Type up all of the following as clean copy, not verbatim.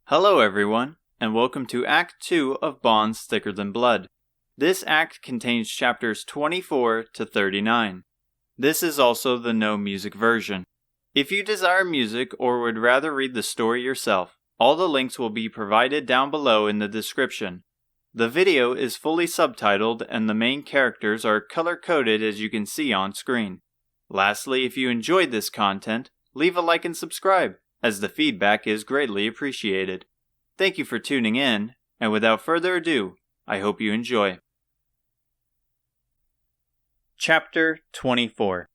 Hello everyone, and welcome to Act 2 of Bonds Thicker Than Blood. This act contains chapters 24 to 39. This is also the no music version. If you desire music or would rather read the story yourself, all the links will be provided down below in the description. The video is fully subtitled and the main characters are color-coded as you can see on screen. Lastly, if you enjoyed this content, leave a like and subscribe, as the feedback is greatly appreciated. Thank you for tuning in, and without further ado, I hope you enjoy. Chapter 24.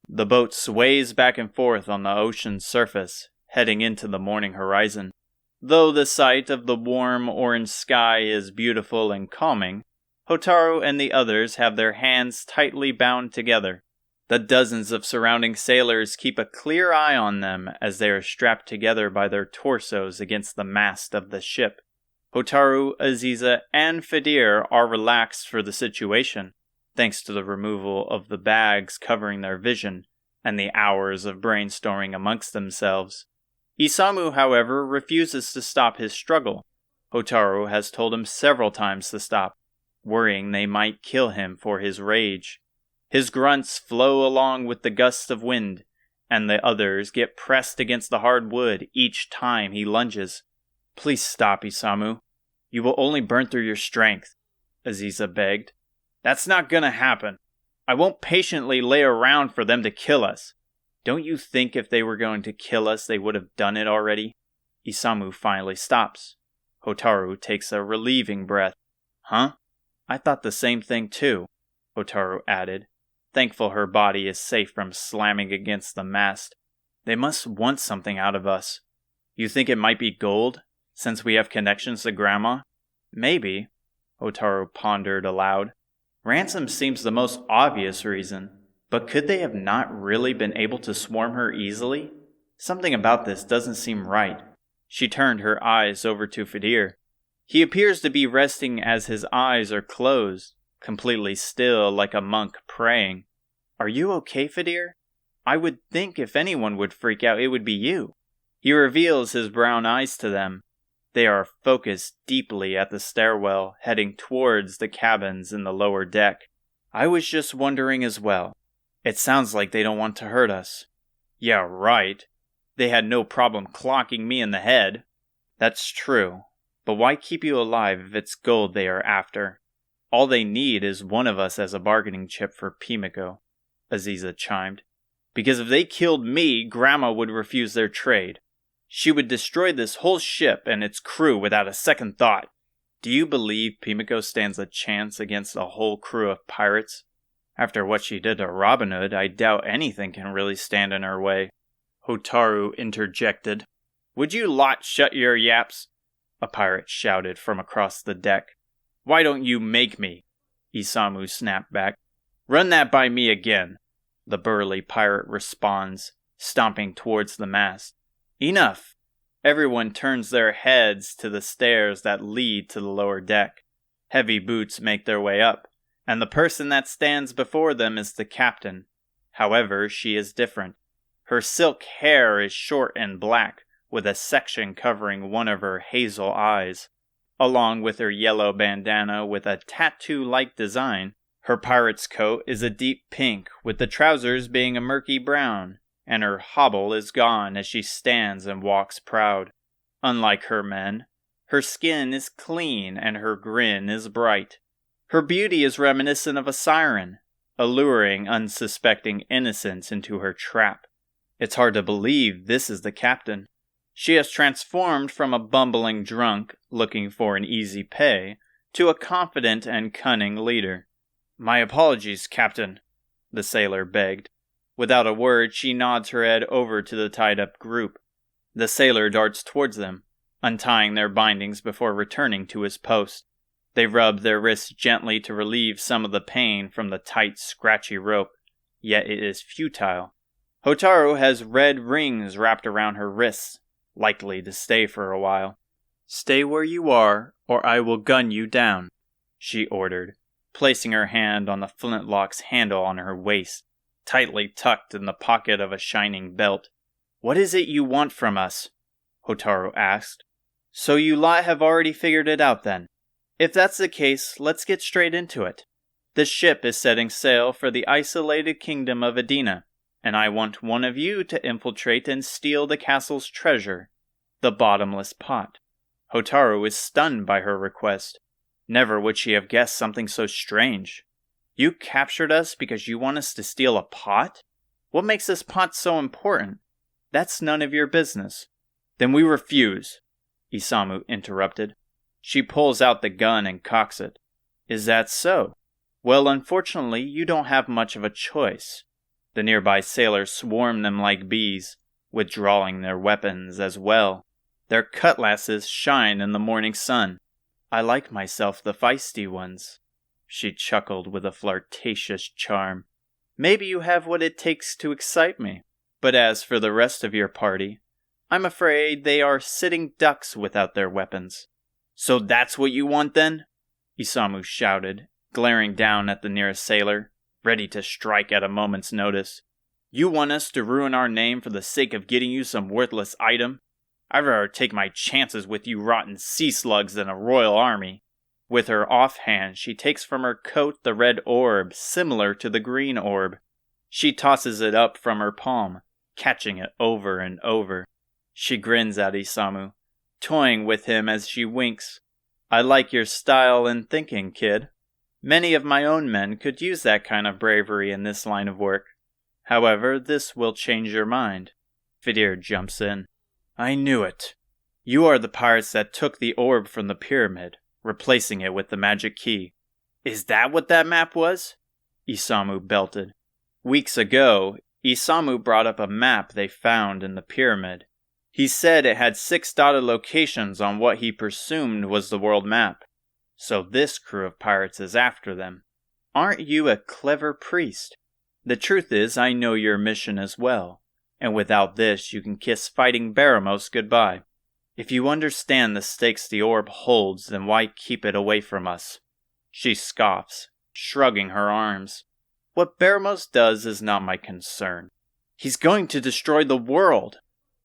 The boat sways back and forth on the ocean's surface, heading into the morning horizon. Though the sight of the warm orange sky is beautiful and calming, Hotaru and the others have their hands tightly bound together. The dozens of surrounding sailors keep a clear eye on them as they are strapped together by their torsos against the mast of the ship. Hotaru, Aziza, and Pezibear are relaxed for the situation, thanks to the removal of the bags covering their vision and the hours of brainstorming amongst themselves. Isamu, however, refuses to stop his struggle. Hotaru has told him several times to stop, worrying they might kill him for his rage. His grunts flow along with the gusts of wind, and the others get pressed against the hard wood each time he lunges. "Please stop, Isamu. You will only burn through your strength," Aziza begged. "That's not gonna happen. I won't patiently lay around for them to kill us. Don't you think if they were going to kill us, they would have done it already?" Isamu finally stops. Hotaru takes a relieving breath. "Huh? I thought the same thing too," Hotaru added, thankful her body is safe from slamming against the mast. "They must want something out of us. You think it might be gold, since we have connections to Grandma?" "Maybe," Hotaru pondered aloud. "Ransom seems the most obvious reason, but could they have not really been able to swarm her easily? Something about this doesn't seem right." She turned her eyes over to Pezibear. He appears to be resting as his eyes are closed, completely still like a monk praying. "Are you okay, Pezibear? I would think if anyone would freak out, it would be you." He reveals his brown eyes to them. They are focused deeply at the stairwell, heading towards the cabins in the lower deck. "I was just wondering as well. It sounds like they don't want to hurt us." "Yeah, right. They had no problem clocking me in the head." "That's true. But why keep you alive if it's gold they are after? All they need is one of us as a bargaining chip for Pimiko," Aziza chimed. "Because if they killed me, Grandma would refuse their trade. She would destroy this whole ship and its crew without a second thought." "Do you believe Pimiko stands a chance against a whole crew of pirates? After what she did to Robin Hood, I doubt anything can really stand in her way," Hotaru interjected. "Would you lot shut your yaps?" a pirate shouted from across the deck. "Why don't you make me?" Isamu snapped back. "Run that by me again," the burly pirate responds, stomping towards the mast. "Enough!" Everyone turns their heads to the stairs that lead to the lower deck. Heavy boots make their way up, and the person that stands before them is the captain. However, she is different. Her silk hair is short and black, with a section covering one of her hazel eyes. Along with her yellow bandana with a tattoo-like design, her pirate's coat is a deep pink, with the trousers being a murky brown, and her hobble is gone as she stands and walks proud. Unlike her men, her skin is clean and her grin is bright. Her beauty is reminiscent of a siren, alluring unsuspecting innocents into her trap. It's hard to believe this is the captain. She has transformed from a bumbling drunk, looking for an easy pay, to a confident and cunning leader. "My apologies, Captain," the sailor begged. Without a word, she nods her head over to the tied-up group. The sailor darts towards them, untying their bindings before returning to his post. They rub their wrists gently to relieve some of the pain from the tight, scratchy rope, yet it is futile. Hotaru has red rings wrapped around her wrists, likely to stay for a while. "Stay where you are, or I will gun you down," she ordered, placing her hand on the flintlock's handle on her waist, tightly tucked in the pocket of a shining belt. "What is it you want from us?" Hotaru asked, So you lot have already figured it out then. If that's the case, let's get straight into it. This ship is setting sail for the isolated kingdom of Adina, and I want one of you to infiltrate and steal the castle's treasure, the bottomless pot. Hotaru is stunned by her request. Never would she have guessed something so strange. You captured us because you want us to steal a pot? What makes this pot so important? That's none of your business. Then we refuse, Isamu interrupted. She pulls out the gun and cocks it. Is that so? Well, unfortunately, you don't have much of a choice. The nearby sailors swarm them like bees, withdrawing their weapons as well. Their cutlasses shine in the morning sun. I like myself the feisty ones. She chuckled with a flirtatious charm. Maybe you have what it takes to excite me. But as for the rest of your party, I'm afraid they are sitting ducks without their weapons. So that's what you want then? Isamu shouted, glaring down at the nearest sailor, ready to strike at a moment's notice. You want us to ruin our name for the sake of getting you some worthless item? I'd rather take my chances with you rotten sea slugs than a royal army. With her offhand, she takes from her coat the red orb, similar to the green orb. She tosses it up from her palm, catching it over and over. She grins at Isamu, toying with him as she winks. I like your style and thinking, kid. Many of my own men could use that kind of bravery in this line of work. However, this will change your mind. Fidir jumps in. I knew it. You are the pirates that took the orb from the pyramid, replacing it with the magic key. Is that what that map was? Isamu belted. Weeks ago, Isamu brought up a map they found in the pyramid. He said it had 6 dotted locations on what he presumed was the world map. So this crew of pirates is after them. Aren't you a clever priest? The truth is, I know your mission as well, and without this you can kiss fighting Baramos goodbye. If you understand the stakes the orb holds, then why keep it away from us? She scoffs, shrugging her arms. What Baramos does is not my concern. He's going to destroy the world,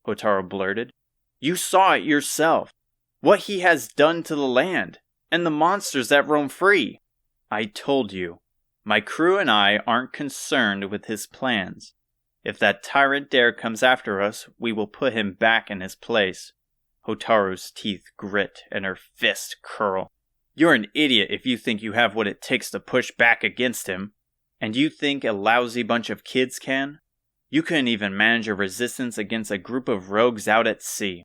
Hotaru blurted. You saw it yourself. What he has done to the land, and the monsters that roam free. I told you, my crew and I aren't concerned with his plans. If that tyrant dare comes after us, we will put him back in his place. Hotaru's teeth grit and her fists curl. You're an idiot if you think you have what it takes to push back against him. And you think a lousy bunch of kids can? You couldn't even manage a resistance against a group of rogues out at sea.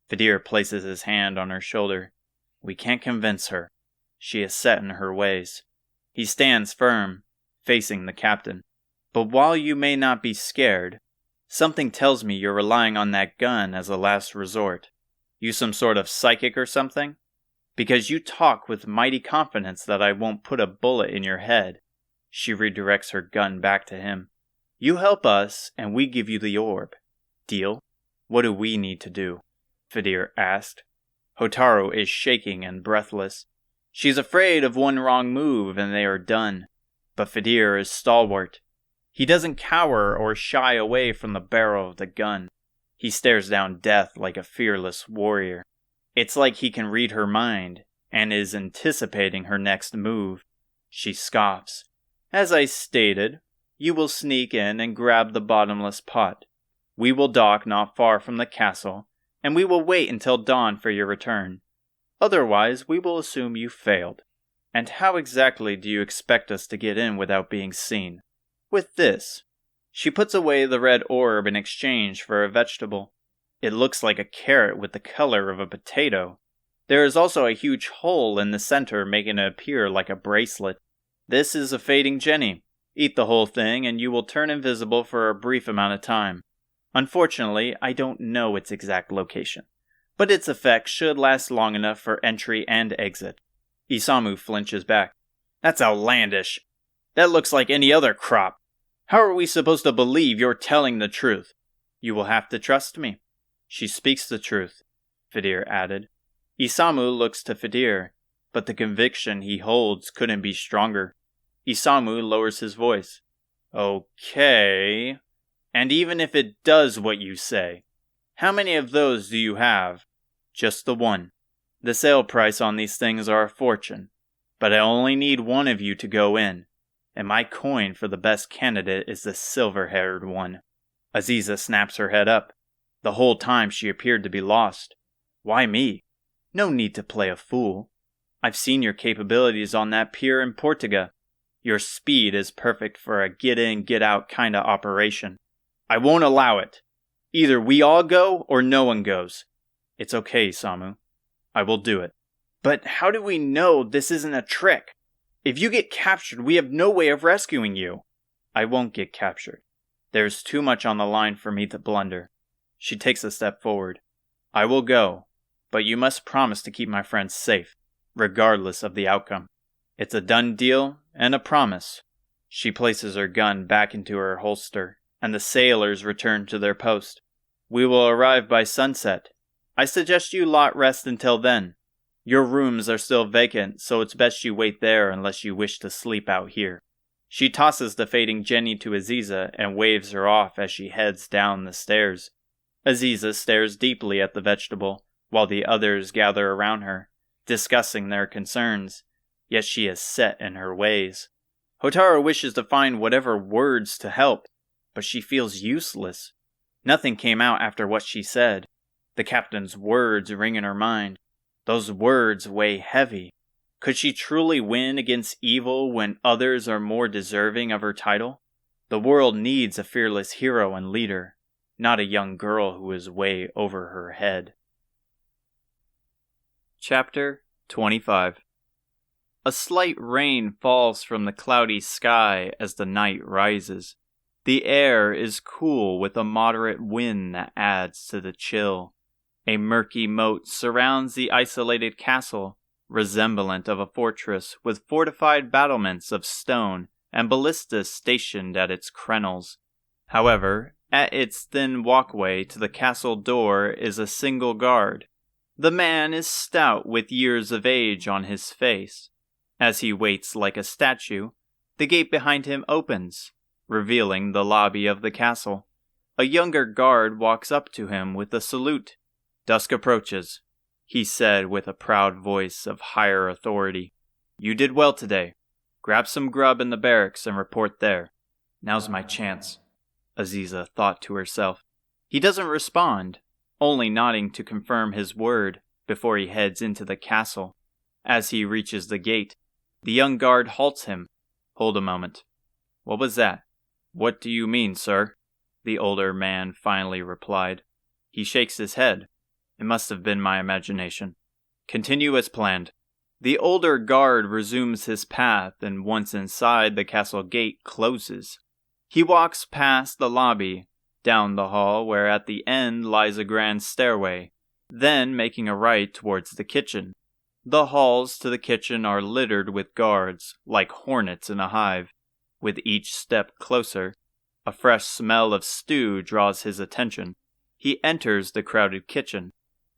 Fidir places his hand on her shoulder. We can't convince her. She is set in her ways. He stands firm, facing the captain. But while you may not be scared, something tells me you're relying on that gun as a last resort. You some sort of psychic or something? Because you talk with mighty confidence that I won't put a bullet in your head. She redirects her gun back to him. You help us, and we give you the orb. Deal? What do we need to do? Fidir asked. Hotaru is shaking and breathless. She's afraid of one wrong move and they are done. But Fidir is stalwart. He doesn't cower or shy away from the barrel of the gun. He stares down death like a fearless warrior. It's like he can read her mind and is anticipating her next move. She scoffs. As I stated, you will sneak in and grab the bottomless pot. We will dock not far from the castle, and we will wait until dawn for your return. Otherwise, we will assume you failed. And how exactly do you expect us to get in without being seen? With this. She puts away the red orb in exchange for a vegetable. It looks like a carrot with the color of a potato. There is also a huge hole in the center making it appear like a bracelet. This is a fading Jenny. Eat the whole thing and you will turn invisible for a brief amount of time. Unfortunately, I don't know its exact location, but its effect should last long enough for entry and exit. Isamu flinches back. That's outlandish. That looks like any other crop. How are we supposed to believe you're telling the truth? You will have to trust me. She speaks the truth, Fidir added. Isamu looks to Fidir, but the conviction he holds couldn't be stronger. Isamu lowers his voice. Okay. And even if it does what you say, how many of those do you have? Just the one. The sale price on these things are a fortune, but I only need one of you to go in, and my coin for the best candidate is the silver-haired one." Aziza snaps her head up. The whole time she appeared to be lost. "Why me? No need to play a fool. I've seen your capabilities on that pier in Portuga. Your speed is perfect for a get-in, get-out kind of operation. I won't allow it. Either we all go or no one goes." "It's okay, Samu. I will do it." "But how do we know this isn't a trick? If you get captured, we have no way of rescuing you." "I won't get captured. There's too much on the line for me to blunder." She takes a step forward. "I will go, but you must promise to keep my friends safe, regardless of the outcome. It's a done deal and a promise." She places her gun back into her holster, and the sailors return to their post. "We will arrive by sunset. I suggest you lot rest until then. Your rooms are still vacant, so it's best you wait there unless you wish to sleep out here." She tosses the fading Jenny to Aziza and waves her off as she heads down the stairs. Aziza stares deeply at the vegetable, while the others gather around her, discussing their concerns, yet she is set in her ways. Hotaru wishes to find whatever words to help, but she feels useless. Nothing came out after what she said. The captain's words ring in her mind. Those words weigh heavy. Could she truly win against evil when others are more deserving of her title? The world needs a fearless hero and leader, not a young girl who is way over her head. Chapter 25. A slight rain falls from the cloudy sky as the night rises. The air is cool with a moderate wind that adds to the chill. A murky moat surrounds the isolated castle, resemblant of a fortress with fortified battlements of stone and ballistas stationed at its crenels. However, at its thin walkway to the castle door is a single guard. The man is stout with years of age on his face. As he waits like a statue, the gate behind him opens, revealing the lobby of the castle. A younger guard walks up to him with a salute. "Dusk approaches," he said with a proud voice of higher authority. "You did well today. Grab some grub in the barracks and report there." "Now's my chance," Aziza thought to herself. He doesn't respond, only nodding to confirm his word before he heads into the castle. As he reaches the gate, the young guard halts him. "Hold a moment." "What was that?" "What do you mean, sir?" the older man finally replied. He shakes his head. "It must have been my imagination. Continue as planned." The older guard resumes his path and once inside, the castle gate closes. He walks past the lobby, down the hall where at the end lies a grand stairway, then making a right towards the kitchen. The halls to the kitchen are littered with guards, like hornets in a hive. With each step closer, a fresh smell of stew draws his attention. He enters the crowded kitchen.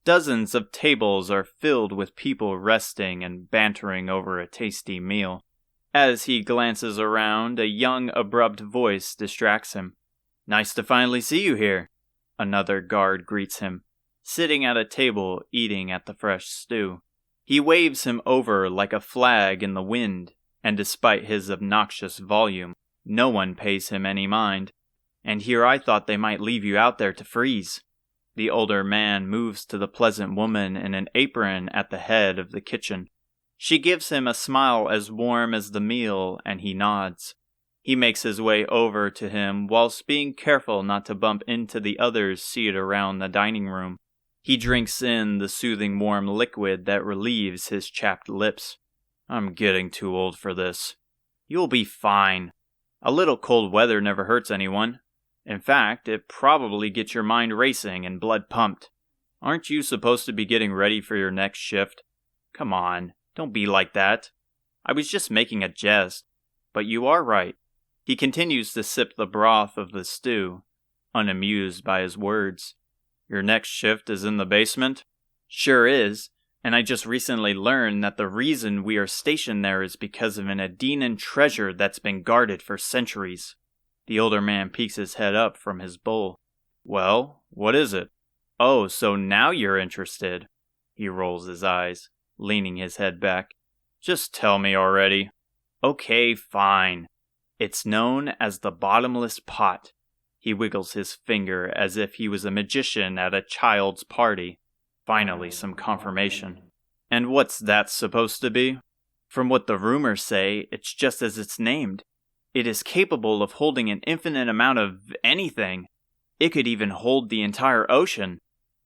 Dozens of tables are filled with people resting and bantering over a tasty meal. As he glances around, a young, abrupt voice distracts him. "Nice to finally see you here," another guard greets him, sitting at a table eating at the fresh stew. He waves him over like a flag in the wind, and despite his obnoxious volume, no one pays him any mind. "And here I thought they might leave you out there to freeze." The older man moves to the pleasant woman in an apron at the head of the kitchen. She gives him a smile as warm as the meal, and he nods. He makes his way over to him whilst being careful not to bump into the others seated around the dining room. He drinks in the soothing warm liquid that relieves his chapped lips. "I'm getting too old for this." "You'll be fine. A little cold weather never hurts anyone. In fact, it probably gets your mind racing and blood pumped. Aren't you supposed to be getting ready for your next shift? Come on, don't be like that. I was just making a jest, but you are right." He continues to sip the broth of the stew, unamused by his words. "Your next shift is in the basement?" "Sure is, and I just recently learned that the reason we are stationed there is because of an Adenan treasure that's been guarded for centuries." The older man peeks his head up from his bowl. "Well, what is it?" "Oh, so now you're interested. He rolls his eyes, leaning his head back. Just tell me already. Okay, fine. It's known as the bottomless pot. He wiggles his finger as if he was a magician at a child's party. Finally, some confirmation. And what's that supposed to be? From what the rumors say, it's just as it's named. It is capable of holding an infinite amount of anything. It could even hold the entire ocean.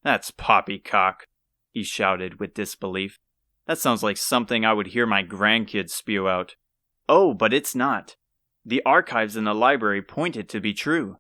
That's poppycock, he shouted with disbelief. That sounds like something I would hear my grandkids spew out. Oh, but it's not. The archives in the library point it to be true.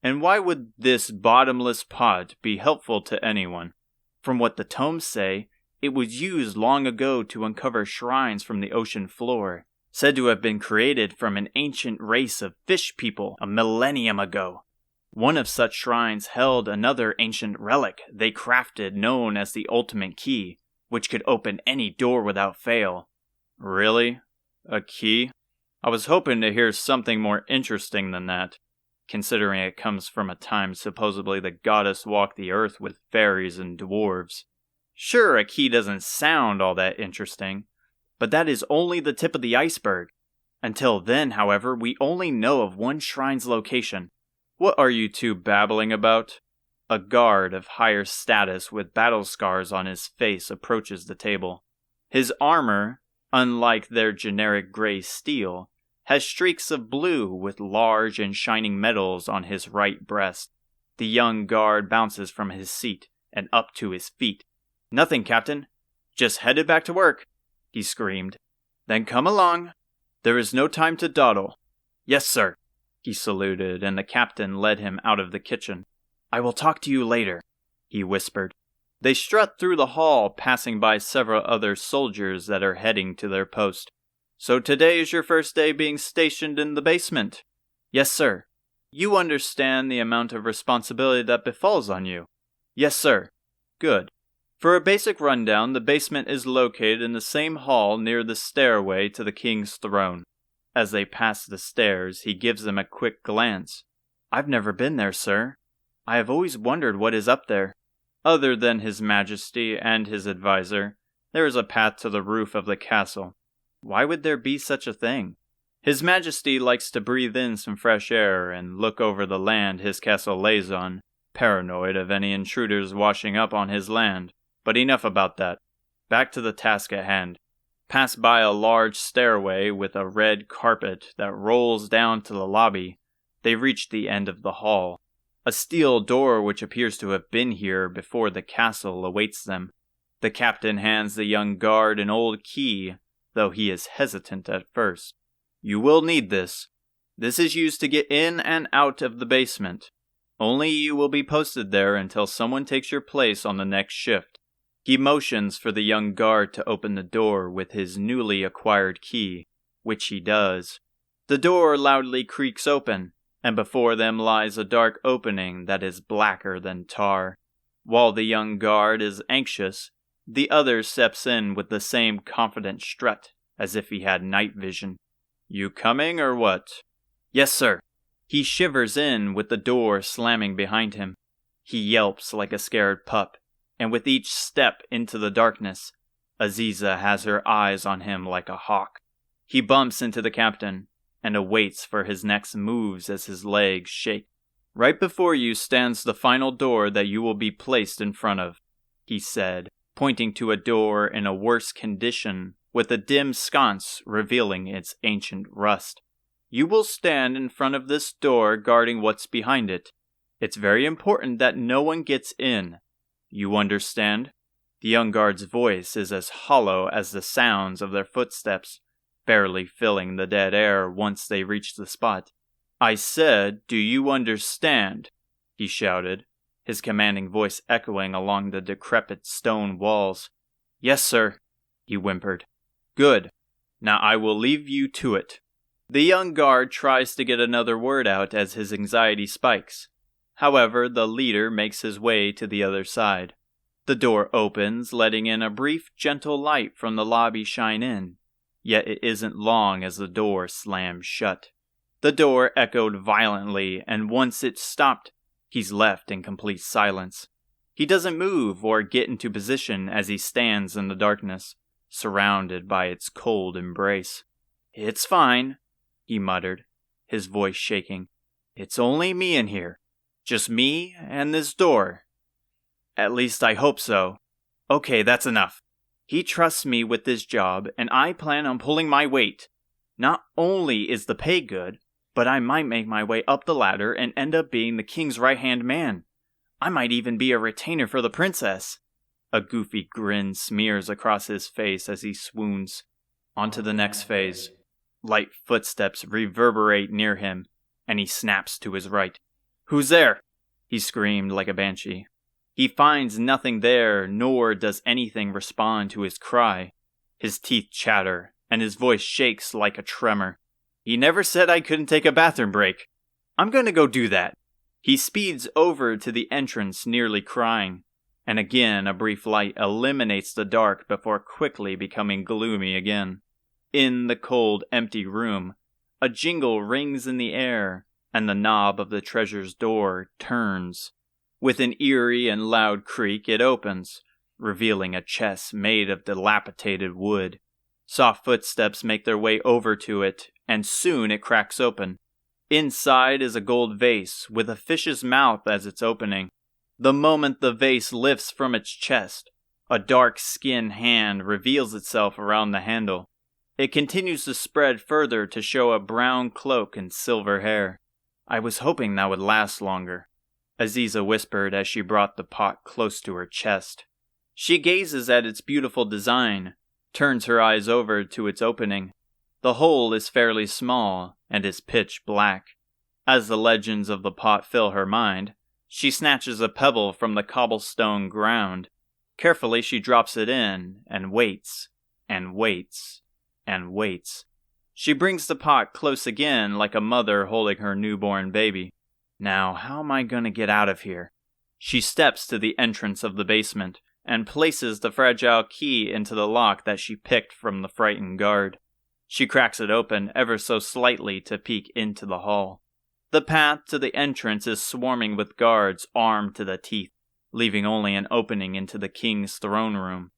And why would this bottomless pot be helpful to anyone? From what the tomes say, it was used long ago to uncover shrines from the ocean floor, said to have been created from an ancient race of fish people a millennium ago. One of such shrines held another ancient relic they crafted known as the ultimate key, which could open any door without fail. Really? A key? I was hoping to hear something more interesting than that, considering it comes from a time supposedly the goddess walked the earth with fairies and dwarves. Sure, a key doesn't sound all that interesting, but that is only the tip of the iceberg. Until then, however, we only know of one shrine's location. What are you two babbling about? A guard of higher status with battle scars on his face approaches the table. His armor, unlike their generic gray steel, has streaks of blue with large and shining medals on his right breast. The young guard bounces from his seat and up to his feet. Nothing, Captain. Just headed back to work, he screamed. Then come along. There is no time to dawdle. Yes, sir. He saluted, and the captain led him out of the kitchen. I will talk to you later, he whispered. They strut through the hall, passing by several other soldiers that are heading to their post. So today is your first day being stationed in the basement? Yes, sir. You understand the amount of responsibility that befalls on you? Yes, sir. Good. For a basic rundown, the basement is located in the same hall near the stairway to the king's throne. As they pass the stairs, he gives them a quick glance. I've never been there, sir. I have always wondered what is up there. Other than His Majesty and his advisor, there is a path to the roof of the castle. Why would there be such a thing? His Majesty likes to breathe in some fresh air and look over the land his castle lays on, paranoid of any intruders washing up on his land. But enough about that. Back to the task at hand. Pass by a large stairway with a red carpet that rolls down to the lobby. They reach the end of the hall. A steel door which appears to have been here before the castle awaits them. The captain hands the young guard an old key, though he is hesitant at first. You will need this. This is used to get in and out of the basement. Only you will be posted there until someone takes your place on the next shift. He motions for the young guard to open the door with his newly acquired key, which he does. The door loudly creaks open, and before them lies a dark opening that is blacker than tar. While the young guard is anxious, the other steps in with the same confident strut, as if he had night vision. You coming or what? Yes, sir. He shivers in with the door slamming behind him. He yelps like a scared pup. And with each step into the darkness, Aziza has her eyes on him like a hawk. He bumps into the captain, and awaits for his next moves as his legs shake. Right before you stands the final door that you will be placed in front of, he said, pointing to a door in a worse condition, with a dim sconce revealing its ancient rust. You will stand in front of this door guarding what's behind it. It's very important that no one gets in. You understand? The young guard's voice is as hollow as the sounds of their footsteps, barely filling the dead air once they reach the spot. I said, do you understand? He shouted, his commanding voice echoing along the decrepit stone walls. Yes, sir, he whimpered. Good. Now I will leave you to it. The young guard tries to get another word out as his anxiety spikes. However, the leader makes his way to the other side. The door opens, letting in a brief, gentle light from the lobby shine in. Yet it isn't long as the door slams shut. The door echoed violently, and once it stopped, he's left in complete silence. He doesn't move or get into position as he stands in the darkness, surrounded by its cold embrace. "It's fine," he muttered, his voice shaking. "It's only me in here. Just me and this door. At least I hope so. Okay, that's enough. He trusts me with this job, and I plan on pulling my weight. Not only is the pay good, but I might make my way up the ladder and end up being the king's right-hand man. I might even be a retainer for the princess." A goofy grin smears across his face as he swoons. On to the next phase. Light footsteps reverberate near him, and he snaps to his right. "Who's there?" he screamed like a banshee. He finds nothing there, nor does anything respond to his cry. His teeth chatter, and his voice shakes like a tremor. "He never said I couldn't take a bathroom break. I'm going to go do that." He speeds over to the entrance, nearly crying, and again a brief light eliminates the dark before quickly becoming gloomy again. In the cold, empty room, a jingle rings in the air, and the knob of the treasure's door turns. With an eerie and loud creak, it opens, revealing a chest made of dilapidated wood. Soft footsteps make their way over to it, and soon it cracks open. Inside is a gold vase with a fish's mouth as its opening. The moment the vase lifts from its chest, a dark skinned hand reveals itself around the handle. It continues to spread further to show a brown cloak and silver hair. "I was hoping that would last longer," Aziza whispered as she brought the pot close to her chest. She gazes at its beautiful design, turns her eyes over to its opening. The hole is fairly small and is pitch black. As the legends of the pot fill her mind, she snatches a pebble from the cobblestone ground. Carefully she drops it in and waits, and waits, and waits. She brings the pot close again like a mother holding her newborn baby. "Now, how am I going to get out of here?" She steps to the entrance of the basement and places the fragile key into the lock that she picked from the frightened guard. She cracks it open ever so slightly to peek into the hall. The path to the entrance is swarming with guards armed to the teeth, leaving only an opening into the king's throne room.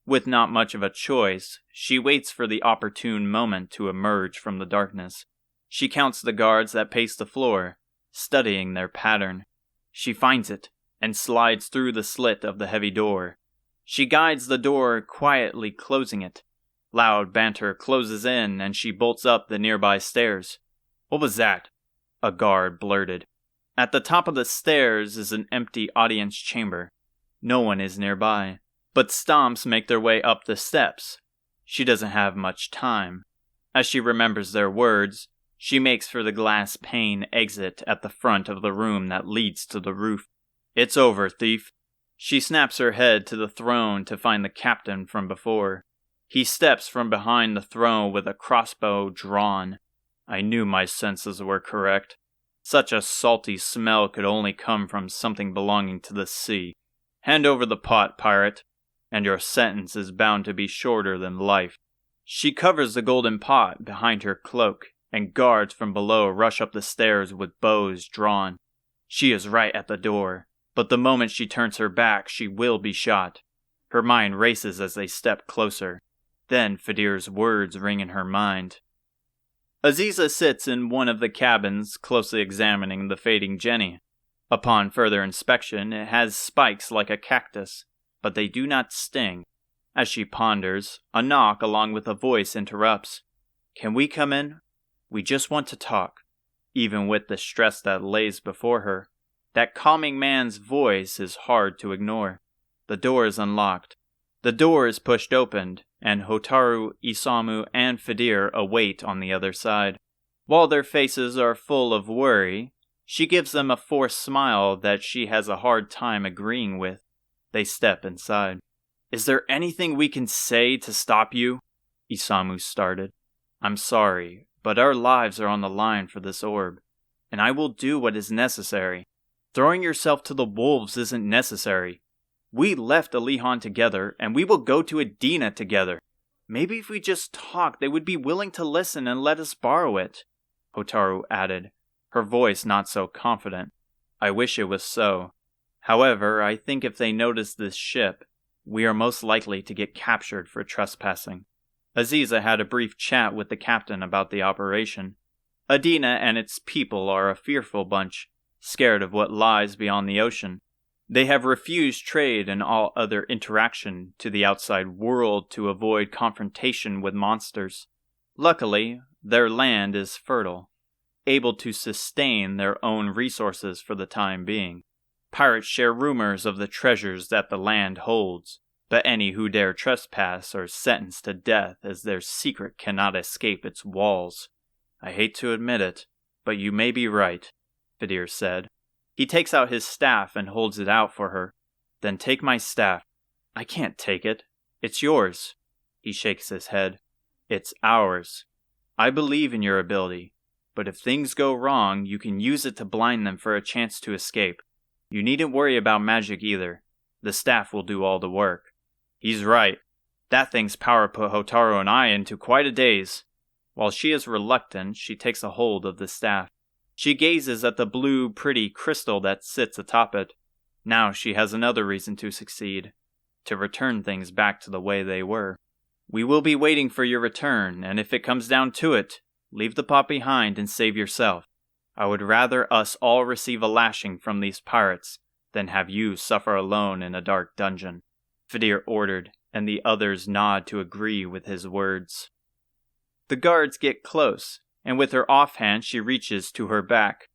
With not much of a choice, she waits for the opportune moment to emerge from the darkness. She counts the guards that pace the floor, studying their pattern. She finds it, and slides through the slit of the heavy door. She guides the door, quietly closing it. Loud banter closes in, and she bolts up the nearby stairs. "What was that?" a guard blurted. At the top of the stairs is an empty audience chamber. No one is nearby, but stomps make their way up the steps. She doesn't have much time. As she remembers their words, she makes for the glass pane exit at the front of the room that leads to the roof. "It's over, thief." She snaps her head to the throne to find the captain from before. He steps from behind the throne with a crossbow drawn. I knew my senses were correct. Such a salty smell could only come from something belonging to the sea. "Hand over the pot, pirate, and your sentence is bound to be shorter than life." She covers the golden pot behind her cloak, and guards from below rush up the stairs with bows drawn. She is right at the door, but the moment she turns her back, she will be shot. Her mind races as they step closer. Then Fedir's words ring in her mind. Aziza sits in one of the cabins, closely examining the fading Jenny. Upon further inspection, it has spikes like a cactus, but they do not sting. As she ponders, a knock along with a voice interrupts. "Can we come in? We just want to talk." Even with the stress that lays before her, that calming man's voice is hard to ignore. The door is unlocked. The door is pushed open, and Hotaru, Isamu, and Fedir await on the other side. While their faces are full of worry, she gives them a forced smile that she has a hard time agreeing with. They step inside. "Is there anything we can say to stop you?" Isamu started. "I'm sorry, but our lives are on the line for this orb, and I will do what is necessary. Throwing yourself to the wolves isn't necessary. We left Alihan together, and we will go to Adina together. Maybe if we just talk, they would be willing to listen and let us borrow it," Hotaru added, her voice not so confident. "I wish it was so." However, I think if they notice this ship, we are most likely to get captured for trespassing. Aziza had a brief chat with the captain about the operation. Adina and its people are a fearful bunch, scared of what lies beyond the ocean. They have refused trade and all other interaction to the outside world to avoid confrontation with monsters. Luckily, their land is fertile, able to sustain their own resources for the time being. Pirates share rumors of the treasures that the land holds, but any who dare trespass are sentenced to death as their secret cannot escape its walls. I hate to admit it, but you may be right, Pezibear said. He takes out his staff and holds it out for her. Then take my staff. I can't take it. It's yours. He shakes his head. It's ours. I believe in your ability, but if things go wrong, you can use it to blind them for a chance to escape. You needn't worry about magic either. The staff will do all the work. He's right. That thing's power put Hotaru and I into quite a daze. While she is reluctant, she takes a hold of the staff. She gazes at the blue, pretty crystal that sits atop it. Now she has another reason to succeed, to return things back to the way they were. We will be waiting for your return, and if it comes down to it, leave the pot behind and save yourself. I would rather us all receive a lashing from these pirates than have you suffer alone in a dark dungeon, Pezibear ordered, and the others nod to agree with his words. The guards get close, and with her offhand she reaches to her back.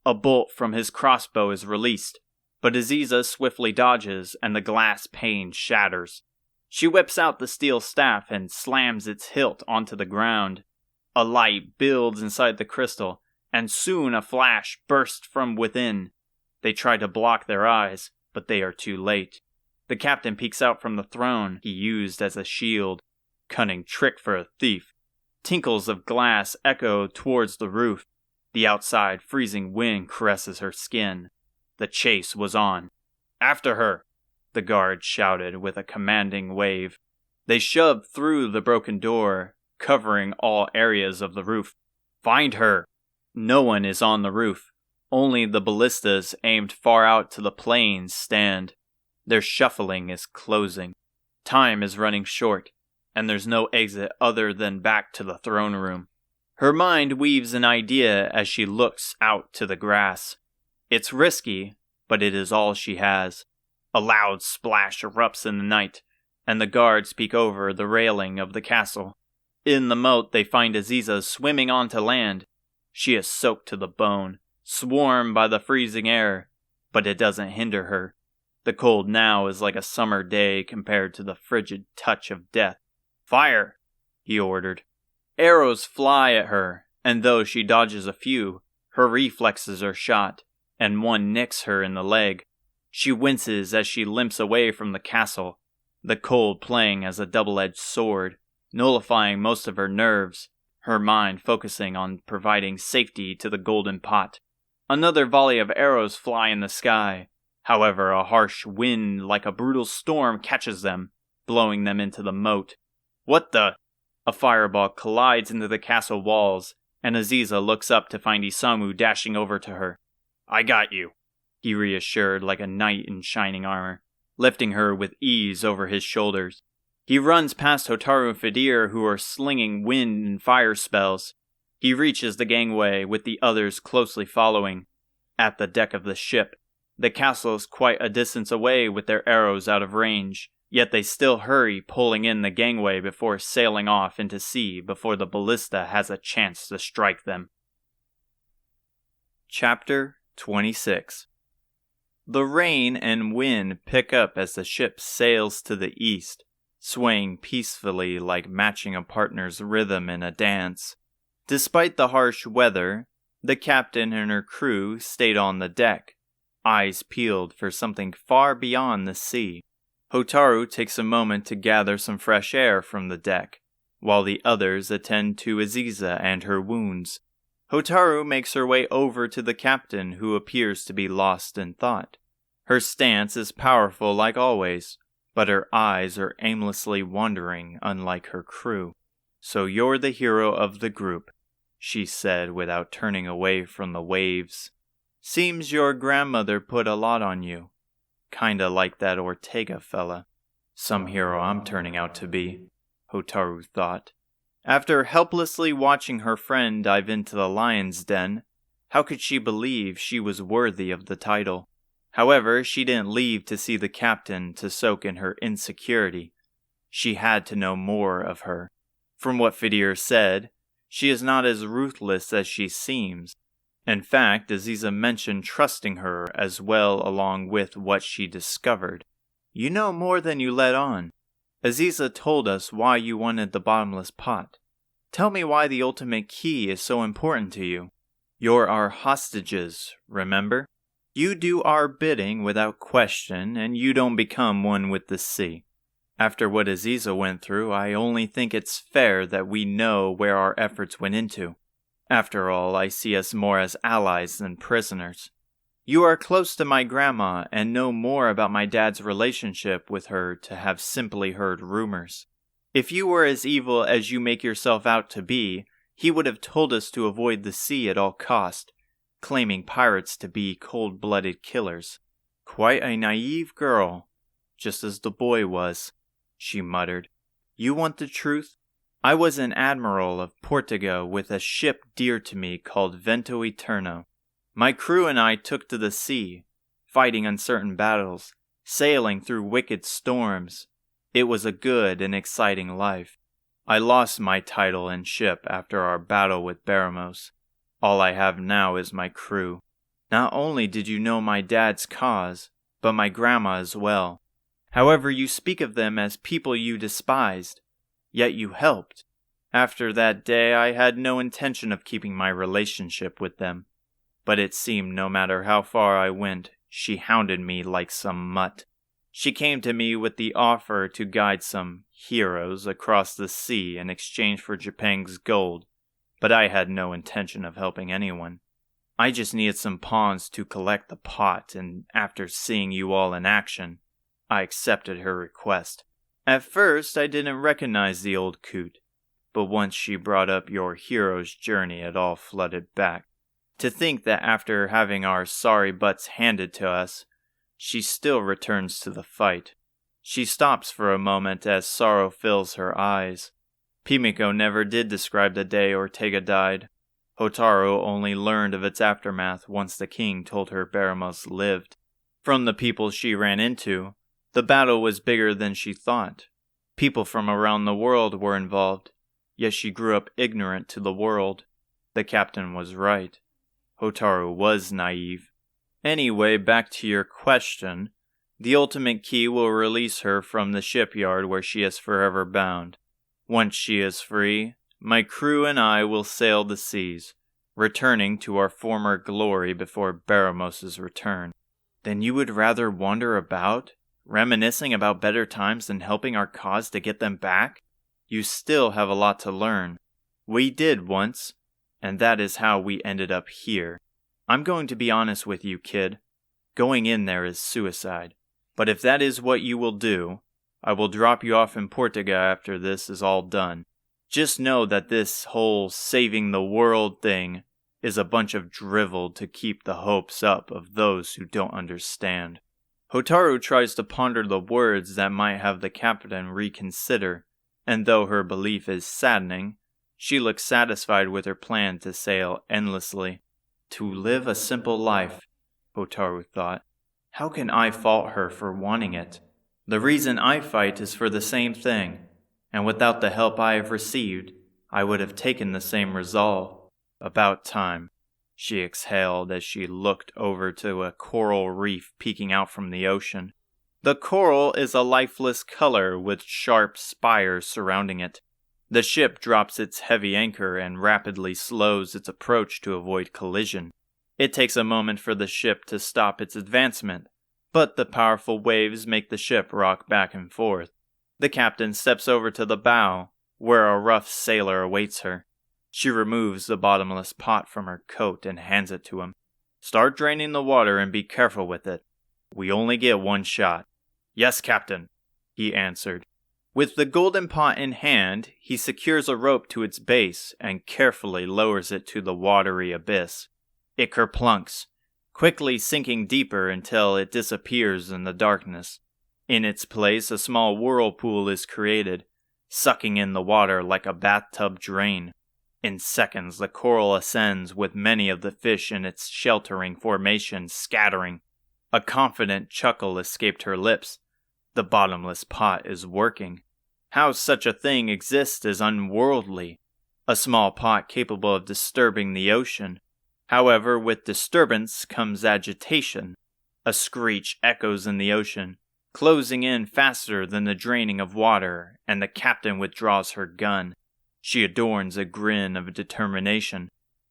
A bolt from his crossbow is released, but Aziza swiftly dodges and the glass pane shatters. She whips out the steel staff and slams its hilt onto the ground. A light builds inside the crystal, and soon a flash bursts from within. They try to block their eyes, but they are too late. The captain peeks out from the throne he used as a shield. Cunning trick for a thief. Tinkles of glass echo towards the roof. The outside freezing wind caresses her skin. The chase was on. After her, the guard shouted with a commanding wave. They shoved through the broken door, covering all areas of the roof. Find her! No one is on the roof. Only the ballistas aimed far out to the plains stand. Their shuffling is closing. Time is running short, and there's no exit other than back to the throne room. Her mind weaves an idea as she looks out to the grass. It's risky, but it is all she has. A loud splash erupts in the night, and the guards peek over the railing of the castle. In the moat they find Aziza swimming onto land. She is soaked to the bone, swarmed by the freezing air, but it doesn't hinder her. The cold now is like a summer day compared to the frigid touch of death. Fire! He ordered. Arrows fly at her, and though she dodges a few, her reflexes are shot, and one nicks her in the leg. She winces as she limps away from the castle, the cold playing as a double-edged sword, nullifying most of her nerves, her mind focusing on providing safety to the golden pot. Another volley of arrows fly in the sky. However, a harsh wind like a brutal storm catches them, blowing them into the moat. What the? A fireball collides into the castle walls, and Aziza looks up to find Isamu dashing over to her. I got you, he reassured like a knight in shining armor, lifting her with ease over his shoulders. He runs past Hotaru and Pezibear, who are slinging wind and fire spells. He reaches the gangway with the others closely following. At the deck of the ship, the castle is quite a distance away with their arrows out of range, yet they still hurry pulling in the gangway before sailing off into sea before the ballista has a chance to strike them. Chapter 26. The rain and wind pick up as the ship sails to the east, swaying peacefully like matching a partner's rhythm in a dance. Despite the harsh weather, the captain and her crew stayed on the deck, eyes peeled for something far beyond the sea. Hotaru takes a moment to gather some fresh air from the deck, while the others attend to Aziza and her wounds. Hotaru makes her way over to the captain, who appears to be lost in thought. Her stance is powerful like always, but her eyes are aimlessly wandering unlike her crew. So you're the hero of the group, she said without turning away from the waves. Seems your grandmother put a lot on you. kinda like that Ortega fella. Some hero I'm turning out to be, Hotaru thought. After helplessly watching her friend dive into the lion's den, how could she believe she was worthy of the title? However, she didn't leave to see the captain to soak in her insecurity. She had to know more of her. From what Pezibear said, she is not as ruthless as she seems. In fact, Aziza mentioned trusting her as well along with what she discovered. You know more than you let on. Aziza told us why you wanted the bottomless pot. Tell me why the ultimate key is so important to you. You're our hostages, remember? You do our bidding without question, and you don't become one with the sea. After what Aziza went through, I only think it's fair that we know where our efforts went into. After all, I see us more as allies than prisoners. You are close to my grandma and know more about my dad's relationship with her to have simply heard rumors. If you were as evil as you make yourself out to be, he would have told us to avoid the sea at all cost, claiming pirates to be cold-blooded killers. Quite a naive girl, just as the boy was, she muttered. You want the truth? I was an admiral of Portugal with a ship dear to me called Vento Eterno. My crew and I took to the sea, fighting uncertain battles, sailing through wicked storms. It was a good and exciting life. I lost my title and ship after our battle with Baramos. All I have now is my crew. Not only did you know my dad's cause, but my grandma as well. However, you speak of them as people you despised, yet you helped. After that day, I had no intention of keeping my relationship with them. But it seemed no matter how far I went, she hounded me like some mutt. She came to me with the offer to guide some heroes across the sea in exchange for Japan's gold, but I had no intention of helping anyone. I just needed some pawns to collect the pot, and after seeing you all in action, I accepted her request. At first, I didn't recognize the old coot, but once she brought up your hero's journey, it all flooded back. To think that after having our sorry butts handed to us, she still returns to the fight. She stops for a moment as sorrow fills her eyes. Pimiko never did describe the day Ortega died. Hotaru only learned of its aftermath once the king told her Baramos lived. From the people she ran into, the battle was bigger than she thought. People from around the world were involved, yet she grew up ignorant to the world. The captain was right. Hotaru was naive. Anyway, back to your question. The ultimate key will release her from the shipyard where she is forever bound. Once she is free, my crew and I will sail the seas, returning to our former glory before Baramos' return. Then you would rather wander about, reminiscing about better times than helping our cause to get them back? You still have a lot to learn. We did once, and that is how we ended up here. I'm going to be honest with you, kid. Going in there is suicide. But if that is what you will do, I will drop you off in Portugal after this is all done. Just know that this whole saving the world thing is a bunch of drivel to keep the hopes up of those who don't understand. Hotaru tries to ponder the words that might have the captain reconsider, and though her belief is saddening, she looks satisfied with her plan to sail endlessly. To live a simple life, Hotaru thought. How can I fault her for wanting it? The reason I fight is for the same thing, and without the help I have received, I would have taken the same resolve. About time, she exhaled as she looked over to a coral reef peeking out from the ocean. The coral is a lifeless color with sharp spires surrounding it. The ship drops its heavy anchor and rapidly slows its approach to avoid collision. It takes a moment for the ship to stop its advancement, but the powerful waves make the ship rock back and forth. The captain steps over to the bow, where a rough sailor awaits her. She removes the bottomless pot from her coat and hands it to him. Start draining the water and be careful with it. We only get one shot. Yes, Captain, he answered. With the golden pot in hand, he secures a rope to its base and carefully lowers it to the watery abyss. It kerplunks, quickly sinking deeper until it disappears in the darkness. In its place, a small whirlpool is created, sucking in the water like a bathtub drain. In seconds, the coral ascends with many of the fish in its sheltering formation scattering. A confident chuckle escaped her lips. The bottomless pot is working. How such a thing exists is unworldly. A small pot capable of disturbing the ocean. However, with disturbance comes agitation. A screech echoes in the ocean, closing in faster than the draining of water, and the captain withdraws her gun. She adorns a grin of determination.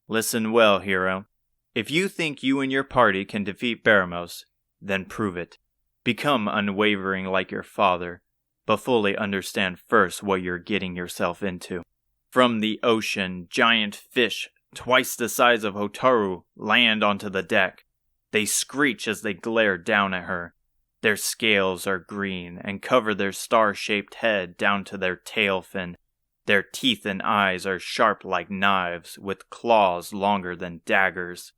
Listen well, hero. If you think you and your party can defeat Baramos, then prove it. Become unwavering like your father, but fully understand first what you're getting yourself into. From the ocean, giant fish, twice the size of Hotaru, land onto the deck. They screech as they glare down at her. Their scales are green and cover their star-shaped head down to their tail fin. Their teeth and eyes are sharp like knives, with claws longer than daggers.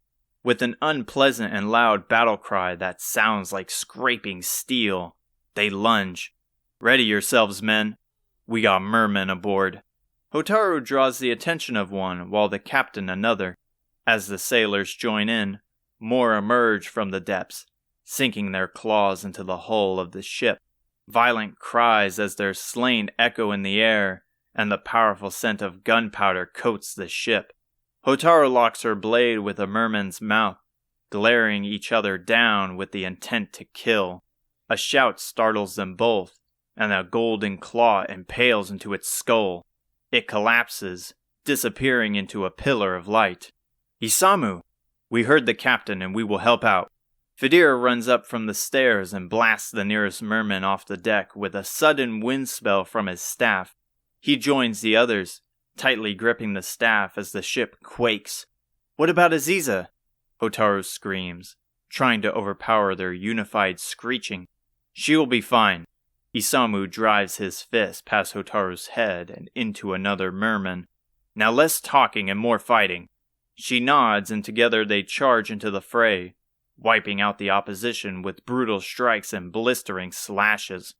With an unpleasant and loud battle cry that sounds like scraping steel, they lunge. Ready yourselves, men. We got mermen aboard. Hotaru draws the attention of one, while the captain another. As the sailors join in, more emerge from the depths, sinking their claws into the hull of the ship. Violent cries as their slain echo in the air, and the powerful scent of gunpowder coats the ship. Hotaru locks her blade with a merman's mouth, glaring each other down with the intent to kill. A shout startles them both, and a golden claw impales into its skull. It collapses, disappearing into a pillar of light. Isamu! We heard the captain and we will help out. Pezibear runs up from the stairs and blasts the nearest merman off the deck with a sudden wind spell from his staff. He joins the others, tightly gripping the staff as the ship quakes. What about Aziza? Hotaru screams, trying to overpower their unified screeching. She will be fine. Isamu drives his fist past Hotaru's head and into another merman. Now less talking and more fighting. She nods and together they charge into the fray, wiping out the opposition with brutal strikes and blistering slashes.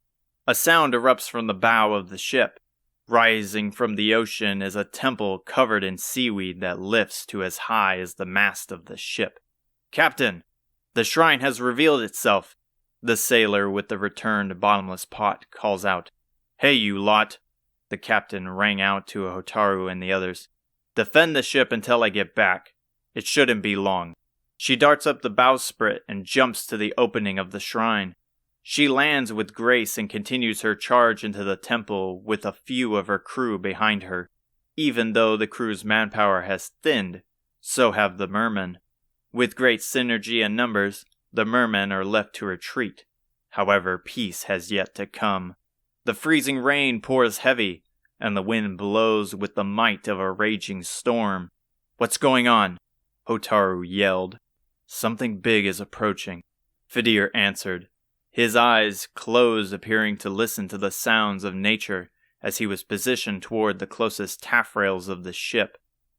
A sound erupts from the bow of the ship. Rising from the ocean is a temple covered in seaweed that lifts to as high as the mast of the ship. Captain, the shrine has revealed itself. The sailor with the returned bottomless pot calls out. Hey, you lot! The captain rang out to Hotaru and the others. Defend the ship until I get back. It shouldn't be long. She darts up the bowsprit and jumps to the opening of the shrine. She lands with grace and continues her charge into the temple with a few of her crew behind her. Even though the crew's manpower has thinned, so have the mermen. With great synergy and numbers, the mermen are left to retreat. However, peace has yet to come. The freezing rain pours heavy, and the wind blows with the might of a raging storm. What's going on? Hotaru yelled. Something big is approaching. Pezibear answered, his eyes closed, appearing to listen to the sounds of nature as he was positioned toward the closest taffrails of the ship.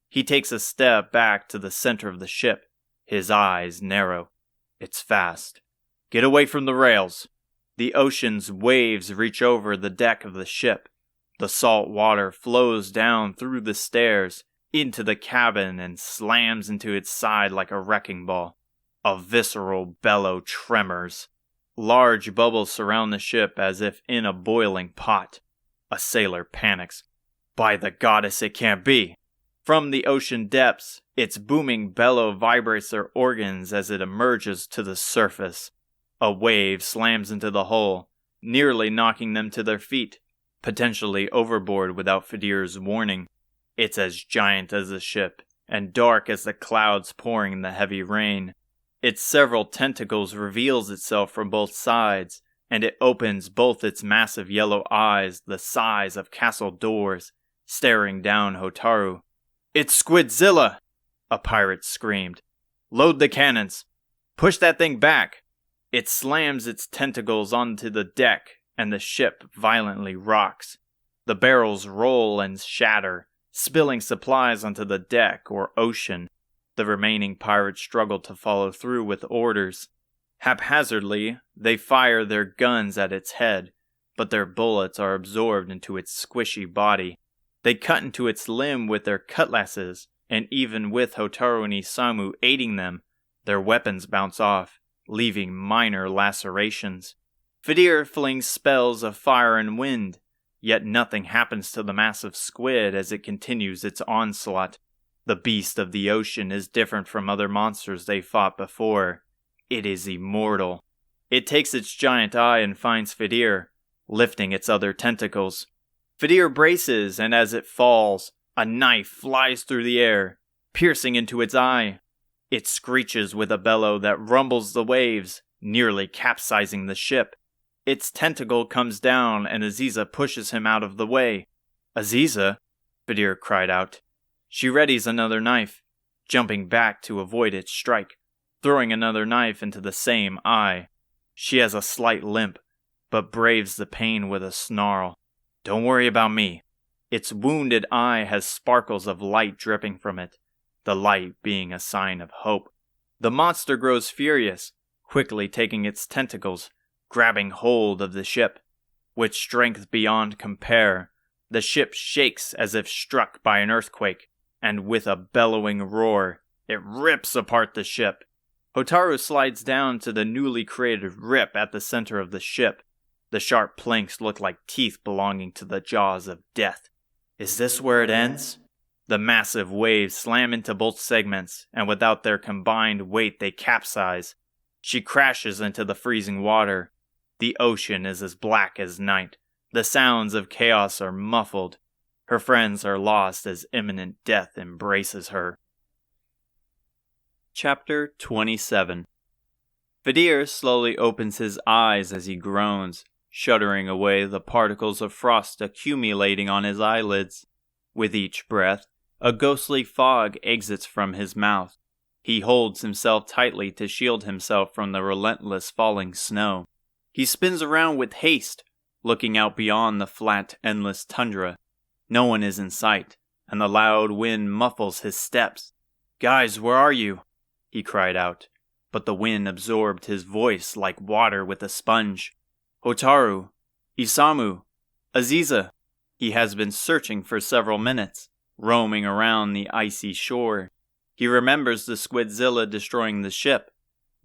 He takes a step back to the center of the ship, his eyes narrow. It's fast. Get away from the rails. The ocean's waves reach over the deck of the ship. The salt water flows down through the stairs into the cabin and slams into its side like a wrecking ball. A visceral bellow tremors. Large bubbles surround the ship as if in a boiling pot. A sailor panics. By the goddess, it can't be! From the ocean depths, its booming bellow vibrates their organs as it emerges to the surface. A wave slams into the hull, nearly knocking them to their feet, potentially overboard without Pezibear's warning. It's as giant as the ship, and dark as the clouds pouring the heavy rain. Its several tentacles reveals itself from both sides, and it opens both its massive yellow eyes the size of castle doors, staring down Hotaru. It's Squidzilla! A pirate screamed. Load the cannons! Push that thing back! It slams its tentacles onto the deck, and the ship violently rocks. The barrels roll and shatter, spilling supplies onto the deck or ocean. The remaining pirates struggle to follow through with orders. Haphazardly, they fire their guns at its head, but their bullets are absorbed into its squishy body. They cut into its limb with their cutlasses, and even with Hotaru and Isamu aiding them, their weapons bounce off, leaving minor lacerations. Pezibear flings spells of fire and wind, yet nothing happens to the massive squid as it continues its onslaught. The beast of the ocean is different from other monsters they fought before. It is immortal. It takes its giant eye and finds Pezibear, lifting its other tentacles. Pezibear braces, and as it falls, a knife flies through the air, piercing into its eye. It screeches with a bellow that rumbles the waves, nearly capsizing the ship. Its tentacle comes down and Aziza pushes him out of the way. "Aziza?" Pezibear cried out. She readies another knife, jumping back to avoid its strike, throwing another knife into the same eye. She has a slight limp, but braves the pain with a snarl. "Don't worry about me." Its wounded eye has sparkles of light dripping from it, the light being a sign of hope. The monster grows furious, quickly taking its tentacles, grabbing hold of the ship. With strength beyond compare, the ship shakes as if struck by an earthquake, and with a bellowing roar, it rips apart the ship. Hotaru slides down to the newly created rip at the center of the ship. The sharp planks look like teeth belonging to the jaws of death. Is this where it ends? The massive waves slam into both segments, and without their combined weight they capsize. She crashes into the freezing water. The ocean is as black as night. The sounds of chaos are muffled. Her friends are lost as imminent death embraces her. Chapter 27. Pezibear slowly opens his eyes as he groans, shuddering away the particles of frost accumulating on his eyelids. With each breath, a ghostly fog exits from his mouth. He holds himself tightly to shield himself from the relentless falling snow. He spins around with haste, looking out beyond the flat, endless tundra. No one is in sight, and the loud wind muffles his steps. "Guys, where are you?" he cried out, but the wind absorbed his voice like water with a sponge. "Hotaru, Isamu, Aziza." He has been searching for several minutes, roaming around the icy shore. He remembers the Squidzilla destroying the ship,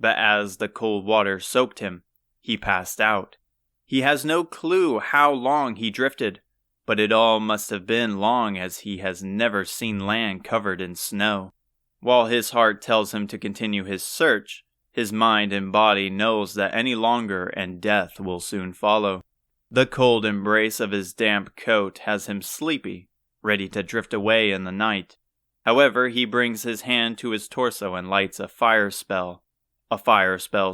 but as the cold water soaked him, he passed out. He has no clue how long he drifted, but it all must have been long, as he has never seen land covered in snow. While his heart tells him to continue his search, his mind and body knows that any longer and death will soon follow. The cold embrace of his damp coat has him sleepy, ready to drift away in the night. However, he brings his hand to his torso and lights a fire spell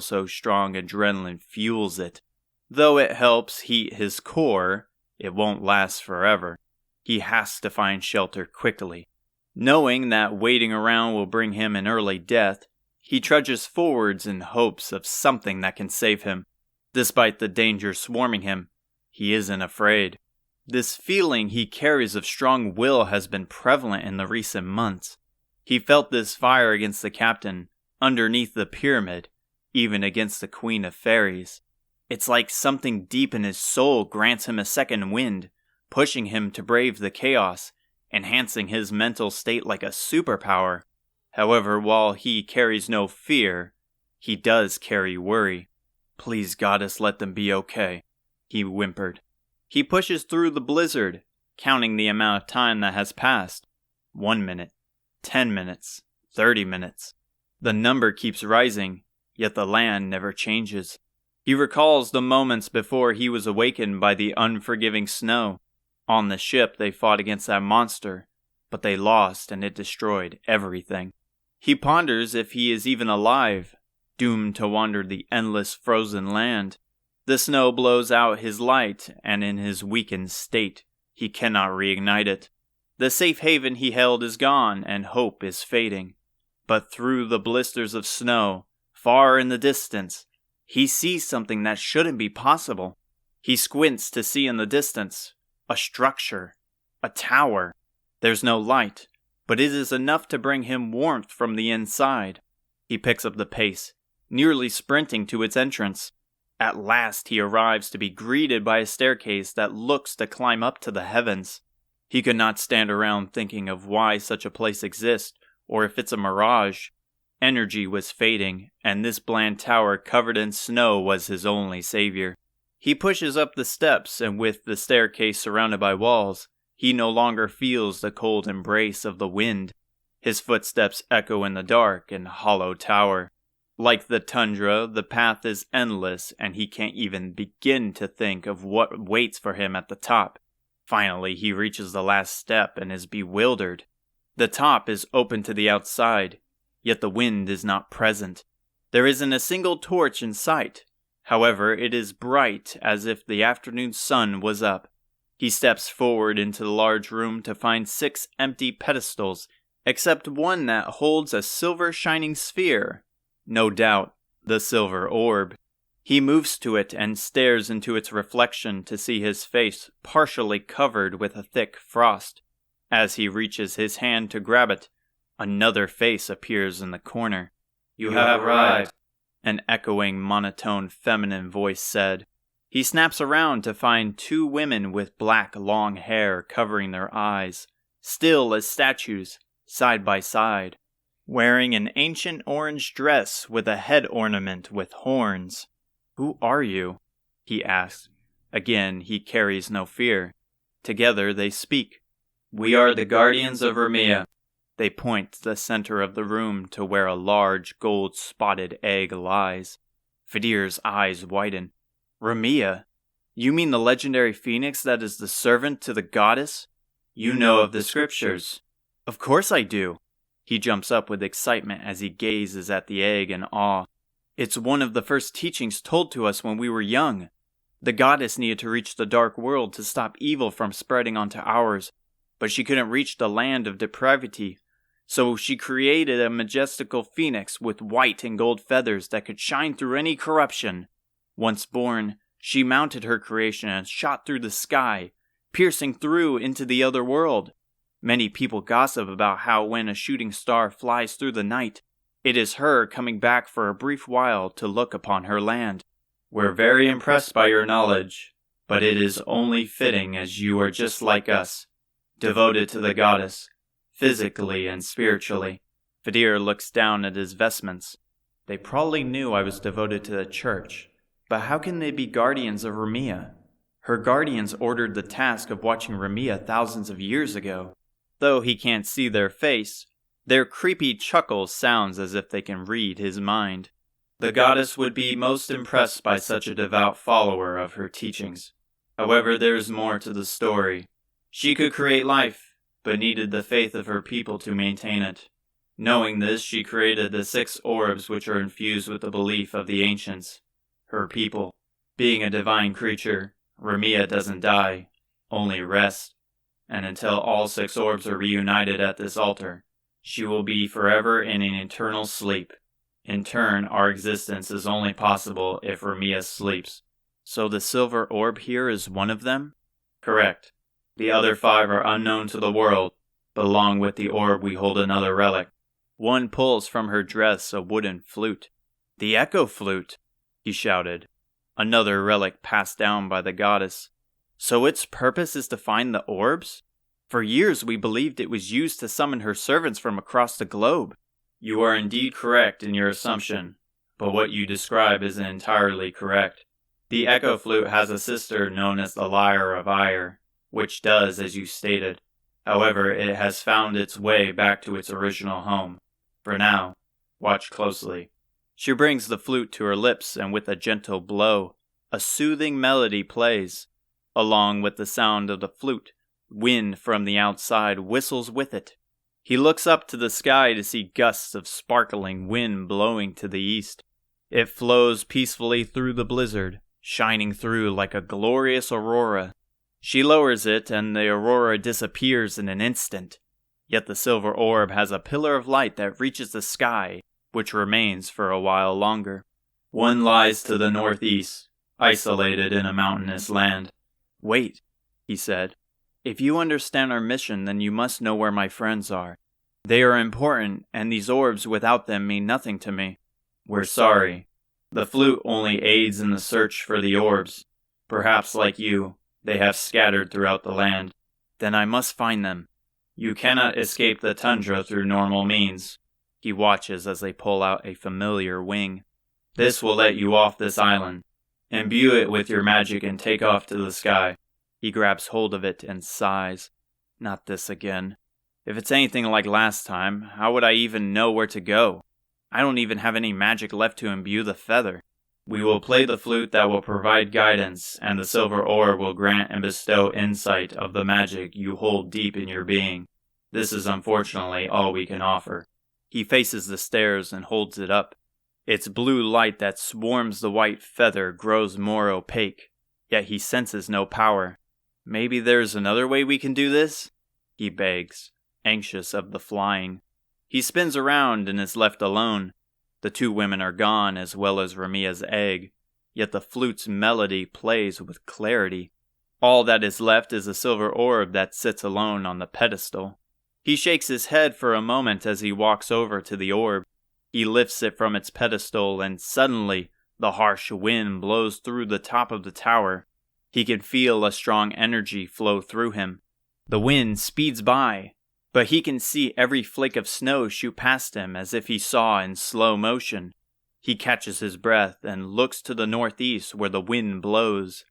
so strong adrenaline fuels it. Though it helps heat his core, it won't last forever. He has to find shelter quickly. Knowing that waiting around will bring him an early death, he trudges forwards in hopes of something that can save him. Despite the danger swarming him, he isn't afraid. This feeling he carries of strong will has been prevalent in the recent months. He felt this fire against the captain, underneath the pyramid, even against the Queen of Fairies. It's like something deep in his soul grants him a second wind, pushing him to brave the chaos, enhancing his mental state like a superpower. However, while he carries no fear, he does carry worry. "Please, Goddess, let them be okay," he whimpered. He pushes through the blizzard, counting the amount of time that has passed. 1 minute, 10 minutes, 30 minutes. The number keeps rising, yet the land never changes. He recalls the moments before he was awakened by the unforgiving snow. On the ship they fought against that monster, but they lost and it destroyed everything. He ponders if he is even alive, doomed to wander the endless frozen land. The snow blows out his light, and in his weakened state, he cannot reignite it. The safe haven he held is gone, and hope is fading. But through the blisters of snow, far in the distance, he sees something that shouldn't be possible. He squints to see in the distance a structure, a tower. There's no light, but it is enough to bring him warmth from the inside. He picks up the pace, nearly sprinting to its entrance. At last he arrives to be greeted by a staircase that looks to climb up to the heavens. He could not stand around thinking of why such a place exists, or if it's a mirage. Energy was fading, and this bland tower covered in snow was his only savior. He pushes up the steps, and with the staircase surrounded by walls, he no longer feels the cold embrace of the wind. His footsteps echo in the dark and hollow tower. Like the tundra, the path is endless, and he can't even begin to think of what waits for him at the top. Finally, he reaches the last step and is bewildered. The top is open to the outside, yet the wind is not present. There isn't a single torch in sight. However, it is bright as if the afternoon sun was up. He steps forward into the large room to find 6 empty pedestals, except one that holds a silver shining sphere. No doubt, the silver orb. He moves to it and stares into its reflection to see his face partially covered with a thick frost. As he reaches his hand to grab it, another face appears in the corner. "You have arrived," an echoing monotone feminine voice said. He snaps around to find 2 women with black long hair covering their eyes, still as statues, side by side, wearing an ancient orange dress with a head ornament with horns. "Who are you?" he asks. Again, he carries no fear. Together they speak. "We are the guardians of Remia." They point to the center of the room to where a large gold-spotted egg lies. Fidir's eyes widen. "Remia? You mean the legendary phoenix that is the servant to the goddess?" "You know of the scriptures." "Of course I do." He jumps up with excitement as he gazes at the egg in awe. "It's one of the first teachings told to us when we were young. The goddess needed to reach the dark world to stop evil from spreading onto ours, but she couldn't reach the land of depravity. So she created a majestical phoenix with white and gold feathers that could shine through any corruption. Once born, she mounted her creation and shot through the sky, piercing through into the other world. Many people gossip about how when a shooting star flies through the night, it is her coming back for a brief while to look upon her land." "We're very impressed by your knowledge, but it is only fitting as you are just like us, devoted to the goddess, physically and spiritually." Fidir looks down at his vestments. "They probably knew I was devoted to the church, but how can they be guardians of Remia? Her guardians ordered the task of watching Remia thousands of years ago." Though he can't see their face, their creepy chuckle sounds as if they can read his mind. "The goddess would be most impressed by such a devout follower of her teachings. However, there is more to the story. She could create life, but needed the faith of her people to maintain it. Knowing this, she created the 6 orbs which are infused with the belief of the ancients, her people. Being a divine creature, Remia doesn't die, only rest. And until all 6 orbs are reunited at this altar, she will be forever in an eternal sleep. In turn, our existence is only possible if Remia sleeps." "So the silver orb here is one of them?" "Correct. The other 5 are unknown to the world, but along with the orb we hold another relic." One pulls from her dress a wooden flute. "The echo flute!" he shouted. Another relic passed down by the goddess. "So its purpose is to find the orbs? For years we believed it was used to summon her servants from across the globe." "You are indeed correct in your assumption, but what you describe isn't entirely correct. The echo flute has a sister known as the Lyre of Ire, which does as you stated. However, it has found its way back to its original home. For now, watch closely." She brings the flute to her lips, and with a gentle blow, a soothing melody plays. Along with the sound of the flute, wind from the outside whistles with it. He looks up to the sky to see gusts of sparkling wind blowing to the east. It flows peacefully through the blizzard, shining through like a glorious aurora. She lowers it, and the aurora disappears in an instant. Yet the silver orb has a pillar of light that reaches the sky, which remains for a while longer. "One lies to the northeast, isolated in a mountainous land." "Wait," he said. "If you understand our mission, then you must know where my friends are. They are important, and these orbs without them mean nothing to me. We're sorry. The flute only aids in the search for the orbs. Perhaps, like you, they have scattered throughout the land. Then I must find them. You cannot escape the tundra through normal means. He watches as they pull out a familiar wing. This will let you off this island. Imbue it with your magic and take off to the sky. He grabs hold of it and sighs. Not this again. If it's anything like last time, how would I even know where to go? I don't even have any magic left to imbue the feather. We will play the flute that will provide guidance, and the silver ore will grant and bestow insight of the magic you hold deep in your being. This is unfortunately all we can offer. He faces the stairs and holds it up. Its blue light that swarms the white feather grows more opaque, yet he senses no power. Maybe there's another way we can do this? He begs, anxious of the flying. He spins around and is left alone. The two women are gone, as well as Ramia's egg, yet the flute's melody plays with clarity. All that is left is a silver orb that sits alone on the pedestal. He shakes his head for a moment as he walks over to the orb. He lifts it from its pedestal, and suddenly the harsh wind blows through the top of the tower. He can feel a strong energy flow through him. The wind speeds by, but he can see every flake of snow shoot past him as if he saw in slow motion. He catches his breath and looks to the northeast where the wind blows.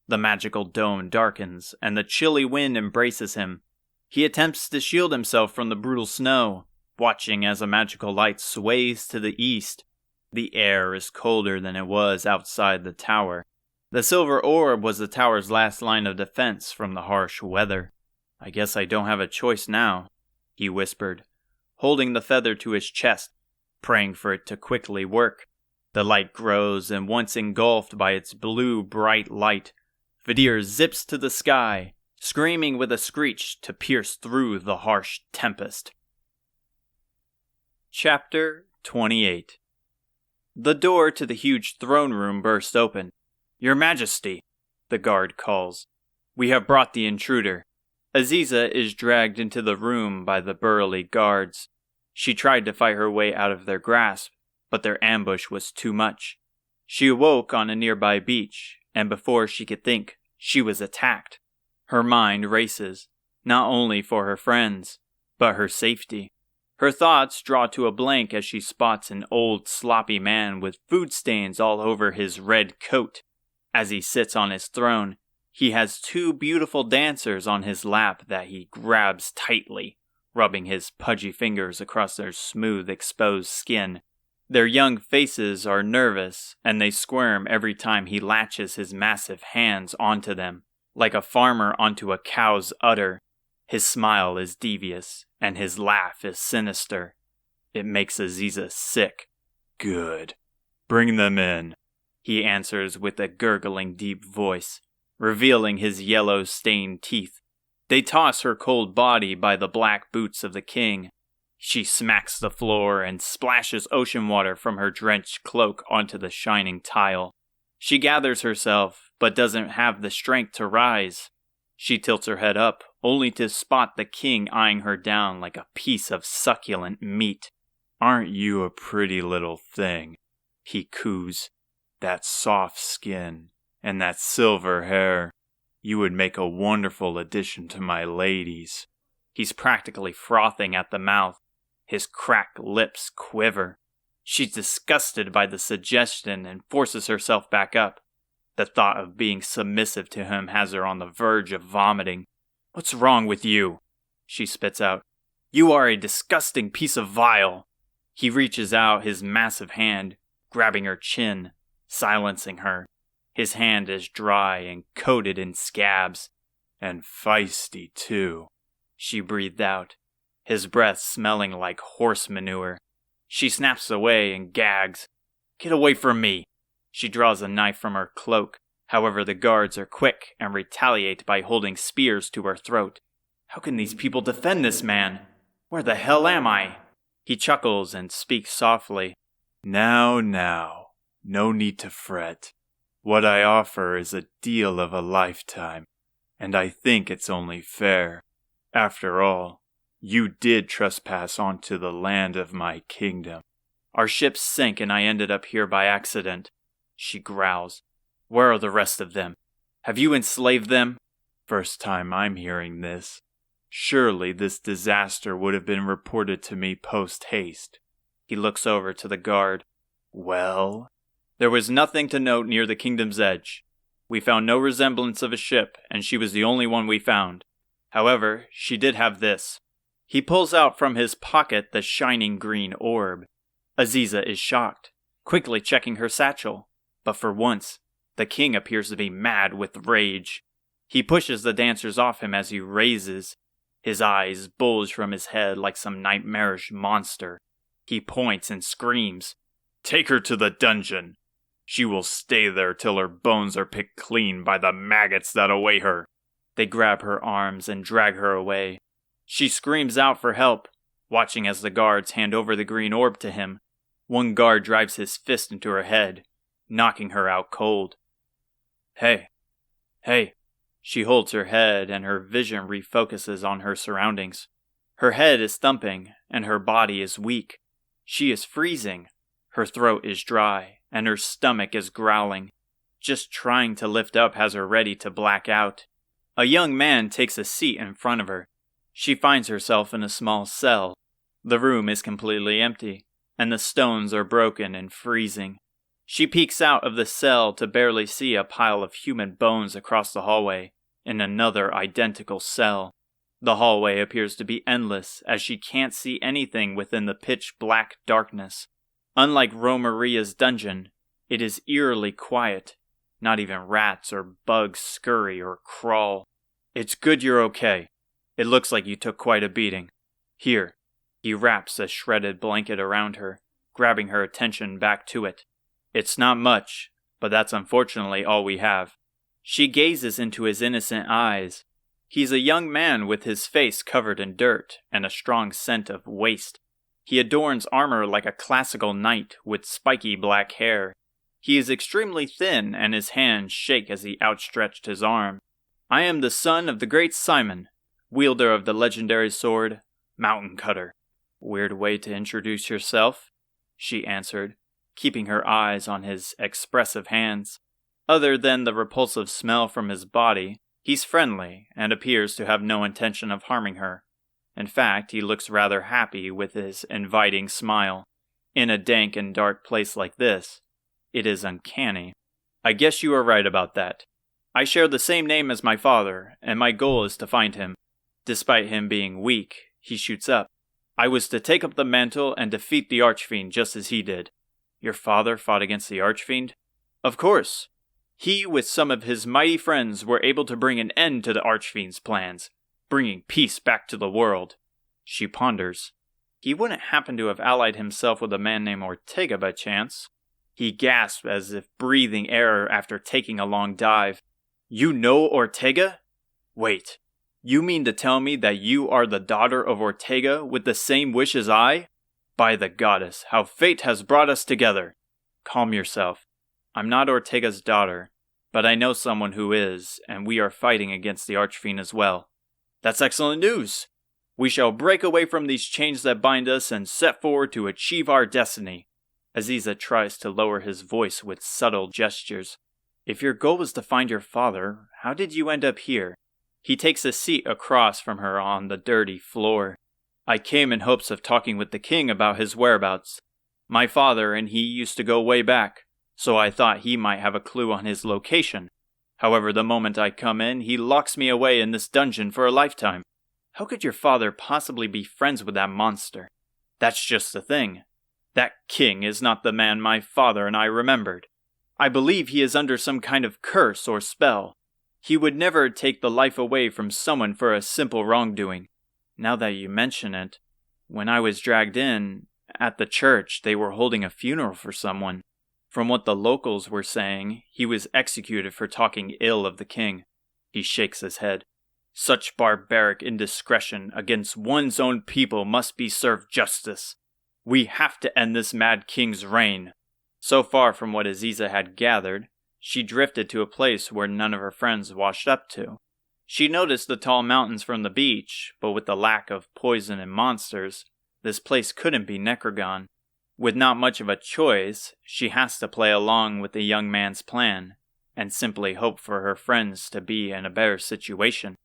The magical dome darkens, and the chilly wind embraces him. He attempts to shield himself from the brutal snow, watching as a magical light sways to the east. The air is colder than it was outside the tower. The silver orb was the tower's last line of defense from the harsh weather. I guess I don't have a choice now, he whispered, holding the feather to his chest, praying for it to quickly work. The light grows, and once engulfed by its blue, bright light, Pezibear zips to the sky, screaming with a screech to pierce through the harsh tempest. Chapter 28. The door to the huge throne room bursts open. Your Majesty, the guard calls. We have brought the intruder. Aziza is dragged into the room by the burly guards. She tried to fight her way out of their grasp, but their ambush was too much. She awoke on a nearby beach, and before she could think, she was attacked. Her mind races, not only for her friends, but her safety. Her thoughts draw to a blank as she spots an old sloppy man with food stains all over his red coat. As he sits on his throne, he has two beautiful dancers on his lap that he grabs tightly, rubbing his pudgy fingers across their smooth, exposed skin. Their young faces are nervous, and they squirm every time he latches his massive hands onto them, like a farmer onto a cow's udder. His smile is devious, and his laugh is sinister. It makes Aziza sick. Good. Bring them in, he answers with a gurgling deep voice, revealing his yellow-stained teeth. They toss her cold body by the black boots of the king. She smacks the floor and splashes ocean water from her drenched cloak onto the shining tile. She gathers herself, but doesn't have the strength to rise. She tilts her head up, only to spot the king eyeing her down like a piece of succulent meat. Aren't you a pretty little thing? He coos. That soft skin and that silver hair. You would make a wonderful addition to my ladies. He's practically frothing at the mouth. His cracked lips quiver. She's disgusted by the suggestion and forces herself back up. The thought of being submissive to him has her on the verge of vomiting. What's wrong with you? She spits out. You are a disgusting piece of vile. He reaches out his massive hand, grabbing her chin, silencing her. His hand is dry and coated in scabs. And feisty, too, she breathed out, his breath smelling like horse manure. She snaps away and gags. Get away from me! She draws a knife from her cloak. However, the guards are quick and retaliate by holding spears to her throat. How can these people defend this man? Where the hell am I? He chuckles and speaks softly. Now, no need to fret. What I offer is a deal of a lifetime, and I think it's only fair. After all, You did trespass onto the land of my kingdom. Our ship sank and I ended up here by accident. She growls. Where are the rest of them? Have you enslaved them? First time I'm hearing this. Surely this disaster would have been reported to me post-haste. He looks over to the guard. Well? There was nothing to note near the kingdom's edge. We found no resemblance of a ship, and she was the only one we found. However, she did have this. He pulls out from his pocket the shining green orb. Aziza is shocked, quickly checking her satchel. But for once, the king appears to be mad with rage. He pushes the dancers off him as he raises. His eyes bulge from his head like some nightmarish monster. He points and screams, Take her to the dungeon! She will stay there till her bones are picked clean by the maggots that await her. They grab her arms and drag her away. She screams out for help, watching as the guards hand over the green orb to him. One guard drives his fist into her head, knocking her out cold. Hey. She holds her head and her vision refocuses on her surroundings. Her head is thumping and her body is weak. She is freezing. Her throat is dry and her stomach is growling. Just trying to lift up has her ready to black out. A young man takes a seat in front of her. She finds herself in a small cell. The room is completely empty, and the stones are broken and freezing. She peeks out of the cell to barely see a pile of human bones across the hallway, in another identical cell. The hallway appears to be endless, as she can't see anything within the pitch-black darkness. Unlike Romaria's dungeon, it is eerily quiet. Not even rats or bugs scurry or crawl. It's good you're okay. It looks like you took quite a beating. Here. He wraps a shredded blanket around her, grabbing her attention back to it. It's not much, but that's unfortunately all we have. She gazes into his innocent eyes. He's a young man with his face covered in dirt and a strong scent of waste. He adorns armor like a classical knight with spiky black hair. He is extremely thin and his hands shake as he outstretched his arm. I am the son of the great Simon, wielder of the legendary sword, Mountain Cutter. Weird way to introduce yourself, she answered, keeping her eyes on his expressive hands. Other than the repulsive smell from his body, he's friendly and appears to have no intention of harming her. In fact, he looks rather happy with his inviting smile. In a dank and dark place like this, it is uncanny. I guess you are right about that. I share the same name as my father, and my goal is to find him. Despite him being weak, he shoots up. I was to take up the mantle and defeat the Archfiend just as he did. Your father fought against the Archfiend? Of course. He, with some of his mighty friends, were able to bring an end to the Archfiend's plans, bringing peace back to the world. She ponders. He wouldn't happen to have allied himself with a man named Ortega by chance. He gasped as if breathing air after taking a long dive. You know Ortega? Wait, you mean to tell me that you are the daughter of Ortega with the same wish as I? By the goddess, how fate has brought us together. Calm yourself. I'm not Ortega's daughter, but I know someone who is, and we are fighting against the Archfiend as well. That's excellent news. We shall break away from these chains that bind us and set forward to achieve our destiny. Aziza tries to lower his voice with subtle gestures. If your goal was to find your father, how did you end up here? He takes a seat across from her on the dirty floor. I came in hopes of talking with the king about his whereabouts. My father and he used to go way back, so I thought he might have a clue on his location. However, the moment I come in, he locks me away in this dungeon for a lifetime. How could your father possibly be friends with that monster? That's just the thing. That king is not the man my father and I remembered. I believe he is under some kind of curse or spell. He would never take the life away from someone for a simple wrongdoing. Now that you mention it, when I was dragged in, at the church they were holding a funeral for someone. From what the locals were saying, he was executed for talking ill of the king. He shakes his head. Such barbaric indiscretion against one's own people must be served justice. We have to end this mad king's reign. So far from what Aziza had gathered, she drifted to a place where none of her friends washed up to. She noticed the tall mountains from the beach, but with the lack of poison and monsters, this place couldn't be Necrogon. With not much of a choice, she has to play along with the young man's plan, and simply hope for her friends to be in a better situation.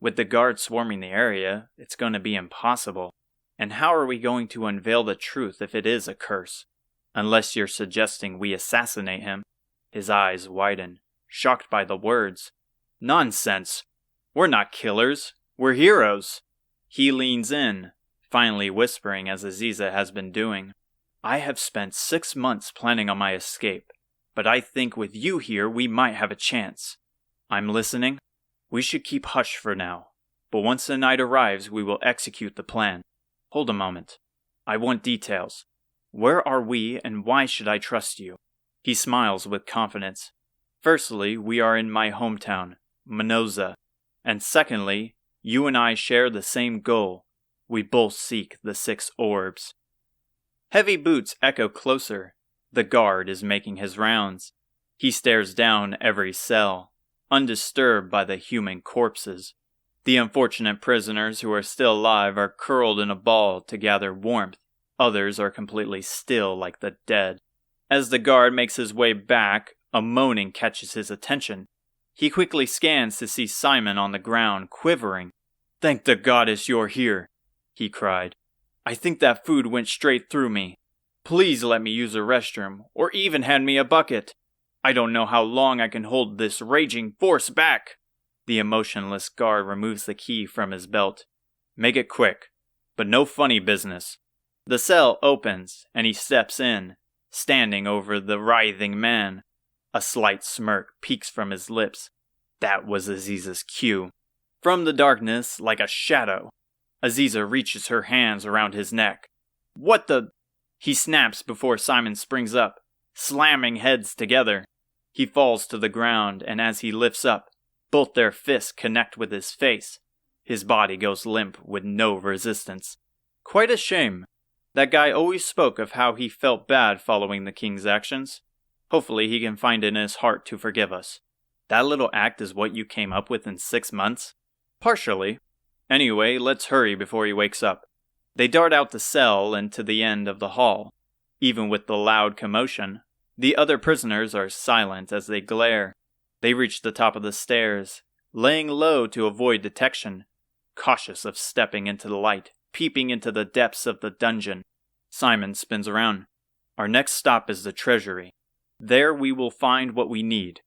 With the guards swarming the area, it's going to be impossible. And how are we going to unveil the truth if it is a curse? Unless you're suggesting we assassinate him. His eyes widen, shocked by the words. Nonsense! We're not killers. We're heroes. He leans in, finally whispering as Aziza has been doing. I have spent 6 months planning on my escape, but I think with you here we might have a chance. I'm listening. We should keep hush for now, but once the night arrives we will execute the plan. Hold a moment. I want details. Where are we and why should I trust you? He smiles with confidence. Firstly, we are in my hometown, Minoza. And secondly, you and I share the same goal. We both seek the 6 orbs. Heavy boots echo closer. The guard is making his rounds. He stares down every cell, undisturbed by the human corpses. The unfortunate prisoners who are still alive are curled in a ball to gather warmth. Others are completely still like the dead. As the guard makes his way back, a moaning catches his attention. He quickly scans to see Simon on the ground, quivering. Thank the goddess you're here, he cried. I think that food went straight through me. Please let me use a restroom, or even hand me a bucket. I don't know how long I can hold this raging force back. The emotionless guard removes the key from his belt. Make it quick, but no funny business. The cell opens, and he steps in, standing over the writhing man. A slight smirk peeks from his lips. That was Aziza's cue. From the darkness, like a shadow, Aziza reaches her hands around his neck. What the... He snaps before Simon springs up, slamming heads together. He falls to the ground, and as he lifts up, both their fists connect with his face. His body goes limp with no resistance. Quite a shame. That guy always spoke of how he felt bad following the king's actions. Hopefully he can find it in his heart to forgive us. That little act is what you came up with in 6 months? Partially. Anyway, let's hurry before he wakes up. They dart out the cell and to the end of the hall. Even with the loud commotion, the other prisoners are silent as they glare. They reach the top of the stairs, laying low to avoid detection, cautious of stepping into the light, peeping into the depths of the dungeon. Simon spins around. Our next stop is the treasury. There we will find what we need.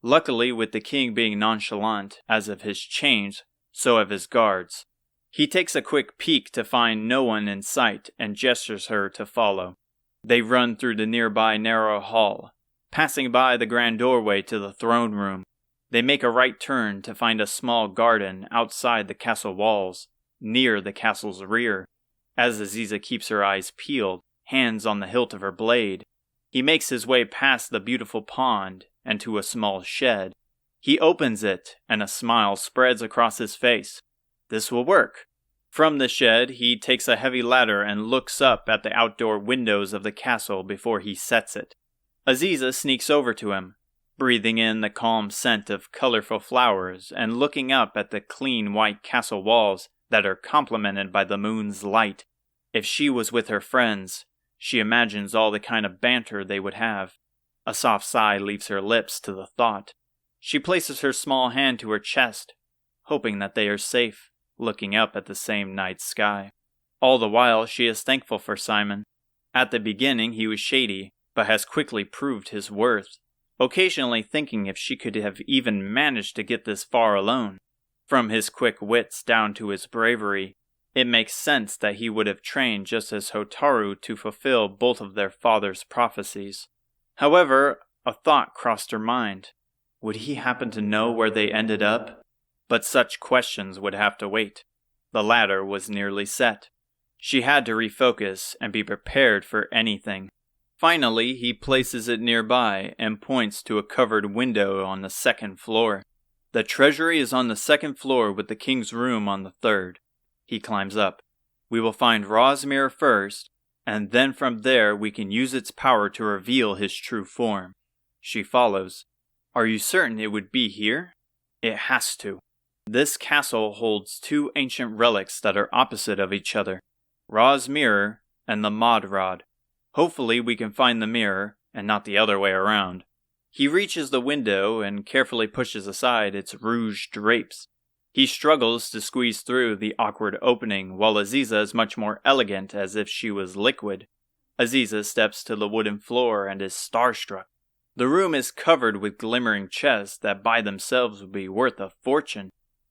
Luckily, with the king being nonchalant, as of his chains, so have his guards. He takes a quick peek to find no one in sight and gestures her to follow. They run through the nearby narrow hall, passing by the grand doorway to the throne room. They make a right turn to find a small garden outside the castle walls, near the castle's rear. As Aziza keeps her eyes peeled, hands on the hilt of her blade, he makes his way past the beautiful pond and to a small shed. He opens it, and a smile spreads across his face. This will work. From the shed, he takes a heavy ladder and looks up at the outdoor windows of the castle before he sets it. Aziza sneaks over to him, breathing in the calm scent of colorful flowers and looking up at the clean white castle walls that are complemented by the moon's light. If she was with her friends, she imagines all the kind of banter they would have. A soft sigh leaves her lips to the thought. She places her small hand to her chest, hoping that they are safe, looking up at the same night sky. All the while, she is thankful for Simon. At the beginning, he was shady, but has quickly proved his worth, occasionally thinking if she could have even managed to get this far alone. From his quick wits down to his bravery, it makes sense that he would have trained just as Hotaru to fulfill both of their father's prophecies. However, a thought crossed her mind. Would he happen to know where they ended up? But such questions would have to wait. The ladder was nearly set. She had to refocus and be prepared for anything. Finally, he places it nearby and points to a covered window on the 2nd floor. The treasury is on the 2nd floor with the king's room on the 3rd. He climbs up. We will find Rosmir first, and then from there we can use its power to reveal his true form. She follows. Are you certain it would be here? It has to. This castle holds two ancient relics that are opposite of each other, Ra's mirror and the Mod Rod. Hopefully we can find the mirror, and not the other way around. He reaches the window and carefully pushes aside its rouged drapes. He struggles to squeeze through the awkward opening, while Aziza is much more elegant, as if she was liquid. Aziza steps to the wooden floor and is starstruck. The room is covered with glimmering chests that by themselves would be worth a fortune.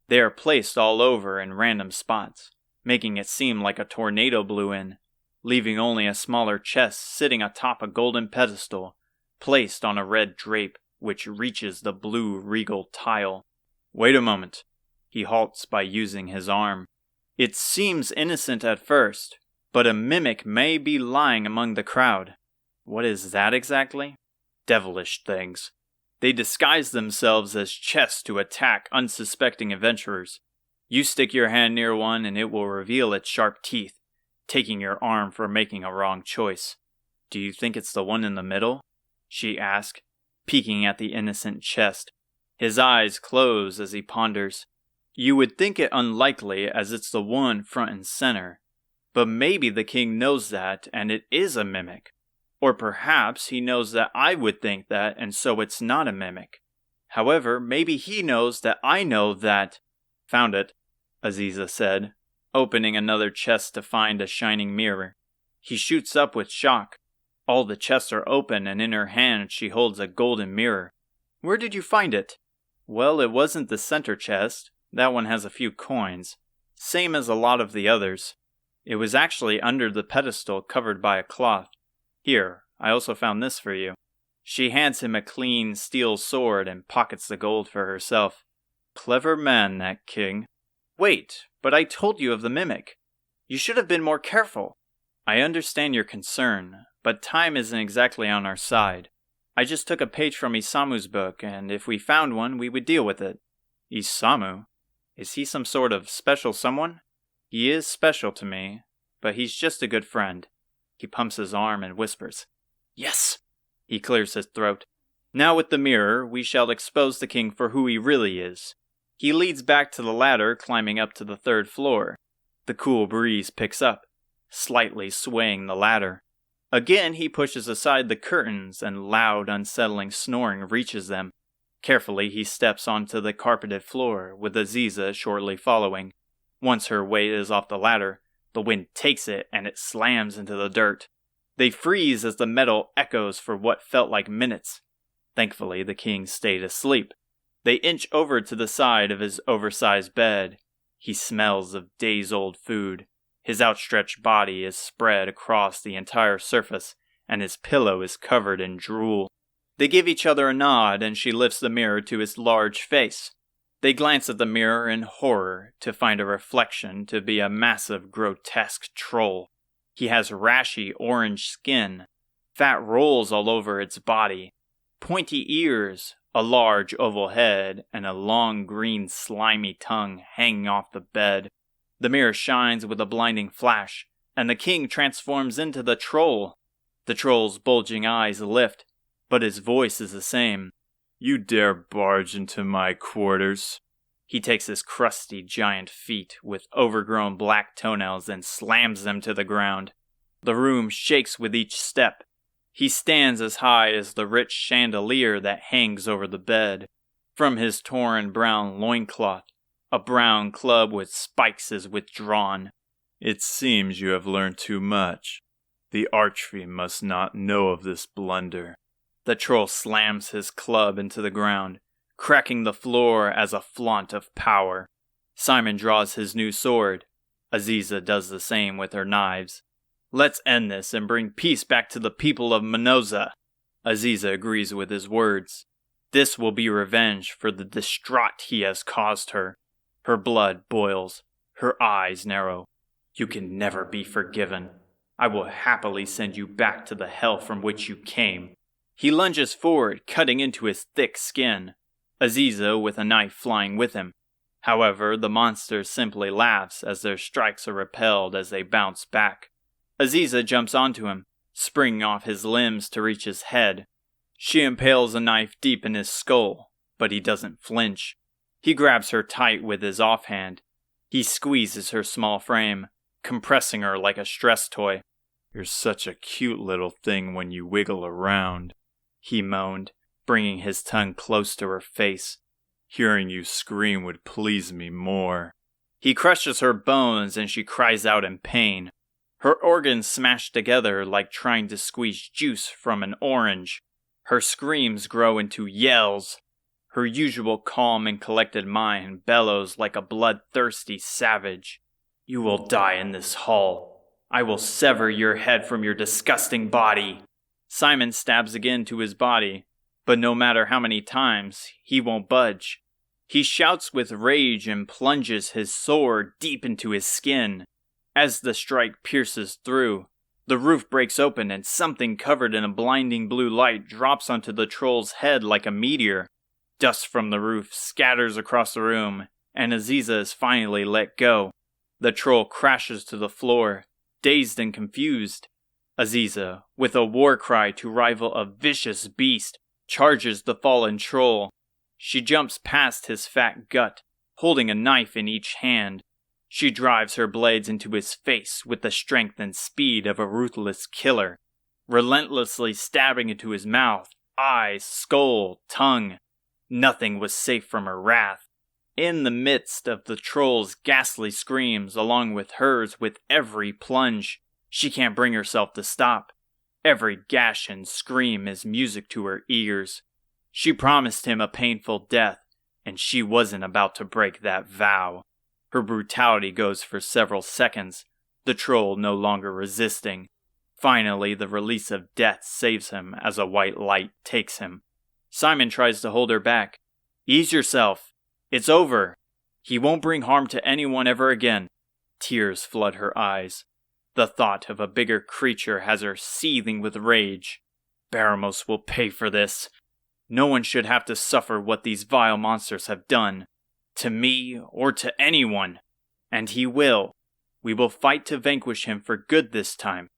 They are placed all over in random spots, making it seem like a tornado blew in, leaving only a smaller chest sitting atop a golden pedestal, placed on a red drape which reaches the blue regal tile. Wait a moment. He halts by using his arm. It seems innocent at first, but a mimic may be lying among the crowd. What is that exactly? Devilish things. They disguise themselves as chests to attack unsuspecting adventurers. You stick your hand near one and it will reveal its sharp teeth, taking your arm for making a wrong choice. Do you think it's the one in the middle? She asks, peeking at the innocent chest. His eyes close as he ponders. You would think it unlikely, as it's the one front and center. But maybe the king knows that, and it is a mimic. Or perhaps he knows that I would think that, and so it's not a mimic. However, maybe he knows that I know that... Found it, Aziza said, opening another chest to find a shining mirror. He shoots up with shock. All the chests are open, and in her hand she holds a golden mirror. Where did you find it? Well, it wasn't the center chest. That one has a few coins, same as a lot of the others. It was actually under the pedestal covered by a cloth. Here, I also found this for you. She hands him a clean steel sword and pockets the gold for herself. Clever man, that king. Wait, but I told you of the mimic. You should have been more careful. I understand your concern, but time isn't exactly on our side. I just took a page from Isamu's book, and if we found one, we would deal with it. Isamu? Is he some sort of special someone? He is special to me, but he's just a good friend. He pumps his arm and whispers, Yes! He clears his throat. Now with the mirror, we shall expose the king for who he really is. He leads back to the ladder, climbing up to the 3rd floor. The cool breeze picks up, slightly swaying the ladder. Again he pushes aside the curtains, and loud, unsettling snoring reaches them. Carefully he steps onto the carpeted floor, with Aziza shortly following. Once her weight is off the ladder, the wind takes it and it slams into the dirt. They freeze as the metal echoes for what felt like minutes. Thankfully, the king stayed asleep. They inch over to the side of his oversized bed. He smells of days-old food. His outstretched body is spread across the entire surface, and his pillow is covered in drool. They give each other a nod, and she lifts the mirror to his large face. They glance at the mirror in horror to find a reflection to be a massive, grotesque troll. He has rashy orange skin, fat rolls all over its body, pointy ears, a large oval head, and a long green slimy tongue hanging off the bed. The mirror shines with a blinding flash, and the king transforms into the troll. The troll's bulging eyes lift, but his voice is the same. You dare barge into my quarters? He takes his crusty giant feet with overgrown black toenails and slams them to the ground. The room shakes with each step. He stands as high as the rich chandelier that hangs over the bed. From his torn brown loincloth, a brown club with spikes is withdrawn. It seems you have learned too much. The archfey must not know of this blunder. The troll slams his club into the ground, cracking the floor as a flaunt of power. Simon draws his new sword. Aziza does the same with her knives. Let's end this and bring peace back to the people of Minoza. Aziza agrees with his words. This will be revenge for the distraught he has caused her. Her blood boils. Her eyes narrow. You can never be forgiven. I will happily send you back to the hell from which you came. He lunges forward, cutting into his thick skin. Aziza with a knife flying with him. However, the monster simply laughs as their strikes are repelled as they bounce back. Aziza jumps onto him, springing off his limbs to reach his head. She impales a knife deep in his skull, but he doesn't flinch. He grabs her tight with his offhand. He squeezes her small frame, compressing her like a stress toy. "You're such a cute little thing when you wiggle around," he moaned, bringing his tongue close to her face. "Hearing you scream would please me more." He crushes her bones and she cries out in pain. Her organs smash together like trying to squeeze juice from an orange. Her screams grow into yells. Her usual calm and collected mind bellows like a bloodthirsty savage. "You will die in this hall. I will sever your head from your disgusting body." Simon stabs again to his body, but no matter how many times, he won't budge. He shouts with rage and plunges his sword deep into his skin. As the strike pierces through, the roof breaks open and something covered in a blinding blue light drops onto the troll's head like a meteor. Dust from the roof scatters across the room, and Aziza is finally let go. The troll crashes to the floor, dazed and confused. Aziza, with a war cry to rival a vicious beast, charges the fallen troll. She jumps past his fat gut, holding a knife in each hand. She drives her blades into his face with the strength and speed of a ruthless killer, relentlessly stabbing into his mouth, eyes, skull, tongue. Nothing was safe from her wrath. In the midst of the troll's ghastly screams, along with hers with every plunge, she can't bring herself to stop. Every gash and scream is music to her ears. She promised him a painful death, and she wasn't about to break that vow. Her brutality goes for several seconds, the troll no longer resisting. Finally, the release of death saves him as a white light takes him. Simon tries to hold her back. "Ease yourself. It's over. He won't bring harm to anyone ever again." Tears flood her eyes. The thought of a bigger creature has her seething with rage. Baramos will pay for this. No one should have to suffer what these vile monsters have done. To me, or to anyone. And he will. We will fight to vanquish him for good this time.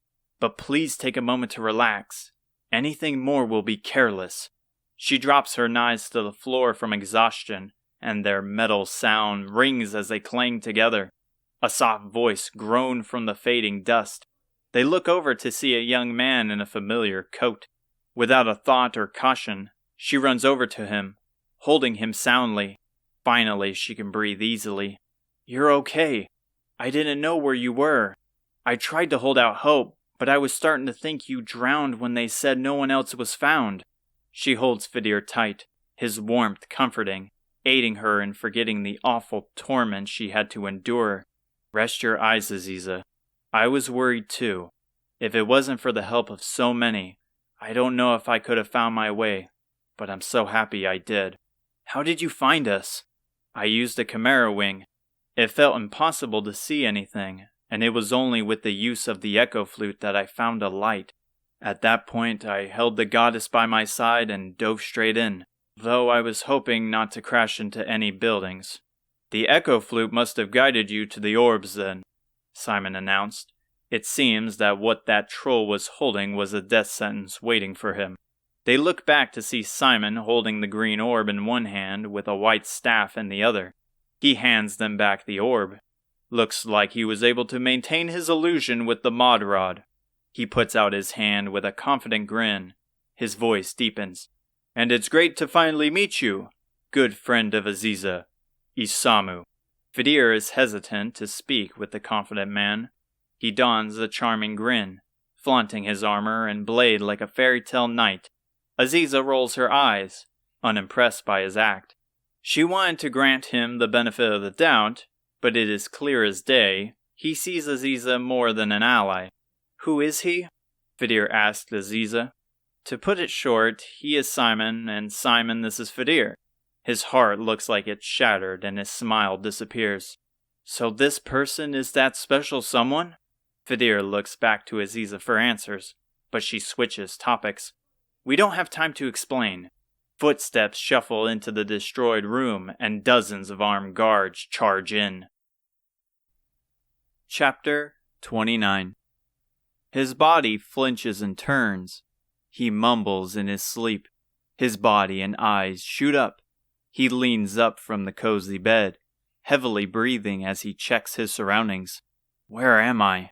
But please take a moment to relax. Anything more will be careless. She drops her knives to the floor from exhaustion, and their metal sound rings as they clang together. A soft voice groans from the fading dust. They look over to see a young man in a familiar coat. Without a thought or caution, she runs over to him, holding him soundly. Finally, she can breathe easily. "You're okay. I didn't know where you were. I tried to hold out hope, but I was starting to think you drowned when they said no one else was found." She holds Fidir tight, his warmth comforting, aiding her in forgetting the awful torment she had to endure. "Rest your eyes, Aziza. I was worried too. If it wasn't for the help of so many, I don't know if I could have found my way, but I'm so happy I did." "How did you find us?" "I used a chimera wing. It felt impossible to see anything, and it was only with the use of the echo flute that I found a light. At that point, I held the goddess by my side and dove straight in, though I was hoping not to crash into any buildings." "The echo flute must have guided you to the orbs then," Simon announced. It seems that what that troll was holding was a death sentence waiting for him. They look back to see Simon holding the green orb in one hand with a white staff in the other. He hands them back the orb. Looks like he was able to maintain his illusion with the mod rod. He puts out his hand with a confident grin. His voice deepens. "And it's great to finally meet you, good friend of Aziza, Isamu." Fidir is hesitant to speak with the confident man. He dons a charming grin, flaunting his armor and blade like a fairy tale knight. Aziza rolls her eyes, unimpressed by his act. She wanted to grant him the benefit of the doubt, but it is clear as day he sees Aziza more than an ally. "Who is he?" Fidir asked Aziza. To put it short, he is Simon, and Simon, this is Fidir. His heart looks like it's shattered, and his smile disappears. "So this person is that special someone?" Fidir looks back to Aziza for answers, but she switches topics. "We don't have time to explain." Footsteps shuffle into the destroyed room, and dozens of armed guards charge in. Chapter 29. His body flinches and turns. He mumbles in his sleep. His body and eyes shoot up. He leans up from the cozy bed, heavily breathing as he checks his surroundings. "Where am I?"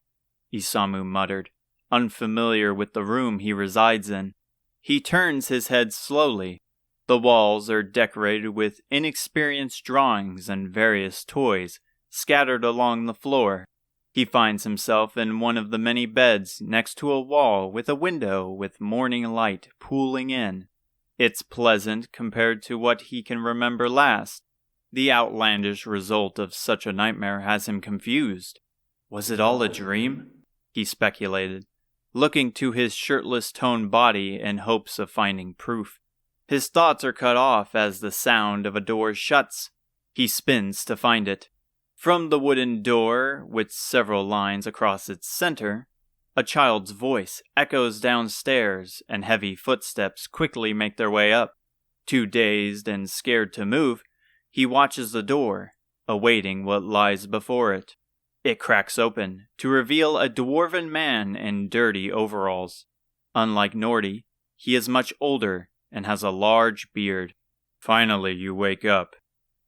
Isamu muttered, unfamiliar with the room he resides in. He turns his head slowly. The walls are decorated with inexperienced drawings and various toys scattered along the floor. He finds himself in one of the many beds next to a wall with a window with morning light pooling in. It's pleasant compared to what he can remember last. The outlandish result of such a nightmare has him confused. Was it all a dream? He speculated, looking to his shirtless toned body in hopes of finding proof. His thoughts are cut off as the sound of a door shuts. He spins to find it. From the wooden door, with several lines across its center, a child's voice echoes downstairs, and heavy footsteps quickly make their way up. Too dazed and scared to move, he watches the door, awaiting what lies before it. It cracks open to reveal a dwarven man in dirty overalls. Unlike Nordy, he is much older and has a large beard. "Finally you wake up.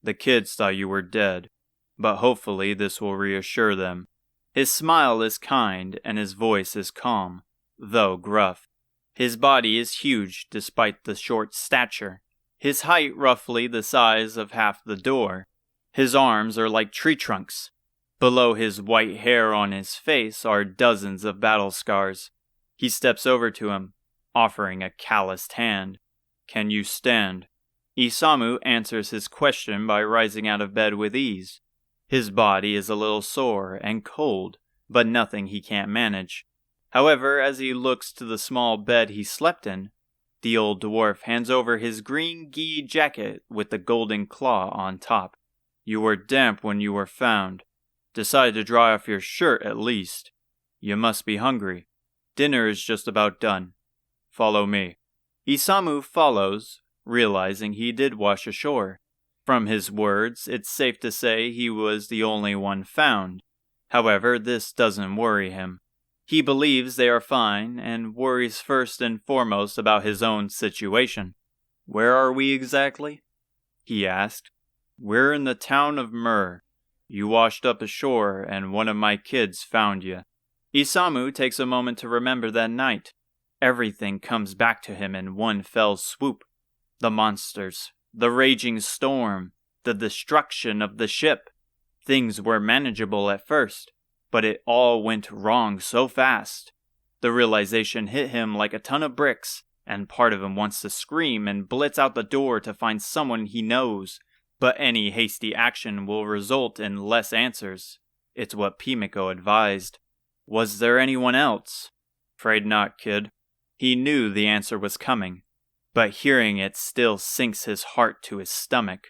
The kids thought you were dead, but hopefully this will reassure them." His smile is kind and his voice is calm, though gruff. His body is huge despite the short stature, his height roughly the size of half the door. His arms are like tree trunks. Below his white hair on his face are dozens of battle scars. He steps over to him, offering a calloused hand. "Can you stand?" Isamu answers his question by rising out of bed with ease. His body is a little sore and cold, but nothing he can't manage. However, as he looks to the small bed he slept in, the old dwarf hands over his green gi jacket with the golden claw on top. "You were damp when you were found. Decide to dry off your shirt at least. You must be hungry. Dinner is just about done. Follow me." Isamu follows, realizing he did wash ashore. From his words, it's safe to say he was the only one found. However, this doesn't worry him. He believes they are fine and worries first and foremost about his own situation. "Where are we exactly?" he asked. "We're in the town of Mur. You washed up ashore and one of my kids found you." Isamu takes a moment to remember that night. Everything comes back to him in one fell swoop. The monsters, the raging storm, the destruction of the ship. Things were manageable at first, but it all went wrong so fast. The realization hit him like a ton of bricks, and part of him wants to scream and blitz out the door to find someone he knows. But any hasty action will result in less answers. It's what Pimiko advised. Was there anyone else? "Afraid not, kid." He knew the answer was coming, but hearing it still sinks his heart to his stomach.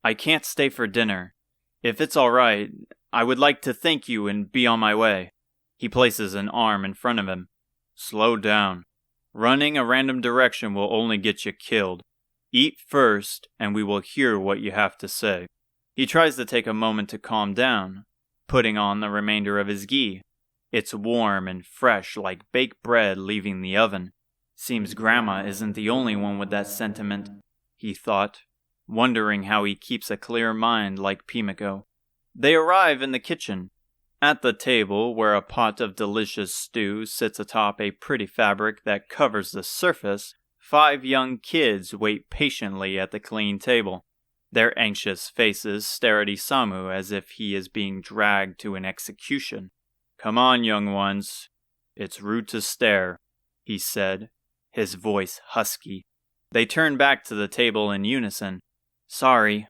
"I can't stay for dinner. If it's all right, I would like to thank you and be on my way." He places an arm in front of him. "Slow down. Running a random direction will only get you killed. Eat first, and we will hear what you have to say." He tries to take a moment to calm down, putting on the remainder of his gi. It's warm and fresh like baked bread leaving the oven. Seems Grandma isn't the only one with that sentiment, he thought, wondering how he keeps a clear mind like Pimiko. They arrive in the kitchen. At the table, where a pot of delicious stew sits atop a pretty fabric that covers the surface, 5 young kids wait patiently at the clean table. Their anxious faces stare at Isamu as if he is being dragged to an execution. "Come on, young ones. It's rude to stare," he said, his voice husky. They turn back to the table in unison. "Sorry,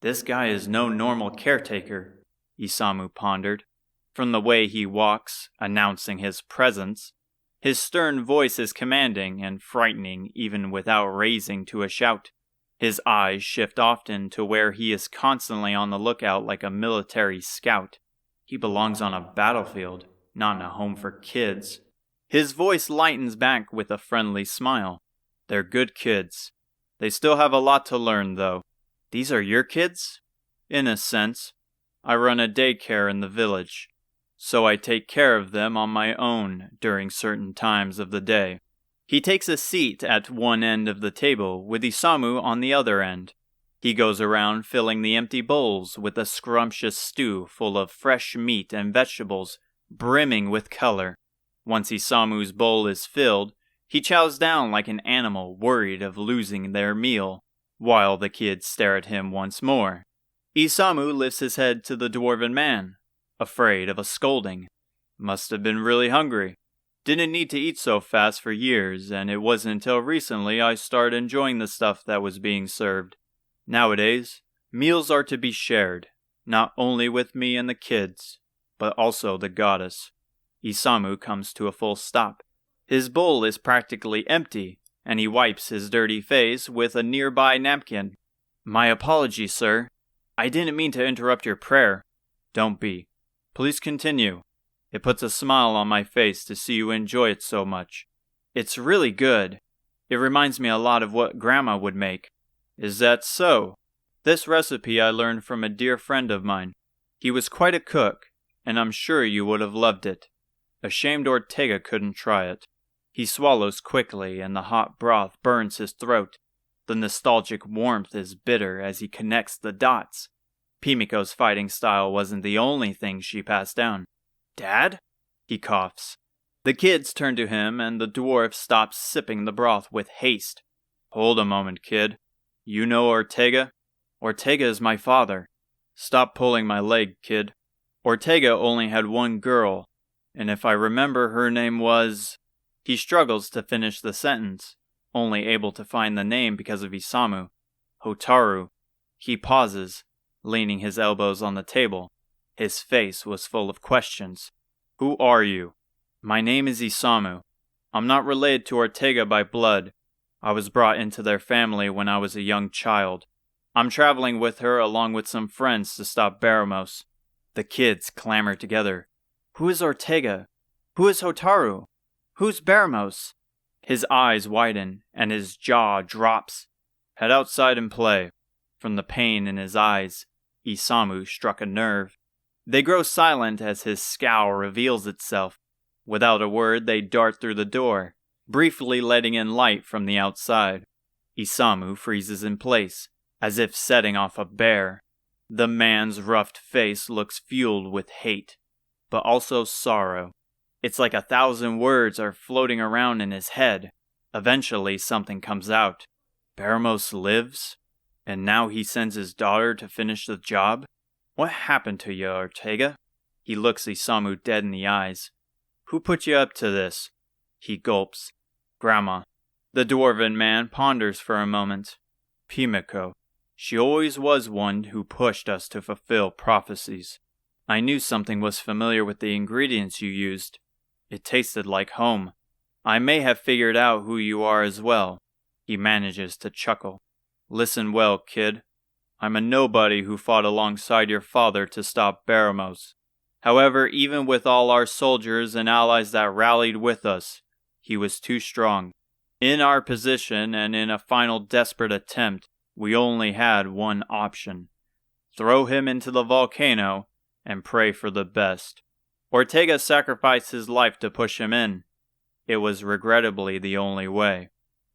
this guy is no normal caretaker," Isamu pondered. From the way he walks, announcing his presence, his stern voice is commanding and frightening even without raising to a shout. His eyes shift often to where he is constantly on the lookout like a military scout. He belongs on a battlefield, not in a home for kids. His voice lightens back with a friendly smile. "They're good kids. They still have a lot to learn, though." "These are your kids?" "In a sense. I run a daycare in the village, so I take care of them on my own during certain times of the day." He takes a seat at one end of the table with Isamu on the other end. He goes around filling the empty bowls with a scrumptious stew full of fresh meat and vegetables, brimming with color. Once Isamu's bowl is filled, he chows down like an animal worried of losing their meal, while the kids stare at him once more. Isamu lifts his head to the dwarven man, afraid of a scolding. Must have been really hungry. Didn't need to eat so fast for years, and it wasn't until recently I started enjoying the stuff that was being served. Nowadays, meals are to be shared, not only with me and the kids, but also the goddess. Isamu comes to a full stop. His bowl is practically empty, and he wipes his dirty face with a nearby napkin. My apologies, sir. I didn't mean to interrupt your prayer. Don't be. Please continue. It puts a smile on my face to see you enjoy it so much. It's really good. It reminds me a lot of what Grandma would make. Is that so? This recipe I learned from a dear friend of mine. He was quite a cook, and I'm sure you would have loved it. Ashamed Ortega couldn't try it. He swallows quickly, and the hot broth burns his throat. The nostalgic warmth is bitter as he connects the dots. Pimiko's fighting style wasn't the only thing she passed down. Dad? He coughs. The kids turn to him, and the dwarf stops sipping the broth with haste. Hold a moment, kid. You know Ortega? Ortega is my father. Stop pulling my leg, kid. Ortega only had one girl, and if I remember her name was... He struggles to finish the sentence, only able to find the name because of Isamu. Hotaru. He pauses, leaning his elbows on the table. His face was full of questions. Who are you? My name is Isamu. I'm not related to Ortega by blood. I was brought into their family when I was a young child. I'm traveling with her along with some friends to stop Baramos. The kids clamor together. Who is Ortega? Who is Hotaru? Who's Baramos? His eyes widen and his jaw drops. Head outside and play. From the pain in his eyes, Isamu struck a nerve. They grow silent as his scowl reveals itself. Without a word, they dart through the door, briefly letting in light from the outside. Isamu freezes in place, as if setting off a bear. The man's roughed face looks fueled with hate, but also sorrow. It's like 1,000 words are floating around in his head. Eventually, something comes out. Baramos lives? And now he sends his daughter to finish the job? What happened to you, Ortega? He looks Isamu dead in the eyes. Who put you up to this? He gulps. Grandma. The dwarven man ponders for a moment. Pimiko. She always was one who pushed us to fulfill prophecies. I knew something was familiar with the ingredients you used. It tasted like home. I may have figured out who you are as well. He manages to chuckle. Listen well, kid. I'm a nobody who fought alongside your father to stop Baramos. However, even with all our soldiers and allies that rallied with us, he was too strong. In our position and in a final desperate attempt, we only had one option. Throw him into the volcano and pray for the best. Ortega sacrificed his life to push him in. It was regrettably the only way.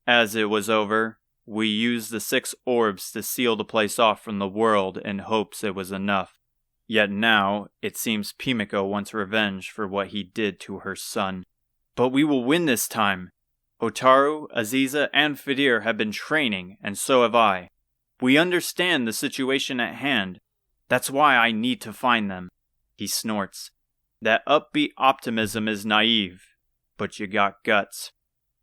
As it was over, we used the 6 orbs to seal the place off from the world in hopes it was enough. Yet now, it seems Pimiko wants revenge for what he did to her son. But we will win this time. Hotaru, Aziza, and Fidir have been training, and so have I. We understand the situation at hand. That's why I need to find them. He snorts. That upbeat optimism is naive, but you got guts.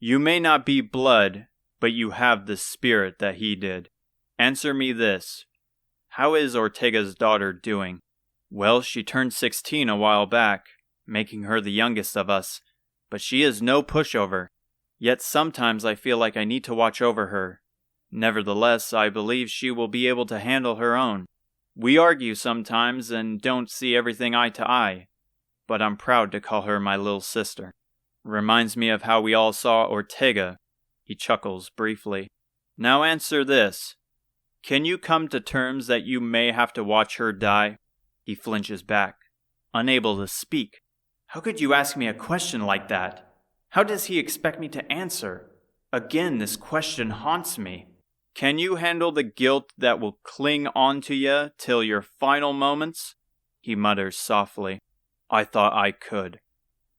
You may not be blood, but you have the spirit that he did. Answer me this. How is Ortega's daughter doing? Well, she turned 16 a while back, making her the youngest of us, but she is no pushover. Yet sometimes I feel like I need to watch over her. Nevertheless, I believe she will be able to handle her own. We argue sometimes and don't see everything eye to eye, but I'm proud to call her my little sister. Reminds me of how we all saw Ortega. He chuckles briefly. Now answer this. Can you come to terms that you may have to watch her die? He flinches back, unable to speak. How could you ask me a question like that? How does he expect me to answer? Again, this question haunts me. Can you handle the guilt that will cling onto you till your final moments? He mutters softly. I thought I could.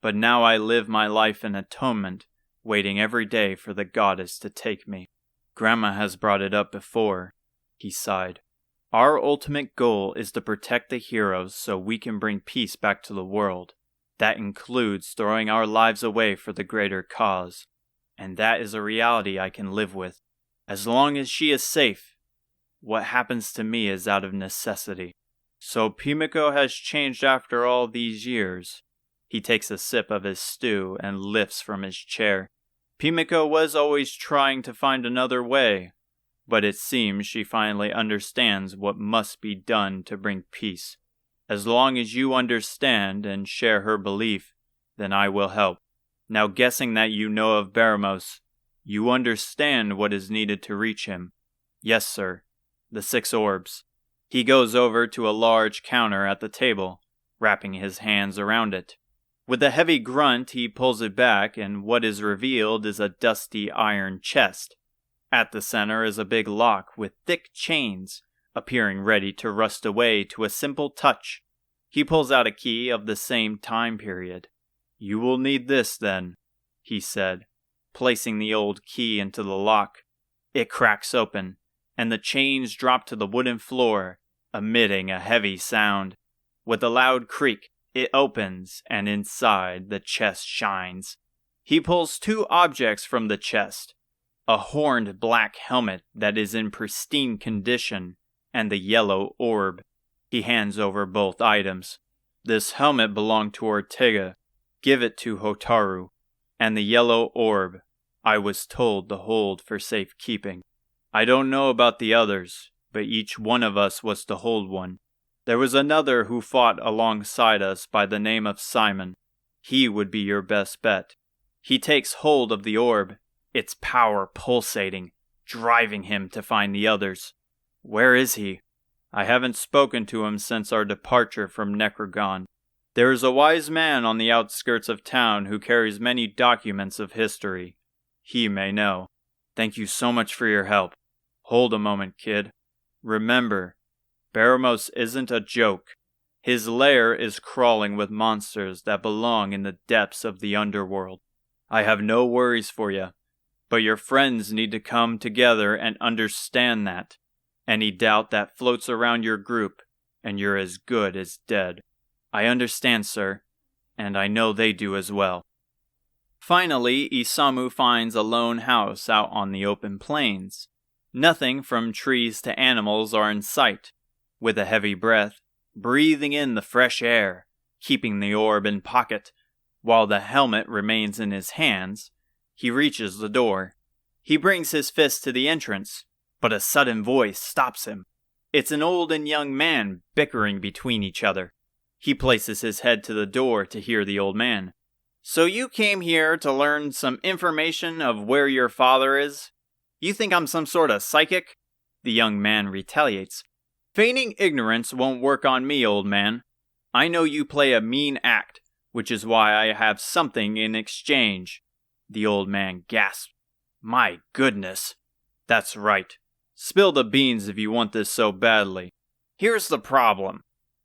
But now I live my life in atonement, waiting every day for the goddess to take me. Grandma has brought it up before, he sighed. Our ultimate goal is to protect the heroes so we can bring peace back to the world. That includes throwing our lives away for the greater cause. And that is a reality I can live with. As long as she is safe, what happens to me is out of necessity. So Pimiko has changed after all these years. He takes a sip of his stew and lifts from his chair. Pimiko was always trying to find another way, but it seems she finally understands what must be done to bring peace. As long as you understand and share her belief, then I will help. Now, guessing that you know of Baramos, you understand what is needed to reach him. Yes, sir. The 6 orbs. He goes over to a large counter at the table, wrapping his hands around it. With a heavy grunt, he pulls it back, and what is revealed is a dusty iron chest. At the center is a big lock with thick chains, appearing ready to rust away to a simple touch. He pulls out a key of the same time period. You will need this, then, he said, placing the old key into the lock. It cracks open, and the chains drop to the wooden floor, emitting a heavy sound. With a loud creak, it opens, and inside the chest shines. He pulls 2 objects from the chest, a horned black helmet that is in pristine condition, and the yellow orb. He hands over both items. This helmet belonged to Ortega. Give it to Hotaru. And the yellow orb, I was told to hold for safekeeping. I don't know about the others, but each one of us was to hold one. There was another who fought alongside us by the name of Simon. He would be your best bet. He takes hold of the orb, its power pulsating, driving him to find the others. Where is he? I haven't spoken to him since our departure from Necrogon. There is a wise man on the outskirts of town who carries many documents of history. He may know. Thank you so much for your help. Hold a moment, kid. Remember, Baramos isn't a joke. His lair is crawling with monsters that belong in the depths of the underworld. I have no worries for you, but your friends need to come together and understand that. Any doubt that floats around your group, and you're as good as dead. I understand, sir, and I know they do as well. Finally, Isamu finds a lone house out on the open plains. Nothing from trees to animals are in sight. With a heavy breath, breathing in the fresh air, keeping the orb in pocket, while the helmet remains in his hands, he reaches the door. He brings his fist to the entrance, but a sudden voice stops him. It's an old and young man bickering between each other. He places his head to the door to hear the old man. So you came here to learn some information of where your father is? You think I'm some sort of psychic? The young man retaliates. Feigning ignorance won't work on me, old man. I know you play a mean act, which is why I have something in exchange. The old man gasped. My goodness. That's right. Spill the beans if you want this so badly. Here's the problem.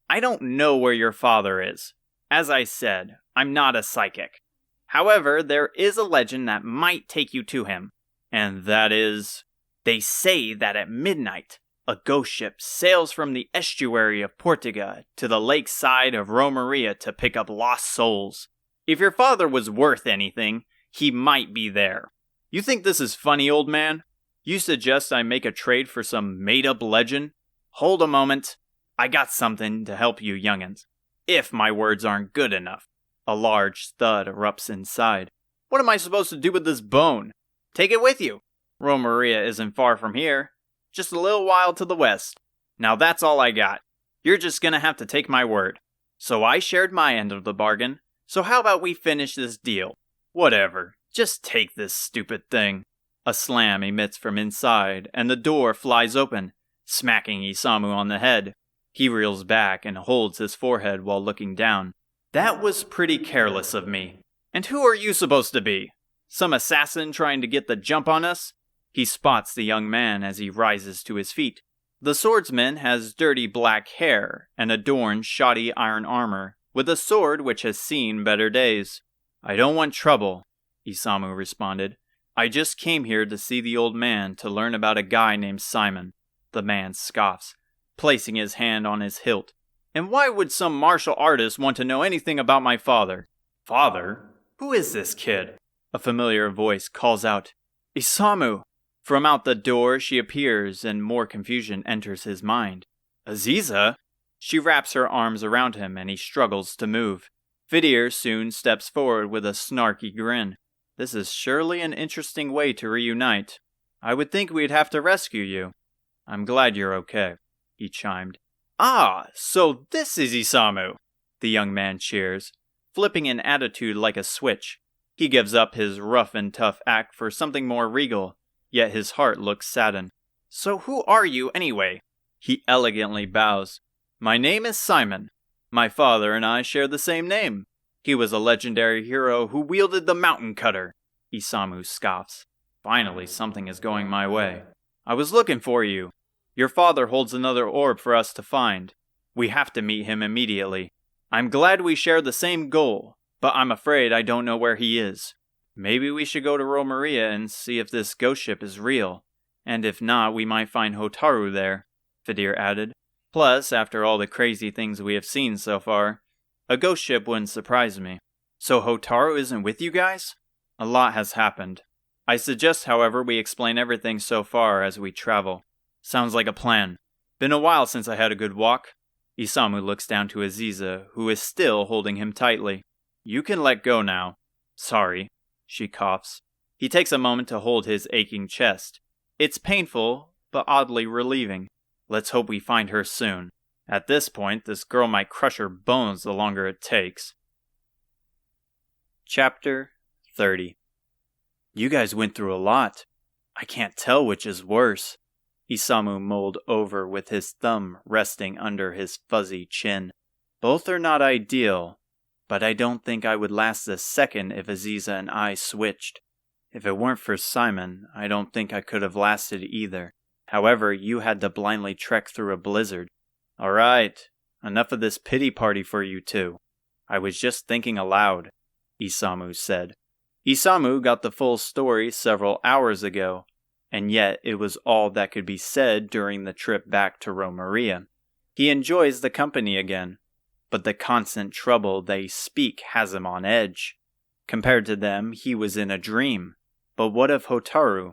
I don't know where your father is. As I said, I'm not a psychic. However, there is a legend that might take you to him. And that is, they say that at midnight, a ghost ship sails from the estuary of Portuga to the lakeside of Romaria to pick up lost souls. If your father was worth anything, he might be there. You think this is funny, old man? You suggest I make a trade for some made-up legend? Hold a moment. I got something to help you young'uns. If my words aren't good enough. A large thud erupts inside. What am I supposed to do with this bone? Take it with you. Romaria isn't far from here. Just a little while to the west. Now that's all I got. You're just gonna have to take my word. So I shared my end of the bargain. So how about we finish this deal? Whatever. Just take this stupid thing. A slam emits from inside, and the door flies open, smacking Isamu on the head. He reels back and holds his forehead while looking down. That was pretty careless of me. And who are you supposed to be? Some assassin trying to get the jump on us? He spots the young man as he rises to his feet. The swordsman has dirty black hair and adorned shoddy iron armor, with a sword which has seen better days. "I don't want trouble," Isamu responded. "I just came here to see the old man to learn about a guy named Simon." The man scoffs, placing his hand on his hilt. "And why would some martial artist want to know anything about my father?" "Father? Who is this kid?" A familiar voice calls out. "Isamu!" From out the door she appears, and more confusion enters his mind. "Aziza?" She wraps her arms around him, and he struggles to move. Pezibear soon steps forward with a snarky grin. "This is surely an interesting way to reunite. I would think we'd have to rescue you." "I'm glad you're okay," he chimed. "Ah, so this is Isamu!" The young man cheers, flipping an attitude like a switch. He gives up his rough and tough act for something more regal, yet his heart looks saddened. "So who are you anyway?" He elegantly bows. "My name is Simon. My father and I share the same name. He was a legendary hero who wielded the mountain cutter." Isamu scoffs. "Finally, something is going my way. I was looking for you. Your father holds another orb for us to find. We have to meet him immediately. I'm glad we share the same goal, but I'm afraid I don't know where he is. Maybe we should go to Romaria and see if this ghost ship is real. And if not, we might find Hotaru there," Pezibear added. "Plus, after all the crazy things we have seen so far, a ghost ship wouldn't surprise me." "So Hotaru isn't with you guys?" "A lot has happened. I suggest, however, we explain everything so far as we travel." "Sounds like a plan. Been a while since I had a good walk." Isamu looks down to Aziza, who is still holding him tightly. "You can let go now." "Sorry," she coughs. He takes a moment to hold his aching chest. It's painful, but oddly relieving. "Let's hope we find her soon. At this point, this girl might crush her bones the longer it takes." Chapter 30. "You guys went through a lot. I can't tell which is worse." Isamu mulled over with his thumb resting under his fuzzy chin. "Both are not ideal, but I don't think I would last a second if Aziza and I switched. If it weren't for Simon, I don't think I could have lasted either. However, you had to blindly trek through a blizzard." "All right, enough of this pity party for you two. I was just thinking aloud," Isamu said. Isamu got the full story several hours ago, and yet it was all that could be said during the trip back to Romaria. He enjoys the company again, but the constant trouble they speak has him on edge. Compared to them, he was in a dream. But what of Hotaru?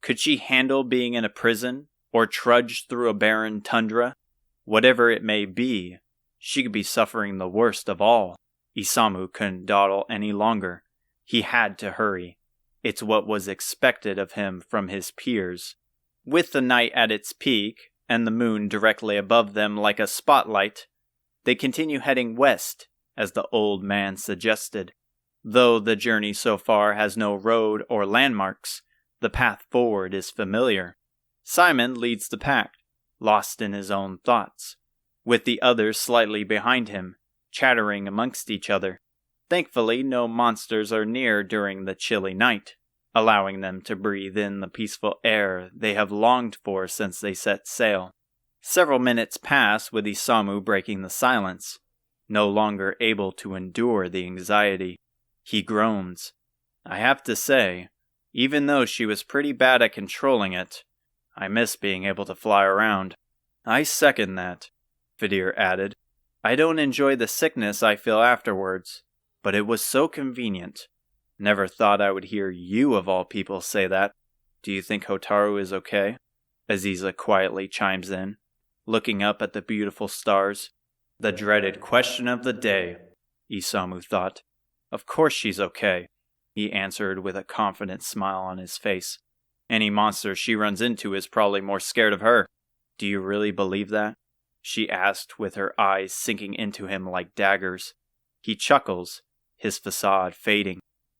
Could she handle being in a prison, or trudge through a barren tundra? Whatever it may be, she could be suffering the worst of all. Isamu couldn't dawdle any longer. He had to hurry. It's what was expected of him from his peers. With the night at its peak, and the moon directly above them like a spotlight, they continue heading west, as the old man suggested. Though the journey so far has no road or landmarks, the path forward is familiar. Simon leads the pack, lost in his own thoughts, with the others slightly behind him, chattering amongst each other. Thankfully, no monsters are near during the chilly night, allowing them to breathe in the peaceful air they have longed for since they set sail. Several minutes pass with Isamu breaking the silence, no longer able to endure the anxiety. He groans. "I have to say, even though she was pretty bad at controlling it, I miss being able to fly around." "I second that," Pezibear added. "I don't enjoy the sickness I feel afterwards, but it was so convenient. Never thought I would hear you of all people say that." "Do you think Hotaru is okay?" Aziza quietly chimes in, looking up at the beautiful stars. The dreaded question of the day, Isamu thought. "Of course she's okay," he answered with a confident smile on his face. "Any monster she runs into is probably more scared of her." "Do you really believe that?" she asked with her eyes sinking into him like daggers. He chuckles, his facade fading.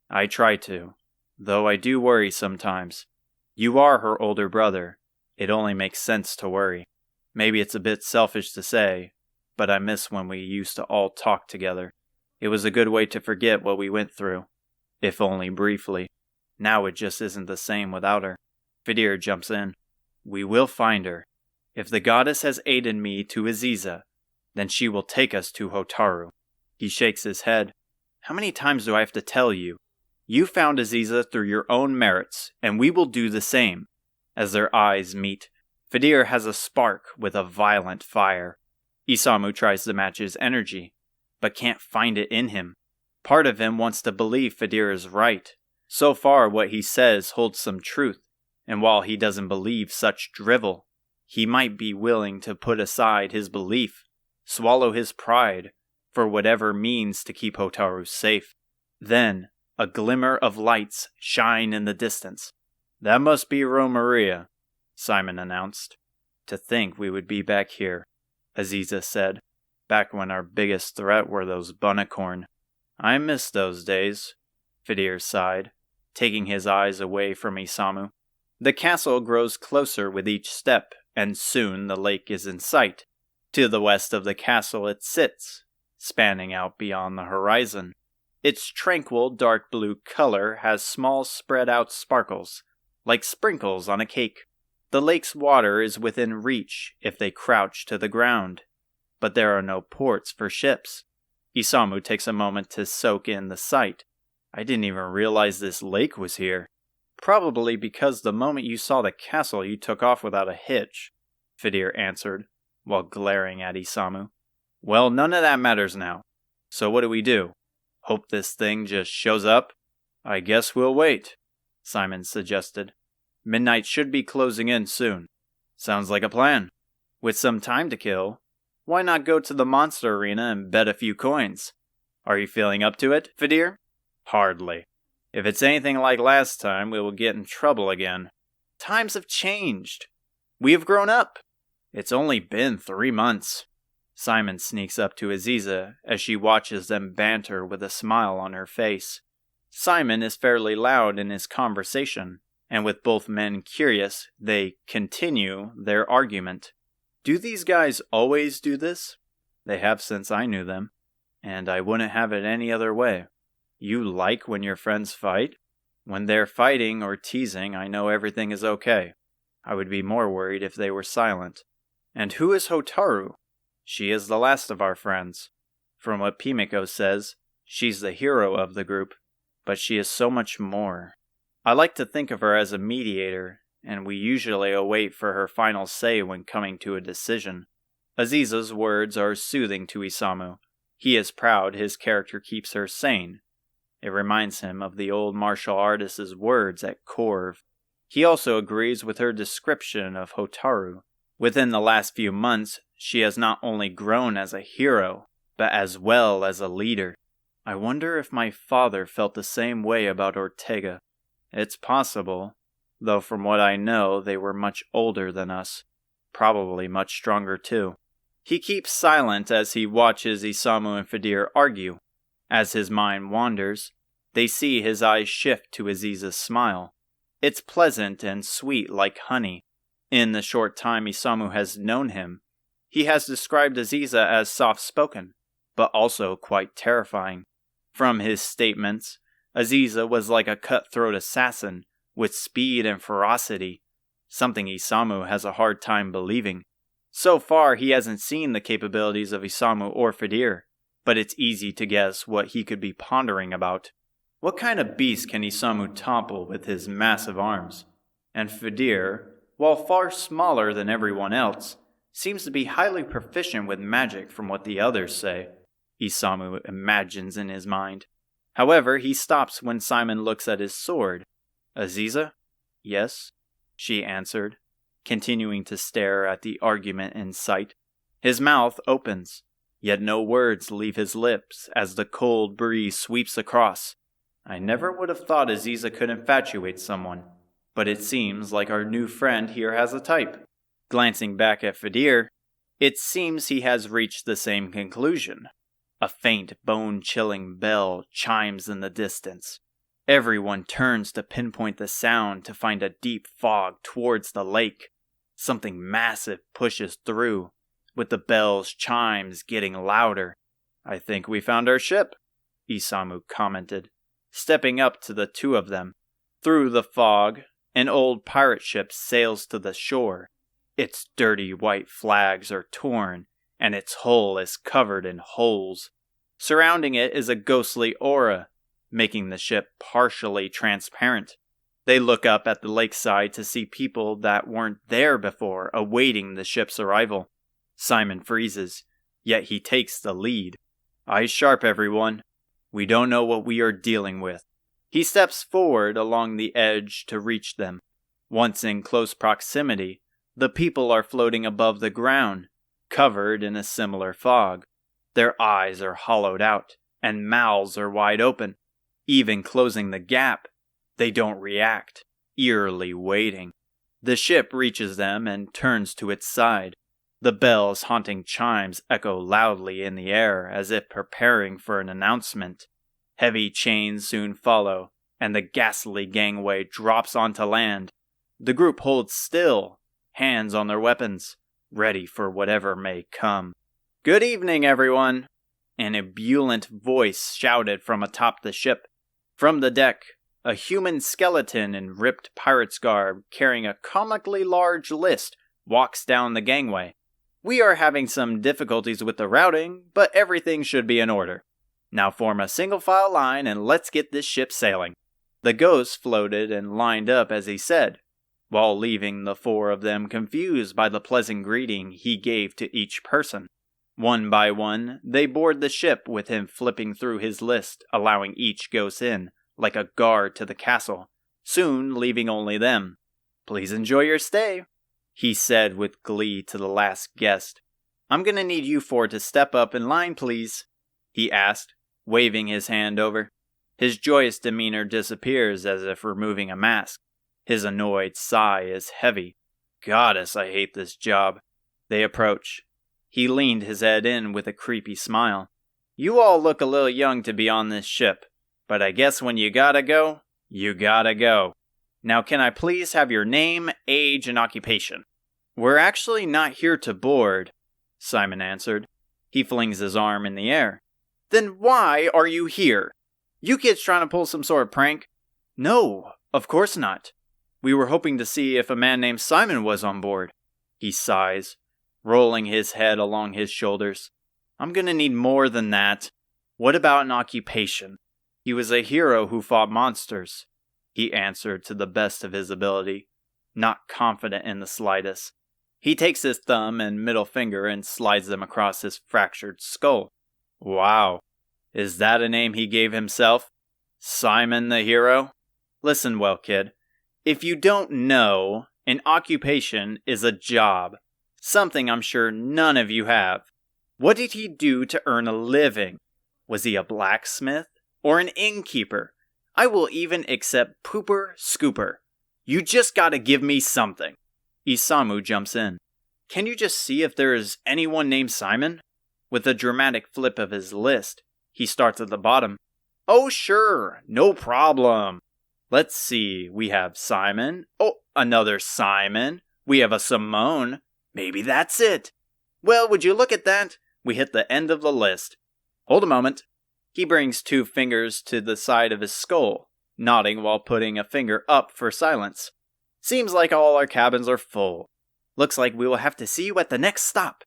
"I try to, though I do worry sometimes. You are her older brother. It only makes sense to worry. Maybe it's a bit selfish to say, but I miss when we used to all talk together. It was a good way to forget what we went through, if only briefly. Now it just isn't the same without her." Fidir jumps in. We will find her. If the goddess has aided me to Aziza, then she will take us to Hotaru. He shakes his head. How many times do I have to tell you? You found Aziza through your own merits, and we will do the same. As their eyes meet, Fidir has a spark with a violent fire. Isamu tries to match his energy, but can't find it in him. Part of him wants to believe Fidir is right. So far, what he says holds some truth, and while he doesn't believe such drivel, he might be willing to put aside his belief, swallow his pride, for whatever means to keep Hotaru safe. Then, a glimmer of lights shine in the distance. That must be Romaria, Simon announced. To think we would be back here, Aziza said, back when our biggest threat were those bunnicorn. I miss those days, Fidir sighed, taking his eyes away from Isamu. The castle grows closer with each step, and soon the lake is in sight. To the west of the castle it sits, spanning out beyond the horizon. Its tranquil dark blue color has small spread-out sparkles, like sprinkles on a cake. The lake's water is within reach if they crouch to the ground, but there are no ports for ships. Isamu takes a moment to soak in the sight. I didn't even realize this lake was here. Probably because the moment you saw the castle you took off without a hitch, Fidir answered, while glaring at Isamu. Well, none of that matters now. So what do we do? Hope this thing just shows up? I guess we'll wait, Simon suggested. Midnight should be closing in soon. Sounds like a plan. With some time to kill, why not go to the monster arena and bet a few coins? Are you feeling up to it, Fidir? Hardly. If it's anything like last time, we will get in trouble again. Times have changed. We have grown up. It's only been 3 months. Simon sneaks up to Aziza as she watches them banter with a smile on her face. Simon is fairly loud in his conversation, and with both men curious, they continue their argument. Do these guys always do this? They have since I knew them, and I wouldn't have it any other way. You like when your friends fight? When they're fighting or teasing, I know everything is okay. I would be more worried if they were silent. And who is Hotaru? She is the last of our friends. From what Pimiko says, she's the hero of the group, but she is so much more. I like to think of her as a mediator, and we usually await for her final say when coming to a decision. Aziza's words are soothing to Isamu. He is proud his character keeps her sane. It reminds him of the old martial artist's words at Corv. He also agrees with her description of Hotaru. Within the last few months, she has not only grown as a hero, but as well as a leader. I wonder if my father felt the same way about Ortega. It's possible, though from what I know, they were much older than us. Probably much stronger too. He keeps silent as he watches Isamu and Fidir argue. As his mind wanders, they see his eyes shift to Aziza's smile. It's pleasant and sweet like honey. In the short time Isamu has known him, he has described Aziza as soft-spoken, but also quite terrifying. From his statements, Aziza was like a cutthroat assassin with speed and ferocity, something Isamu has a hard time believing. So far, he hasn't seen the capabilities of Isamu or Fidir, but it's easy to guess what he could be pondering about. What kind of beast can Isamu topple with his massive arms? And Fidir, while far smaller than everyone else, seems to be highly proficient with magic from what the others say, Isamu imagines in his mind. However, he stops when Simon looks at his sword. Aziza? Yes, she answered, continuing to stare at the argument in sight. His mouth opens, yet no words leave his lips as the cold breeze sweeps across. I never would have thought Aziza could infatuate someone, but it seems like our new friend here has a type. Glancing back at Fidir, it seems he has reached the same conclusion. A faint, bone-chilling bell chimes in the distance. Everyone turns to pinpoint the sound to find a deep fog towards the lake. Something massive pushes through, with the bell's chimes getting louder. I think we found our ship, Isamu commented, stepping up to the two of them. Through the fog, An old pirate ship sails to the shore. Its dirty white flags are torn, and its hull is covered in holes. Surrounding it is a ghostly aura, making the ship partially transparent. They look up at the lakeside to see people that weren't there before awaiting the ship's arrival. Simon freezes, yet he takes the lead. Eyes sharp, everyone. We don't know what we are dealing with. He steps forward along the edge to reach them. Once in close proximity, the people are floating above the ground, covered in a similar fog. Their eyes are hollowed out, and mouths are wide open. Even closing the gap, they don't react, eerily waiting. The ship reaches them and turns to its side. The bell's haunting chimes echo loudly in the air as if preparing for an announcement. Heavy chains soon follow, and the ghastly gangway drops onto land. The group holds still, hands on their weapons, ready for whatever may come. "Good evening, everyone," an ebullient voice shouted from atop the ship. From the deck, a human skeleton in ripped pirate's garb carrying a comically large list walks down the gangway. "We are having some difficulties with the routing, but everything should be in order. Now form a single file line and let's get this ship sailing." The ghost floated and lined up as he said, while leaving the four of them confused by the pleasant greeting he gave to each person. One by one, they board the ship with him flipping through his list, allowing each ghost in, like a guard to the castle, soon leaving only them. "Please enjoy your stay," he said with glee to the last guest. "I'm gonna need you four to step up in line, please," he asked, waving his hand over. His joyous demeanor disappears as if removing a mask. His annoyed sigh is heavy. "Goddess, I hate this job." They approach. He leaned his head in with a creepy smile. "You all look a little young to be on this ship, but I guess when you gotta go, you gotta go. Now can I please have your name, age, and occupation?" "We're actually not here to board," Simon answered. He flings his arm in the air. "Then why are you here? You kids trying to pull some sort of prank?" "No, of course not. We were hoping to see if a man named Simon was on board." He sighs, rolling his head along his shoulders. "I'm gonna need more than that. What about an occupation?" "He was a hero who fought monsters," he answered to the best of his ability, not confident in the slightest. He takes his thumb and middle finger and slides them across his fractured skull. "Wow. Is that a name he gave himself? Simon the hero? Listen well, kid. If you don't know, an occupation is a job. Something I'm sure none of you have. What did he do to earn a living? Was he a blacksmith? Or an innkeeper? I will even accept pooper scooper. You just gotta give me something." Isamu jumps in. "Can you just see if there is anyone named Simon?" With a dramatic flip of his list, he starts at the bottom. "Oh sure, no problem. Let's see, we have Simon. Oh, another Simon. We have a Simone. Maybe that's it. Well, would you look at that? We hit the end of the list. Hold a moment." He brings 2 fingers to the side of his skull, nodding while putting a finger up for silence. "Seems like all our cabins are full. Looks like we will have to see you at the next stop."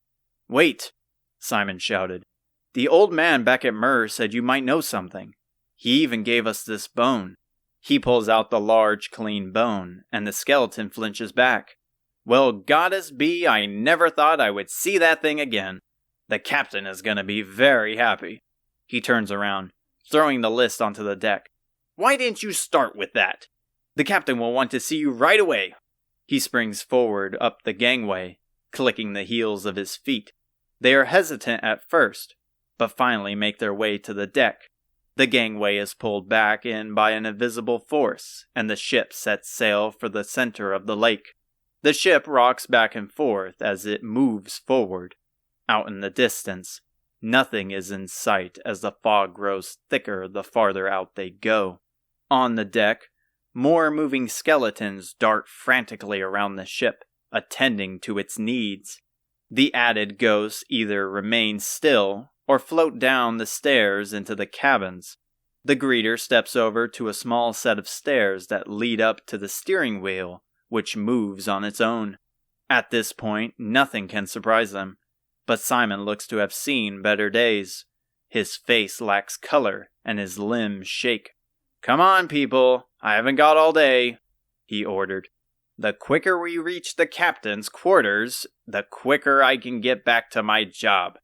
"Wait," Simon shouted. "The old man back at Myrrh said you might know something. He even gave us this bone." He pulls out the large, clean bone, and the skeleton flinches back. "Well, goddess be, I never thought I would see that thing again. The captain is gonna be very happy." He turns around, throwing the list onto the deck. "Why didn't you start with that? The captain will want to see you right away." He springs forward up the gangway, clicking the heels of his feet. They are hesitant at first, but finally make their way to the deck. The gangway is pulled back in by an invisible force, and the ship sets sail for the center of the lake. The ship rocks back and forth as it moves forward. Out in the distance, nothing is in sight as the fog grows thicker the farther out they go. On the deck, more moving skeletons dart frantically around the ship, attending to its needs. The added ghosts either remain still or float down the stairs into the cabins. The greeter steps over to a small set of stairs that lead up to the steering wheel, which moves on its own. At this point, nothing can surprise them, but Simon looks to have seen better days. His face lacks color, and his limbs shake. "Come on, people, I haven't got all day," he ordered. "The quicker we reach the captain's quarters, the quicker I can get back to my job."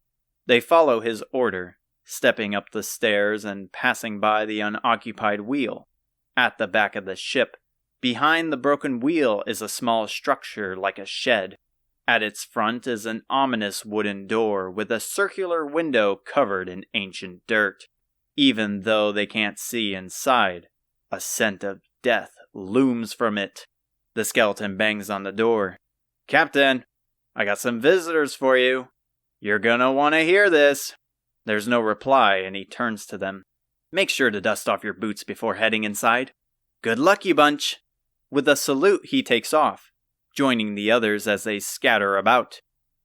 They follow his order, stepping up the stairs and passing by the unoccupied wheel. At the back of the ship, behind the broken wheel, is a small structure like a shed. At its front is an ominous wooden door with a circular window covered in ancient dirt. Even though they can't see inside, a scent of death looms from it. The skeleton bangs on the door. "Captain, I got some visitors for you. You're gonna want to hear this." There's no reply, and he turns to them. "Make sure to dust off your boots before heading inside. Good luck, you bunch." With a salute, he takes off, joining the others as they scatter about.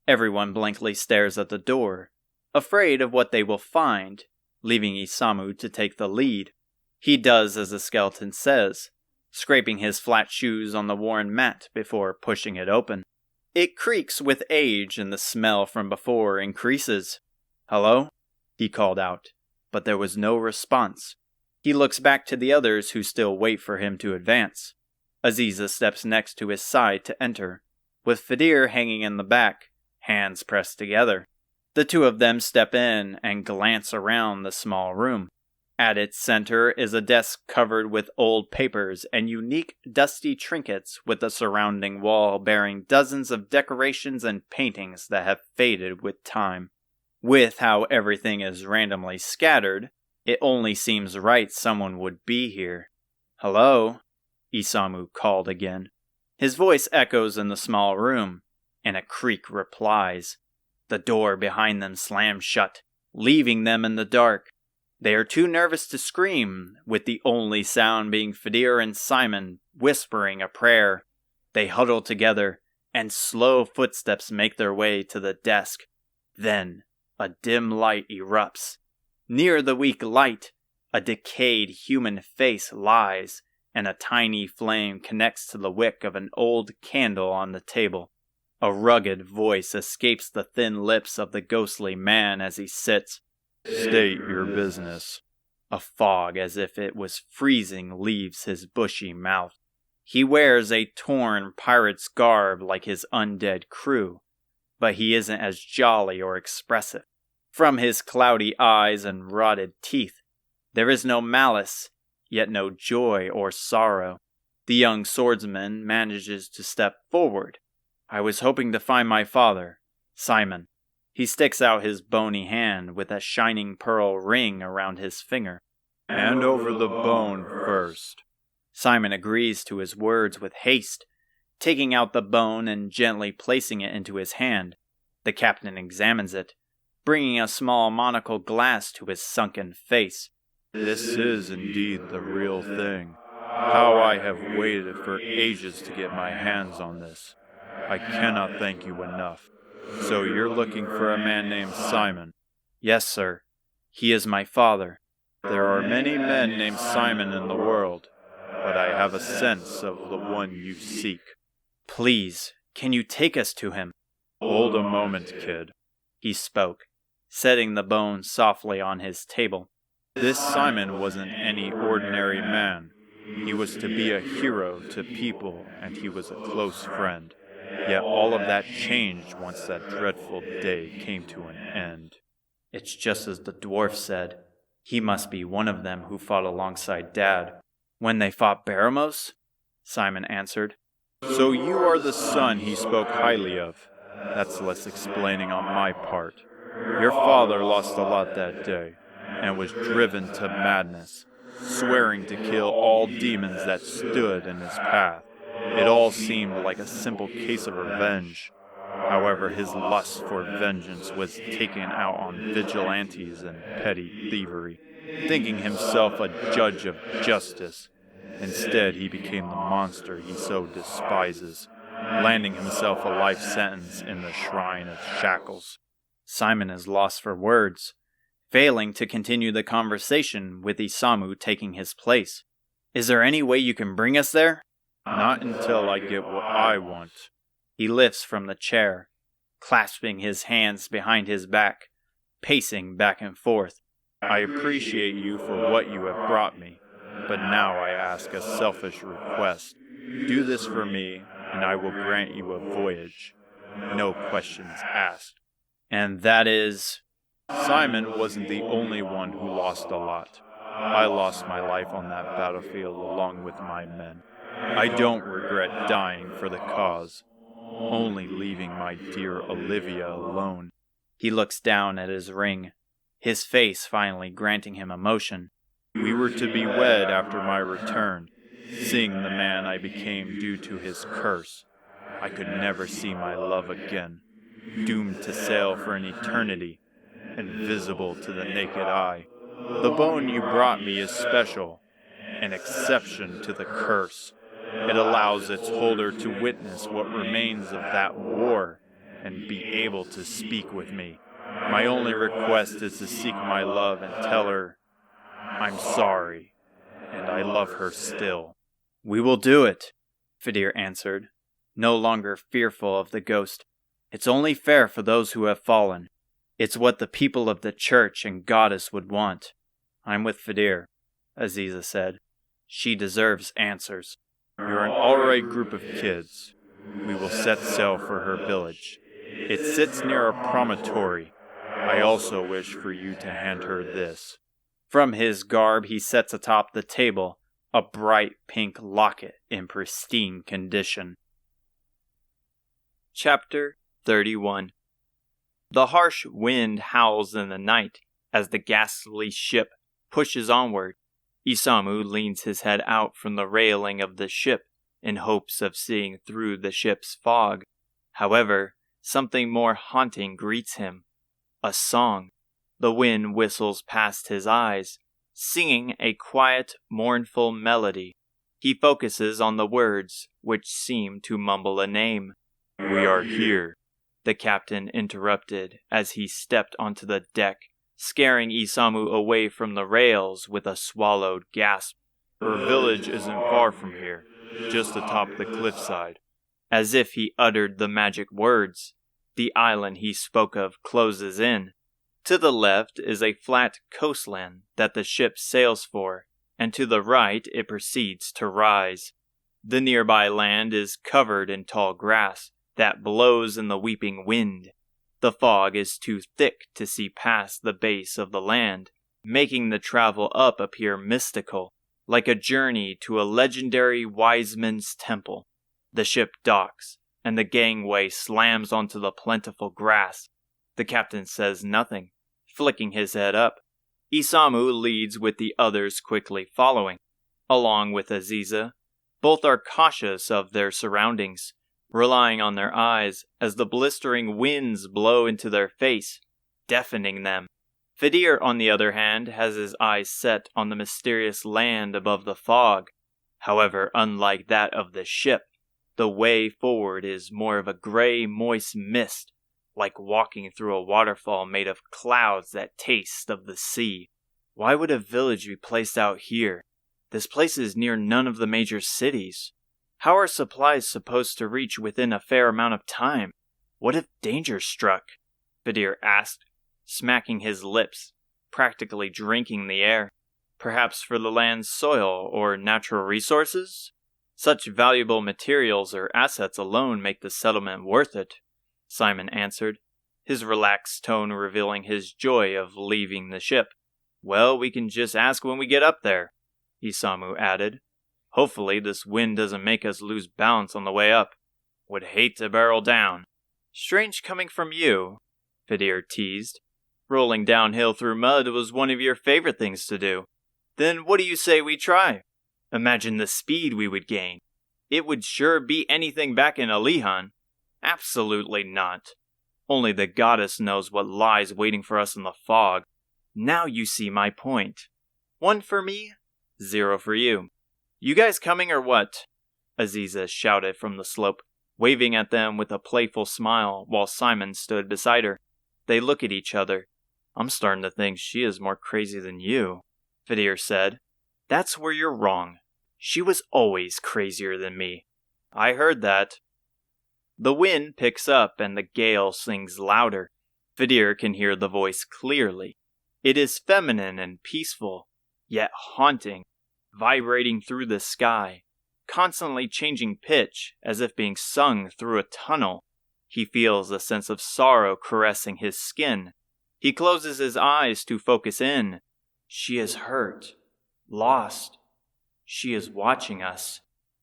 Everyone blankly stares at the door, afraid of what they will find, leaving Isamu to take the lead. He does as the skeleton says, scraping his flat shoes on the worn mat before pushing it open. It creaks with age, and the smell from before increases. "Hello?" he called out, but there was no response. He looks back to the others who still wait for him to advance. Aziza steps next to his side to enter, with Fidir hanging in the back, hands pressed together. The two of them step in and glance around the small room. At its center is a desk covered with old papers and unique dusty trinkets, with the surrounding wall bearing dozens of decorations and paintings that have faded with time. With how everything is randomly scattered, it only seems right someone would be here. "Hello?" Isamu called again. His voice echoes in the small room, and a creak replies. The door behind them slams shut, leaving them in the dark. They are too nervous to scream, with the only sound being Fidir and Simon whispering a prayer. They huddle together, and slow footsteps make their way to the desk. Then, a dim light erupts. Near the weak light, a decayed human face lies, and a tiny flame connects to the wick of an old candle on the table. A rugged voice escapes the thin lips of the ghostly man as he sits. "State your business." A fog as if it was freezing leaves his bushy mouth. He wears a torn pirate's garb like his undead crew, but he isn't as jolly or expressive. From his cloudy eyes and rotted teeth, there is no malice, yet no joy or sorrow. The young swordsman manages to step forward. "I was hoping to find my father, Simon." He sticks out his bony hand with a shining pearl ring around his finger. "Hand over the bone first." Simon agrees to his words with haste, taking out the bone and gently placing it into his hand. The captain examines it, bringing a small monocle glass to his sunken face. "This is indeed the real thing. How I have waited for ages to get my hands on this. I cannot thank you enough. So you're looking for a man named Simon?" "Yes, sir. He is my father." "There are many men named Simon in the world, but I have a sense of the one you seek." "Please, can you take us to him?" "Hold a moment, kid," he spoke, setting the bone softly on his table. "This Simon wasn't any ordinary man. He was to be a hero to people, and he was a close friend. Yet all of that changed once that dreadful day came to an end." "It's just as the dwarf said. He must be one of them who fought alongside Dad. When they fought Baramos?" Simon answered. "So you are the son he spoke highly of. That's less explaining on my part. Your father lost a lot that day, and was driven to madness, swearing to kill all demons that stood in his path. It all seemed like a simple case of revenge. However, his lust for vengeance was taken out on vigilantes and petty thievery, thinking himself a judge of justice. Instead, he became the monster he so despises, landing himself a life sentence in the Shrine of Shackles." Simon is lost for words. failing to continue the conversation with Isamu taking his place. "Is there any way you can bring us there?" "Not until I get what I want." He lifts from the chair, clasping his hands behind his back, pacing back and forth. "I appreciate you for what you have brought me, but now I ask a selfish request. Do this for me, and I will grant you a voyage. No questions asked." "And that is?" "Simon wasn't the only one who lost a lot. I lost my life on that battlefield along with my men. I don't regret dying for the cause, only leaving my dear Olivia alone." He looks down at his ring, his face finally granting him emotion. "We were to be wed after my return, seeing the man I became due to his curse. I could never see my love again, doomed to sail for an eternity, invisible to the naked eye. The bone you brought me is special, an exception to the curse. It allows its holder to witness what remains of that war and be able to speak with me. My only request is to seek my love and tell her I'm sorry, and I love her still." "We will do it," Fidir answered, no longer fearful of the ghost. "It's only fair for those who have fallen. It's what the people of the church and goddess would want." "I'm with Fidir," Aziza said. "She deserves answers." "You're an alright group of kids. We will set sail for her village. It sits near a promontory. I also wish for you to hand her this." From his garb he sets atop the table a bright pink locket in pristine condition. Chapter 31. The harsh wind howls in the night as the ghastly ship pushes onward. Isamu leans his head out from the railing of the ship in hopes of seeing through the ship's fog. However, something more haunting greets him. A song. The wind whistles past his eyes, singing a quiet, mournful melody. He focuses on the words, which seem to mumble a name. "We are here," the captain interrupted as he stepped onto the deck, scaring Isamu away from the rails with a swallowed gasp. "Her village isn't far from here, just atop the cliffside." As if he uttered the magic words, the island he spoke of closes in. To the left is a flat coastland that the ship sails for, and to the right it proceeds to rise. The nearby land is covered in tall grass that blows in the weeping wind. The fog is too thick to see past the base of the land, making the travel up appear mystical, like a journey to a legendary wise man's temple. The ship docks, and the gangway slams onto the plentiful grass. The captain says nothing, flicking his head up. Isamu leads with the others quickly following, along with Aziza. Both are cautious of their surroundings, relying on their eyes as the blistering winds blow into their face, deafening them. Fidir, on the other hand, has his eyes set on the mysterious land above the fog. However, unlike that of the ship, the way forward is more of a gray, moist mist, like walking through a waterfall made of clouds that taste of the sea. Why would a village be placed out here? This place is near none of the major cities. How are supplies supposed to reach within a fair amount of time? What if danger struck? Fidir asked, smacking his lips, practically drinking the air. Perhaps for the land's soil or natural resources? Such valuable materials or assets alone make the settlement worth it, Simon answered, his relaxed tone revealing his joy of leaving the ship. Well, we can just ask when we get up there, Isamu added. Hopefully this wind doesn't make us lose balance on the way up. Would hate to barrel down. Strange coming from you, Fidir teased. Rolling downhill through mud was one of your favorite things to do. Then what do you say we try? Imagine the speed we would gain. It would sure beat anything back in Alihan. Absolutely not. Only the goddess knows what lies waiting for us in the fog. Now you see my point. 1 for me, 0 for you. You guys coming or what? Aziza shouted from the slope, waving at them with a playful smile while Simon stood beside her. They look at each other. I'm starting to think she is more crazy than you, Pezibear said. That's where you're wrong. She was always crazier than me. I heard that. The wind picks up and the gale sings louder. Pezibear can hear the voice clearly. It is feminine and peaceful, yet haunting, vibrating through the sky, constantly changing pitch as if being sung through a tunnel. He feels a sense of sorrow caressing his skin. He closes his eyes to focus in. She is hurt, lost. She is watching us,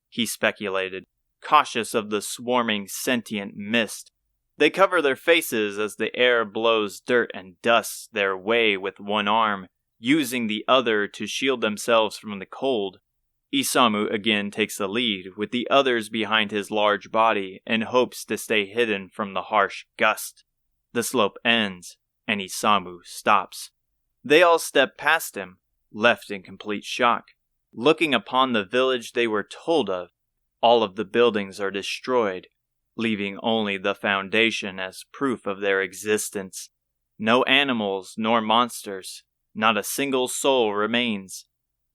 he speculated, cautious of the swarming sentient mist. They cover their faces as the air blows dirt and dust their way with one arm, using the other to shield themselves from the cold. Isamu again takes the lead, with the others behind his large body, and hopes to stay hidden from the harsh gust. The slope ends, and Isamu stops. They all step past him, left in complete shock, looking upon the village they were told of. All of the buildings are destroyed, leaving only the foundation as proof of their existence. No animals nor monsters, not a single soul remains,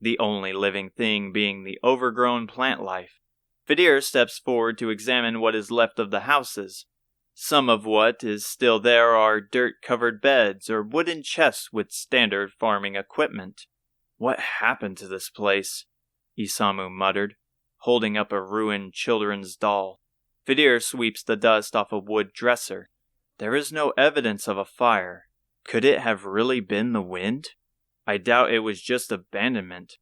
the only living thing being the overgrown plant life. Pezibear steps forward to examine what is left of the houses. Some of what is still there are dirt-covered beds or wooden chests with standard farming equipment. What happened to this place? Isamu muttered, holding up a ruined children's doll. Pezibear sweeps the dust off a wood dresser. There is no evidence of a fire. Could it have really been the wind? I doubt it was just abandonment.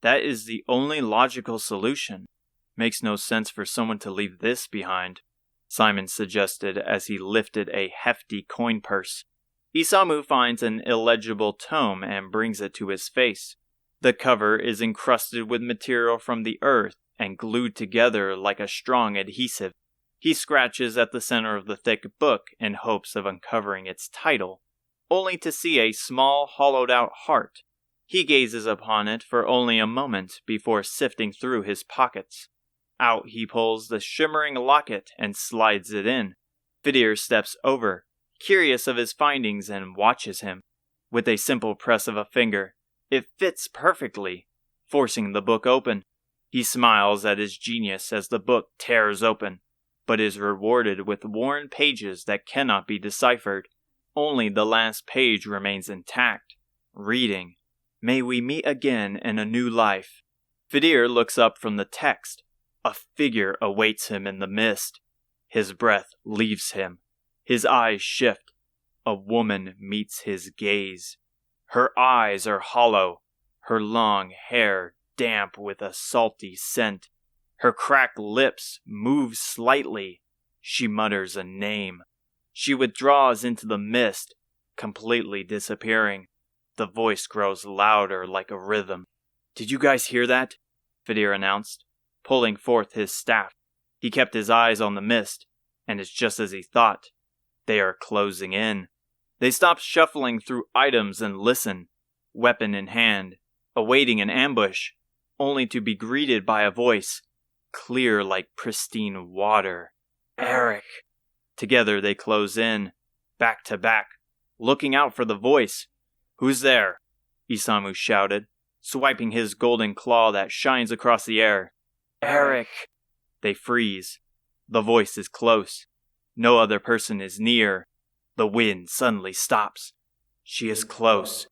That is the only logical solution. Makes no sense for someone to leave this behind, Simon suggested as he lifted a hefty coin purse. Isamu finds an illegible tome and brings it to his face. The cover is encrusted with material from the earth and glued together like a strong adhesive. He scratches at the center of the thick book in hopes of uncovering its title, only to see a small, hollowed-out heart. He gazes upon it for only a moment before sifting through his pockets. Out he pulls the shimmering locket and slides it in. Pezibear steps over, curious of his findings, and watches him. With a simple press of a finger, it fits perfectly, forcing the book open. He smiles at his genius as the book tears open, but is rewarded with worn pages that cannot be deciphered. Only the last page remains intact, reading, "May we meet again in a new life." Pezibear looks up from the text. A figure awaits him in the mist. His breath leaves him. His eyes shift. A woman meets his gaze. Her eyes are hollow, her long hair damp with a salty scent. Her cracked lips move slightly. She mutters a name. She withdraws into the mist, completely disappearing. The voice grows louder like a rhythm. "Did you guys hear that?" Pezibear announced, pulling forth his staff. He kept his eyes on the mist, and it's just as he thought. They are closing in. They stop shuffling through items and listen, weapon in hand, awaiting an ambush, only to be greeted by a voice, clear like pristine water. "Eric!" Together they close in, back to back, looking out for the voice. "Who's there?" Isamu shouted, swiping his golden claw that shines across the air. "Eric!" They freeze. The voice is close. No other person is near. The wind suddenly stops. She is close.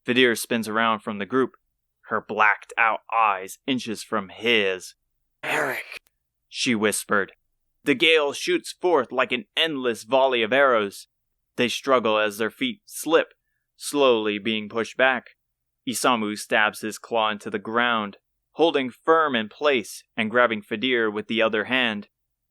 Pezibear spins around from the group, her blacked-out eyes inches from his. "Eric!" she whispered. The gale shoots forth like an endless volley of arrows. They struggle as their feet slip, slowly being pushed back. Isamu stabs his claw into the ground, holding firm in place and grabbing Pezibear with the other hand.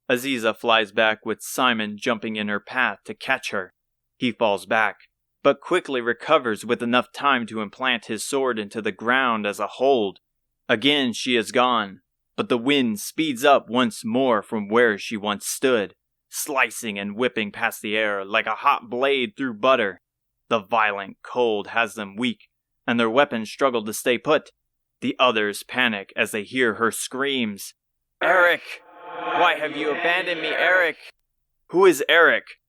Aziza flies back with Simon jumping in her path to catch her. He falls back, but quickly recovers with enough time to implant his sword into the ground as a hold. Again she is gone, but the wind speeds up once more from where she once stood, slicing and whipping past the air like a hot blade through butter. The violent cold has them weak, and their weapons struggle to stay put. The others panic as they hear her screams. "Eric! Why have you abandoned me, Eric?" "Who is Eric?"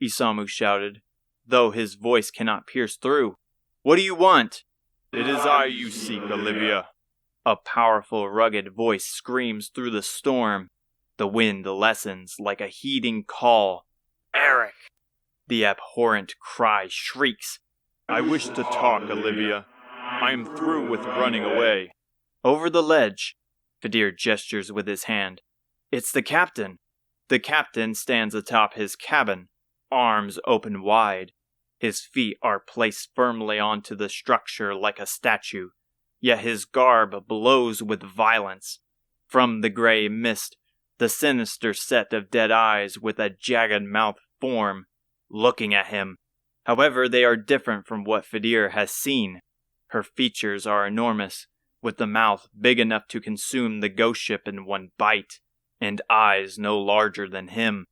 Isamu shouted. though his voice cannot pierce through. "What do you want?" "It is I you seek, Olivia." A powerful, rugged voice screams through the storm. The wind lessens like a heeding call. "Eric!" The abhorrent cry shrieks. "I wish to talk, Olivia. I am through with running away." Over the ledge, Pezibear gestures with his hand. It's the captain. The captain stands atop his cabin, arms open wide. His feet are placed firmly onto the structure like a statue, yet his garb blows with violence. From the gray mist, the sinister set of dead eyes with a jagged mouth form, looking at him. However, they are different from what Pezibear has seen. Her features are enormous, with the mouth big enough to consume the ghost ship in one bite, and eyes no larger than him.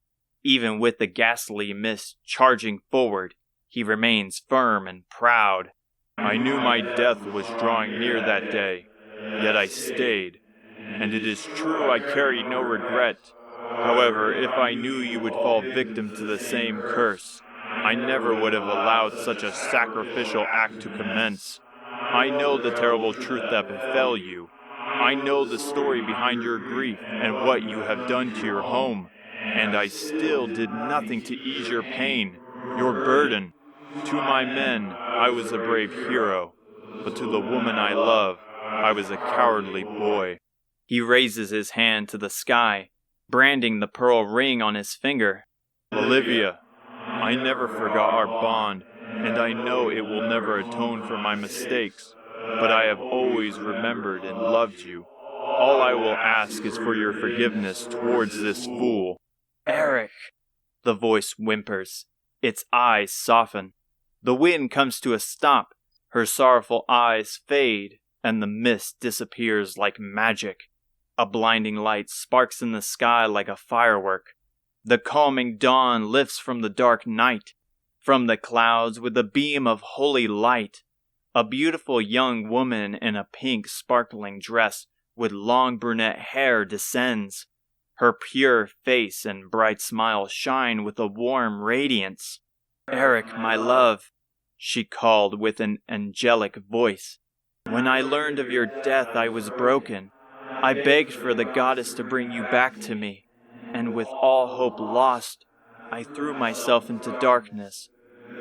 Even with the ghastly mist charging forward, he remains firm and proud. "I knew my death was drawing near that day, yet I stayed, and it is true I carry no regret. However, if I knew you would fall victim to the same curse, I never would have allowed such a sacrificial act to commence. I know the terrible truth that befell you. I know the story behind your grief and what you have done to your home, and I still did nothing to ease your pain, your burden. To my men, I was a brave hero, but to the woman I love, I was a cowardly boy." He raises his hand to the sky, branding the pearl ring on his finger. "Olivia, I never forgot our bond, and I know it will never atone for my mistakes, but I have always remembered and loved you. All I will ask is for your forgiveness towards this fool." "Eric!" The voice whimpers. Its eyes soften. The wind comes to a stop. Her sorrowful eyes fade, and the mist disappears like magic. A blinding light sparks in the sky like a firework. The calming dawn lifts from the dark night. From the clouds with a beam of holy light, a beautiful young woman in a pink sparkling dress with long brunette hair descends. Her pure face and bright smile shine with a warm radiance. "Eric, my love," she called with an angelic voice. "When I learned of your death, I was broken. I begged for the goddess to bring you back to me, and with all hope lost, I threw myself into darkness.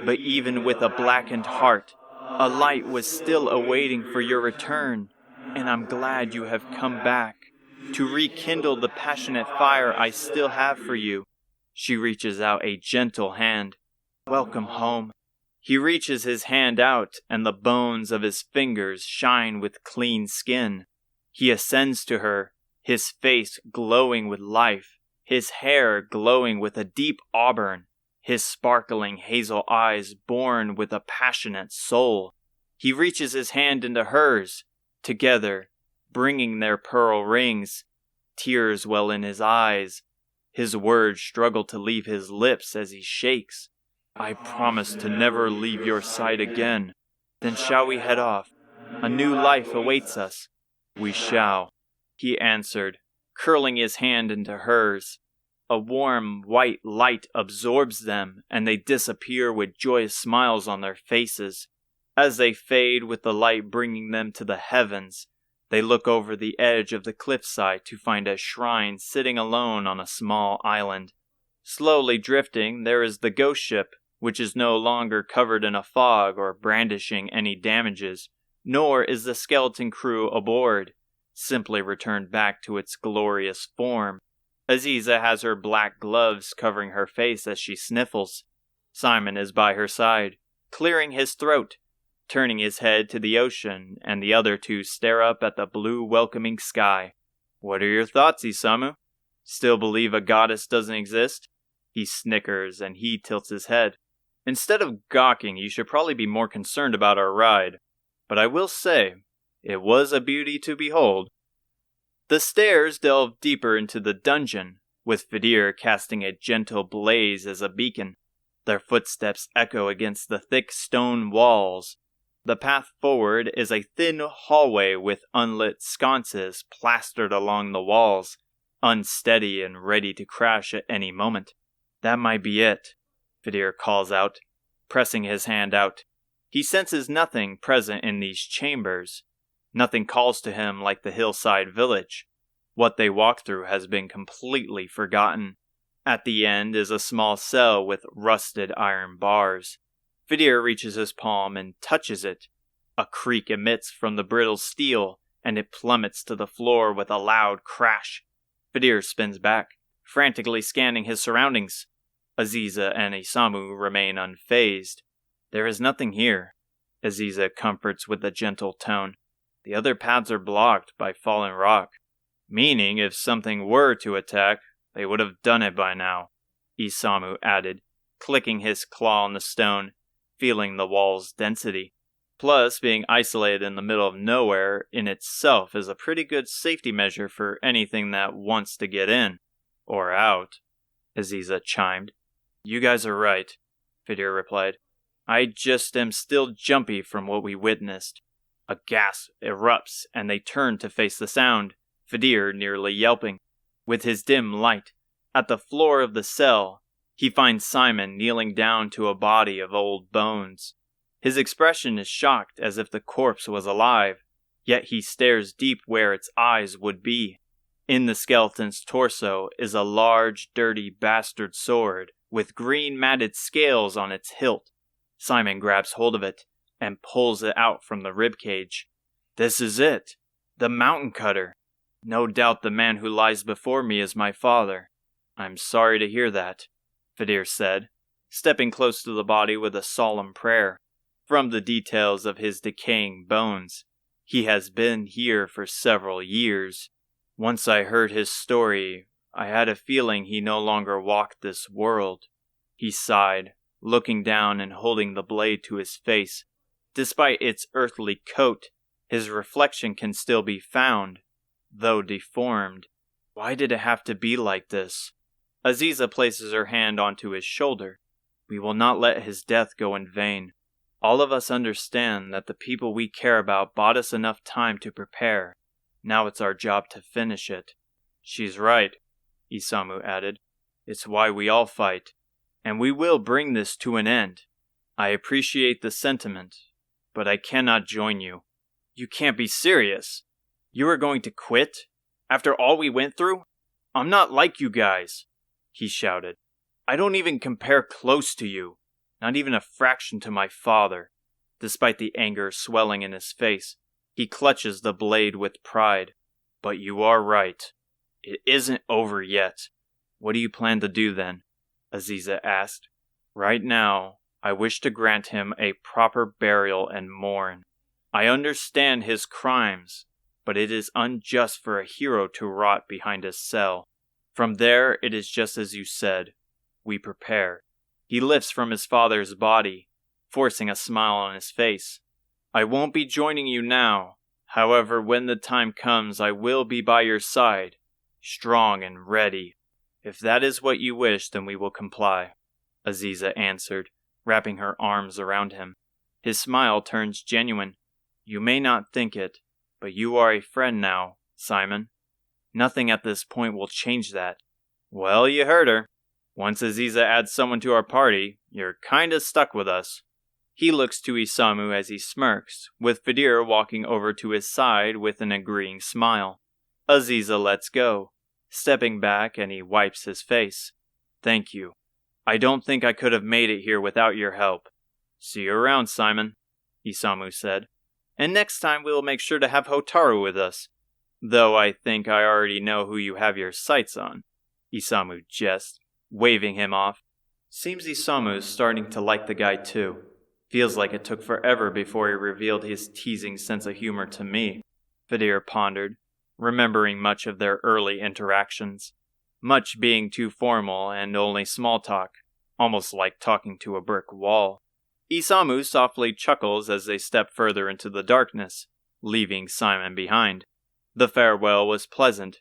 But even with a blackened heart, a light was still awaiting for your return, and I'm glad you have come back, to rekindle the passionate fire I still have for you." She reaches out a gentle hand. "Welcome home." He reaches his hand out, and the bones of his fingers shine with clean skin. He ascends to her, his face glowing with life, his hair glowing with a deep auburn, his sparkling hazel eyes born with a passionate soul. He reaches his hand into hers, together, bringing their pearl rings. Tears well in his eyes. His words struggle to leave his lips as he shakes. "I promise to never leave your side again." "Then shall we head off? A new life awaits us." "We shall," he answered, curling his hand into hers. A warm white light absorbs them, and they disappear with joyous smiles on their faces. As they fade with the light bringing them to the heavens, they look over the edge of the cliffside to find a shrine sitting alone on a small island. Slowly drifting, there is the ghost ship, which is no longer covered in a fog or brandishing any damages, nor is the skeleton crew aboard, simply returned back to its glorious form. Aziza has her black gloves covering her face as she sniffles. Simon is by her side, clearing his throat, turning his head to the ocean, and the other two stare up at the blue welcoming sky. "What are your thoughts, Isamu? Still believe a goddess doesn't exist?" He snickers and he tilts his head. "Instead of gawking, you should probably be more concerned about our ride. But I will say, it was a beauty to behold." The stairs delve deeper into the dungeon, with Pezibear casting a gentle blaze as a beacon. Their footsteps echo against the thick stone walls. The path forward is a thin hallway with unlit sconces plastered along the walls, unsteady and ready to crash at any moment. "That might be it," Pezibear calls out. pressing his hand out. He senses nothing present in these chambers. Nothing calls to him like the hillside village. What they walk through has been completely forgotten. At the end is a small cell with rusted iron bars. Pezibear reaches his palm and touches it. A creak emits from the brittle steel, and it plummets to the floor with a loud crash. Pezibear spins back, frantically scanning his surroundings. Aziza and Isamu remain unfazed. There is nothing here, Aziza comforts with a gentle tone. The other paths are blocked by fallen rock. Meaning, if something were to attack, they would have done it by now, Isamu added, clicking his claw on the stone, feeling the wall's density. Plus, being isolated in the middle of nowhere in itself is a pretty good safety measure for anything that wants to get in. Or out, Aziza chimed. You guys are right, Pezibear replied. I just am still jumpy from what we witnessed. A gasp erupts, and they turn to face the sound, Pezibear nearly yelping. With his dim light, at the floor of the cell, he finds Simon kneeling down to a body of old bones. His expression is shocked as if the corpse was alive, yet he stares deep where its eyes would be. In the skeleton's torso is a large, dirty bastard sword with green matted scales on its hilt. Simon grabs hold of it and pulls it out from the ribcage. This is it, the mountain cutter. No doubt the man who lies before me is my father. I'm sorry to hear that, Pezibear said, stepping close to the body with a solemn prayer. From the details of his decaying bones, he has been here for several years. Once I heard his story, I had a feeling he no longer walked this world. He sighed, looking down and holding the blade to his face. Despite its earthly coat, his reflection can still be found, though deformed. Why did it have to be like this? Aziza places her hand onto his shoulder. We will not let his death go in vain. All of us understand that the people we care about bought us enough time to prepare. Now it's our job to finish it. She's right, Isamu added. It's why we all fight. And we will bring this to an end. I appreciate the sentiment, but I cannot join you. You can't be serious. You are going to quit? After all we went through? I'm not like you guys, he shouted. I don't even compare close to you. Not even a fraction to my father. Despite the anger swelling in his face, he clutches the blade with pride. But you are right. It isn't over yet. What do you plan to do then? Aziza asked. Right now, I wish to grant him a proper burial and mourn. I understand his crimes, but it is unjust for a hero to rot behind a cell. From there, it is just as you said. We prepare. He lifts from his father's body, forcing a smile on his face. I won't be joining you now. However, when the time comes, I will be by your side, strong and ready. If that is what you wish, then we will comply, Aziza answered, wrapping her arms around him. His smile turns genuine. You may not think it, but you are a friend now, Simon. Nothing at this point will change that. Well, you heard her. Once Aziza adds someone to our party, you're kinda stuck with us. He looks to Isamu as he smirks, with Pezibear walking over to his side with an agreeing smile. Aziza lets go, stepping back, and he wipes his face. Thank you. I don't think I could have made it here without your help. See you around, Simon, Isamu said. And next time we will make sure to have Hotaru with us. Though I think I already know who you have your sights on, Isamu jests, waving him off. Seems Isamu is starting to like the guy too. Feels like it took forever before he revealed his teasing sense of humor to me, Pezibear pondered, remembering much of their early interactions. Much being too formal and only small talk, almost like talking to a brick wall. Isamu softly chuckles as they step further into the darkness, leaving Simon behind. The farewell was pleasant,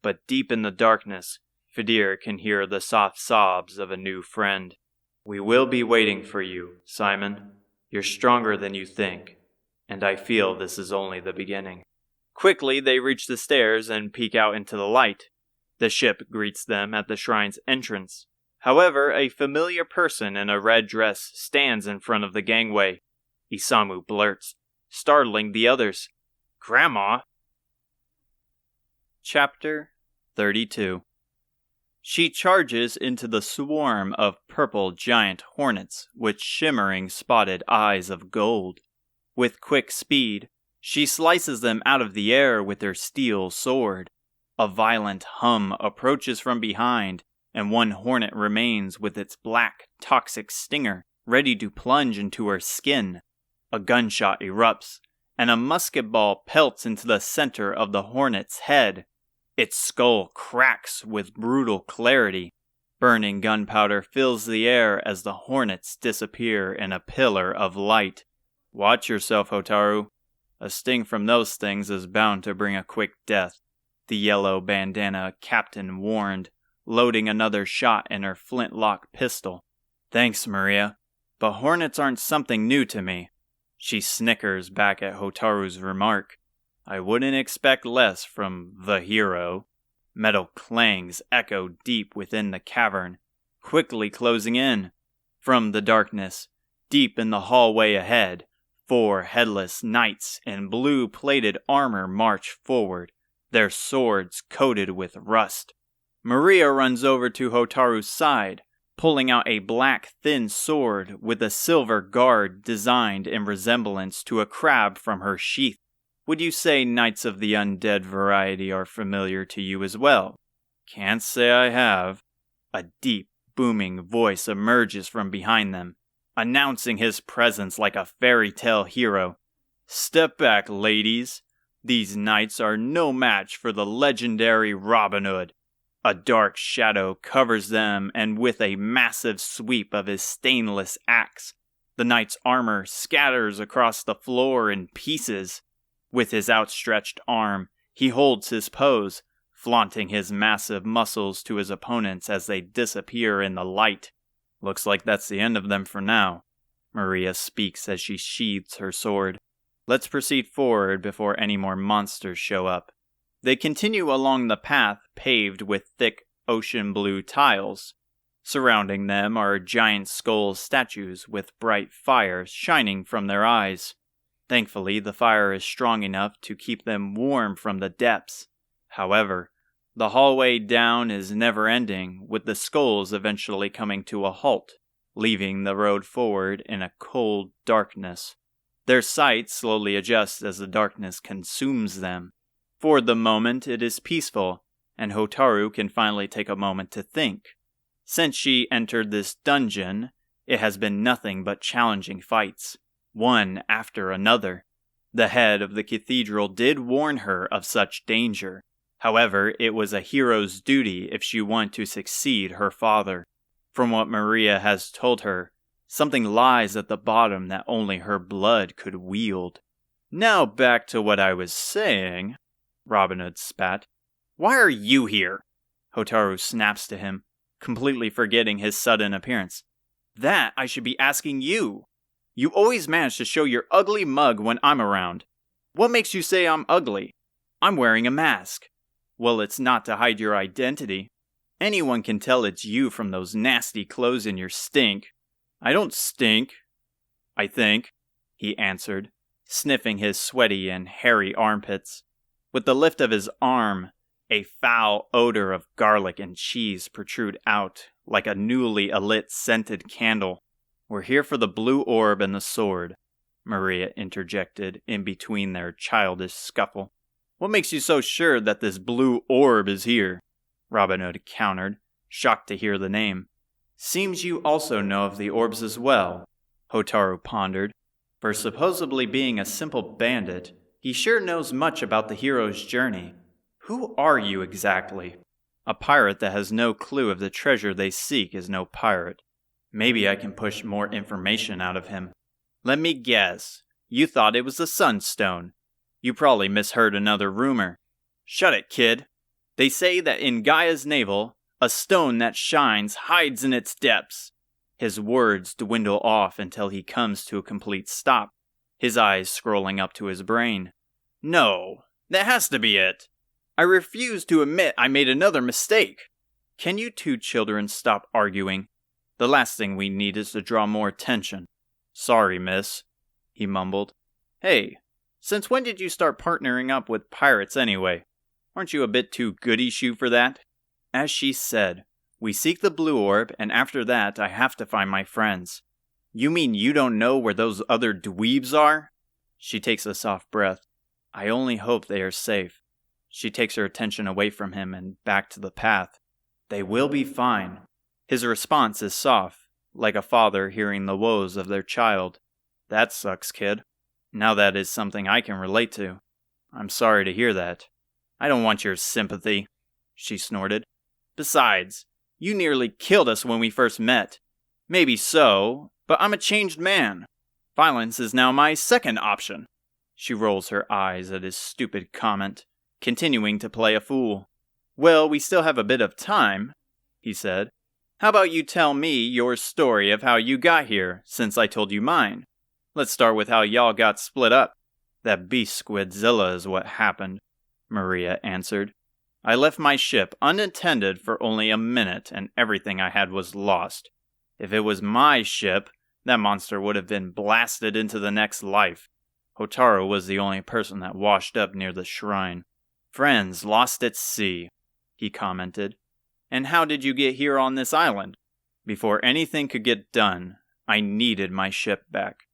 but deep in the darkness, Pezibear can hear the soft sobs of a new friend. We will be waiting for you, Simon. You're stronger than you think, and I feel this is only the beginning. Quickly they reach the stairs and peek out into the light. The ship greets them at the shrine's entrance. However, a familiar person in a red dress stands in front of the gangway. Isamu blurts, startling the others. "Grandma!" Chapter 32. She charges into the swarm of purple giant hornets with shimmering spotted eyes of gold. With quick speed, she slices them out of the air with her steel sword. A violent hum approaches from behind, and one hornet remains with its black, toxic stinger ready to plunge into her skin. A gunshot erupts, and a musket ball pelts into the center of the hornet's head. Its skull cracks with brutal clarity. Burning gunpowder fills the air as the hornets disappear in a pillar of light. "Watch yourself, Hotaru. A sting from those things is bound to bring a quick death," the yellow bandana captain warned, loading another shot in her flintlock pistol. "Thanks, Maria, but hornets aren't something new to me." She snickers back at Hotaru's remark. "I wouldn't expect less from the hero." Metal clangs echo deep within the cavern, quickly closing in. From the darkness, deep in the hallway ahead, 4 headless knights in blue-plated armor march forward, their swords coated with rust. Maria runs over to Hotaru's side, pulling out a black thin sword with a silver guard designed in resemblance to a crab from her sheath. "Would you say Knights of the Undead variety are familiar to you as well?" "Can't say I have." A deep, booming voice emerges from behind them, announcing his presence like a fairy tale hero. "Step back, ladies. These knights are no match for the legendary Robin Hood." A dark shadow covers them, and with a massive sweep of his stainless axe, the knight's armor scatters across the floor in pieces. With his outstretched arm, he holds his pose, flaunting his massive muscles to his opponents as they disappear in the light. "Looks like that's the end of them for now," Maria speaks as she sheathes her sword. "Let's proceed forward before any more monsters show up." They continue along the path paved with thick ocean blue tiles. Surrounding them are giant skull statues with bright fire shining from their eyes. Thankfully, the fire is strong enough to keep them warm from the depths. However, the hallway down is never-ending, with the skulls eventually coming to a halt, leaving the road forward in a cold darkness. Their sight slowly adjusts as the darkness consumes them. For the moment, it is peaceful, and Hotaru can finally take a moment to think. Since she entered this dungeon, it has been nothing but challenging fights, one after another. The head of the cathedral did warn her of such danger. However, it was a hero's duty if she wanted to succeed her father. From what Maria has told her, something lies at the bottom that only her blood could wield. "Now back to what I was saying," Robin Hood spat. "Why are you here?" Hotaru snaps to him, completely forgetting his sudden appearance. "That I should be asking you. You always manage to show your ugly mug when I'm around. What makes you say I'm ugly? I'm wearing a mask." "Well, it's not to hide your identity. Anyone can tell it's you from those nasty clothes and your stink." "I don't stink, I think," he answered, sniffing his sweaty and hairy armpits. With the lift of his arm, a foul odor of garlic and cheese protrude out like a newly alit scented candle. "We're here for the blue orb and the sword," Maria interjected in between their childish scuffle. "What makes you so sure that this blue orb is here?" Robin Hood countered, shocked to hear the name. "Seems you also know of the orbs as well," Hotaru pondered. "For supposedly being a simple bandit, he sure knows much about the hero's journey. Who are you exactly?" "A pirate that has no clue of the treasure they seek is no pirate. Maybe I can push more information out of him." "Let me guess. You thought it was the Sunstone. You probably misheard another rumor." "Shut it, kid. They say that in Gaia's navel, a stone that shines hides in its depths." His words dwindle off until he comes to a complete stop, his eyes scrolling up to his brain. "No, that has to be it. I refuse to admit I made another mistake." Can you two children stop arguing? The last thing we need is to draw more attention." "Sorry, miss," he mumbled. "Hey, since when did you start partnering up with pirates anyway? Aren't you a bit too goody-shoe for that?" As she said, "We seek the blue orb, and after that I have to find my friends." "You mean you don't know where those other dweebs are?" She takes a soft breath. "I only hope they are safe." She takes her attention away from him and back to the path. "They will be fine." His response is soft, like a father hearing the woes of their child. "That sucks, kid. Now that is something I can relate to. I'm sorry to hear that." "I don't want your sympathy," she snorted. "Besides, you nearly killed us when we first met." "Maybe so, but I'm a changed man. Violence is now my second option." She rolls her eyes at his stupid comment, continuing to play a fool. "Well, we still have a bit of time," he said. "How about you tell me your story of how you got here, since I told you mine? Let's start with how y'all got split up." "That beast Squidzilla is what happened," Maria answered. "I left my ship unattended for only a minute, and everything I had was lost. If it was my ship, that monster would have been blasted into the next life. Hotaru was the only person that washed up near the shrine." "Friends lost at sea," he commented. "And how did you get here on this island?" "Before anything could get done, I needed my ship back."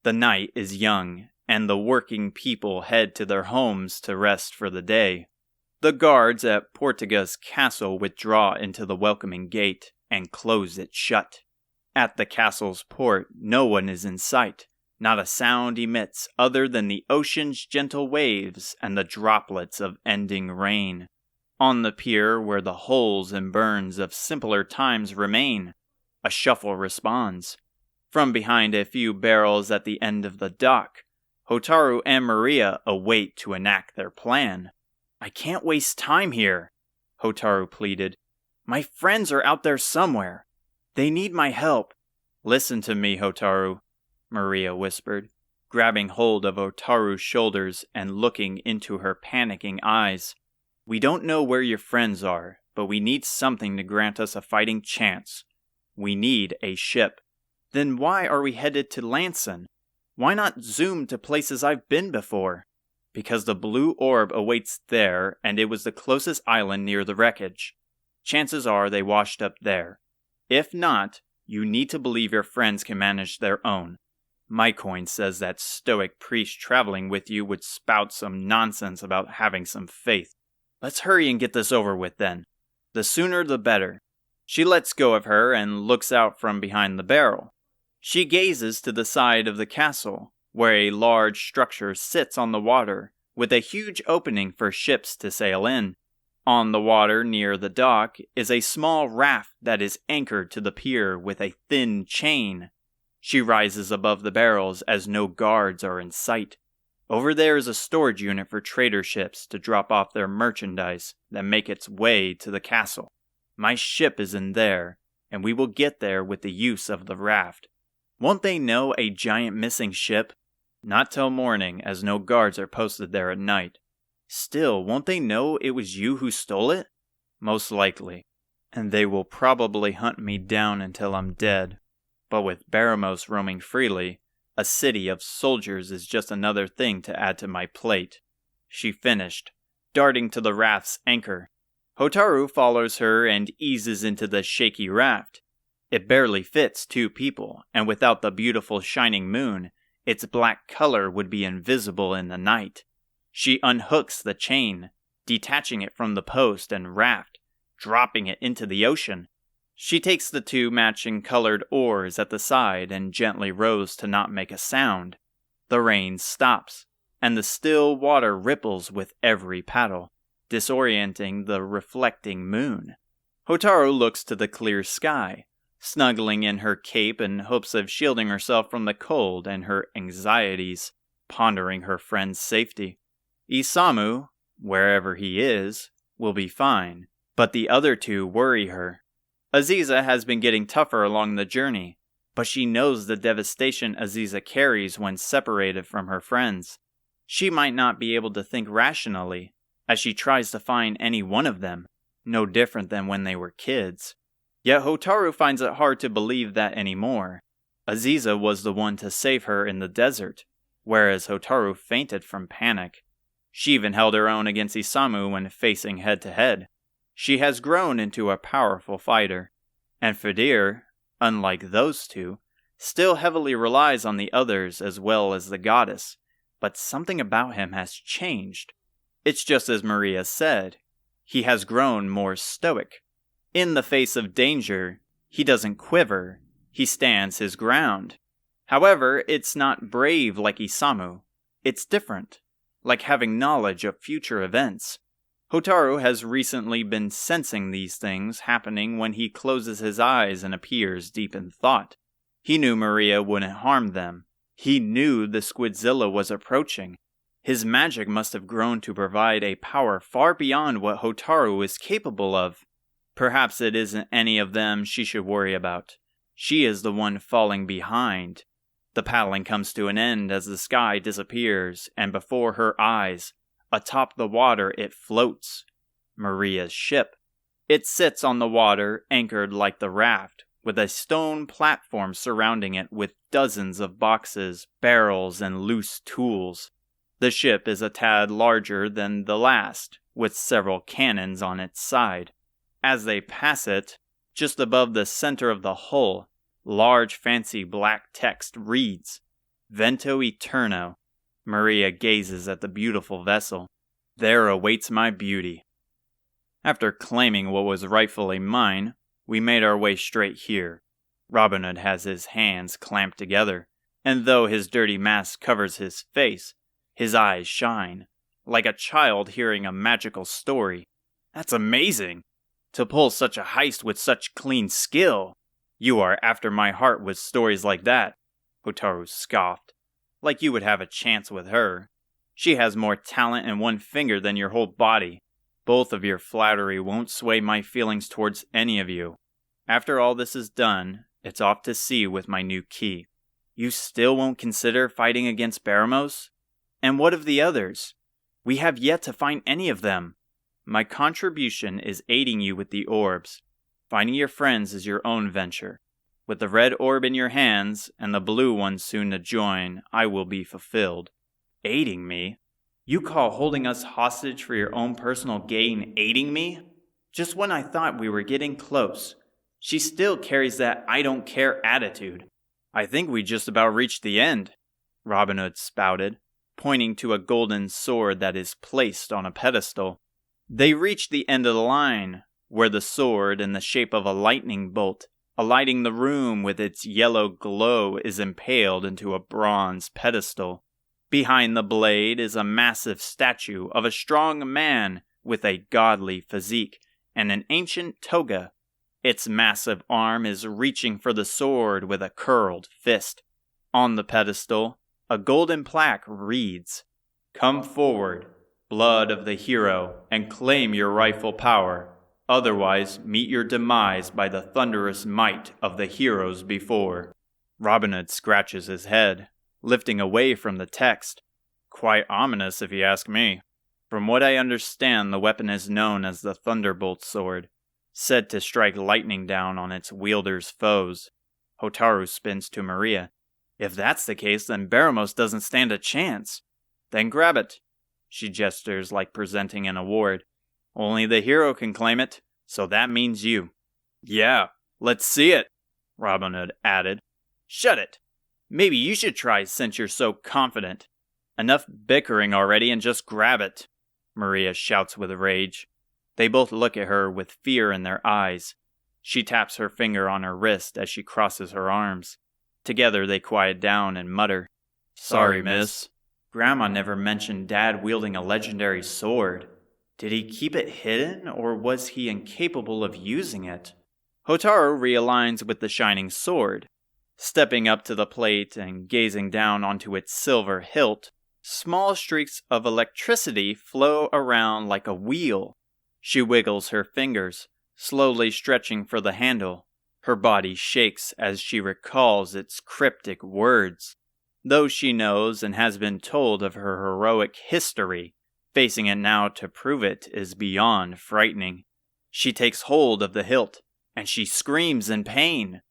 The night is young, and the working people head to their homes to rest for the day. The guards at Portuga's castle withdraw into the welcoming gate and close it shut. At the castle's port, no one is in sight. Not a sound emits other than the ocean's gentle waves and the droplets of ending rain. On the pier where the holes and burns of simpler times remain, a shuffle responds. From behind a few barrels at the end of the dock, Hotaru and Maria await to enact their plan. "I can't waste time here," Hotaru pleaded. "My friends are out there somewhere. They need my help." "Listen to me, Hotaru," Maria whispered, grabbing hold of Hotaru's shoulders and looking into her panicking eyes. "We don't know where your friends are, but we need something to grant us a fighting chance. We need a ship." "Then why are we headed to Lanson? Why not zoom to places I've been before?" "Because the blue orb awaits there, and it was the closest island near the wreckage. Chances are they washed up there. If not, you need to believe your friends can manage their own. My coin says that stoic priest traveling with you would spout some nonsense about having some faith. Let's hurry and get this over with then. The sooner the better." She lets go of her and looks out from behind the barrel. She gazes to the side of the castle, where a large structure sits on the water, with a huge opening for ships to sail in. On the water near the dock is a small raft that is anchored to the pier with a thin chain. She rises above the barrels as no guards are in sight. Over there is a storage unit for trader ships to drop off their merchandise that make its way to the castle. My ship is in there, and we will get there with the use of the raft. Won't they know a giant missing ship? Not till morning, as no guards are posted there at night. Still, won't they know it was you who stole it? Most likely. And they will probably hunt me down until I'm dead. But with Baramos roaming freely, a city of soldiers is just another thing to add to my plate." She finished, darting to the raft's anchor. Hotaru follows her and eases into the shaky raft. It barely fits 2 people, and without the beautiful shining moon, its black color would be invisible in the night. She unhooks the chain, detaching it from the post and raft, dropping it into the ocean. She takes the 2 matching colored oars at the side and gently rows to not make a sound. The rain stops, and the still water ripples with every paddle, disorienting the reflecting moon. Hotaru looks to the clear sky, snuggling in her cape in hopes of shielding herself from the cold and her anxieties, pondering her friend's safety. Isamu, wherever he is, will be fine, but the other 2 worry her. Aziza has been getting tougher along the journey, but she knows the devastation Aziza carries when separated from her friends. She might not be able to think rationally, as she tries to find any one of them. no different than when they were kids. Yet Hotaru finds it hard to believe that anymore. Aziza was the one to save her in the desert, whereas Hotaru fainted from panic. She even held her own against Isamu when facing head-to-head. She has grown into a powerful fighter. And Pezibear, unlike those two, still heavily relies on the others as well as the goddess, but something about him has changed. It's just as Maria said, he has grown more stoic. In the face of danger, he doesn't quiver, he stands his ground. However, it's not brave like Isamu. It's different, like having knowledge of future events. Hotaru has recently been sensing these things happening when he closes his eyes and appears deep in thought. He knew Maria wouldn't harm them. He knew the Squidzilla was approaching. His magic must have grown to provide a power far beyond what Hotaru is capable of. Perhaps it isn't any of them she should worry about. She is the one falling behind. The paddling comes to an end as the sky disappears, and before her eyes, atop the water it floats. Maria's ship. It sits on the water, anchored like the raft, with a stone platform surrounding it with dozens of boxes, barrels, and loose tools. The ship is a tad larger than the last, with several cannons on its side. As they pass it, just above the center of the hull, large fancy black text reads, Vento Eterno. Maria gazes at the beautiful vessel. There awaits my beauty. After claiming what was rightfully mine, we made our way straight here. Robin Hood has his hands clamped together, and though his dirty mask covers his face, his eyes shine, like a child hearing a magical story. That's amazing! To pull such a heist with such clean skill! You are after my heart with stories like that, Hotaru scoffed. Like you would have a chance with her. She has more talent in one finger than your whole body. Both of your flattery won't sway my feelings towards any of you. After all this is done, it's off to sea with my new key. You still won't consider fighting against Baramos? And what of the others? We have yet to find any of them. My contribution is aiding you with the orbs. Finding your friends is your own venture. With the red orb in your hands, and the blue one soon to join, I will be fulfilled. Aiding me? You call holding us hostage for your own personal gain aiding me? Just when I thought we were getting close. She still carries that I don't care attitude. I think we just about reached the end, Robin Hood spouted, pointing to a golden sword that is placed on a pedestal. They reached the end of the line, where the sword, in the shape of a lightning bolt, alighting the room with its yellow glow, is impaled into a bronze pedestal. Behind the blade is a massive statue of a strong man with a godly physique and an ancient toga. Its massive arm is reaching for the sword with a curled fist. On the pedestal, a golden plaque reads, Come forward, blood of the hero, and claim your rightful power. Otherwise, meet your demise by the thunderous might of the heroes before. Robin Hood scratches his head, lifting away from the text. Quite ominous, if you ask me. From what I understand, the weapon is known as the Thunderbolt Sword, said to strike lightning down on its wielder's foes. Hotaru spins to Maria. If that's the case, then Baramos doesn't stand a chance. Then grab it. She gestures like presenting an award. Only the hero can claim it, so that means you. Yeah, let's see it, Robin Hood added. Shut it. Maybe you should try since you're so confident. Enough bickering already and just grab it, Maria shouts with rage. They both look at her with fear in their eyes. She taps her finger on her wrist as she crosses her arms. Together they quiet down and mutter, Sorry, miss. Grandma never mentioned Dad wielding a legendary sword. Did he keep it hidden, or was he incapable of using it? Hotaru realigns with the shining sword. Stepping up to the plate and gazing down onto its silver hilt, small streaks of electricity flow around like a wheel. She wiggles her fingers, slowly stretching for the handle. Her body shakes as she recalls its cryptic words. Though she knows and has been told of her heroic history, facing it now to prove it is beyond frightening. She takes hold of the hilt, and she screams in pain.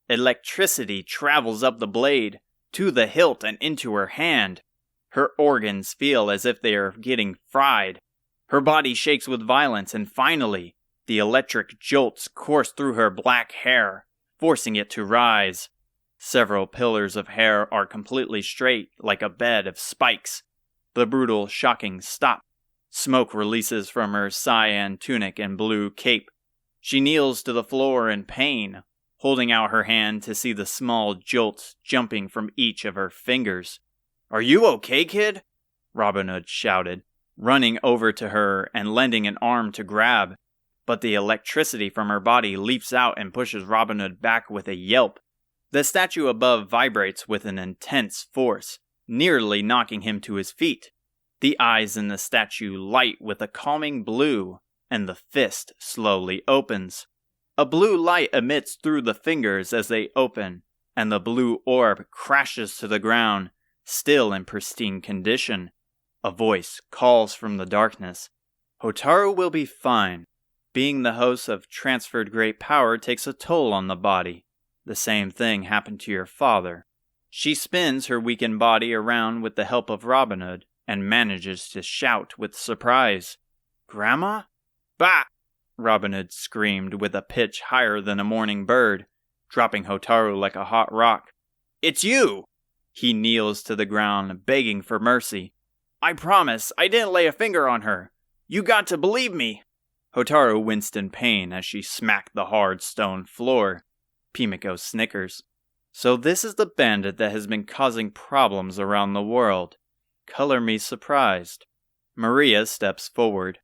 Electricity travels up the blade, to the hilt and into her hand. Her organs feel as if they are getting fried. Her body shakes with violence, and finally, the electric jolts course through her black hair, forcing it to rise. Several pillars of hair are completely straight, like a bed of spikes. The brutal, shocking stop. Smoke releases from her cyan tunic and blue cape. She kneels to the floor in pain, holding out her hand to see the small jolts jumping from each of her fingers. "Are you okay, kid?" Robin Hood shouted, running over to her and lending an arm to grab. But the electricity from her body leaps out and pushes Robin Hood back with a yelp. The statue above vibrates with an intense force, nearly knocking him to his feet. The eyes in the statue light with a calming blue, and the fist slowly opens. A blue light emits through the fingers as they open, and the blue orb crashes to the ground, still in pristine condition. A voice calls from the darkness. "Hotaru will be fine. Being the host of transferred great power takes a toll on the body. The same thing happened to your father." She spins her weakened body around with the help of Robin Hood, and manages to shout with surprise. "Grandma?" "Bah!" Robin Hood screamed with a pitch higher than a morning bird, dropping Hotaru like a hot rock. "It's you!" He kneels to the ground, begging for mercy. "I promise, I didn't lay a finger on her. You got to believe me." Hotaru winced in pain as she smacked the hard stone floor. Pimiko snickers. "So this is the bandit that has been causing problems around the world. Color me surprised." Maria steps forward.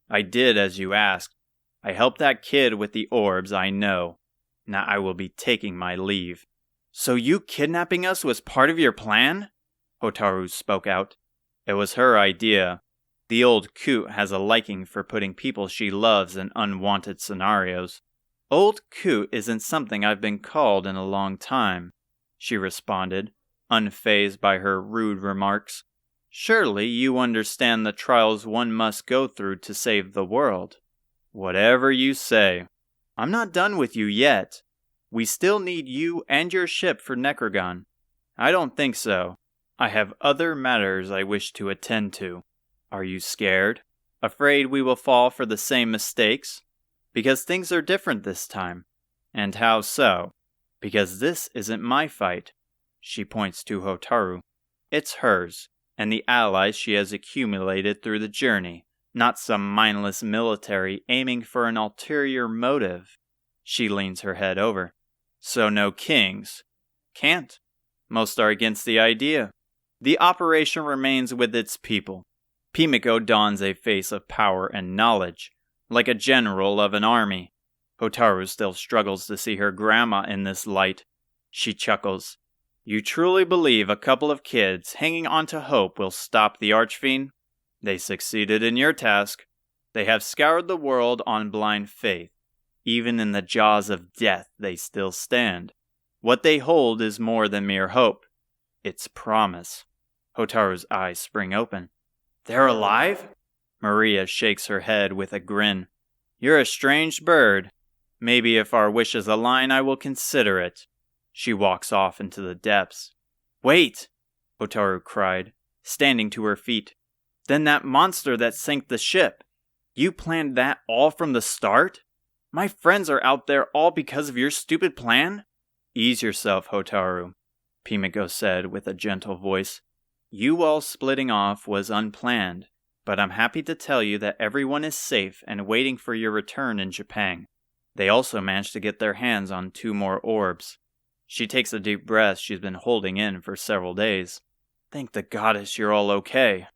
"I did as you asked. I helped that kid with the orbs, I know. Now I will be taking my leave." "So you kidnapping us was part of your plan?" Hotaru spoke out. "It was her idea. The old coot has a liking for putting people she loves in unwanted scenarios." "Old coot isn't something I've been called in a long time," she responded, unfazed by her rude remarks. "Surely you understand the trials one must go through to save the world." "Whatever you say." "I'm not done with you yet. We still need you and your ship for Necrogon." "I don't think so. I have other matters I wish to attend to." "Are you scared? Afraid we will fall for the same mistakes?" "Because things are different this time." "And how so?" "Because this isn't my fight." She points to Hotaru. "It's hers, and the allies she has accumulated through the journey, not some mindless military aiming for an ulterior motive." She leans her head over. "So no kings?" "Can't. Most are against the idea. The operation remains with its people." Pimiko dons a face of power and knowledge, like a general of an army. Hotaru still struggles to see her grandma in this light. She chuckles. "You truly believe a couple of kids hanging on to hope will stop the Archfiend? They succeeded in your task. They have scoured the world on blind faith. Even in the jaws of death they still stand. What they hold is more than mere hope. It's promise." Hotaru's eyes spring open. "They're alive?" Maria shakes her head with a grin. "You're a strange bird. Maybe if our wishes align, I will consider it." She walks off into the depths. "Wait!" Hotaru cried, standing to her feet. "Then that monster that sank the ship. You planned that all from the start? My friends are out there all because of your stupid plan?" "Ease yourself, Hotaru," Pimiko said with a gentle voice. "You all splitting off was unplanned, but I'm happy to tell you that everyone is safe and waiting for your return in Japan. They also managed to get their hands on 2 more orbs." She takes a deep breath she's been holding in for several days. "Thank the goddess you're all okay,"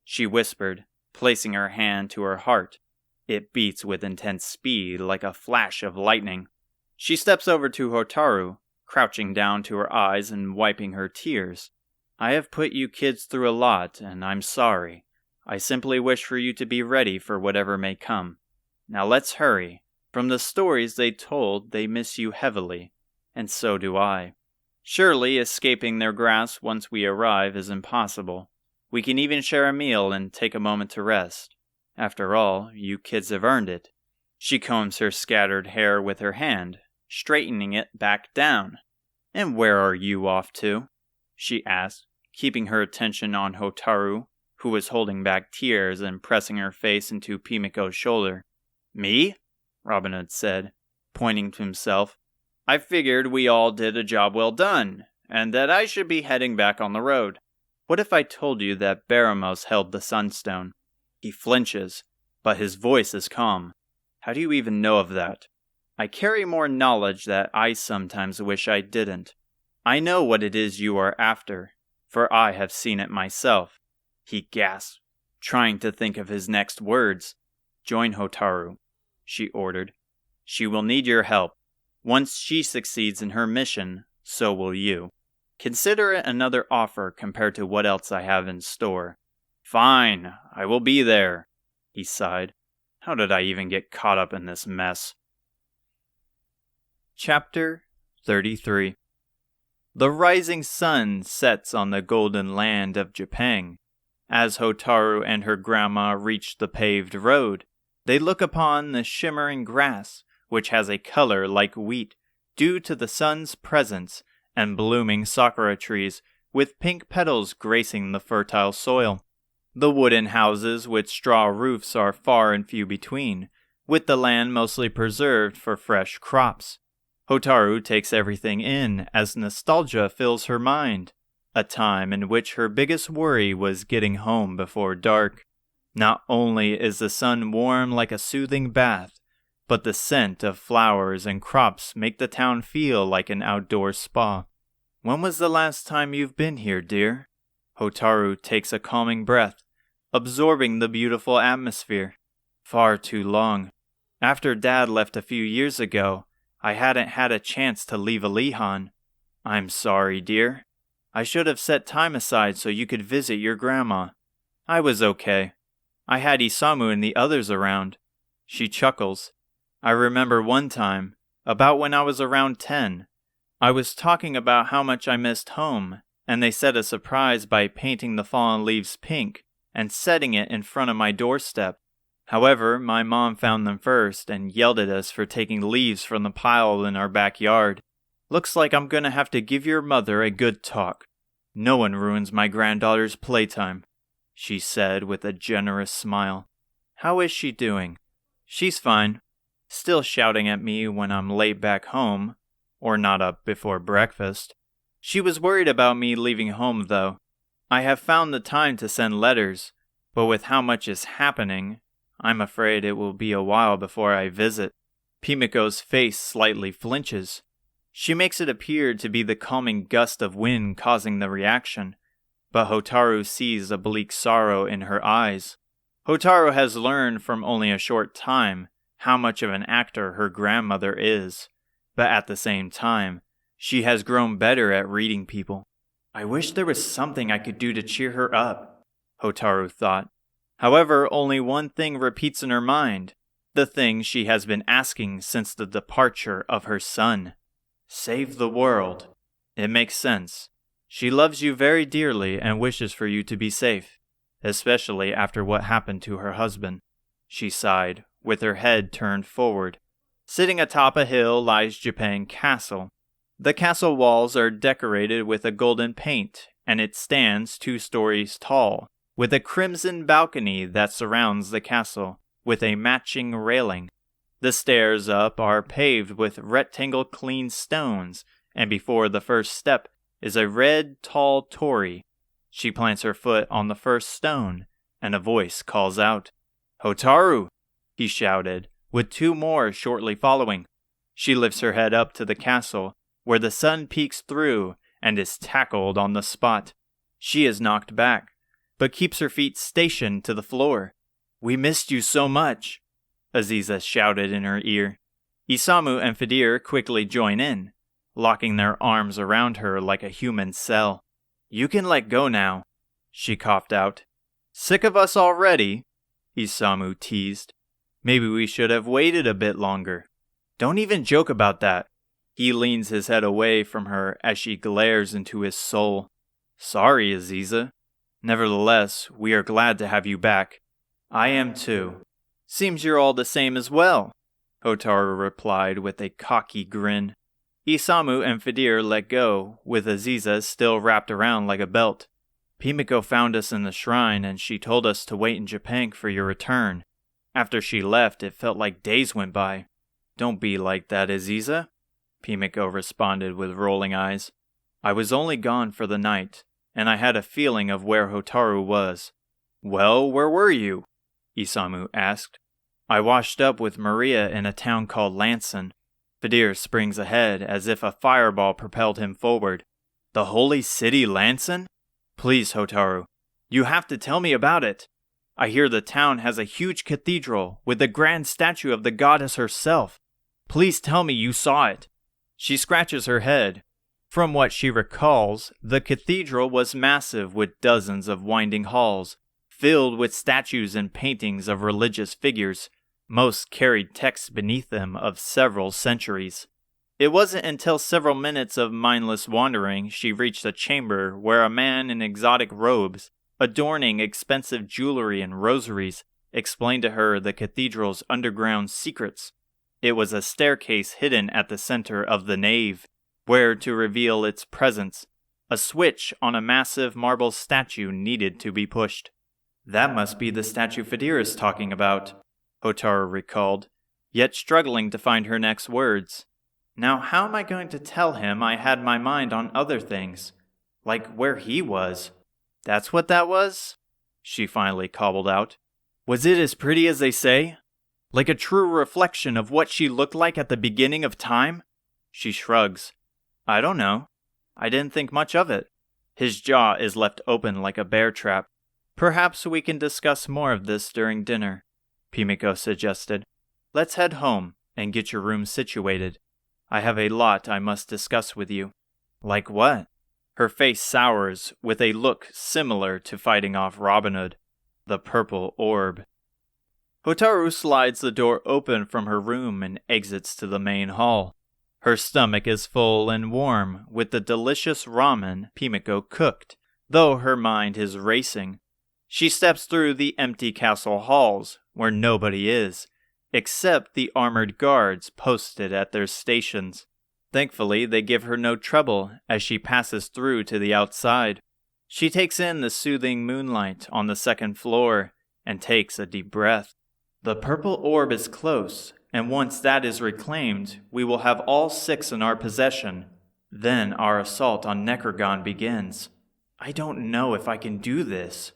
she whispered, placing her hand to her heart. It beats with intense speed like a flash of lightning. She steps over to Hotaru, crouching down to her eyes and wiping her tears. "I have put you kids through a lot, and I'm sorry. I simply wish for you to be ready for whatever may come. Now let's hurry. From the stories they told, they miss you heavily, and so do I. Surely escaping their grasp once we arrive is impossible. We can even share a meal and take a moment to rest. After all, you kids have earned it. She combs her scattered hair with her hand, straightening it back down. "And where are you off to?" she asked, keeping her attention on Hotaru, who was holding back tears and pressing her face into Pimiko's shoulder. "Me?" Robin Hood said, pointing to himself. "I figured we all did a job well done, and that I should be heading back on the road. What if I told you that Baramos held the Sunstone?" He flinches, but his voice is calm. "How do you even know of that?" "I carry more knowledge that I sometimes wish I didn't. I know what it is you are after, for I have seen it myself." He gasped, trying to think of his next words. "Join Hotaru," she ordered. "She will need your help. Once she succeeds in her mission, so will you. Consider it another offer compared to what else I have in store." "Fine, I will be there," he sighed. "How did I even get caught up in this mess?" Chapter 33. The rising sun sets on the golden land of Japan. As Hotaru and her grandma reach the paved road, they look upon the shimmering grass, which has a color like wheat, due to the sun's presence, and blooming sakura trees with pink petals gracing the fertile soil. The wooden houses with straw roofs are far and few between, with the land mostly preserved for fresh crops. Hotaru takes everything in as nostalgia fills her mind, a time in which her biggest worry was getting home before dark. Not only is the sun warm like a soothing bath, but the scent of flowers and crops make the town feel like an outdoor spa. "When was the last time you've been here, dear?" Hotaru takes a calming breath, absorbing the beautiful atmosphere. "Far too long. After Dad left a few years ago, I hadn't had a chance to leave Alihan. I'm sorry, dear. I should have set time aside so you could visit your grandma. I was okay. I had Isamu and the others around." She chuckles. "I remember one time, about when I was around 10, I was talking about how much I missed home, and they set a surprise by painting the fallen leaves pink and setting it in front of my doorstep. However, my mom found them first and yelled at us for taking leaves from the pile in our backyard. Looks like I'm gonna have to give your mother a good talk. No one ruins my granddaughter's playtime," she said with a generous smile. "How is she doing?" "She's fine. Still shouting at me when I'm late back home, or not up before breakfast. She was worried about me leaving home, though. I have found the time to send letters, but with how much is happening, I'm afraid it will be a while before I visit." Pimiko's face slightly flinches. She makes it appear to be the calming gust of wind causing the reaction, but Hotaru sees a bleak sorrow in her eyes. Hotaru has learned from only a short time how much of an actor her grandmother is, but at the same time, she has grown better at reading people. "I wish there was something I could do to cheer her up," Hotaru thought. However, only one thing repeats in her mind, the thing she has been asking since the departure of her son. Save the world. It makes sense. She loves you very dearly and wishes for you to be safe, especially after what happened to her husband. She sighed, with her head turned forward. Sitting atop a hill lies Japan Castle. The castle walls are decorated with a golden paint, and it stands 2 stories tall, with a crimson balcony that surrounds the castle, with a matching railing. The stairs up are paved with rectangle clean stones, and before the first step is a red, tall torii. She plants her foot on the first stone, and a voice calls out, "Hotaru!" he shouted, with 2 more shortly following. She lifts her head up to the castle, where the sun peeks through, and is tackled on the spot. She is knocked back, but keeps her feet stationed to the floor. "We missed you so much," Aziza shouted in her ear. Isamu and Fidir quickly join in, locking their arms around her like a human cell. "You can let go now," she coughed out. "Sick of us already?" Isamu teased. "Maybe we should have waited a bit longer." "Don't even joke about that." He leans his head away from her as she glares into his soul. "Sorry, Aziza. Nevertheless, we are glad to have you back." "I am too." "Seems you're all the same as well," Hotaru replied with a cocky grin. Isamu and Fidir let go, with Aziza still wrapped around like a belt. Pimiko found us in the shrine, and she told us to wait in Japan for your return. After she left, it felt like days went by. Don't be like that, Aziza, Pimiko responded with rolling eyes. I was only gone for the night, and I had a feeling of where Hotaru was. Well, where were you? Isamu asked. I washed up with Maria in a town called Lanson. Fidir springs ahead as if a fireball propelled him forward. The holy city Lanson? Please, Hotaru, you have to tell me about it. I hear the town has a huge cathedral with a grand statue of the goddess herself. Please tell me you saw it. She scratches her head. From what she recalls, the cathedral was massive with dozens of winding halls, filled with statues and paintings of religious figures. Most carried texts beneath them of several centuries. It wasn't until several minutes of mindless wandering she reached a chamber where a man in exotic robes, adorning expensive jewelry and rosaries, explained to her the cathedral's underground secrets. It was a staircase hidden at the center of the nave, where to reveal its presence, a switch on a massive marble statue needed to be pushed. That must be the statue Fidir is talking about, Hotaru recalled, yet struggling to find her next words. Now how am I going to tell him I had my mind on other things? Like where he was. That's what that was? She finally cobbled out. Was it as pretty as they say? Like a true reflection of what she looked like at the beginning of time? She shrugs. I don't know. I didn't think much of it. His jaw is left open like a bear trap. Perhaps we can discuss more of this during dinner, Pimiko suggested. Let's head home and get your room situated. I have a lot I must discuss with you. Like what? Her face sours with a look similar to fighting off Robin Hood, the purple orb. Hotaru slides the door open from her room and exits to the main hall. Her stomach is full and warm with the delicious ramen Pimiko cooked, though her mind is racing. She steps through the empty castle halls, where nobody is, except the armored guards posted at their stations. Thankfully, they give her no trouble as she passes through to the outside. She takes in the soothing moonlight on the second floor and takes a deep breath. The purple orb is close, and once that is reclaimed, we will have all 6 in our possession. Then our assault on Necrogon begins. I don't know if I can do this.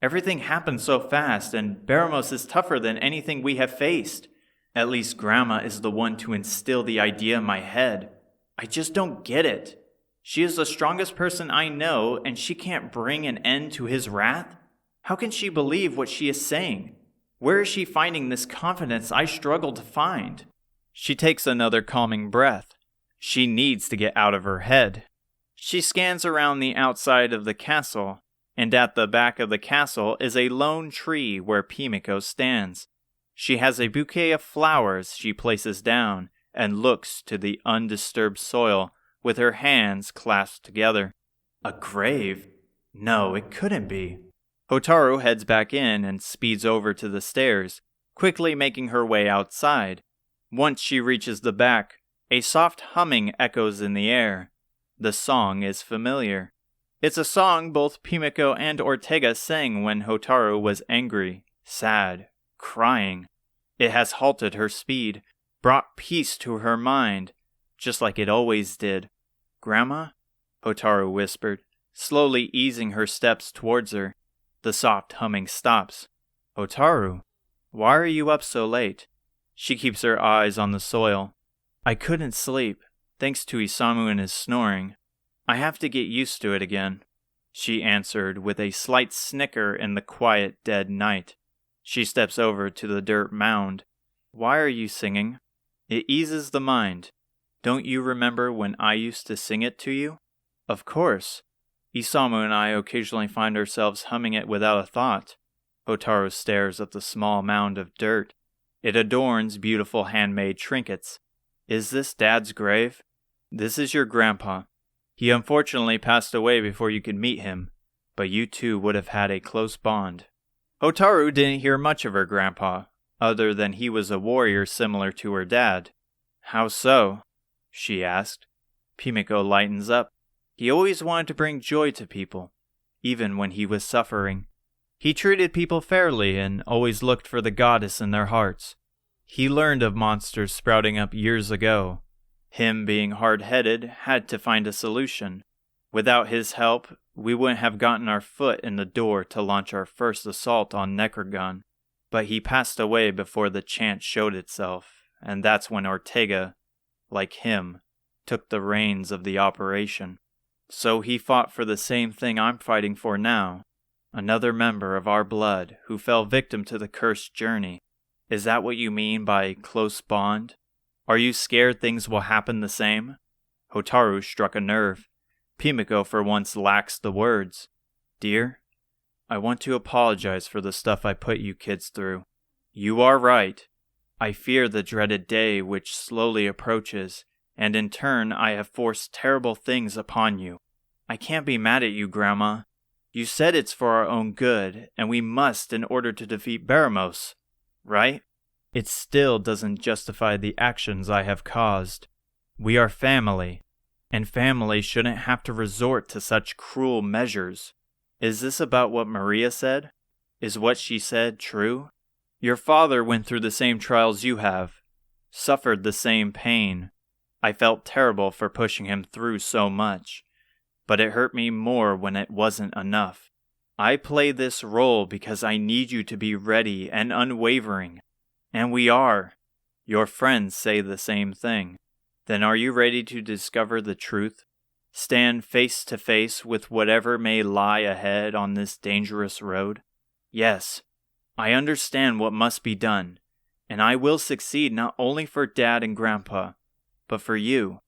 Everything happened so fast, and Baramos is tougher than anything we have faced. At least Grandma is the one to instill the idea in my head. I just don't get it. She is the strongest person I know, and she can't bring an end to his wrath? How can she believe what she is saying? Where is she finding this confidence I struggle to find? She takes another calming breath. She needs to get out of her head. She scans around the outside of the castle, and at the back of the castle is a lone tree where Pimiko stands. She has a bouquet of flowers she places down and looks to the undisturbed soil with her hands clasped together. A grave? No, it couldn't be. Hotaru heads back in and speeds over to the stairs, quickly making her way outside. Once she reaches the back, a soft humming echoes in the air. The song is familiar. It's a song both Pimiko and Ortega sang when Hotaru was angry, sad, crying. It has halted her speed, brought peace to her mind, just like it always did. Grandma? Hotaru whispered, slowly easing her steps towards her. The soft humming stops. Hotaru, why are you up so late? She keeps her eyes on the soil. I couldn't sleep, thanks to Isamu and his snoring. I have to get used to it again, she answered with a slight snicker in the quiet, dead night. She steps over to the dirt mound. Why are you singing? It eases the mind. Don't you remember when I used to sing it to you? Of course. Isamu and I occasionally find ourselves humming it without a thought. Hotaru stares at the small mound of dirt. It adorns beautiful handmade trinkets. Is this Dad's grave? This is your grandpa. He unfortunately passed away before you could meet him, but you two would have had a close bond. Hotaru didn't hear much of her grandpa, other than he was a warrior similar to her dad. How so? She asked. Pimiko lightens up. He always wanted to bring joy to people, even when he was suffering. He treated people fairly and always looked for the goddess in their hearts. He learned of monsters sprouting up years ago. Him, being hard-headed, had to find a solution. Without his help, we wouldn't have gotten our foot in the door to launch our first assault on Necrogon. But he passed away before the chance showed itself, and that's when Ortega, like him, took the reins of the operation. So he fought for the same thing I'm fighting for now. Another member of our blood who fell victim to the cursed journey. Is that what you mean by close bond? Are you scared things will happen the same? Hotaru struck a nerve. Pimiko for once lacks the words. Dear, I want to apologize for the stuff I put you kids through. You are right. I fear the dreaded day which slowly approaches, and in turn I have forced terrible things upon you. I can't be mad at you, Grandma. You said it's for our own good, and we must in order to defeat Baramos, right? It still doesn't justify the actions I have caused. We are family, and family shouldn't have to resort to such cruel measures. Is this about what Maria said? Is what she said true? Your father went through the same trials you have, suffered the same pain. I felt terrible for pushing him through so much, but it hurt me more when it wasn't enough. I play this role because I need you to be ready and unwavering, and we are. Your friends say the same thing. Then are you ready to discover the truth? Stand face to face with whatever may lie ahead on this dangerous road? Yes, I understand what must be done, and I will succeed not only for Dad and Grandpa, but for you.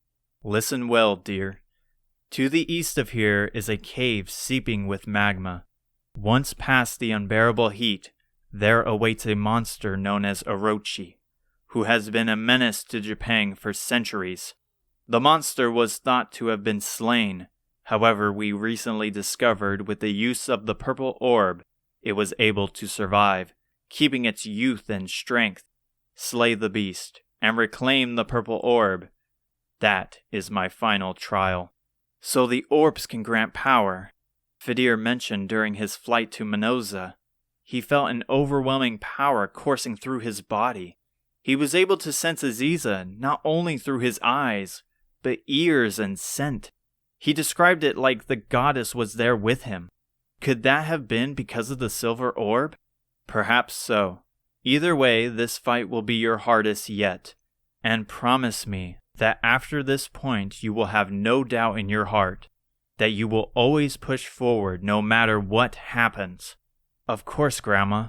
Listen well, dear. To the east of here is a cave seeping with magma. Once past the unbearable heat, there awaits a monster known as Orochi, who has been a menace to Japan for centuries. The monster was thought to have been slain. However, we recently discovered with the use of the purple orb, it was able to survive, keeping its youth and strength. Slay the beast, and reclaim the purple orb. That is my final trial. So the orbs can grant power. Fidir mentioned during his flight to Minoza. He felt an overwhelming power coursing through his body. He was able to sense Aziza not only through his eyes, but ears and scent. He described it like the goddess was there with him. Could that have been because of the silver orb? Perhaps so. Either way, this fight will be your hardest yet. And promise me that after this point you will have no doubt in your heart that you will always push forward no matter what happens. Of course, Grandma.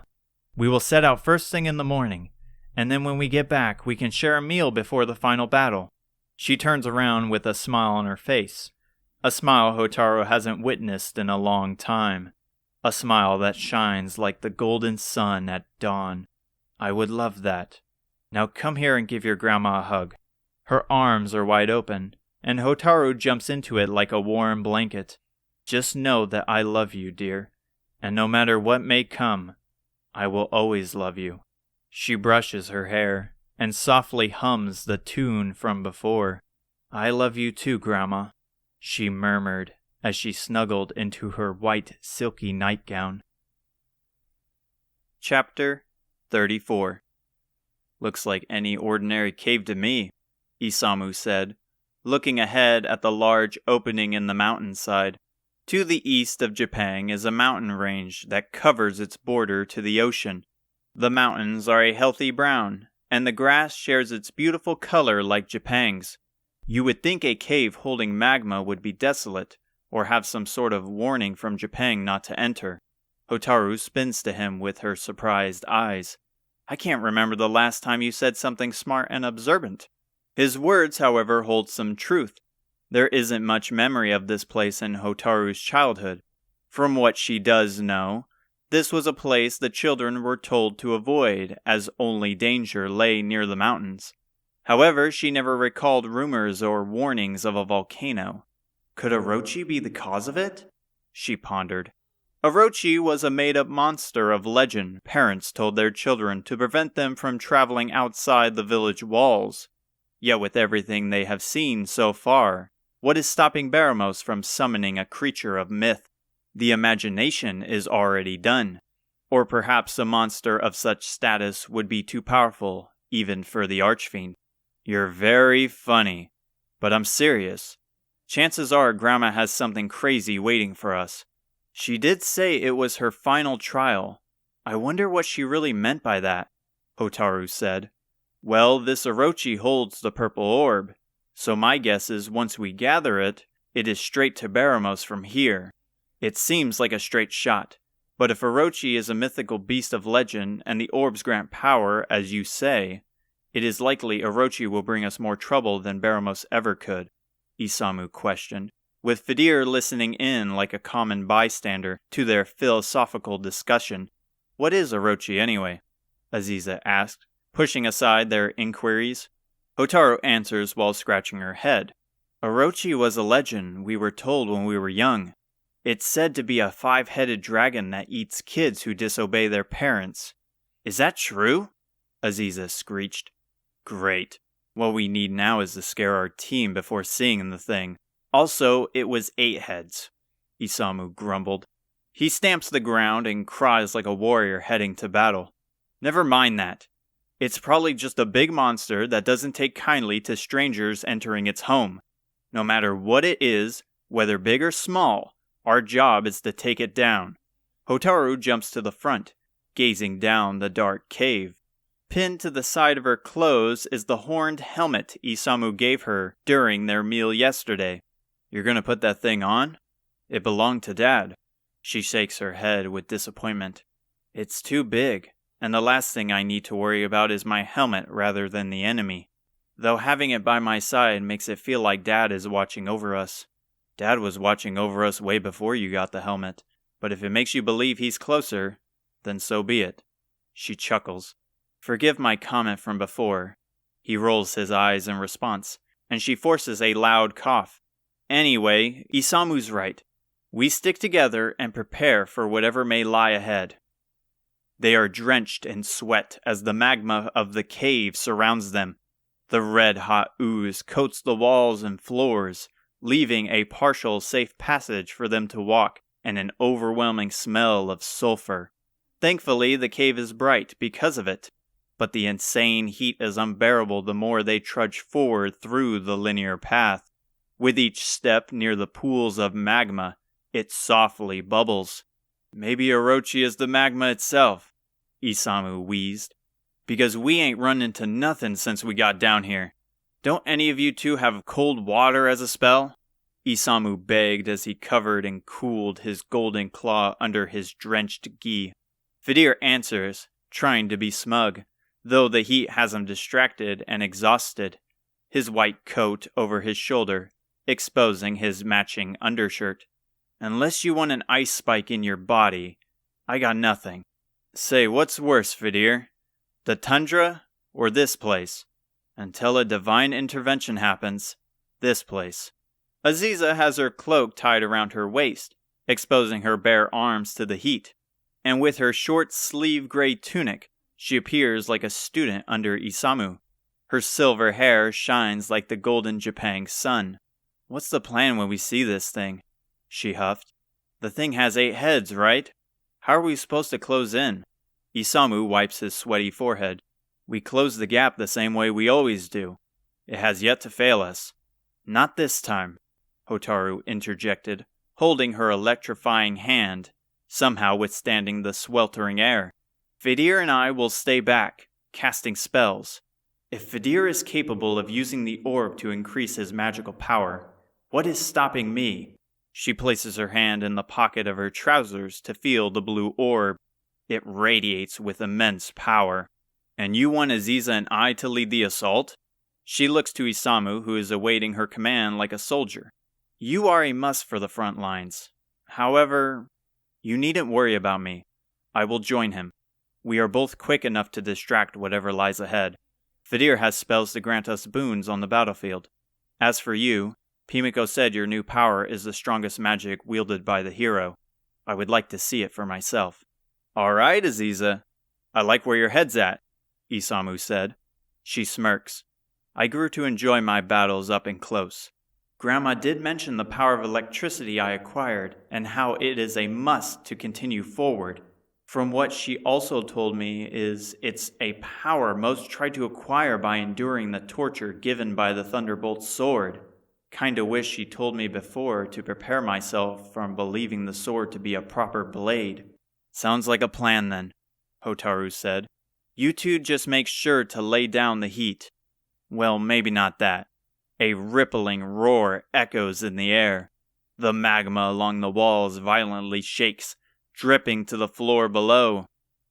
We will set out first thing in the morning, and then when we get back we can share a meal before the final battle. She turns around with a smile on her face. A smile Hotaru hasn't witnessed in a long time. A smile that shines like the golden sun at dawn. I would love that. Now come here and give your grandma a hug. Her arms are wide open, and Hotaru jumps into it like a warm blanket. Just know that I love you, dear, and no matter what may come, I will always love you. She brushes her hair and softly hums the tune from before. I love you too, Grandma, she murmured as she snuggled into her white silky nightgown. Chapter 34. Looks like any ordinary cave to me, Isamu said, looking ahead at the large opening in the mountainside. To the east of Japan is a mountain range that covers its border to the ocean. The mountains are a healthy brown, and the grass shares its beautiful color like Japan's. You would think a cave holding magma would be desolate, or have some sort of warning from Japan not to enter. Hotaru spins to him with her surprised eyes. I can't remember the last time you said something smart and observant. His words, however, hold some truth. There isn't much memory of this place in Hotaru's childhood. From what she does know, this was a place the children were told to avoid, as only danger lay near the mountains. However, she never recalled rumors or warnings of a volcano. Could Orochi be the cause of it? She pondered. Orochi was a made-up monster of legend parents told their children to prevent them from traveling outside the village walls. Yet with everything they have seen so far, what is stopping Baramos from summoning a creature of myth? The imagination is already done. Or perhaps a monster of such status would be too powerful, even for the Archfiend. You're very funny. But I'm serious. Chances are Grandma has something crazy waiting for us. She did say it was her final trial. I wonder what she really meant by that, Hotaru said. Well, this Orochi holds the purple orb, so my guess is once we gather it, it is straight to Baramos from here. It seems like a straight shot, but if Orochi is a mythical beast of legend and the orbs grant power, as you say, it is likely Orochi will bring us more trouble than Baramos ever could, Isamu questioned, with Fidir listening in like a common bystander to their philosophical discussion. What is Orochi anyway? Aziza asked, pushing aside their inquiries. Hotaru answers while scratching her head. Orochi was a legend we were told when we were young. It's said to be a 5-headed dragon that eats kids who disobey their parents. Is that true? Aziza screeched. Great. What we need now is to scare our team before seeing the thing. Also, it was 8 heads, Isamu grumbled. He stamps the ground and cries like a warrior heading to battle. Never mind that. It's probably just a big monster that doesn't take kindly to strangers entering its home. No matter what it is, whether big or small, our job is to take it down. Hotaru jumps to the front, gazing down the dark cave. Pinned to the side of her clothes is the horned helmet Isamu gave her during their meal yesterday. You're gonna put that thing on? It belonged to Dad. She shakes her head with disappointment. It's too big, and the last thing I need to worry about is my helmet rather than the enemy. Though having it by my side makes it feel like Dad is watching over us. Dad was watching over us way before you got the helmet, but if it makes you believe he's closer, then so be it. She chuckles. Forgive my comment from before. He rolls his eyes in response, and she forces a loud cough. Anyway, Isamu's right. We stick together and prepare for whatever may lie ahead. They are drenched in sweat as the magma of the cave surrounds them. The red-hot ooze coats the walls and floors, leaving a partial safe passage for them to walk and an overwhelming smell of sulfur. Thankfully, the cave is bright because of it, but the insane heat is unbearable the more they trudge forward through the linear path. With each step near the pools of magma, it softly bubbles. Maybe Orochi is the magma itself, Isamu wheezed. Because we ain't run into nothing since we got down here. Don't any of you two have cold water as a spell? Isamu begged as he covered and cooled his golden claw under his drenched gi. Fidir answers, trying to be smug, though the heat has him distracted and exhausted. His white coat over his shoulder, exposing his matching undershirt. Unless you want an ice spike in your body, I got nothing. Say, what's worse, Fidir? The tundra or this place? Until a divine intervention happens, this place. Aziza has her cloak tied around her waist, exposing her bare arms to the heat. And with her short sleeve gray tunic, she appears like a student under Isamu. Her silver hair shines like the golden Japan sun. What's the plan when we see this thing? She huffed. The thing has 8 heads, right? How are we supposed to close in? Isamu wipes his sweaty forehead. We close the gap the same way we always do. It has yet to fail us. Not this time, Hotaru interjected, holding her electrifying hand, somehow withstanding the sweltering air. Fidir and I will stay back, casting spells. If Fidir is capable of using the orb to increase his magical power, what is stopping me? She places her hand in the pocket of her trousers to feel the blue orb. It radiates with immense power. And you want Aziza and I to lead the assault? She looks to Isamu, who is awaiting her command like a soldier. You are a must for the front lines. However, you needn't worry about me. I will join him. We are both quick enough to distract whatever lies ahead. Fidir has spells to grant us boons on the battlefield. As for you, Pimiko said your new power is the strongest magic wielded by the hero. I would like to see it for myself. All right, Aziza. I like where your head's at, Isamu said. She smirks. I grew to enjoy my battles up and close. Grandma did mention the power of electricity I acquired and how it is a must to continue forward. From what she also told me is it's a power most try to acquire by enduring the torture given by the Thunderbolt's sword. Kinda wish she told me before to prepare myself from believing the sword to be a proper blade. Sounds like a plan then, Hotaru said. You two just make sure to lay down the heat. Well, maybe not that. A rippling roar echoes in the air. The magma along the walls violently shakes, dripping to the floor below.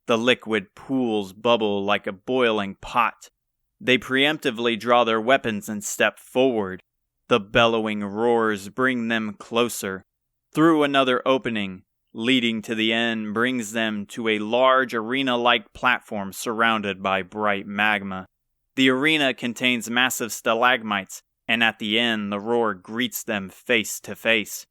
The liquid pools bubble like a boiling pot. They preemptively draw their weapons and step forward. The bellowing roars bring them closer. Through another opening, leading to the end, brings them to a large arena-like platform surrounded by bright magma. The arena contains massive stalagmites, and at the end the roar greets them face to face.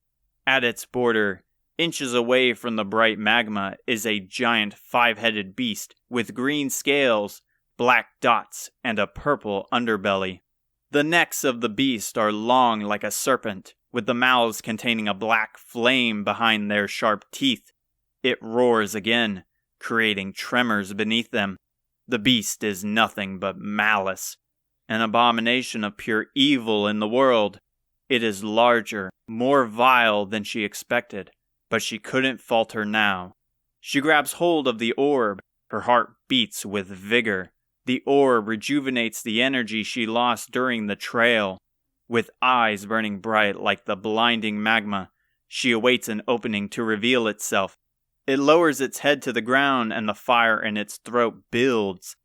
At its border, inches away from the bright magma, is a giant 5-headed beast with green scales, black dots, and a purple underbelly. The necks of the beast are long like a serpent, with the mouths containing a black flame behind their sharp teeth. It roars again, creating tremors beneath them. The beast is nothing but malice, an abomination of pure evil in the world. It is larger, more vile than she expected, but she couldn't falter now. She grabs hold of the orb. Her heart beats with vigor. The orb rejuvenates the energy she lost during the trail. With eyes burning bright like the blinding magma, she awaits an opening to reveal itself. It lowers its head to the ground and the fire in its throat builds.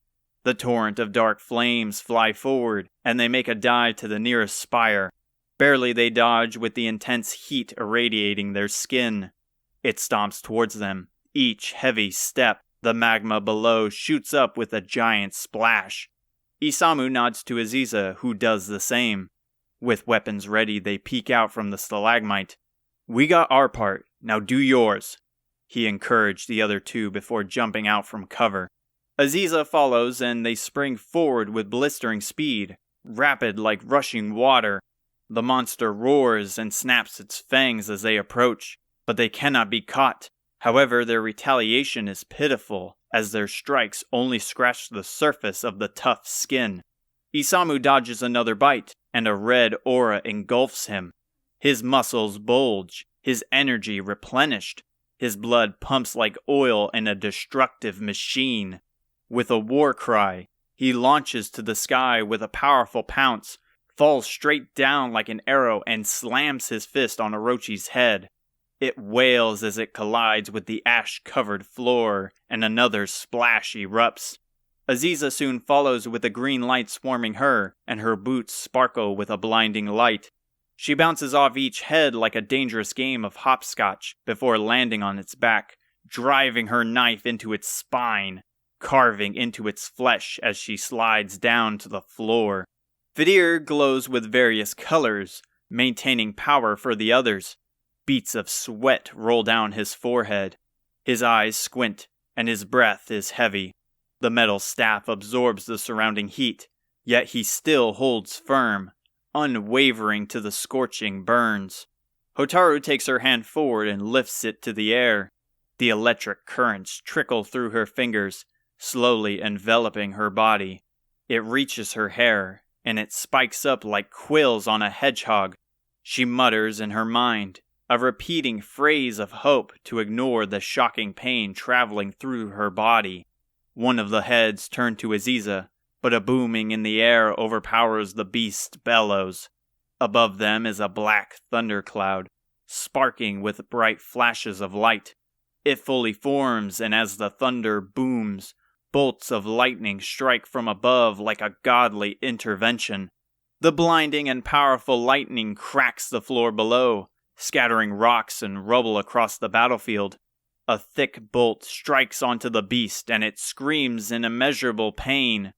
The torrent of dark flames fly forward, and they make a dive to the nearest spire. Barely they dodge with the intense heat irradiating their skin. It stomps towards them. Each heavy step, the magma below shoots up with a giant splash. Isamu nods to Aziza, who does the same. With weapons ready, they peek out from the stalagmite. We got our part, now do yours, he encouraged the other two before jumping out from cover. Aziza follows, and they spring forward with blistering speed, rapid like rushing water. The monster roars and snaps its fangs as they approach, but they cannot be caught. However, their retaliation is pitiful, as their strikes only scratch the surface of the tough skin. Isamu dodges another bite, and a red aura engulfs him. His muscles bulge, his energy replenished. His blood pumps like oil in a destructive machine. With a war cry, he launches to the sky with a powerful pounce, falls straight down like an arrow, and slams his fist on Orochi's head. It wails as it collides with the ash-covered floor, and another splash erupts. Aziza soon follows with a green light swarming her, and her boots sparkle with a blinding light. She bounces off each head like a dangerous game of hopscotch before landing on its back, driving her knife into its spine, carving into its flesh as she slides down to the floor. Pezibear glows with various colors, maintaining power for the others. Beads of sweat roll down his forehead. His eyes squint, and his breath is heavy. The metal staff absorbs the surrounding heat, yet he still holds firm, unwavering to the scorching burns. Hotaru takes her hand forward and lifts it to the air. The electric currents trickle through her fingers, slowly enveloping her body. It reaches her hair, and it spikes up like quills on a hedgehog. She mutters in her mind, a repeating phrase of hope to ignore the shocking pain traveling through her body. One of the heads turn to Aziza, but a booming in the air overpowers the beast's bellows. Above them is a black thundercloud, sparking with bright flashes of light. It fully forms, and as the thunder booms, bolts of lightning strike from above like a godly intervention. The blinding and powerful lightning cracks the floor below, scattering rocks and rubble across the battlefield. A thick bolt strikes onto the beast, and it screams in immeasurable pain.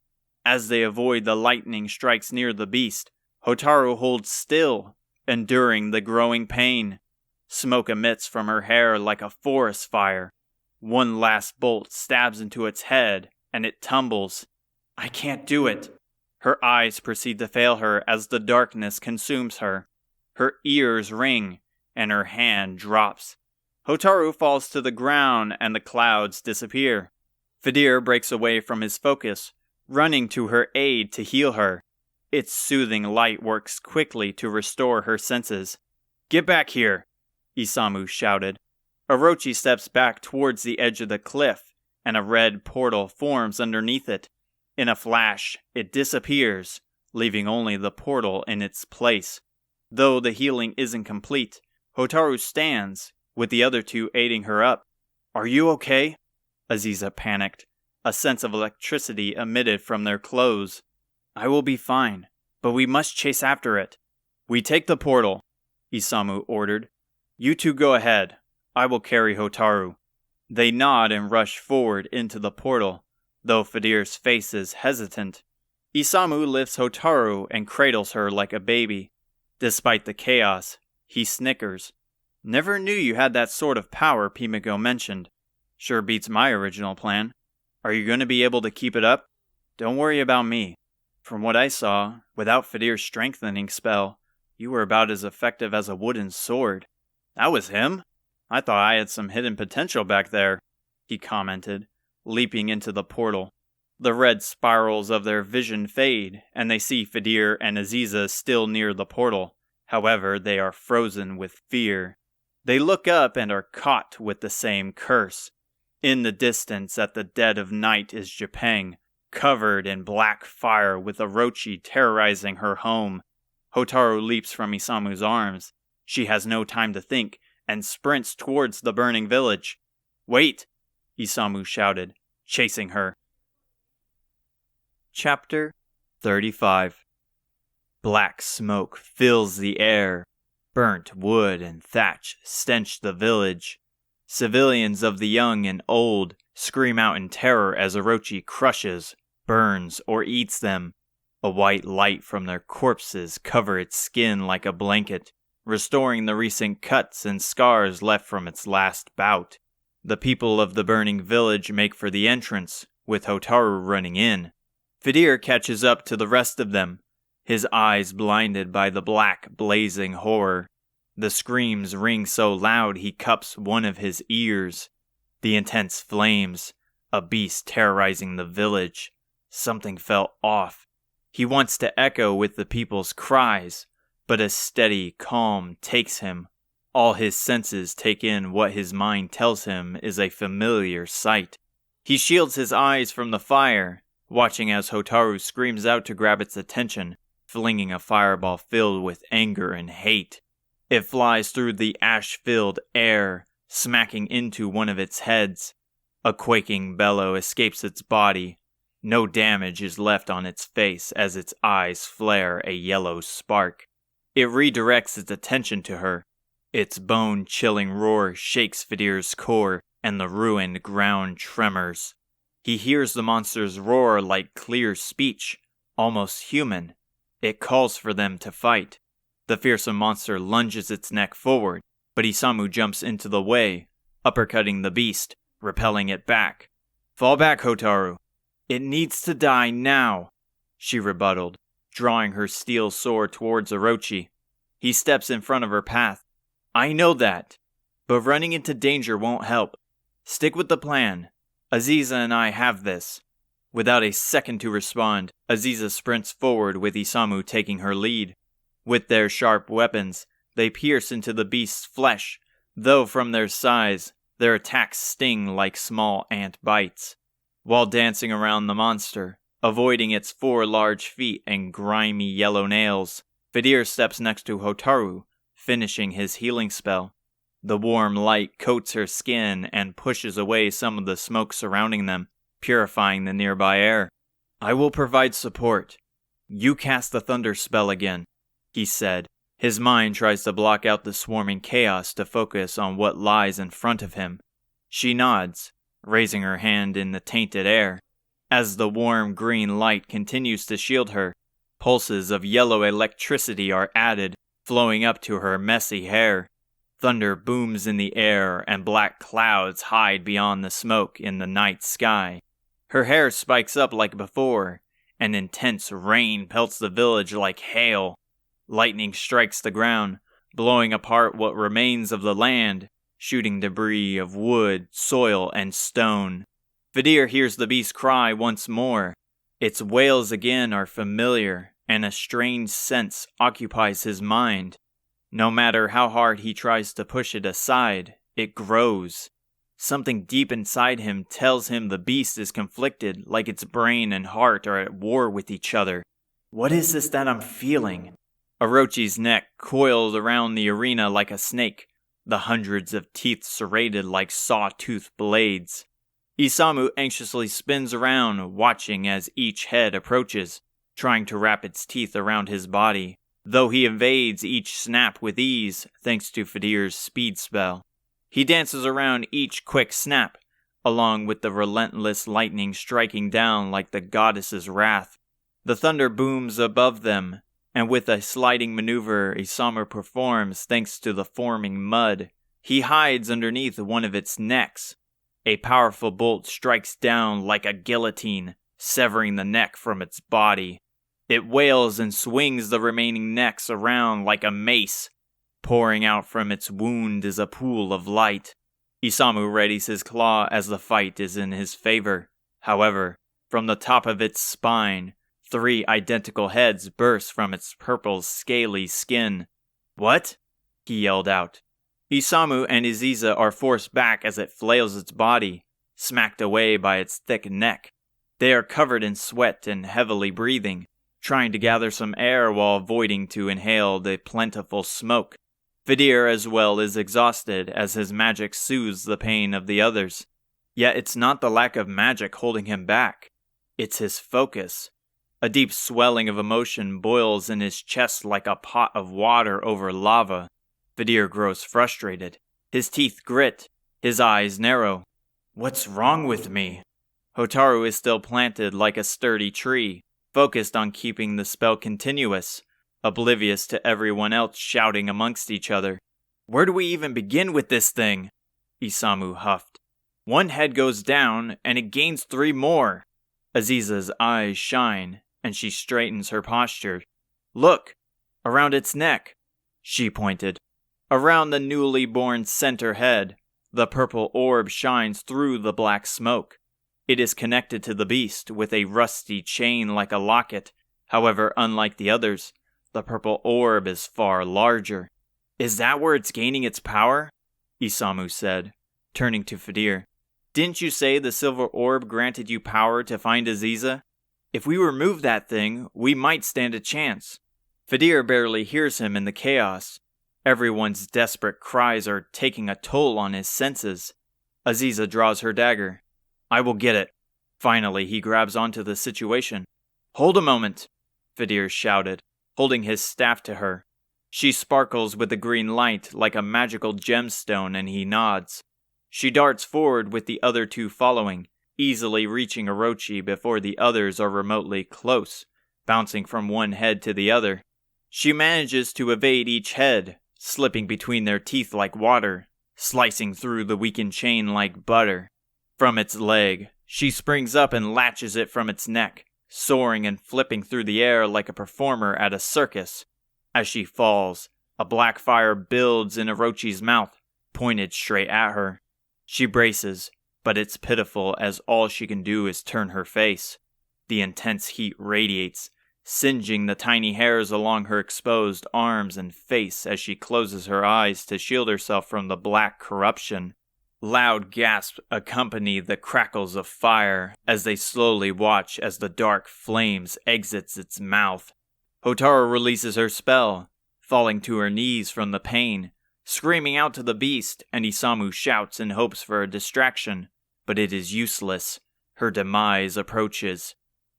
As they avoid the lightning strikes near the beast, Hotaru holds still, enduring the growing pain. Smoke emits from her hair like a forest fire. One last bolt stabs into its head, and it tumbles. I can't do it. Her eyes proceed to fail her as the darkness consumes her. Her ears ring, and her hand drops. Hotaru falls to the ground, and the clouds disappear. Fidir breaks away from his focus, running to her aid to heal her. Its soothing light works quickly to restore her senses. Get back here, Isamu shouted. Orochi steps back towards the edge of the cliff, and a red portal forms underneath it. In a flash, it disappears, leaving only the portal in its place. Though the healing isn't complete, Hotaru stands, with the other two aiding her up. Are you okay? Aziza panicked. A sense of electricity emitted from their clothes. I will be fine, but we must chase after it. We take the portal, Isamu ordered. You two go ahead. I will carry Hotaru. They nod and rush forward into the portal, though Fidir's face is hesitant. Isamu lifts Hotaru and cradles her like a baby. Despite the chaos, he snickers. Never knew you had that sort of power Pimiko mentioned. Sure beats my original plan. Are you going to be able to keep it up? Don't worry about me. From what I saw, without Fidir's strengthening spell, you were about as effective as a wooden sword. That was him? I thought I had some hidden potential back there, he commented, leaping into the portal. The red spirals of their vision fade, and they see Fidir and Aziza still near the portal. However, they are frozen with fear. They look up and are caught with the same curse. In the distance at the dead of night is Japan, covered in black fire with Orochi terrorizing her home. Hotaru leaps from Isamu's arms. She has no time to think, and sprints towards the burning village. Wait! Isamu shouted, chasing her. Chapter 35. Black smoke fills the air. Burnt wood and thatch stench the village. Civilians of the young and old scream out in terror as Orochi crushes, burns, or eats them. A white light from their corpses cover its skin like a blanket, restoring the recent cuts and scars left from its last bout. The people of the burning village make for the entrance, with Hotaru running in. Fidir catches up to the rest of them, his eyes blinded by the black, blazing horror. The screams ring so loud he cups one of his ears. The intense flames, a beast terrorizing the village. Something felt off. He wants to echo with the people's cries, but a steady calm takes him. All his senses take in what his mind tells him is a familiar sight. He shields his eyes from the fire, watching as Hotaru screams out to grab its attention, flinging a fireball filled with anger and hate. It flies through the ash-filled air, smacking into one of its heads. A quaking bellow escapes its body. No damage is left on its face as its eyes flare a yellow spark. It redirects its attention to her. Its bone-chilling roar shakes Fidir's core, and the ruined ground tremors. He hears the monster's roar like clear speech, almost human. It calls for them to fight. The fearsome monster lunges its neck forward, but Isamu jumps into the way, uppercutting the beast, repelling it back. Fall back, Hotaru. It needs to die now, she rebutted, drawing her steel sword towards Orochi. He steps in front of her path. I know that, but running into danger won't help. Stick with the plan. Aziza and I have this. Without a second to respond, Aziza sprints forward with Isamu taking her lead. With their sharp weapons, they pierce into the beast's flesh, though from their size, their attacks sting like small ant bites. While dancing around the monster, avoiding its 4 large feet and grimy yellow nails, Fidir steps next to Hotaru, finishing his healing spell. The warm light coats her skin and pushes away some of the smoke surrounding them, purifying the nearby air. I will provide support. You cast the thunder spell again, he said. His mind tries to block out the swarming chaos to focus on what lies in front of him. She nods, raising her hand in the tainted air. As the warm green light continues to shield her, pulses of yellow electricity are added, flowing up to her messy hair. Thunder booms in the air, and black clouds hide beyond the smoke in the night sky. Her hair spikes up like before, and intense rain pelts the village like hail. Lightning strikes the ground, blowing apart what remains of the land, shooting debris of wood, soil, and stone. Vidir hears the beast cry once more. Its wails again are familiar, and a strange sense occupies his mind. No matter how hard he tries to push it aside, it grows. Something deep inside him tells him the beast is conflicted, like its brain and heart are at war with each other. What is this that I'm feeling? Orochi's neck coiled around the arena like a snake, the hundreds of teeth serrated like saw-tooth blades. Isamu anxiously spins around, watching as each head approaches, trying to wrap its teeth around his body, though he evades each snap with ease thanks to Vidir's speed spell. He dances around each quick snap, along with the relentless lightning striking down like the goddess's wrath. The thunder booms above them, and with a sliding maneuver Isamu performs thanks to the forming mud, he hides underneath one of its necks. A powerful bolt strikes down like a guillotine, severing the neck from its body. It wails and swings the remaining necks around like a mace. Pouring out from its wound is a pool of light. Isamu readies his claw as the fight is in his favor. However, from the top of its spine, 3 identical heads burst from its purple, scaly skin. "What?" he yelled out. Isamu and Aziza are forced back as it flails its body, smacked away by its thick neck. They are covered in sweat and heavily breathing, trying to gather some air while avoiding to inhale the plentiful smoke. Vidir as well is exhausted as his magic soothes the pain of the others. Yet it's not the lack of magic holding him back. It's his focus. A deep swelling of emotion boils in his chest like a pot of water over lava. Vidir grows frustrated. His teeth grit. His eyes narrow. What's wrong with me? Hotaru is still planted like a sturdy tree, focused on keeping the spell continuous, oblivious to everyone else shouting amongst each other. Where do we even begin with this thing? Isamu huffed. 1 head goes down, and it gains 3 more. Aziza's eyes shine, and she straightens her posture. Look! Around its neck! She pointed. Around the newly born center head, the purple orb shines through the black smoke. It is connected to the beast with a rusty chain like a locket. However, unlike the others, the purple orb is far larger. Is that where it's gaining its power? Isamu said, turning to Vidir. Didn't you say the silver orb granted you power to find Aziza? If we remove that thing, we might stand a chance. Vidir barely hears him in the chaos. Everyone's desperate cries are taking a toll on his senses. Aziza draws her dagger. I will get it. Finally, he grabs onto the situation. Hold a moment, Vidir shouted, holding his staff to her. She sparkles with the green light like a magical gemstone, and he nods. She darts forward with the other 2 following, easily reaching Orochi before the others are remotely close, bouncing from one head to the other. She manages to evade each head, slipping between their teeth like water, slicing through the weakened chain like butter. From its leg, she springs up and latches it from its neck, soaring and flipping through the air like a performer at a circus. As she falls, a black fire builds in Orochi's mouth, pointed straight at her. She braces, but it's pitiful as all she can do is turn her face. The intense heat radiates, singeing the tiny hairs along her exposed arms and face as she closes her eyes to shield herself from the black corruption. Loud gasps accompany the crackles of fire as they slowly watch as the dark flames exits its mouth. Hotaru releases her spell, falling to her knees from the pain, screaming out to the beast, and Isamu shouts in hopes for a distraction, but it is useless. Her demise approaches.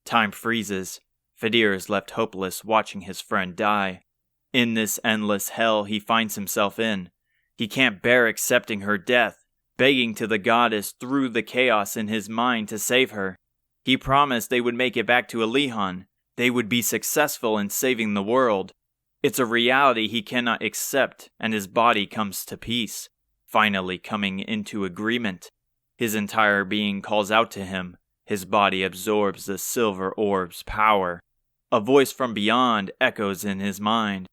Time freezes. Vidir is left hopeless watching his friend die. In this endless hell he finds himself in, he can't bear accepting her death, begging to the goddess through the chaos in his mind to save her. He promised they would make it back to Alihan. They would be successful in saving the world. It's a reality he cannot accept, and his body comes to peace, finally coming into agreement. His entire being calls out to him. His body absorbs the silver orb's power. A voice from beyond echoes in his mind.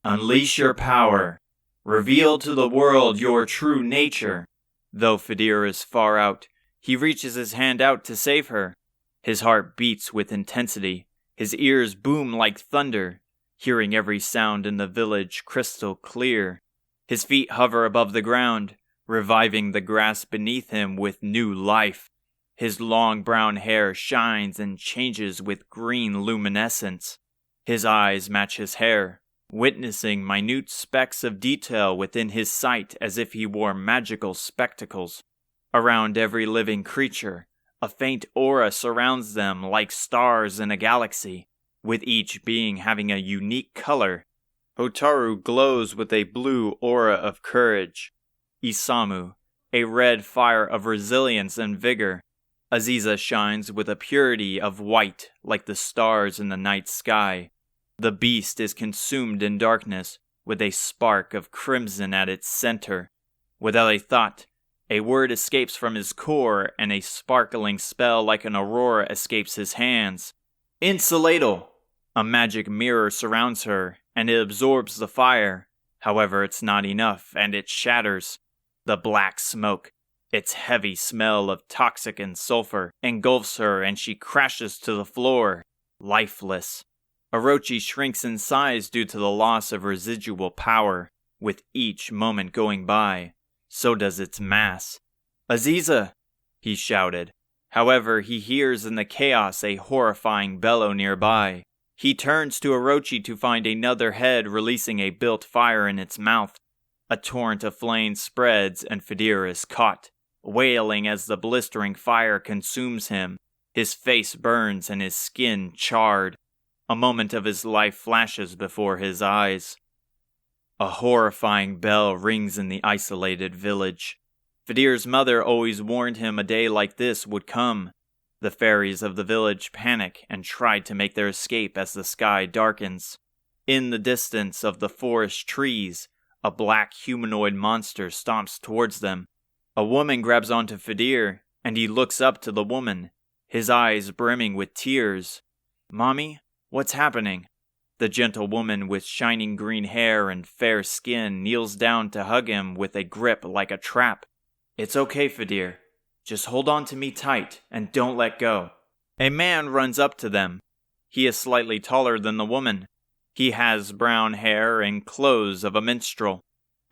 Unleash your power. Reveal to the world your true nature. Though Fidir is far out, he reaches his hand out to save her. His heart beats with intensity. His ears boom like thunder, hearing every sound in the village crystal clear. His feet hover above the ground, reviving the grass beneath him with new life. His long brown hair shines and changes with green luminescence. His eyes match his hair, witnessing minute specks of detail within his sight as if he wore magical spectacles. Around every living creature, a faint aura surrounds them like stars in a galaxy, with each being having a unique color. Hotaru glows with a blue aura of courage. Isamu, a red fire of resilience and vigor. Aziza shines with a purity of white like the stars in the night sky. The beast is consumed in darkness, with a spark of crimson at its center. Without a thought, a word escapes from his core, and a sparkling spell like an aurora escapes his hands. Insulatable! A magic mirror surrounds her, and it absorbs the fire. However, it's not enough, and it shatters. The black smoke, its heavy smell of toxic and sulfur, engulfs her, and she crashes to the floor, lifeless. Orochi shrinks in size due to the loss of residual power. With each moment going by, so does its mass. Aziza! He shouted. However, he hears in the chaos a horrifying bellow nearby. He turns to Orochi to find another head releasing a built fire in its mouth. A torrent of flame spreads and Fidir is caught, wailing as the blistering fire consumes him. His face burns and his skin charred. A moment of his life flashes before his eyes. A horrifying bell rings in the isolated village. Fidir's mother always warned him a day like this would come. The fairies of the village panic and try to make their escape as the sky darkens. In the distance of the forest trees, a black humanoid monster stomps towards them. A woman grabs onto Fidir, and he looks up to the woman, his eyes brimming with tears. Mommy, what's happening? The gentle woman with shining green hair and fair skin kneels down to hug him with a grip like a trap. It's okay, Fidir. Just hold on to me tight and don't let go. A man runs up to them. He is slightly taller than the woman. He has brown hair and clothes of a minstrel.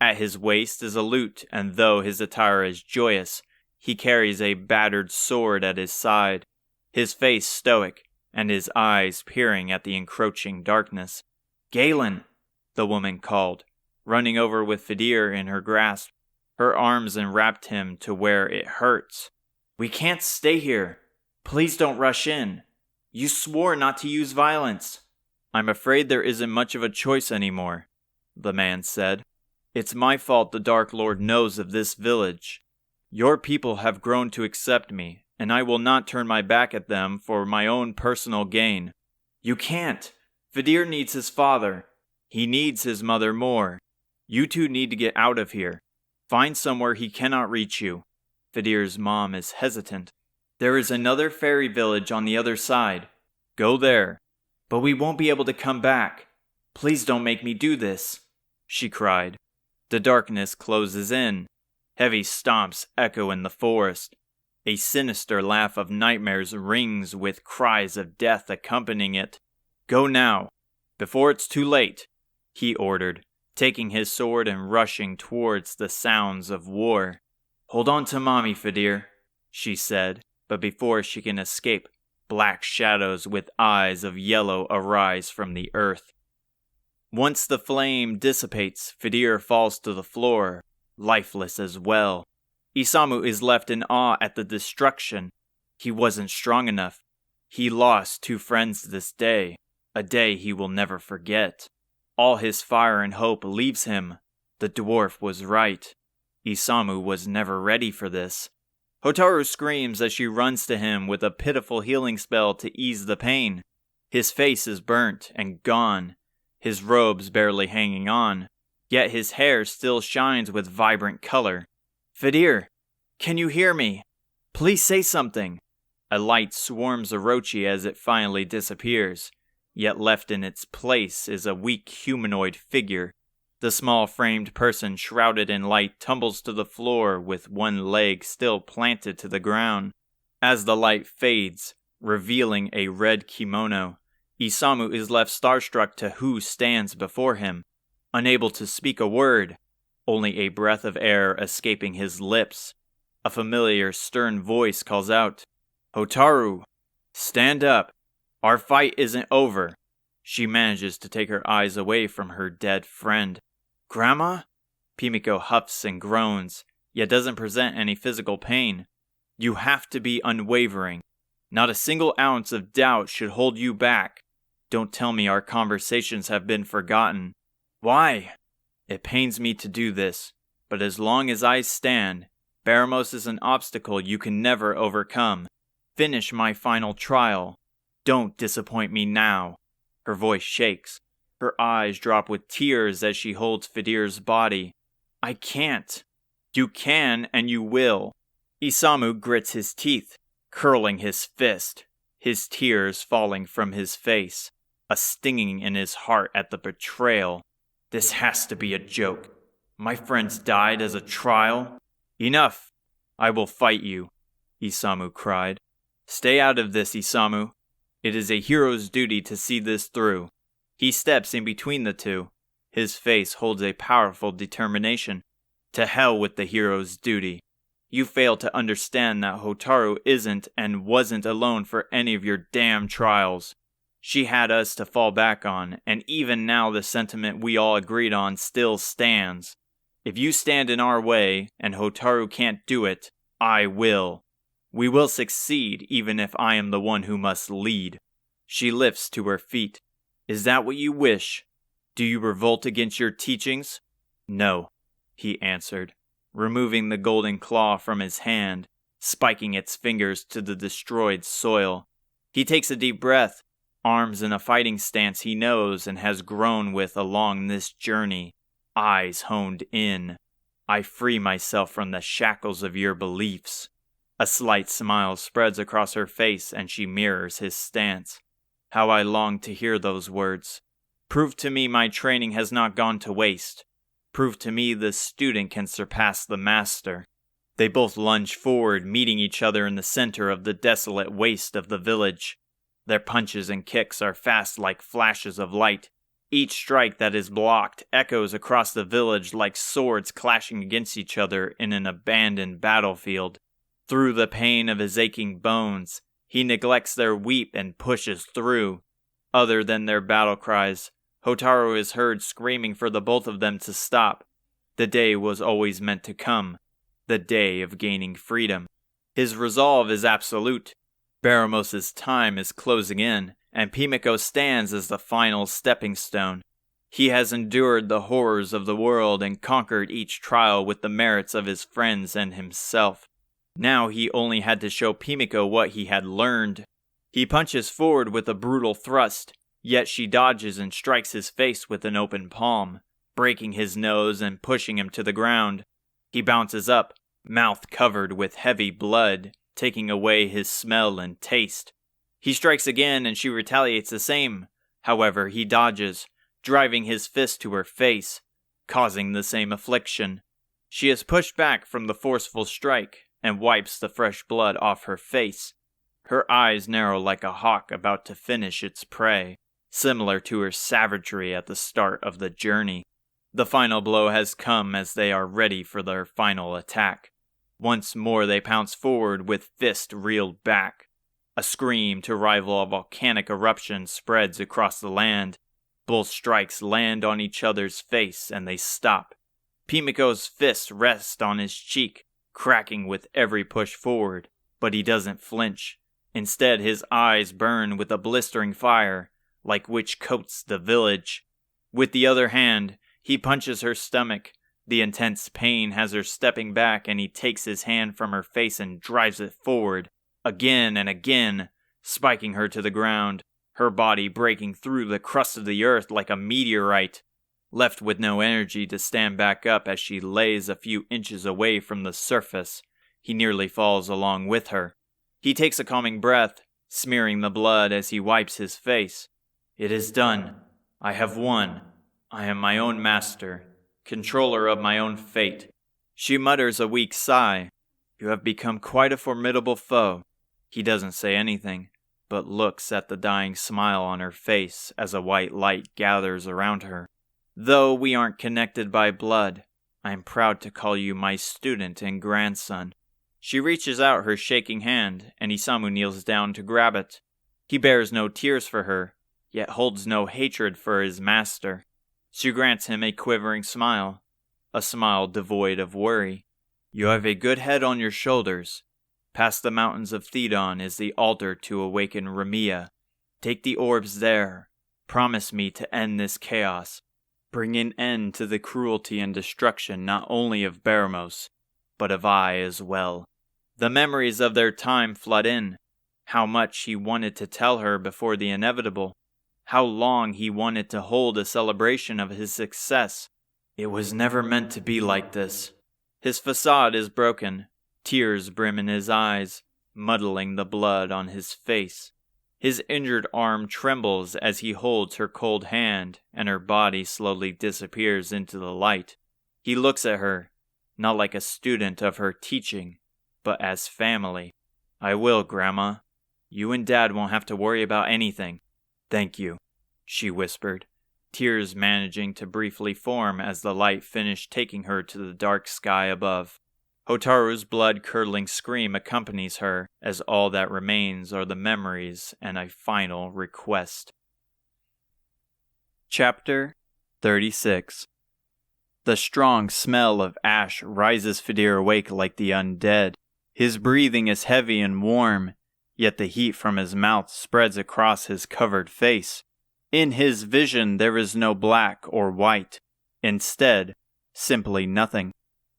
At his waist is a lute, and though his attire is joyous, he carries a battered sword at his side, his face stoic, and his eyes peering at the encroaching darkness. Galen, the woman called, running over with Fidir in her grasp. Her arms enwrapped him to where it hurts. We can't stay here. Please don't rush in. You swore not to use violence. I'm afraid there isn't much of a choice anymore, the man said. It's my fault the Dark Lord knows of this village. Your people have grown to accept me, and I will not turn my back at them for my own personal gain. You can't. Fidir needs his father. He needs his mother more. You two need to get out of here. Find somewhere he cannot reach you. Fidir's mom is hesitant. There is another fairy village on the other side. Go there. But we won't be able to come back. Please don't make me do this, she cried. The darkness closes in. Heavy stomps echo in the forest. A sinister laugh of nightmares rings with cries of death accompanying it. Go now, before it's too late, he ordered, taking his sword and rushing towards the sounds of war. Hold on to Mommy, Fidir, she said, but before she can escape, black shadows with eyes of yellow arise from the earth. Once the flame dissipates, Fidir falls to the floor, lifeless as well. Isamu is left in awe at the destruction. He wasn't strong enough. He lost 2 friends this day, a day he will never forget. All his fire and hope leaves him. The dwarf was right. Isamu was never ready for this. Hotaru screams as she runs to him with a pitiful healing spell to ease the pain. His face is burnt and gone. his robes barely hanging on, yet his hair still shines with vibrant color. "Fidir, can you hear me? Please say something." A light swarms Orochi as it finally disappears, yet left in its place is a weak humanoid figure. The small framed person shrouded in light tumbles to the floor with one leg still planted to the ground. As the light fades, revealing a red kimono, Isamu is left starstruck to who stands before him, unable to speak a word, only a breath of air escaping his lips. A familiar, stern voice calls out, "Hotaru, stand up. Our fight isn't over." She manages to take her eyes away from her dead friend. "Grandma?" Pimiko huffs and groans, yet doesn't present any physical pain. "You have to be unwavering. Not a single ounce of doubt should hold you back. Don't tell me our conversations have been forgotten." "Why?" "It pains me to do this, but as long as I stand, Baramos is an obstacle you can never overcome. Finish my final trial. Don't disappoint me now." Her voice shakes. Her eyes drop with tears as she holds Fidir's body. "I can't." "You can and you will." Isamu grits his teeth, curling his fist, his tears falling from his face, a stinging in his heart at the betrayal. "This has to be a joke. My friends died as a trial." "Enough! I will fight you," Isamu cried. "Stay out of this, Isamu. It is a hero's duty to see this through." He steps in between the two. His face holds a powerful determination. "To hell with the hero's duty. You fail to understand that Hotaru isn't and wasn't alone for any of your damn trials. She had us to fall back on, and even now the sentiment we all agreed on still stands. If you stand in our way, and Hotaru can't do it, I will. We will succeed even if I am the one who must lead." She lifts to her feet. "Is that what you wish? Do you revolt against your teachings?" "No," he answered, removing the golden claw from his hand, spiking its fingers to the destroyed soil. He takes a deep breath, arms in a fighting stance he knows and has grown with along this journey, eyes honed in. "I free myself from the shackles of your beliefs." A slight smile spreads across her face and she mirrors his stance. How I long to hear those words. Prove to me my training has not gone to waste. Prove to me the student can surpass the master. They both lunge forward, meeting each other in the center of the desolate waste of the village. Their punches and kicks are fast like flashes of light. Each strike that is blocked echoes across the village like swords clashing against each other in an abandoned battlefield. Through the pain of his aching bones, he neglects their weep and pushes through. Other than their battle cries, Hotaru is heard screaming for the both of them to stop. The day was always meant to come. The day of gaining freedom. His resolve is absolute. Baramos' time is closing in, and Pimiko stands as the final stepping stone. He has endured the horrors of the world and conquered each trial with the merits of his friends and himself. Now he only had to show Pimiko what he had learned. He punches forward with a brutal thrust, yet she dodges and strikes his face with an open palm, breaking his nose and pushing him to the ground. He bounces up, mouth covered with heavy blood, taking away his smell and taste. He strikes again and she retaliates the same. However, he dodges, driving his fist to her face, causing the same affliction. She is pushed back from the forceful strike and wipes the fresh blood off her face. Her eyes narrow like a hawk about to finish its prey, similar to her savagery at the start of the journey. The final blow has come as they are ready for their final attack. Once more they pounce forward with fist reeled back. A scream to rival a volcanic eruption spreads across the land. Both strikes land on each other's face and they stop. Pimiko's fist rests on his cheek, cracking with every push forward, but he doesn't flinch. Instead, his eyes burn with a blistering fire, like which coats the village. With the other hand, he punches her stomach. The intense pain has her stepping back, and he takes his hand from her face and drives it forward, again and again, spiking her to the ground. her body breaking through the crust of the earth like a meteorite. Left with no energy to stand back up as she lays a few inches away from the surface, he nearly falls along with her. He takes a calming breath, smearing the blood as he wipes his face. It is done. I have won. I am my own master, controller of my own fate. She mutters a weak sigh. You have become quite a formidable foe. He doesn't say anything, but looks at the dying smile on her face as a white light gathers around her. Though we aren't connected by blood, I am proud to call you my student and grandson. She reaches out her shaking hand, and Isamu kneels down to grab it. He bears no tears for her, yet holds no hatred for his master. She grants him a quivering smile, a smile devoid of worry. You have a good head on your shoulders. Past the mountains of Thedon is the altar to awaken Ramia. Take the orbs there. Promise me to end this chaos. Bring an end to the cruelty and destruction not only of Baramos, but of I as well. The memories of their time flood in. How much he wanted to tell her before the inevitable. How long he wanted to hold a celebration of his success. It was never meant to be like this. His facade is broken. Tears brim in his eyes, muddling the blood on his face. His injured arm trembles as he holds her cold hand, and her body slowly disappears into the light. He looks at her, not like a student of her teaching, but as family. I will, Grandma. You and Dad won't have to worry about anything. Thank you, she whispered, tears managing to briefly form as the light finished taking her to the dark sky above. Hotaru's blood-curdling scream accompanies her, as all that remains are the memories and a final request. Chapter 36. The strong smell of ash rises Fidir awake like the undead. His breathing is heavy and warm, yet the heat from his mouth spreads across his covered face. In his vision there is no black or white. Instead, simply nothing.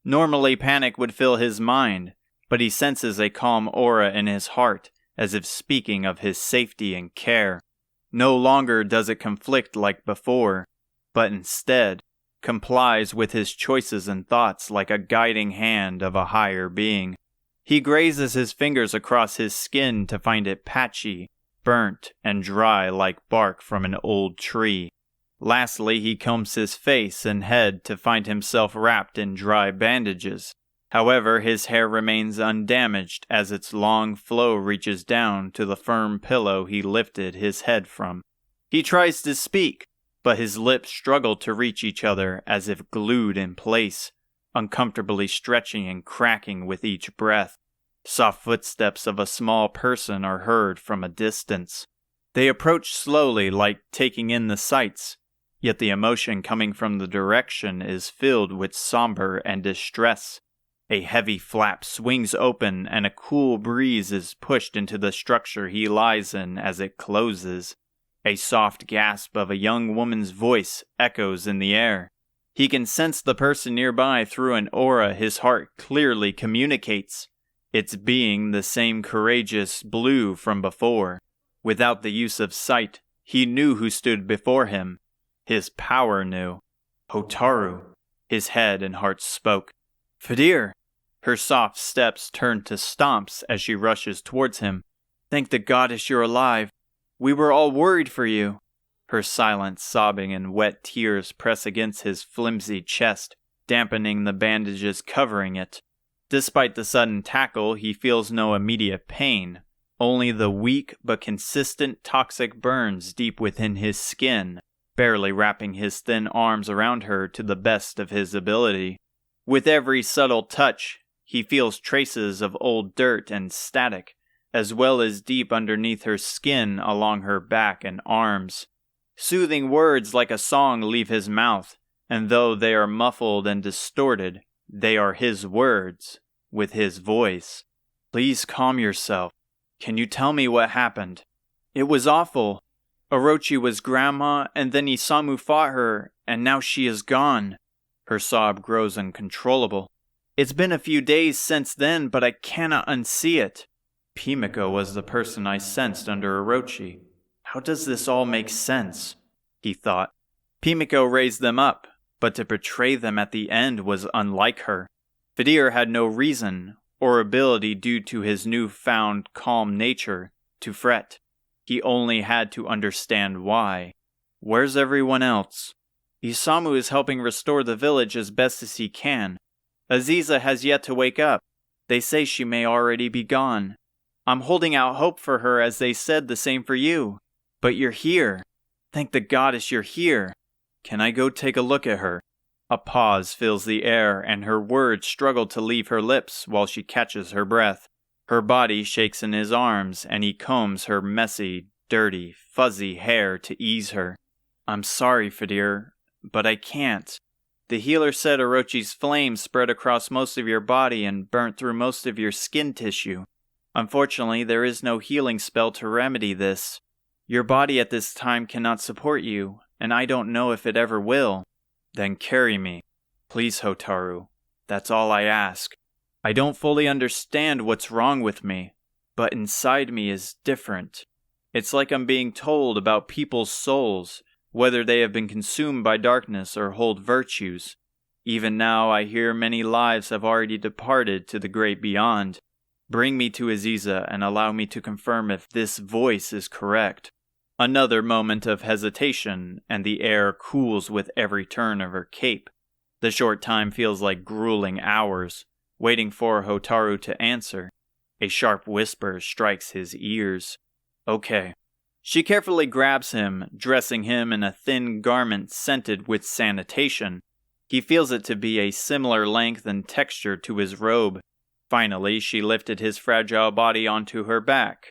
Normally panic would fill his mind, but he senses a calm aura in his heart, as if speaking of his safety and care. No longer does it conflict like before, but instead complies with his choices and thoughts like a guiding hand of a higher being. He grazes his fingers across his skin to find it patchy, burnt, and dry like bark from an old tree. Lastly, he combs his face and head to find himself wrapped in dry bandages. However, his hair remains undamaged as its long flow reaches down to the firm pillow he lifted his head from. He tries to speak, but his lips struggle to reach each other as if glued in place, uncomfortably stretching and cracking with each breath. Soft footsteps of a small person are heard from a distance. They approach slowly like taking in the sights, yet the emotion coming from the direction is filled with somber and distress. A heavy flap swings open and a cool breeze is pushed into the structure he lies in as it closes. A soft gasp of a young woman's voice echoes in the air. He can sense the person nearby through an aura his heart clearly communicates. Its being the same courageous blue from before. Without the use of sight, he knew who stood before him. His power knew. Hotaru. His head and heart spoke. Fidir. Her soft steps turn to stomps as she rushes towards him. Thank the goddess you're alive. We were all worried for you. Her silent sobbing and wet tears press against his flimsy chest, dampening the bandages covering it. Despite the sudden tackle, he feels no immediate pain, only the weak but consistent toxic burns deep within his skin, barely wrapping his thin arms around her to the best of his ability. With every subtle touch, he feels traces of old dirt and static, as well as deep underneath her skin along her back and arms. Soothing words like a song leave his mouth, and though they are muffled and distorted, they are his words, with his voice. Please calm yourself. Can you tell me what happened? It was awful. Orochi was Grandma, and then Isamu fought her, and now she is gone. Her sob grows uncontrollable. It's been a few days since then, but I cannot unsee it. Pimiko was the person I sensed under Orochi. How does this all make sense? He thought. Pimiko raised them up, but to betray them at the end was unlike her. Fidir had no reason or ability due to his newfound calm nature to fret. He only had to understand why. Where's everyone else? Isamu is helping restore the village as best as he can. Aziza has yet to wake up. They say she may already be gone. I'm holding out hope for her as they said the same for you. But you're here. Thank the goddess you're here. Can I go take a look at her? A pause fills the air, and her words struggle to leave her lips while she catches her breath. Her body shakes in his arms, and he combs her messy, dirty, fuzzy hair to ease her. I'm sorry, Fidir, but I can't. The healer said Orochi's flame spread across most of your body and burnt through most of your skin tissue. Unfortunately, there is no healing spell to remedy this. Your body at this time cannot support you, and I don't know if it ever will. Then carry me. Please, Hotaru. That's all I ask. I don't fully understand what's wrong with me, but inside me is different. It's like I'm being told about people's souls, whether they have been consumed by darkness or hold virtues. Even now I hear many lives have already departed to the great beyond. Bring me to Aziza and allow me to confirm if this voice is correct. Another moment of hesitation, and the air cools with every turn of her cape. The short time feels like grueling hours, waiting for Hotaru to answer. A sharp whisper strikes his ears. Okay. She carefully grabs him, dressing him in a thin garment scented with sanitation. He feels it to be a similar length and texture to his robe. Finally, she lifted his fragile body onto her back.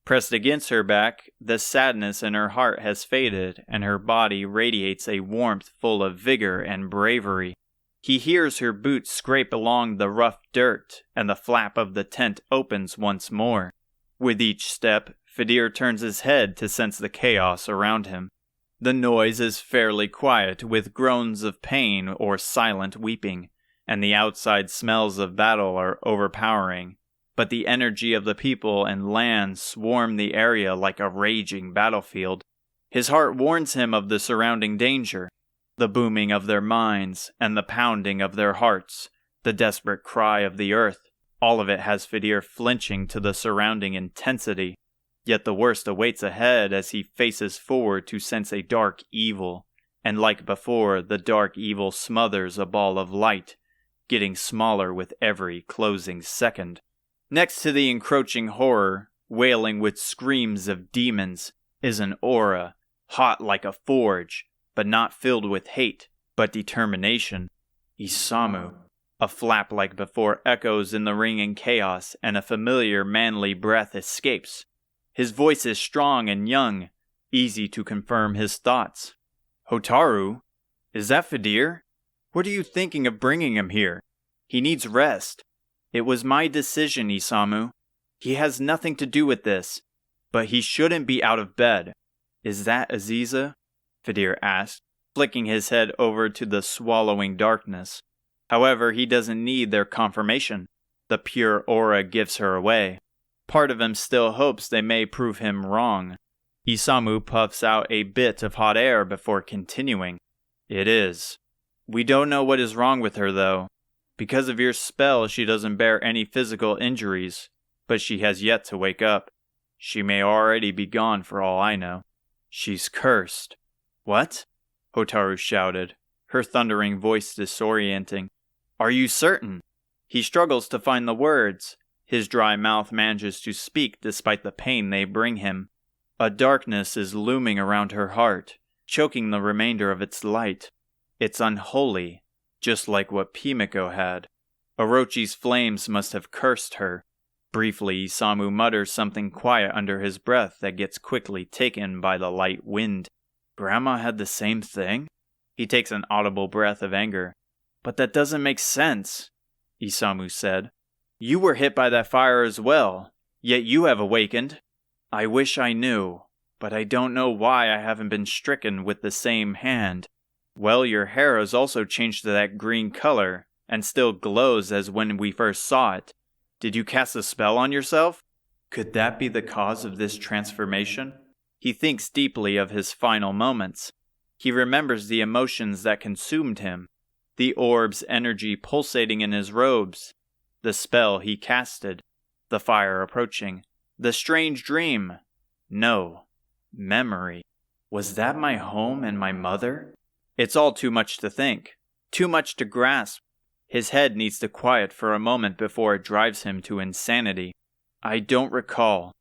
Pressed against her back, the sadness in her heart has faded, and her body radiates a warmth full of vigor and bravery. He hears her boots scrape along the rough dirt, and the flap of the tent opens once more. With each step, Fidir turns his head to sense the chaos around him. The noise is fairly quiet, with groans of pain or silent weeping, and the outside smells of battle are overpowering. But the energy of the people and land swarm the area like a raging battlefield. His heart warns him of the surrounding danger. The booming of their minds and the pounding of their hearts, the desperate cry of the earth, all of it has Fidir flinching to the surrounding intensity. Yet the worst awaits ahead as he faces forward to sense a dark evil. And like before, the dark evil smothers a ball of light, getting smaller with every closing second. Next to the encroaching horror, wailing with screams of demons, is an aura, hot like a forge, but not filled with hate, but determination. Isamu. A flap like before echoes in the ringing chaos, and a familiar manly breath escapes. His voice is strong and young, easy to confirm his thoughts. Hotaru? Is that Fidir? What are you thinking of bringing him here? He needs rest. It was my decision, Isamu. He has nothing to do with this, but he shouldn't be out of bed. Is that Aziza? Fidir asked, flicking his head over to the swallowing darkness. However, he doesn't need their confirmation. The pure aura gives her away. Part of him still hopes they may prove him wrong. Isamu puffs out a bit of hot air before continuing. It is. We don't know what is wrong with her, though. Because of your spell, she doesn't bear any physical injuries, but she has yet to wake up. She may already be gone for all I know. She's cursed. What? Hotaru shouted, her thundering voice disorienting. Are you certain? He struggles to find the words. His dry mouth manages to speak despite the pain they bring him. A darkness is looming around her heart, choking the remainder of its light. It's unholy. Just like what Pimiko had. Orochi's flames must have cursed her. Briefly, Isamu mutters something quiet under his breath that gets quickly taken by the light wind. Grandma had the same thing? He takes an audible breath of anger. But that doesn't make sense, Isamu said. You were hit by that fire as well, yet you have awakened. I wish I knew, but I don't know why I haven't been stricken with the same hand. Well, your hair has also changed to that green color, and still glows as when we first saw it. Did you cast a spell on yourself? Could that be the cause of this transformation? He thinks deeply of his final moments. He remembers the emotions that consumed him, the orb's energy pulsating in his robes, the spell he casted, the fire approaching, the strange dream. No, memory. Was that my home and my mother? It's all too much to think, too much to grasp. His head needs to quiet for a moment before it drives him to insanity. I don't recall.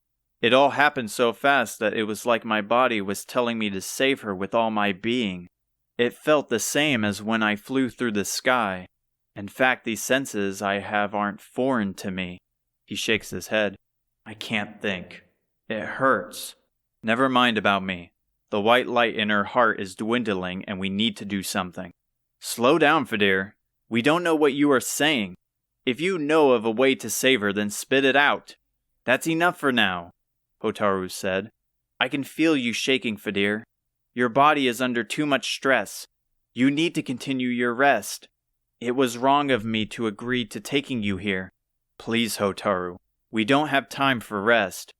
It all happened so fast that it was like my body was telling me to save her with all my being. It felt the same as when I flew through the sky. In fact, these senses I have aren't foreign to me. He shakes his head. I can't think. It hurts. Never mind about me. The white light in her heart is dwindling and we need to do something. Slow down, Fadir. We don't know what you are saying. If you know of a way to save her, then spit it out. That's enough for now, Hotaru said. I can feel you shaking, Fadir. Your body is under too much stress. You need to continue your rest. It was wrong of me to agree to taking you here. Please, Hotaru. We don't have time for rest.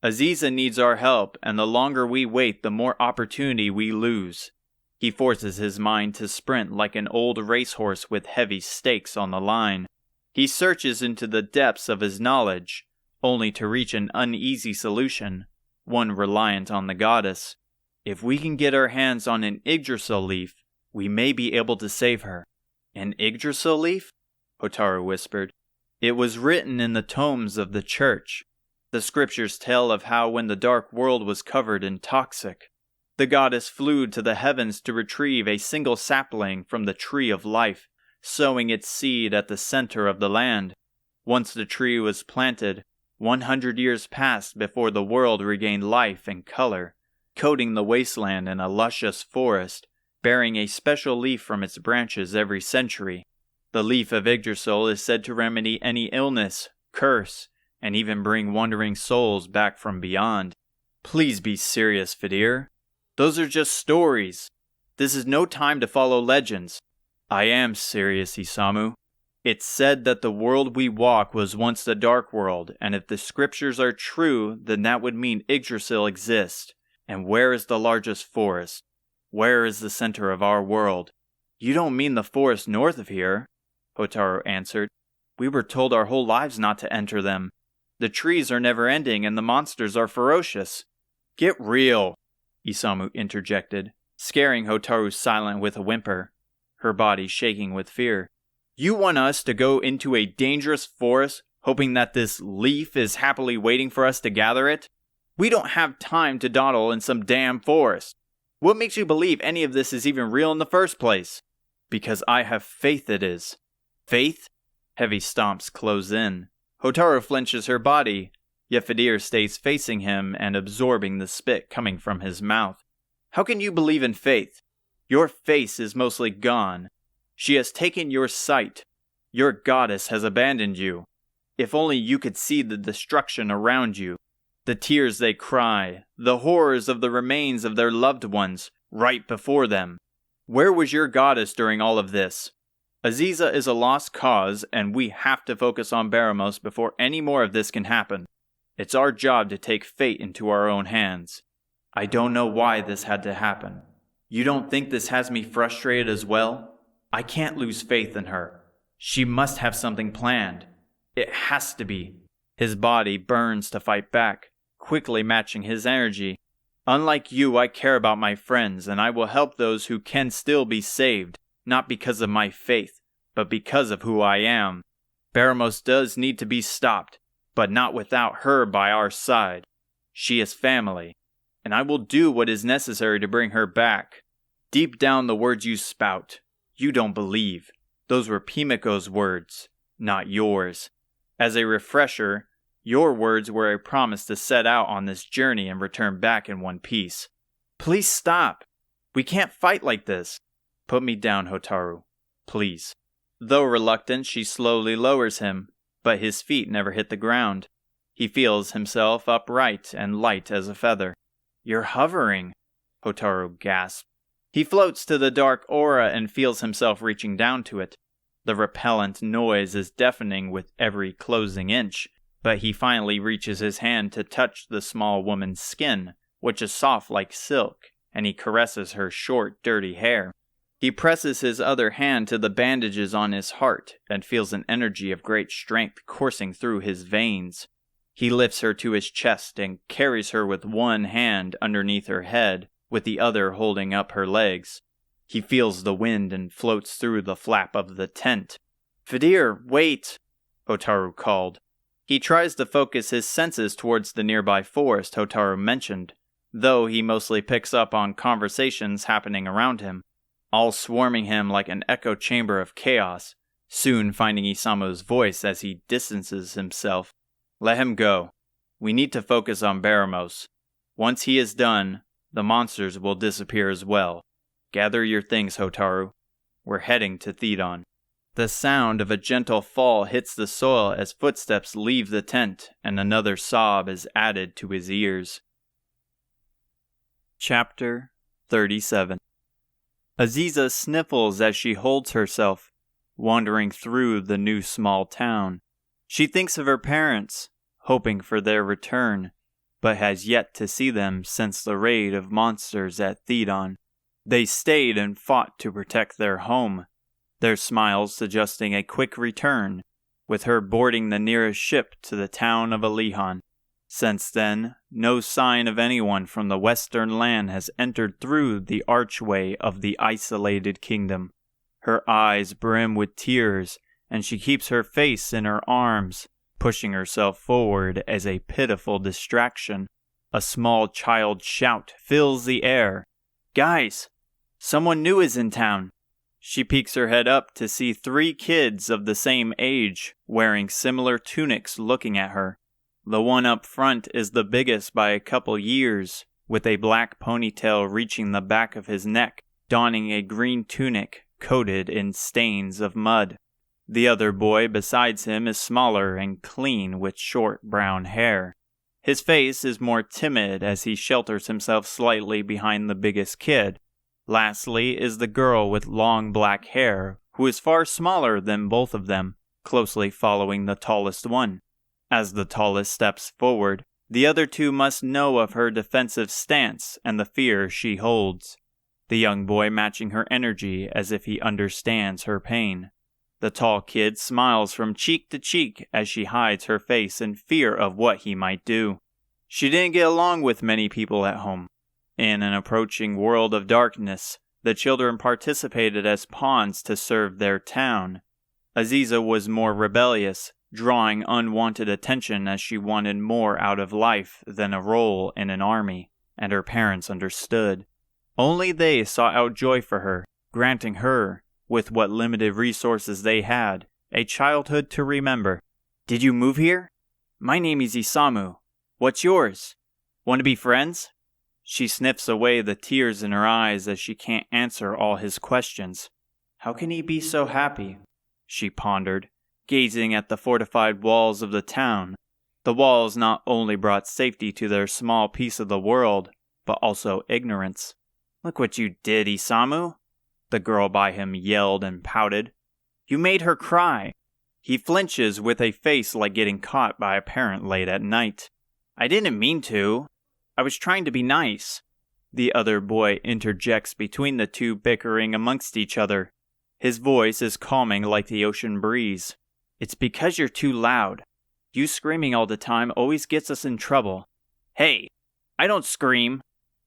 Aziza needs our help, and the longer we wait, the more opportunity we lose. He forces his mind to sprint like an old racehorse with heavy stakes on the line. He searches into the depths of his knowledge, only to reach an uneasy solution, one reliant on the goddess. If we can get our hands on an Yggdrasil leaf, we may be able to save her. An Yggdrasil leaf? Hotaru whispered. It was written in the tomes of the church. The scriptures tell of how when the dark world was covered in toxic, the goddess flew to the heavens to retrieve a single sapling from the tree of life, sowing its seed at the center of the land. Once the tree was planted, 100 years passed before the world regained life and color, coating the wasteland in a luscious forest, bearing a special leaf from its branches every century. The leaf of Yggdrasil is said to remedy any illness, curse, and even bring wandering souls back from beyond. Please be serious, Fadir. Those are just stories. This is no time to follow legends. I am serious, Isamu. It's said that the world we walk was once the dark world, and if the scriptures are true, then that would mean Yggdrasil exists. And where is the largest forest? Where is the center of our world? You don't mean the forest north of here, Hotaru answered. We were told our whole lives not to enter them. The trees are never-ending and the monsters are ferocious. Get real, Isamu interjected, scaring Hotaru silent with a whimper, her body shaking with fear. You want us to go into a dangerous forest, hoping that this leaf is happily waiting for us to gather it? We don't have time to dawdle in some damn forest. What makes you believe any of this is even real in the first place? Because I have faith it is. Faith? Heavy stomps close in. Hotaru flinches her body, yet Fadir stays facing him and absorbing the spit coming from his mouth. How can you believe in faith? Your face is mostly gone. She has taken your sight. Your goddess has abandoned you. If only you could see the destruction around you, the tears they cry, the horrors of the remains of their loved ones right before them. Where was your goddess during all of this? Aziza is a lost cause, and we have to focus on Baramos before any more of this can happen. It's our job to take fate into our own hands. I don't know why this had to happen. You don't think this has me frustrated as well? I can't lose faith in her. She must have something planned. It has to be. His body burns to fight back, quickly matching his energy. Unlike you, I care about my friends, and I will help those who can still be saved. Not because of my faith, but because of who I am. Baramos does need to be stopped, but not without her by our side. She is family, and I will do what is necessary to bring her back. Deep down the words you spout, you don't believe. Those were Pimiko's words, not yours. As a refresher, your words were a promise to set out on this journey and return back in one piece. Please stop. We can't fight like this. Put me down, Hotaru. Please. Though reluctant, she slowly lowers him, but his feet never hit the ground. He feels himself upright and light as a feather. You're hovering, Hotaru gasps. He floats to the dark aura and feels himself reaching down to it. The repellent noise is deafening with every closing inch, but he finally reaches his hand to touch the small woman's skin, which is soft like silk, and he caresses her short, dirty hair. He presses his other hand to the bandages on his heart and feels an energy of great strength coursing through his veins. He lifts her to his chest and carries her with one hand underneath her head, with the other holding up her legs. He feels the wind and floats through the flap of the tent. "Fidir, wait!" Hotaru called. He tries to focus his senses towards the nearby forest Hotaru mentioned, though he mostly picks up on conversations happening around him, all swarming him like an echo chamber of chaos, soon finding Isamu's voice as he distances himself. "Let him go. We need to focus on Baramos. Once he is done, the monsters will disappear as well. Gather your things, Hotaru. We're heading to Thedon." The sound of a gentle fall hits the soil as footsteps leave the tent, and another sob is added to his ears. Chapter 37. Aziza sniffles as she holds herself, wandering through the new small town. She thinks of her parents, hoping for their return, but has yet to see them since the raid of monsters at Thedon. They stayed and fought to protect their home, their smiles suggesting a quick return, with her boarding the nearest ship to the town of Alihan. Since then, no sign of anyone from the western land has entered through the archway of the isolated kingdom. Her eyes brim with tears, and she keeps her face in her arms, pushing herself forward as a pitiful distraction. A small child's shout fills the air. "Guys, someone new is in town." She peeks her head up to see 3 kids of the same age, wearing similar tunics looking at her. The one up front is the biggest by a couple years, with a black ponytail reaching the back of his neck, donning a green tunic coated in stains of mud. The other boy besides him is smaller and clean with short brown hair. His face is more timid as he shelters himself slightly behind the biggest kid. Lastly is the girl with long black hair, who is far smaller than both of them, closely following the tallest one. As the tallest steps forward, the other 2 must know of her defensive stance and the fear she holds, the young boy matching her energy as if he understands her pain. The tall kid smiles from cheek to cheek as she hides her face in fear of what he might do. She didn't get along with many people at home. In an approaching world of darkness, the children participated as pawns to serve their town. Aziza was more rebellious, drawing unwanted attention as she wanted more out of life than a role in an army, and her parents understood. Only they sought out joy for her, granting her, with what limited resources they had, a childhood to remember. "Did you move here? My name is Isamu. What's yours? Want to be friends?" She sniffs away the tears in her eyes as she can't answer all his questions. How can he be so happy? She pondered, gazing at the fortified walls of the town. The walls not only brought safety to their small piece of the world, but also ignorance. "Look what you did, Isamu," the girl by him yelled and pouted. "You made her cry." He flinches with a face like getting caught by a parent late at night. "I didn't mean to. I was trying to be nice." The other boy interjects between the 2 bickering amongst each other. His voice is calming like the ocean breeze. "It's because you're too loud. You screaming all the time always gets us in trouble." "Hey, I don't scream."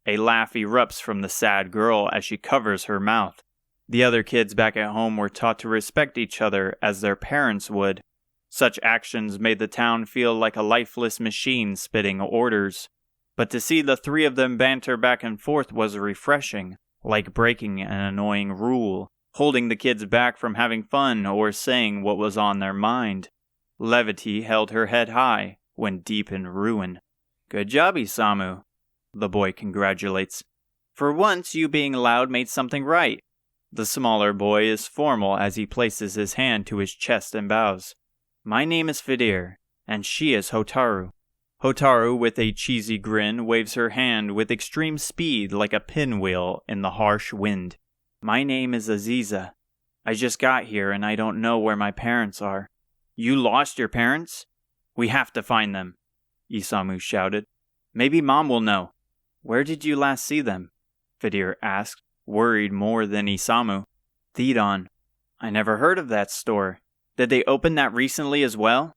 A laugh erupts from the sad girl as she covers her mouth. The other kids back at home were taught to respect each other as their parents would. Such actions made the town feel like a lifeless machine spitting orders. But to see the 3 of them banter back and forth was refreshing, like breaking an annoying rule, holding the kids back from having fun or saying what was on their mind. Levity held her head high when deep in ruin. "Good job, Isamu," the boy congratulates. "For once you being loud made something right." The smaller boy is formal as he places his hand to his chest and bows. "My name is Fidir, and she is Hotaru." Hotaru, with a cheesy grin, waves her hand with extreme speed like a pinwheel in the harsh wind. "My name is Aziza. I just got here and I don't know where my parents are." "You lost your parents? We have to find them," Isamu shouted. "Maybe Mom will know." Where did you last see them? Fidir asked, worried more than Isamu. Thedon. I never heard of that store. Did they open that recently as well?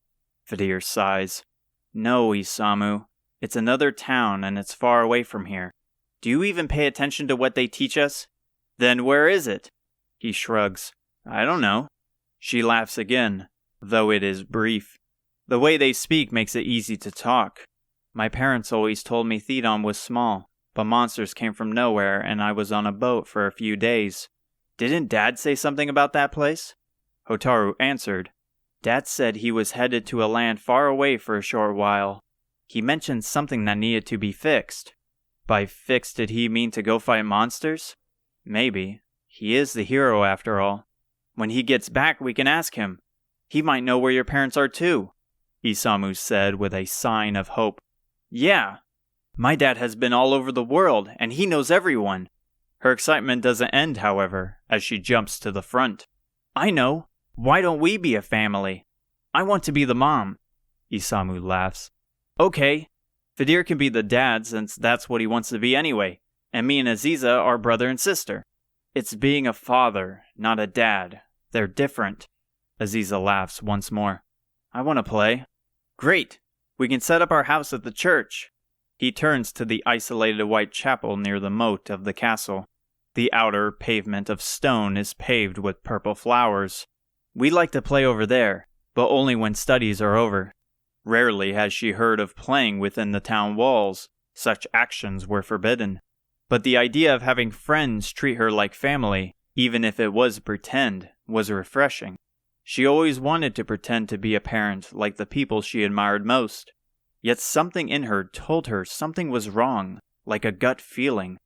Fidir sighs. No, Isamu. It's another town and it's far away from here. Do you even pay attention to what they teach us? Then where is it? He shrugs. I don't know. She laughs again, though it is brief. The way they speak makes it easy to talk. My parents always told me Thedon was small, but monsters came from nowhere and I was on a boat for a few days. Didn't Dad say something about that place? Hotaru answered. Dad said he was headed to a land far away for a short while. He mentioned something that needed to be fixed. By fixed, did he mean to go fight monsters? Maybe. He is the hero after all. When he gets back, we can ask him. He might know where your parents are too, Isamu said with a sign of hope. Yeah. My dad has been all over the world, and he knows everyone. Her excitement doesn't end, however, as she jumps to the front. I know. Why don't we be a family? I want to be the mom. Isamu laughs. Okay. Fidir can be the dad since that's what he wants to be anyway, and me and Aziza are brother and sister. It's being a father, not a dad. They're different. Aziza laughs once more. I want to play. Great. We can set up our house at the church. He turns to the isolated white chapel near the moat of the castle. The outer pavement of stone is paved with purple flowers. We like to play over there, but only when studies are over. Rarely has she heard of playing within the town walls. Such actions were forbidden. But the idea of having friends treat her like family, even if it was pretend, was refreshing. She always wanted to pretend to be a parent like the people she admired most. Yet something in her told her something was wrong, like a gut feeling.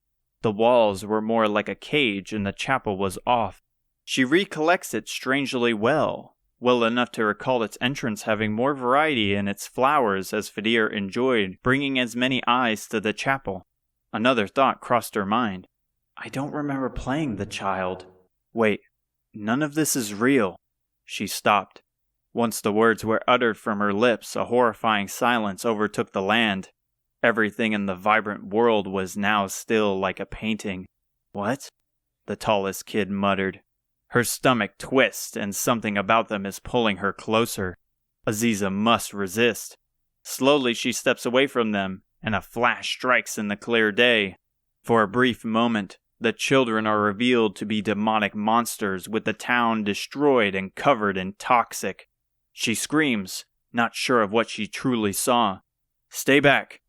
The walls were more like a cage and the chapel was off. She recollects it strangely well enough to recall its entrance having more variety in its flowers as Fidir enjoyed bringing as many eyes to the chapel. Another thought crossed her mind. I don't remember playing the child. Wait, none of this is real. She stopped. Once the words were uttered from her lips, a horrifying silence overtook the land. Everything in the vibrant world was now still like a painting. What? The tallest kid muttered. Her stomach twists, and something about them is pulling her closer. Aziza must resist. Slowly she steps away from them, and a flash strikes in the clear day. For a brief moment, the children are revealed to be demonic monsters with the town destroyed and covered in toxic. She screams, not sure of what she truly saw. Stay back.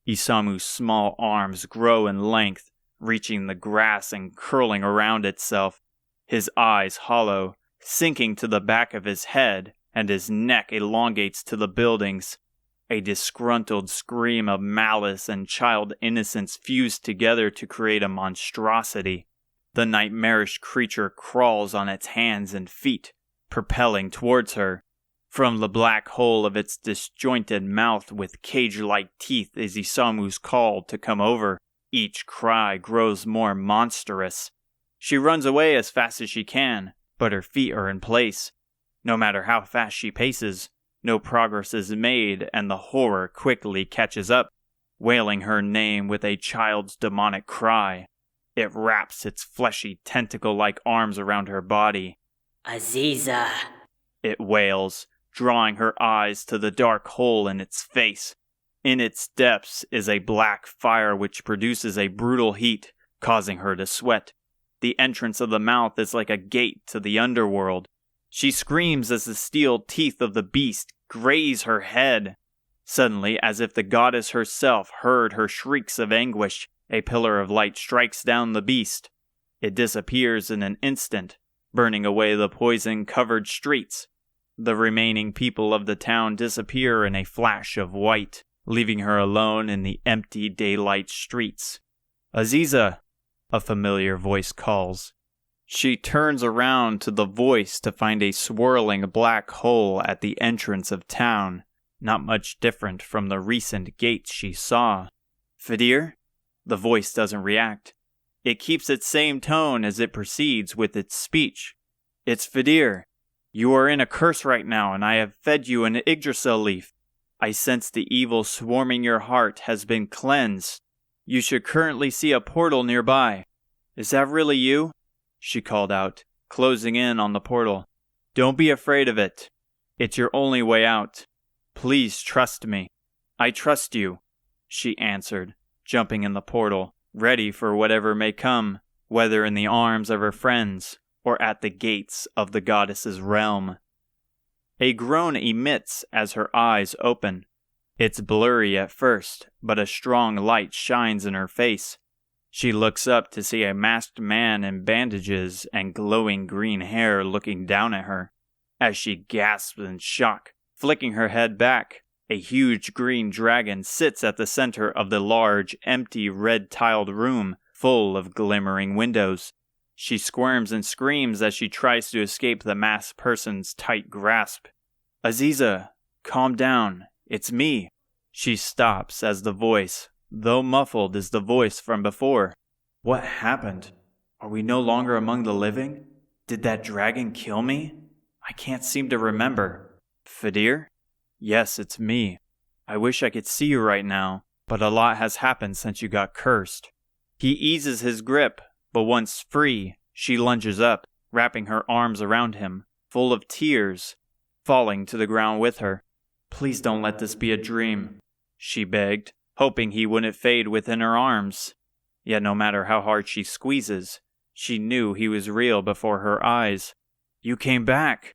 Isamu's small arms grow in length, reaching the grass and curling around itself. His eyes hollow, sinking to the back of his head, and his neck elongates to the buildings. A disgruntled scream of malice and child innocence fuse together to create a monstrosity. The nightmarish creature crawls on its hands and feet, propelling towards her. From the black hole of its disjointed mouth with cage-like teeth is Isamu's call to come over. Each cry grows more monstrous. She runs away as fast as she can, but her feet are in place. No matter how fast she paces, no progress is made, and the horror quickly catches up, wailing her name with a child's demonic cry. It wraps its fleshy tentacle-like arms around her body. Aziza, it wails, drawing her eyes to the dark hole in its face. In its depths is a black fire which produces a brutal heat, causing her to sweat. The entrance of the mouth is like a gate to the underworld. She screams as the steel teeth of the beast graze her head. Suddenly, as if the goddess herself heard her shrieks of anguish, a pillar of light strikes down the beast. It disappears in an instant, burning away the poison-covered streets. The remaining people of the town disappear in a flash of white, leaving her alone in the empty daylight streets. Aziza, a familiar voice calls. She turns around to the voice to find a swirling black hole at the entrance of town, not much different from the recent gates she saw. Fidir? The voice doesn't react. It keeps its same tone as it proceeds with its speech. It's Fidir. You are in a curse right now, and I have fed you an Yggdrasil leaf. I sense the evil swarming your heart has been cleansed. You should currently see a portal nearby. Is that really you? She called out, closing in on the portal. Don't be afraid of it. It's your only way out. Please trust me. I trust you, she answered, jumping in the portal, ready for whatever may come, whether in the arms of her friends or at the gates of the goddess's realm. A groan emits as her eyes open. It's blurry at first, but a strong light shines in her face. She looks up to see a masked man in bandages and glowing green hair looking down at her. As she gasps in shock, flicking her head back, a huge green dragon sits at the center of the large, empty, red-tiled room full of glimmering windows. She squirms and screams as she tries to escape the masked person's tight grasp. Aziza, calm down. It's me. She stops as the voice, though muffled, is the voice from before. What happened? Are we no longer among the living? Did that dragon kill me? I can't seem to remember. Fedir? Yes, it's me. I wish I could see you right now, but a lot has happened since you got cursed. He eases his grip, but once free, she lunges up, wrapping her arms around him, full of tears, falling to the ground with her. Please don't let this be a dream, she begged, hoping he wouldn't fade within her arms. Yet no matter how hard she squeezes, she knew he was real before her eyes. You came back.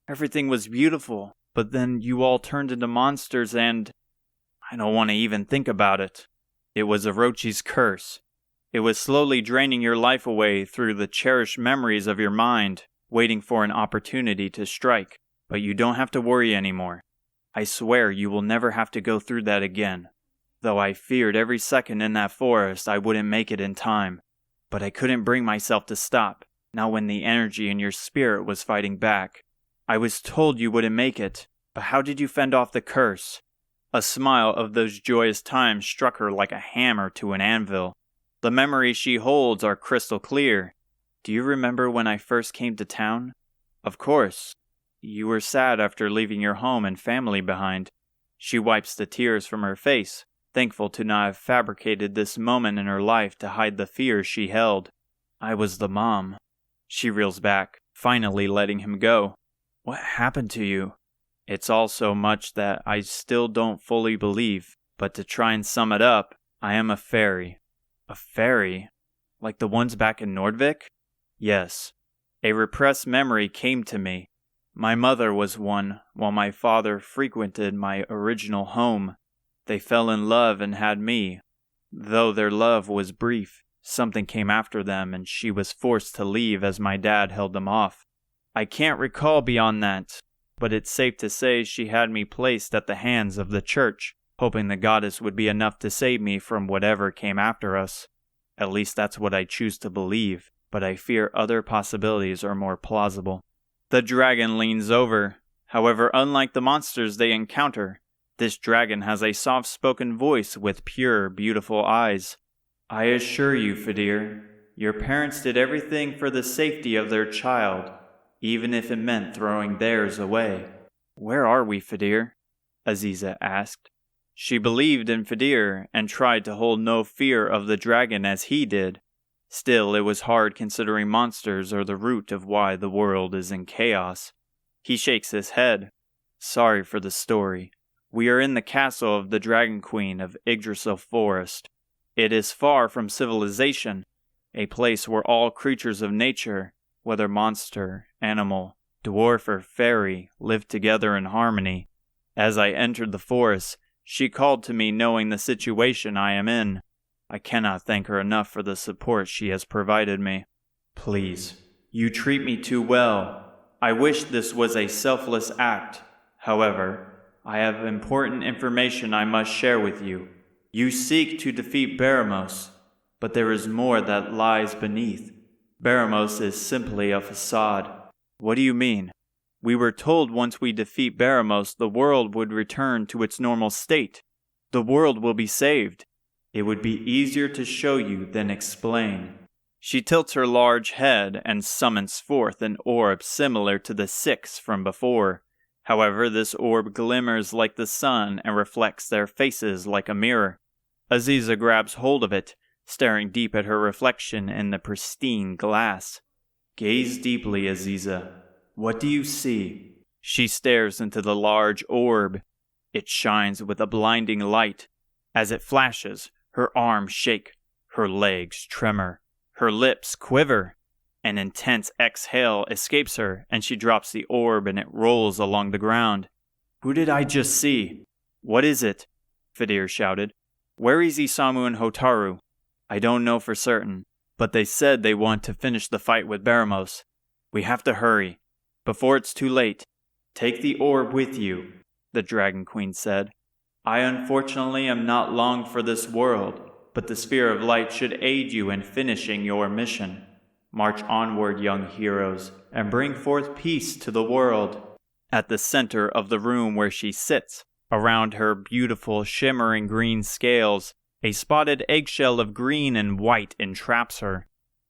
Everything was beautiful, but then you all turned into monsters and... I don't want to even think about it. It was Orochi's curse. It was slowly draining your life away through the cherished memories of your mind, waiting for an opportunity to strike. But you don't have to worry anymore. I swear you will never have to go through that again. Though I feared every second in that forest I wouldn't make it in time. But I couldn't bring myself to stop, not when the energy in your spirit was fighting back. I was told you wouldn't make it, but how did you fend off the curse? A smile of those joyous times struck her like a hammer to an anvil. The memories she holds are crystal clear. Do you remember when I first came to town? Of course. You were sad after leaving your home and family behind. She wipes the tears from her face, thankful to not have fabricated this moment in her life to hide the fears she held. I was the mom. She reels back, finally letting him go. What happened to you? It's all so much that I still don't fully believe, but to try and sum it up, I am a fairy. A fairy? Like the ones back in Nordvik? Yes. A repressed memory came to me. My mother was one, while my father frequented my original home. They fell in love and had me. Though their love was brief, something came after them and she was forced to leave as my dad held them off. I can't recall beyond that, but it's safe to say she had me placed at the hands of the church, hoping the goddess would be enough to save me from whatever came after us. At least that's what I choose to believe, but I fear other possibilities are more plausible. The dragon leans over. However, unlike the monsters they encounter, this dragon has a soft-spoken voice with pure, beautiful eyes. I assure you, Fedir, your parents did everything for the safety of their child, even if it meant throwing theirs away. Where are we, Fedir? Aziza asked. She believed in Fedir and tried to hold no fear of the dragon as he did. Still, it was hard considering monsters are the root of why the world is in chaos. He shakes his head. Sorry for the story. We are in the castle of the Dragon Queen of Yggdrasil Forest. It is far from civilization, a place where all creatures of nature, whether monster, animal, dwarf, or fairy, live together in harmony. As I entered the forest, she called to me knowing the situation I am in. I cannot thank her enough for the support she has provided me. Please, you treat me too well. I wish this was a selfless act. However, I have important information I must share with you. You seek to defeat Baramos, but there is more that lies beneath. Baramos is simply a facade. What do you mean? We were told once we defeat Baramos, the world would return to its normal state. The world will be saved. It would be easier to show you than explain. She tilts her large head and summons forth an orb similar to the 6 from before. However, this orb glimmers like the sun and reflects their faces like a mirror. Aziza grabs hold of it, staring deep at her reflection in the pristine glass. Gaze deeply, Aziza. What do you see? She stares into the large orb. It shines with a blinding light. As it flashes, her arms shake, her legs tremor, her lips quiver. An intense exhale escapes her, and she drops the orb and it rolls along the ground. Who did I just see? What is it? Pezibear shouted. Where is Isamu and Hotaru? I don't know for certain, but they said they want to finish the fight with Baramos. We have to hurry, before it's too late. Take the orb with you, the Dragon Queen said. I unfortunately am not long for this world, but the Sphere of Light should aid you in finishing your mission. March onward, young heroes, and bring forth peace to the world. At the center of the room where she sits, around her beautiful shimmering green scales, a spotted eggshell of green and white entraps her.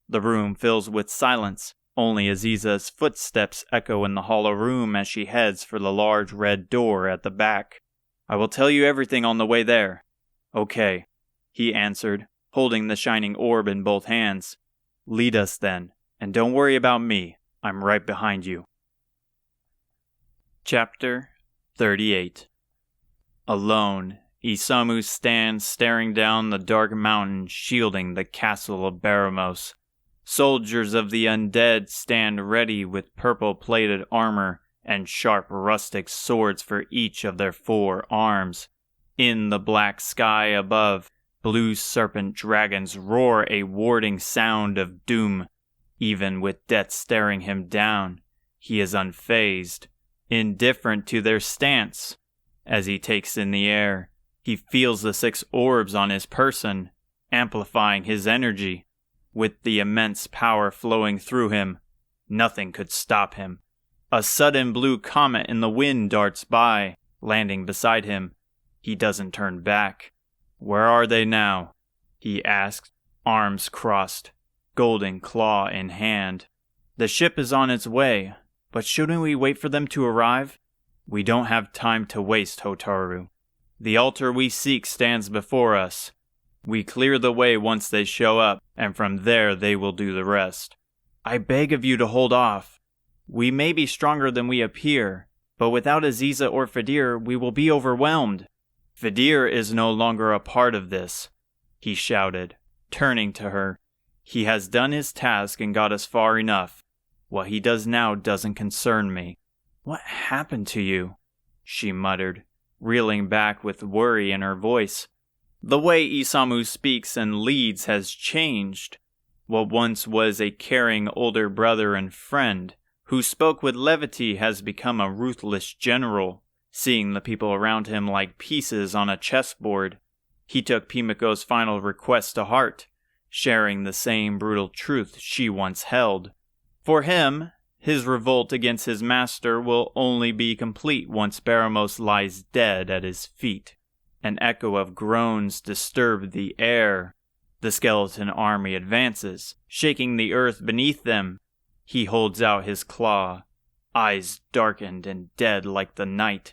The room fills with silence. Only Aziza's footsteps echo in the hollow room as she heads for the large red door at the back. I will tell you everything on the way there. Okay, he answered, holding the shining orb in both hands. Lead us then, and don't worry about me. I'm right behind you. Chapter 38. Alone, Isamu stands staring down the dark mountain shielding the castle of Baramos. Soldiers of the undead stand ready with purple-plated armor and sharp rustic swords for each of their 4 arms. In the black sky above, blue serpent dragons roar a warding sound of doom. Even with death staring him down, he is unfazed, indifferent to their stance. As he takes in the air, he feels the 6 orbs on his person, amplifying his energy. With the immense power flowing through him, nothing could stop him. A sudden blue comet in the wind darts by, landing beside him. He doesn't turn back. Where are they now? He asks, arms crossed, golden claw in hand. The ship is on its way, but shouldn't we wait for them to arrive? We don't have time to waste, Hotaru. The altar we seek stands before us. We clear the way once they show up, and from there they will do the rest. I beg of you to hold off. We may be stronger than we appear, but without Aziza or Pezibear, we will be overwhelmed. Pezibear is no longer a part of this, he shouted, turning to her. He has done his task and got us far enough. What he does now doesn't concern me. What happened to you? She muttered, reeling back with worry in her voice. The way Isamu speaks and leads has changed. What once was a caring older brother and friend, who spoke with levity, has become a ruthless general, seeing the people around him like pieces on a chessboard. He took Pimiko's final request to heart, sharing the same brutal truth she once held. For him, his revolt against his master will only be complete once Baramos lies dead at his feet. An echo of groans disturbed the air. The skeleton army advances, shaking the earth beneath them. He holds out his claw, eyes darkened and dead like the night.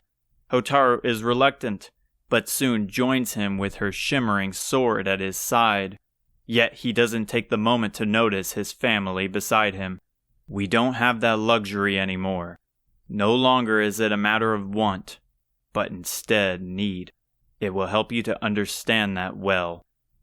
Hotaru is reluctant, but soon joins him with her shimmering sword at his side. Yet he doesn't take the moment to notice his family beside him. We don't have that luxury anymore. No longer is it a matter of want, but instead need. It will help you to understand that well.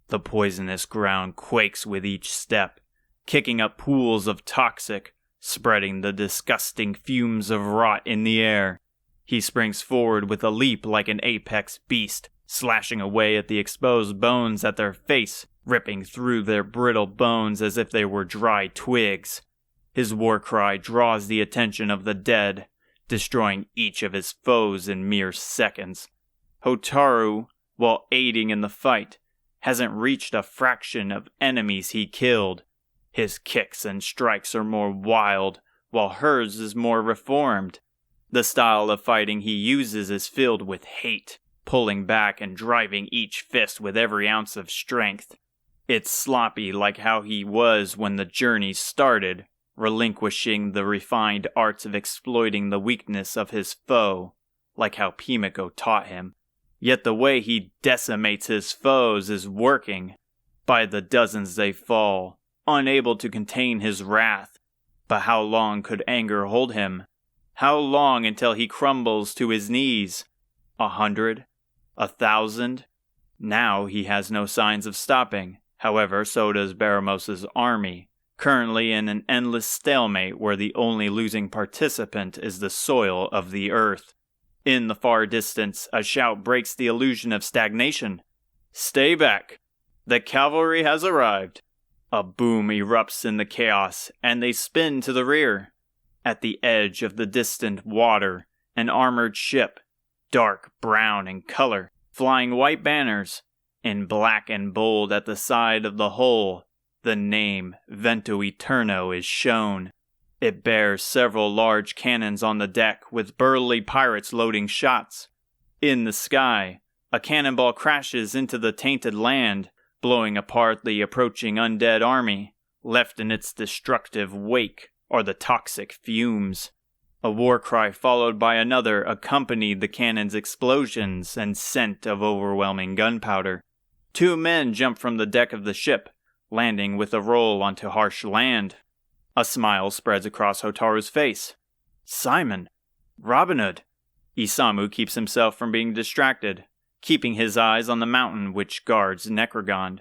The poisonous ground quakes with each step, kicking up pools of toxic, spreading the disgusting fumes of rot in the air. He springs forward with a leap like an apex beast, slashing away at the exposed bones at their face, ripping through their brittle bones as if they were dry twigs. His war cry draws the attention of the dead, destroying each of his foes in mere seconds. Hotaru, while aiding in the fight, hasn't reached a fraction of enemies he killed. His kicks and strikes are more wild, while hers is more reformed. The style of fighting he uses is filled with hate, pulling back and driving each fist with every ounce of strength. It's sloppy like how he was when the journey started, relinquishing the refined arts of exploiting the weakness of his foe, like how Pimiko taught him. Yet the way he decimates his foes is working. By the dozens they fall, unable to contain his wrath. But how long could anger hold him? How long until he crumbles to his knees? 100? 1,000? Now he has no signs of stopping. However, so does Baramos' army, currently in an endless stalemate where the only losing participant is the soil of the earth. In the far distance, a shout breaks the illusion of stagnation. "Stay back! The cavalry has arrived!" A boom erupts in the chaos, and they spin to the rear. At the edge of the distant water, an armored ship, dark brown in color, flying white banners. In black and bold at the side of the hull, the name Vento Eterno is shown. It bears several large cannons on the deck with burly pirates loading shots. In the sky, a cannonball crashes into the tainted land, blowing apart the approaching undead army. Left in its destructive wake are the toxic fumes. A war cry followed by another accompanied the cannon's explosions and scent of overwhelming gunpowder. 2 men jump from the deck of the ship, landing with a roll onto harsh land. A smile spreads across Hotaru's face. "Simon! Robin Hood!" Isamu keeps himself from being distracted, keeping his eyes on the mountain which guards Necrogond.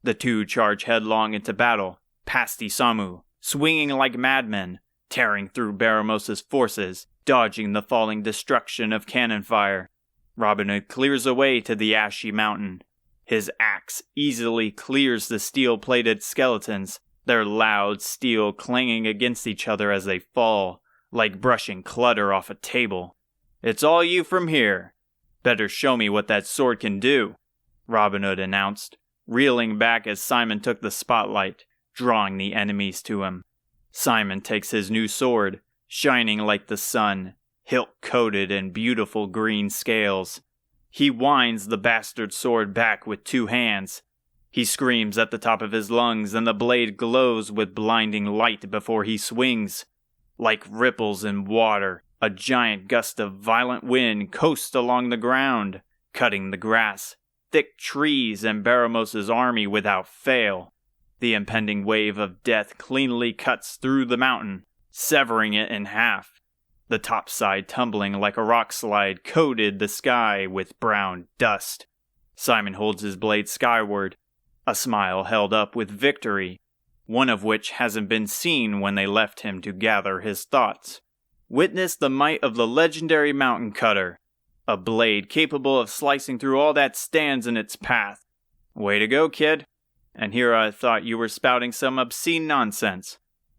The two charge headlong into battle, past Isamu, swinging like madmen, tearing through Baramos' forces, dodging the falling destruction of cannon fire. Robin Hood clears a way to the ashy mountain. His axe easily clears the steel-plated skeletons, their loud steel clanging against each other as they fall, like brushing clutter off a table. "It's all you from here. Better show me what that sword can do," Robin Hood announced, reeling back as Simon took the spotlight, drawing the enemies to him. Simon takes his new sword, shining like the sun, hilt-coated in beautiful green scales. He winds the bastard sword back with 2 hands. He screams at the top of his lungs, and the blade glows with blinding light before he swings. Like ripples in water, a giant gust of violent wind coasts along the ground, cutting the grass, thick trees, and Baramos' army without fail. The impending wave of death cleanly cuts through the mountain, severing it in half. The topside tumbling like a rock slide coated the sky with brown dust. Simon holds his blade skyward, a smile held up with victory, one of which hasn't been seen when they left him to gather his thoughts. Witness the might of the legendary mountain cutter, a blade capable of slicing through all that stands in its path. Way to go, kid. And here I thought you were spouting some obscene nonsense.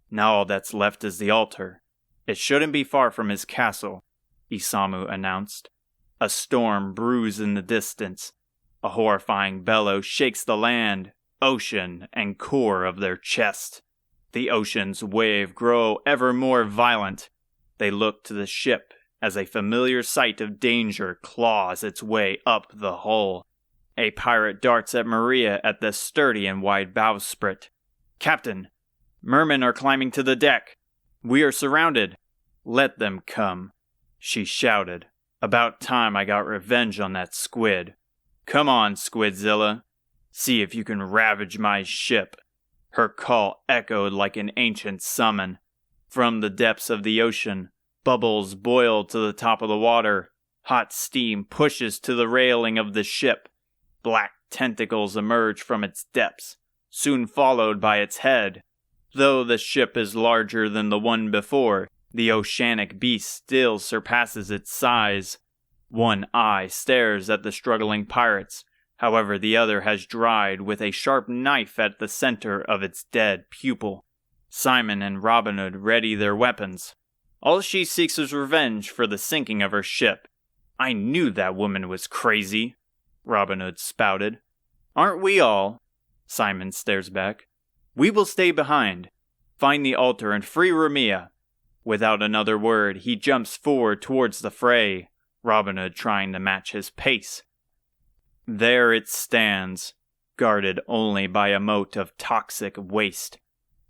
Now all that's left is the altar. It shouldn't be far from his castle, Isamu announced. A storm brews in the distance. A horrifying bellow shakes the land, ocean, and core of their chest. The ocean's wave grow ever more violent. They look to the ship as a familiar sight of danger claws its way up the hull. A pirate darts at Maria at the sturdy and wide bowsprit. "Captain, mermen are climbing to the deck. We are surrounded. Let them come," she shouted. "About time I got revenge on that squid. Come on, Squidzilla. See if you can ravage my ship." Her call echoed like an ancient summon. From the depths of the ocean, bubbles boil to the top of the water. Hot steam pushes to the railing of the ship. Black tentacles emerge from its depths, soon followed by its head. Though the ship is larger than the one before, the oceanic beast still surpasses its size. One eye stares at the struggling pirates, however the other has dried with a sharp knife at the center of its dead pupil. Simon and Robin Hood ready their weapons. All she seeks is revenge for the sinking of her ship. "I knew that woman was crazy," Robin Hood spouted. "Aren't we all?" Simon stares back. "We will stay behind. Find the altar and free Ramia." Without another word, he jumps forward towards the fray, Robin Hood trying to match his pace. There it stands, guarded only by a moat of toxic waste.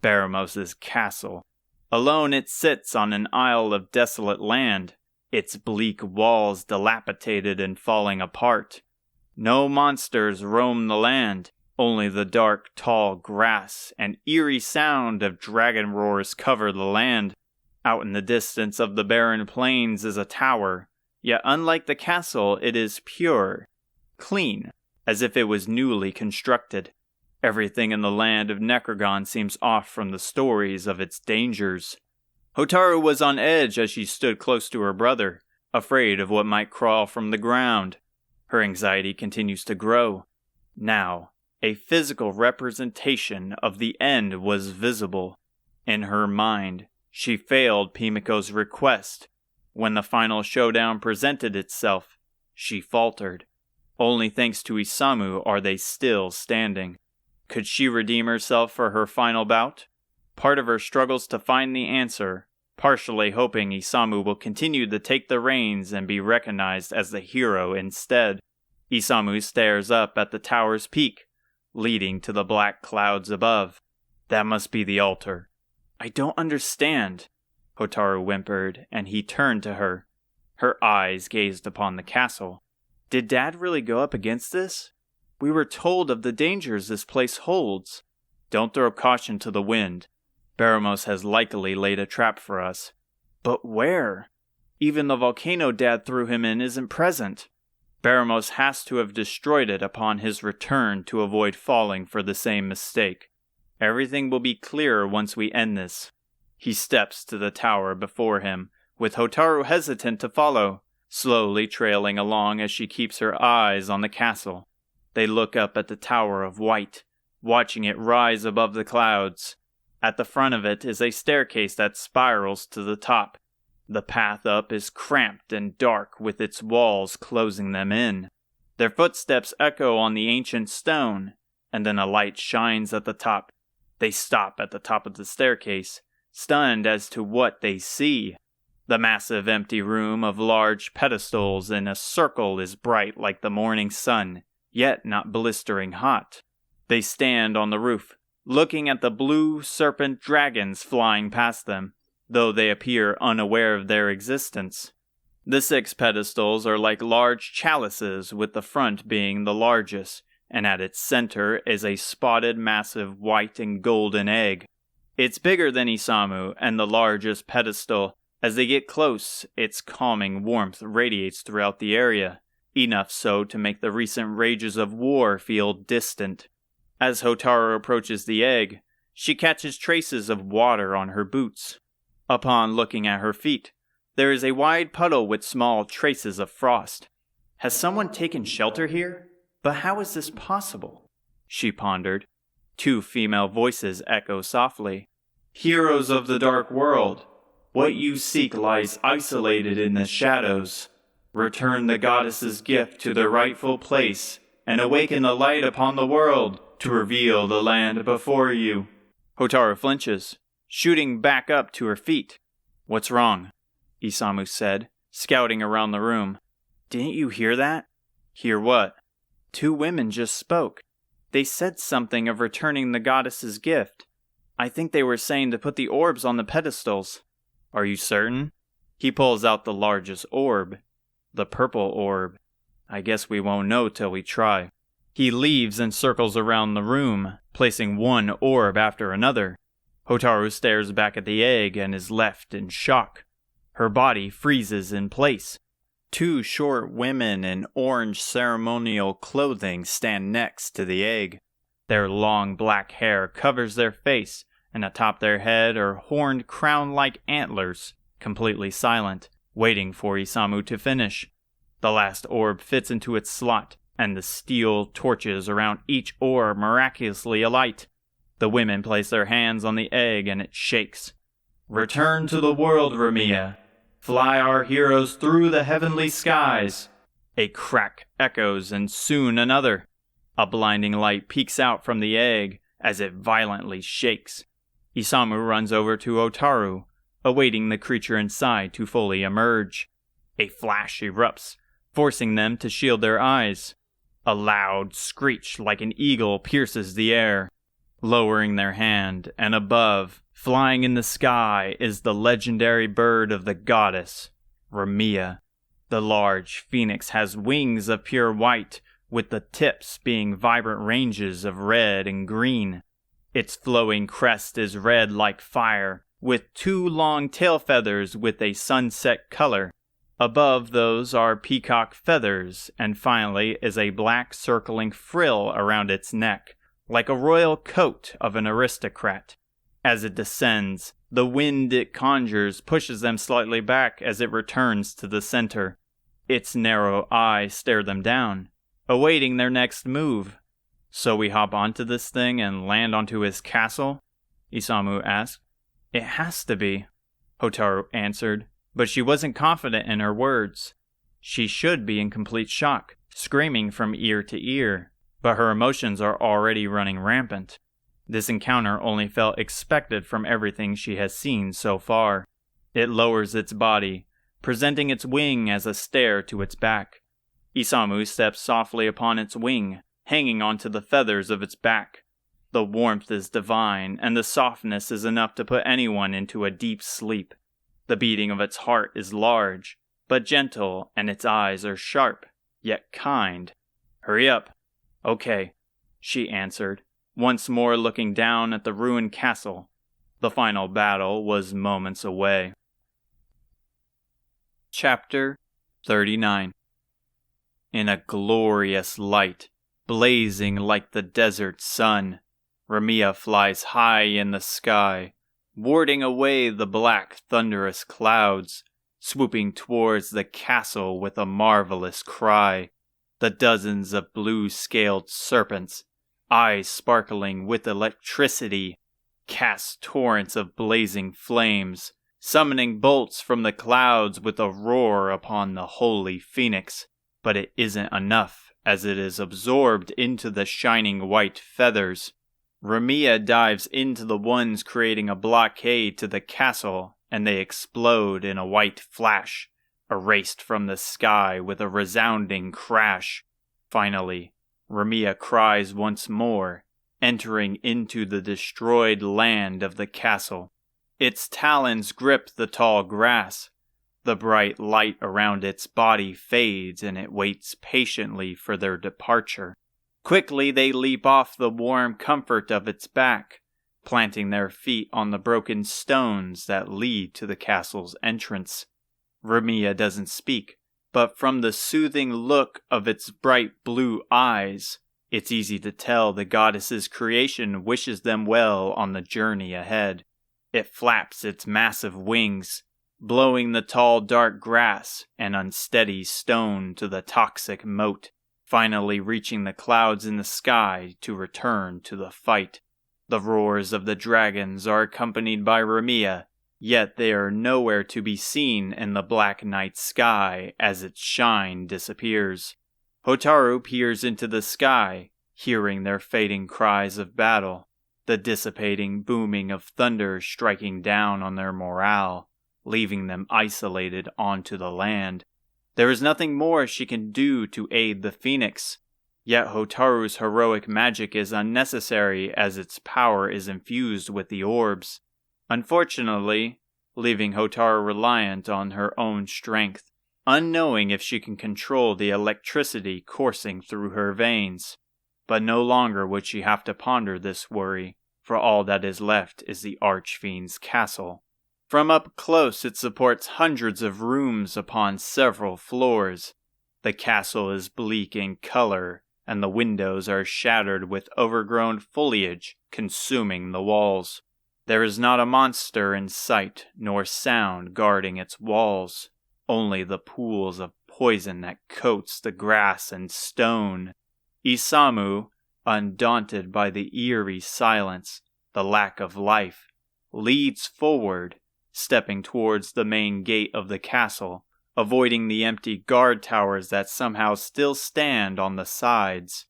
Baramos' castle. Alone it sits on an isle of desolate land. its bleak walls dilapidated and falling apart. No monsters roam the land, only the dark, tall grass and eerie sound of dragon roars cover the land. Out in the distance of the barren plains is a tower, yet unlike the castle, it is pure, clean, as if it was newly constructed. Everything in the land of Necrogon seems off from the stories of its dangers. Hotaru was on edge as she stood close to her brother, afraid of what might crawl from the ground. Her anxiety continues to grow. Now, a physical representation of the end was visible. In her mind, she failed Pimiko's request. When the final showdown presented itself, she faltered. Only thanks to Isamu are they still standing. Could she redeem herself for her final bout? Part of her struggles to find the answer, partially hoping Isamu will continue to take the reins and be recognized as the hero instead. Isamu stares up at the tower's peak, leading to the black clouds above. That must be the altar. I don't understand, Hotaru whimpered, and he turned to her. Her eyes gazed upon the castle. Did Dad really go up against this? We were told of the dangers this place holds. Don't throw caution to the wind. Baramos has likely laid a trap for us. But where? Even the volcano Dad threw him in isn't present. Baramos has to have destroyed it upon his return to avoid falling for the same mistake. Everything will be clearer once we end this. He steps to the tower before him, with Hotaru hesitant to follow, slowly trailing along as she keeps her eyes on the castle. They look up at the tower of white, watching it rise above the clouds. At the front of it is a staircase that spirals to the top. The path up is cramped and dark, with its walls closing them in. Their footsteps echo on the ancient stone, and then a light shines at the top. They stop at the top of the staircase, stunned as to what they see. The massive empty room of large pedestals in a circle is bright like the morning sun, yet not blistering hot. They stand on the roof, looking at the blue serpent dragons flying past them, though they appear unaware of their existence. The 6 pedestals are like large chalices, with the front being the largest, and at its center is a spotted massive white and golden egg. It's bigger than Isamu and the largest pedestal. As they get close, its calming warmth radiates throughout the area, enough so to make the recent rages of war feel distant. As Hotaru approaches the egg, she catches traces of water on her boots. Upon looking at her feet, there is a wide puddle with small traces of frost. Has someone taken shelter here? But how is this possible? She pondered. 2 female voices echo softly. Heroes of the dark world, what you seek lies isolated in the shadows. Return the goddess's gift to their rightful place, and awaken the light upon the world to reveal the land before you. Hotaru flinches, shooting back up to her feet. What's wrong? Isamu said, scouting around the room. Didn't you hear that? Hear what? 2 women just spoke. They said something of returning the goddess's gift. I think they were saying to put the orbs on the pedestals. Are you certain? He pulls out the largest orb. The purple orb. I guess we won't know till we try. He leaves and circles around the room, placing one orb after another. Hotaru stares back at the egg and is left in shock. Her body freezes in place. 2 short women in orange ceremonial clothing stand next to the egg. Their long black hair covers their face, and atop their head are horned crown-like antlers, completely silent, waiting for Isamu to finish. The last orb fits into its slot, and the steel torches around each orb miraculously alight. The women place their hands on the egg and it shakes. Return to the world, Ramiya. Fly our heroes through the heavenly skies. A crack echoes and soon another. A blinding light peeks out from the egg as it violently shakes. Isamu runs over to Hotaru, awaiting the creature inside to fully emerge. A flash erupts, forcing them to shield their eyes. A loud screech like an eagle pierces the air. Lowering their hand, and above, flying in the sky, is the legendary bird of the goddess, Ramiya. The large phoenix has wings of pure white, with the tips being vibrant ranges of red and green. Its flowing crest is red like fire, with 2 long tail feathers with a sunset color. Above those are peacock feathers, and finally is a black circling frill around its neck, like a royal coat of an aristocrat. As it descends, the wind it conjures pushes them slightly back as it returns to the center. Its narrow eyes stare them down, awaiting their next move. "So we hop onto this thing and land onto his castle?" Isamu asked. "It has to be," Hotaru answered, but she wasn't confident in her words. She should be in complete shock, screaming from ear to ear, but her emotions are already running rampant. This encounter only felt expected from everything she has seen so far. It lowers its body, presenting its wing as a stair to its back. Isamu steps softly upon its wing, hanging onto the feathers of its back. The warmth is divine, and the softness is enough to put anyone into a deep sleep. The beating of its heart is large, but gentle, and its eyes are sharp, yet kind. "Hurry up." "Okay," she answered, once more looking down at the ruined castle. The final battle was moments away. Chapter 39. In a glorious light, blazing like the desert sun, Ramiya flies high in the sky, warding away the black thunderous clouds, swooping towards the castle with a marvelous cry. The dozens of blue-scaled serpents, eyes sparkling with electricity, cast torrents of blazing flames, summoning bolts from the clouds with a roar upon the holy phoenix. But it isn't enough, as it is absorbed into the shining white feathers. Ramiya dives into the ones creating a blockade to the castle, and they explode in a white flash, erased from the sky with a resounding crash. Finally, Ramiya cries once more, entering into the destroyed land of the castle. Its talons grip the tall grass. The bright light around its body fades, and it waits patiently for their departure. Quickly they leap off the warm comfort of its back, planting their feet on the broken stones that lead to the castle's entrance. Ramiya doesn't speak, but from the soothing look of its bright blue eyes, it's easy to tell the goddess's creation wishes them well on the journey ahead. It flaps its massive wings, blowing the tall dark grass and unsteady stone to the toxic moat, finally reaching the clouds in the sky to return to the fight. The roars of the dragons are accompanied by Ramiya, yet they are nowhere to be seen in the black night sky as its shine disappears. Hotaru peers into the sky, hearing their fading cries of battle, the dissipating booming of thunder striking down on their morale, leaving them isolated onto the land. There is nothing more she can do to aid the phoenix, yet Hotaru's heroic magic is unnecessary as its power is infused with the orbs, unfortunately, leaving Hotaru reliant on her own strength, unknowing if she can control the electricity coursing through her veins. But no longer would she have to ponder this worry, for all that is left is the Archfiend's castle. From up close it supports hundreds of rooms upon several floors. The castle is bleak in color, and the windows are shattered with overgrown foliage consuming the walls. There is not a monster in sight, nor sound guarding its walls, only the pools of poison that coats the grass and stone. Isamu, undaunted by the eerie silence, the lack of life, leads forward, stepping towards the main gate of the castle, avoiding the empty guard towers that somehow still stand on the sides.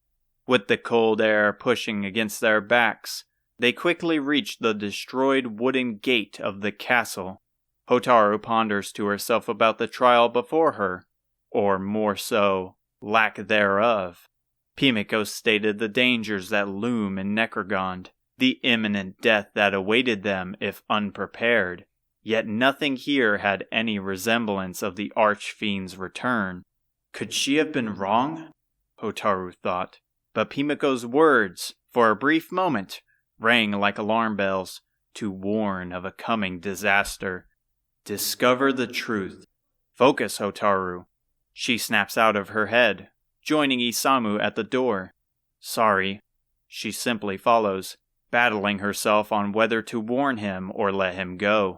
With the cold air pushing against their backs, they quickly reach the destroyed wooden gate of the castle. Hotaru ponders to herself about the trial before her, or more so, lack thereof. Pimiko stated the dangers that loom in Necrogond, the imminent death that awaited them if unprepared. Yet nothing here had any resemblance of the Archfiend's return. Could she have been wrong? Hotaru thought. But Pimiko's words, for a brief moment, rang like alarm bells to warn of a coming disaster. Discover the truth. Focus, Hotaru. She snaps out of her head, joining Isamu at the door. Sorry. She simply follows, battling herself on whether to warn him or let him go.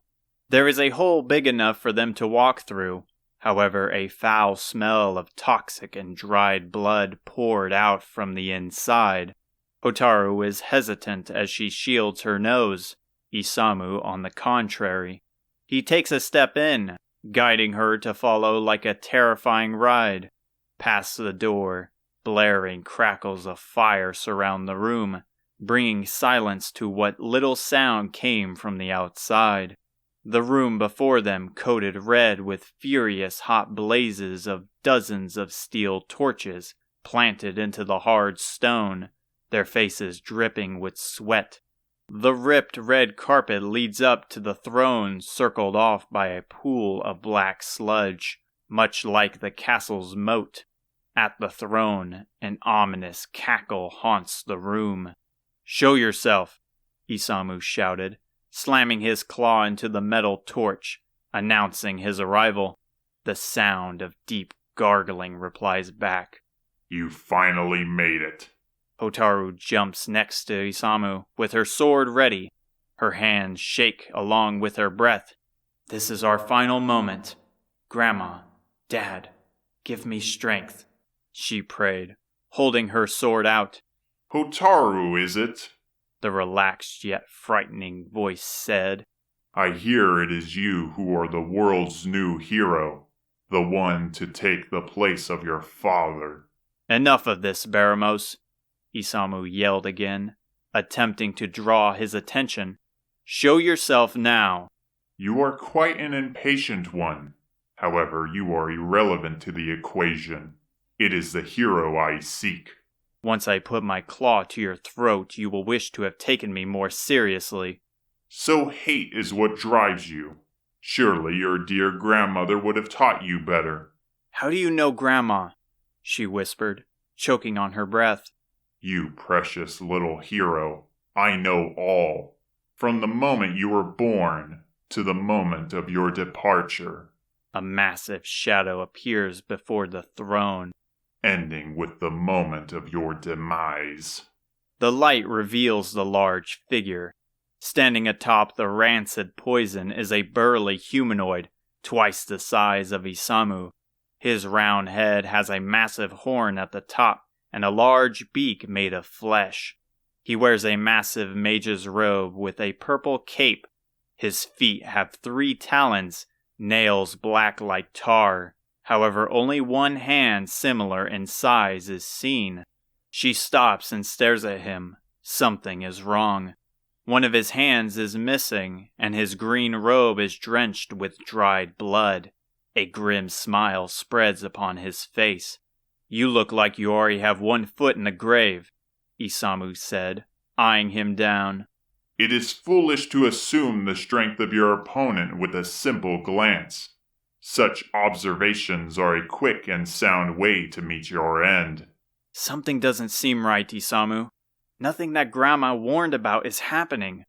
There is a hole big enough for them to walk through. However, a foul smell of toxic and dried blood poured out from the inside. Hotaru is hesitant as she shields her nose. Isamu, on the contrary. He takes a step in, guiding her to follow like a terrifying ride. Past the door, blaring crackles of fire surround the room, bringing silence to what little sound came from the outside. The room before them coated red with furious hot blazes of dozens of steel torches planted into the hard stone, their faces dripping with sweat. The ripped red carpet leads up to the throne, circled off by a pool of black sludge, much like the castle's moat. At the throne, an ominous cackle haunts the room. "Show yourself," Isamu shouted, slamming his claw into the metal torch, announcing his arrival. The sound of deep gargling replies back. "You finally made it." Hotaru jumps next to Isamu, with her sword ready. Her hands shake along with her breath. "This is our final moment. Grandma, Dad, give me strength," she prayed, holding her sword out. "Hotaru, is it?" the relaxed yet frightening voice said. "I hear it is you who are the world's new hero, the one to take the place of your father." "Enough of this, Baramos," Isamu yelled again, attempting to draw his attention. "Show yourself now." "You are quite an impatient one. However, you are irrelevant to the equation. It is the hero I seek." "Once I put my claw to your throat, you will wish to have taken me more seriously." "So hate is what drives you. Surely your dear grandmother would have taught you better." "How do you know Grandma?" she whispered, choking on her breath. "You precious little hero, I know all. From the moment you were born to the moment of your departure." A massive shadow appears before the throne, "Ending with the moment of your demise." The light reveals the large figure. Standing atop the rancid poison is a burly humanoid, twice the size of Isamu. His round head has a massive horn at the top and a large beak made of flesh. He wears a massive mage's robe with a purple cape. His feet have 3 talons, nails black like tar. However, only one hand similar in size is seen. She stops and stares at him. Something is wrong. One of his hands is missing, and his green robe is drenched with dried blood. A grim smile spreads upon his face. "You look like you already have 1 foot in the grave," Isamu said, eyeing him down. "It is foolish to assume the strength of your opponent with a simple glance. Such observations are a quick and sound way to meet your end." "Something doesn't seem right, Isamu. Nothing that Grandma warned about is happening.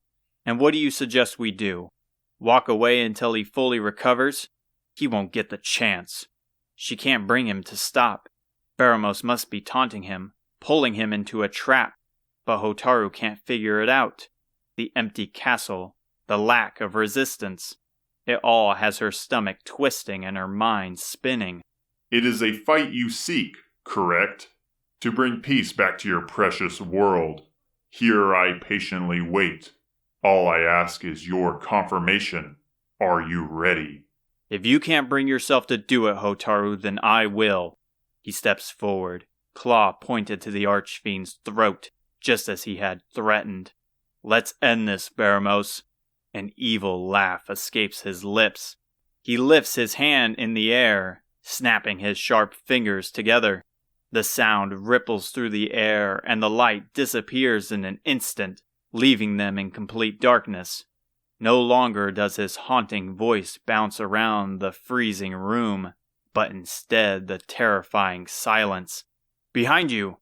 And what do you suggest we do? Walk away until he fully recovers? He won't get the chance. She can't bring him to stop. Baramos must be taunting him, pulling him into a trap. But Hotaru can't figure it out. The empty castle, the lack of resistance. It all has her stomach twisting and her mind spinning." "It is a fight you seek, correct? To bring peace back to your precious world. Here I patiently wait. All I ask is your confirmation. Are you ready?" "If you can't bring yourself to do it, Hotaru, then I will." He steps forward, claw pointed to the Archfiend's throat, just as he had threatened. "Let's end this, Baramos." An evil laugh escapes his lips. He lifts his hand in the air, snapping his sharp fingers together. The sound ripples through the air, and the light disappears in an instant, leaving them in complete darkness. No longer does his haunting voice bounce around the freezing room, but instead the terrifying silence. "Behind you!"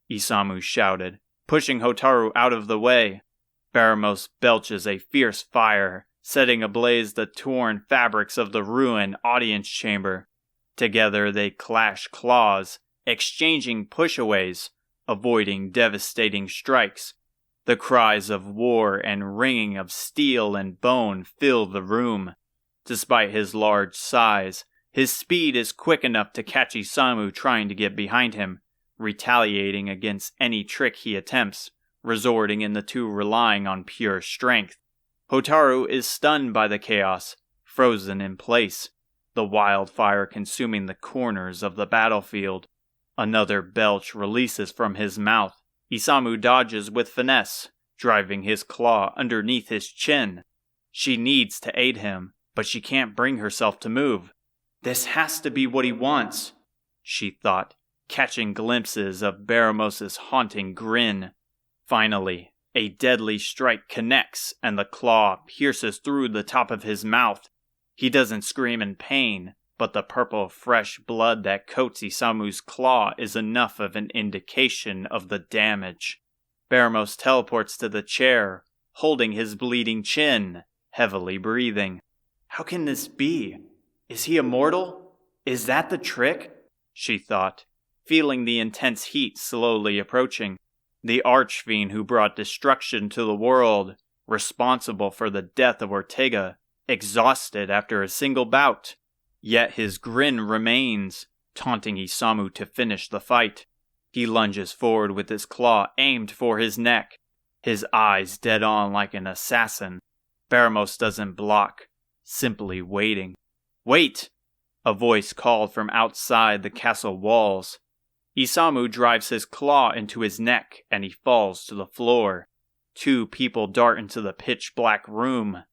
Isamu shouted, pushing Hotaru out of the way. Baramos belches a fierce fire, setting ablaze the torn fabrics of the ruined audience chamber. Together they clash claws, exchanging pushaways, avoiding devastating strikes. The cries of war and ringing of steel and bone fill the room. Despite his large size, his speed is quick enough to catch Isamu trying to get behind him, retaliating against any trick he attempts, resorting in the two relying on pure strength. Hotaru is stunned by the chaos, frozen in place, the wildfire consuming the corners of the battlefield. Another belch releases from his mouth. Isamu dodges with finesse, driving his claw underneath his chin. She needs to aid him, but she can't bring herself to move. This has to be what he wants, she thought, catching glimpses of Baramos' haunting grin. Finally, a deadly strike connects and the claw pierces through the top of his mouth. He doesn't scream in pain, but the purple fresh blood that coats Isamu's claw is enough of an indication of the damage. Baramos teleports to the chair, holding his bleeding chin, heavily breathing. How can this be? Is he immortal? Is that the trick? She thought, feeling the intense heat slowly approaching. The archfiend who brought destruction to the world, responsible for the death of Ortega, exhausted after a single bout. Yet his grin remains, taunting Isamu to finish the fight. He lunges forward with his claw aimed for his neck, his eyes dead on like an assassin. Baramos doesn't block, simply waiting. "Wait!" A voice called from outside the castle walls. Isamu drives his claw into his neck and he falls to the floor. Two people dart into the pitch-black room.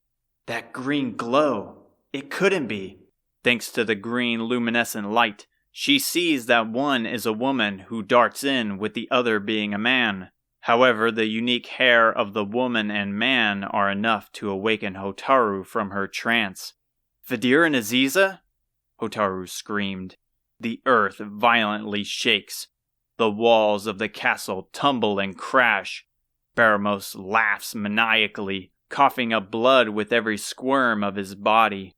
That green glow! It couldn't be! Thanks to the green luminescent light, she sees that one is a woman who darts in with the other being a man. However, the unique hair of the woman and man are enough to awaken Hotaru from her trance. "Vidir and Aziza?" Hotaru screamed. The earth violently shakes. The walls of the castle tumble and crash. Baramos laughs maniacally, coughing up blood with every squirm of his body.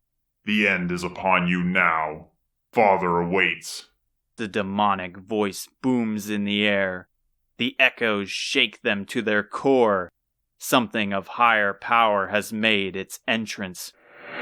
The end is upon you now. Father awaits. The demonic voice booms in the air. The echoes shake them to their core. Something of higher power has made its entrance.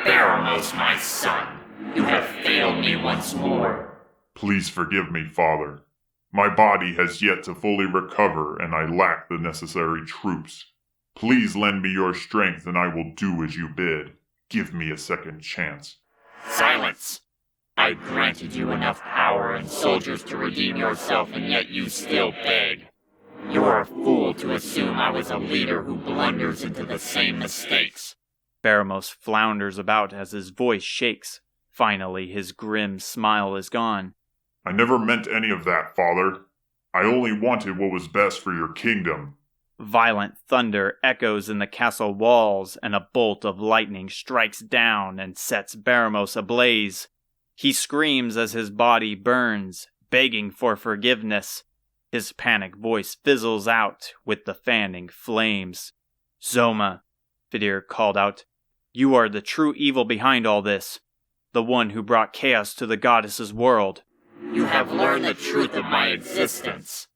Baramos, my son, you have failed me once more. Please forgive me, Father. My body has yet to fully recover, and I lack the necessary troops. Please lend me your strength, and I will do as you bid. Give me a second chance. Silence! I granted you enough power and soldiers to redeem yourself, and yet you still beg. You are a fool to assume I was a leader who blunders into the same mistakes. Baramos flounders about as his voice shakes. Finally, his grim smile is gone. I never meant any of that, Father. I only wanted what was best for your kingdom. Violent thunder echoes in the castle walls, and a bolt of lightning strikes down and sets Baramos ablaze. He screams as his body burns, begging for forgiveness. His panicked voice fizzles out with the fanning flames. "Zoma," Vidir called out, "you are the true evil behind all this, the one who brought chaos to the goddess's world." You have learned the truth of my existence.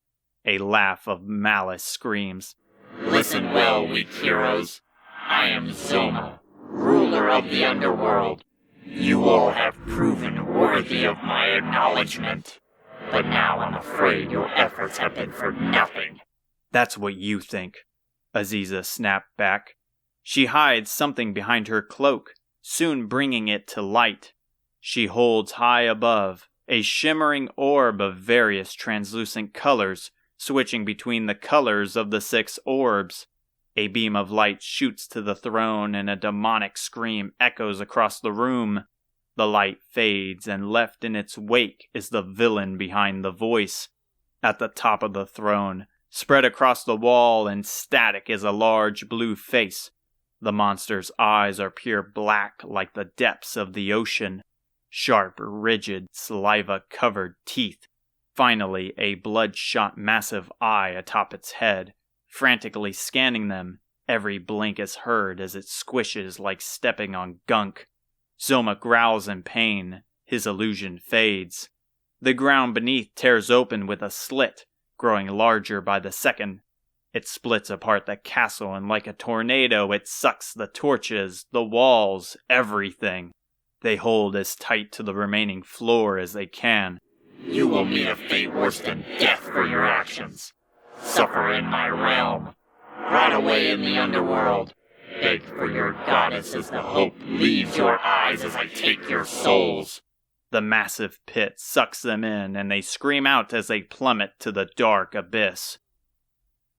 A laugh of malice screams. Listen well, weak heroes. I am Zoma, ruler of the underworld. You all have proven worthy of my acknowledgement. But now I'm afraid your efforts have been for nothing. That's what you think, Aziza snapped back. She hides something behind her cloak, soon bringing it to light. She holds high above a shimmering orb of various translucent colors, switching between the colors of the 6 orbs. A beam of light shoots to the throne and a demonic scream echoes across the room. The light fades and left in its wake is the villain behind the voice. At the top of the throne, spread across the wall and static is a large blue face. The monster's eyes are pure black like the depths of the ocean. Sharp, rigid, saliva-covered teeth. Finally, a bloodshot massive eye atop its head. Frantically scanning them, every blink is heard as it squishes like stepping on gunk. Zoma growls in pain. His illusion fades. The ground beneath tears open with a slit, growing larger by the second. It splits apart the castle, and like a tornado, it sucks the torches, the walls, everything. They hold as tight to the remaining floor as they can. You will meet a fate worse than death for your actions. Suffer in my realm. Rot away in the underworld. Beg for your goddess as the hope leaves your eyes as I take your souls. The massive pit sucks them in, and they scream out as they plummet to the dark abyss.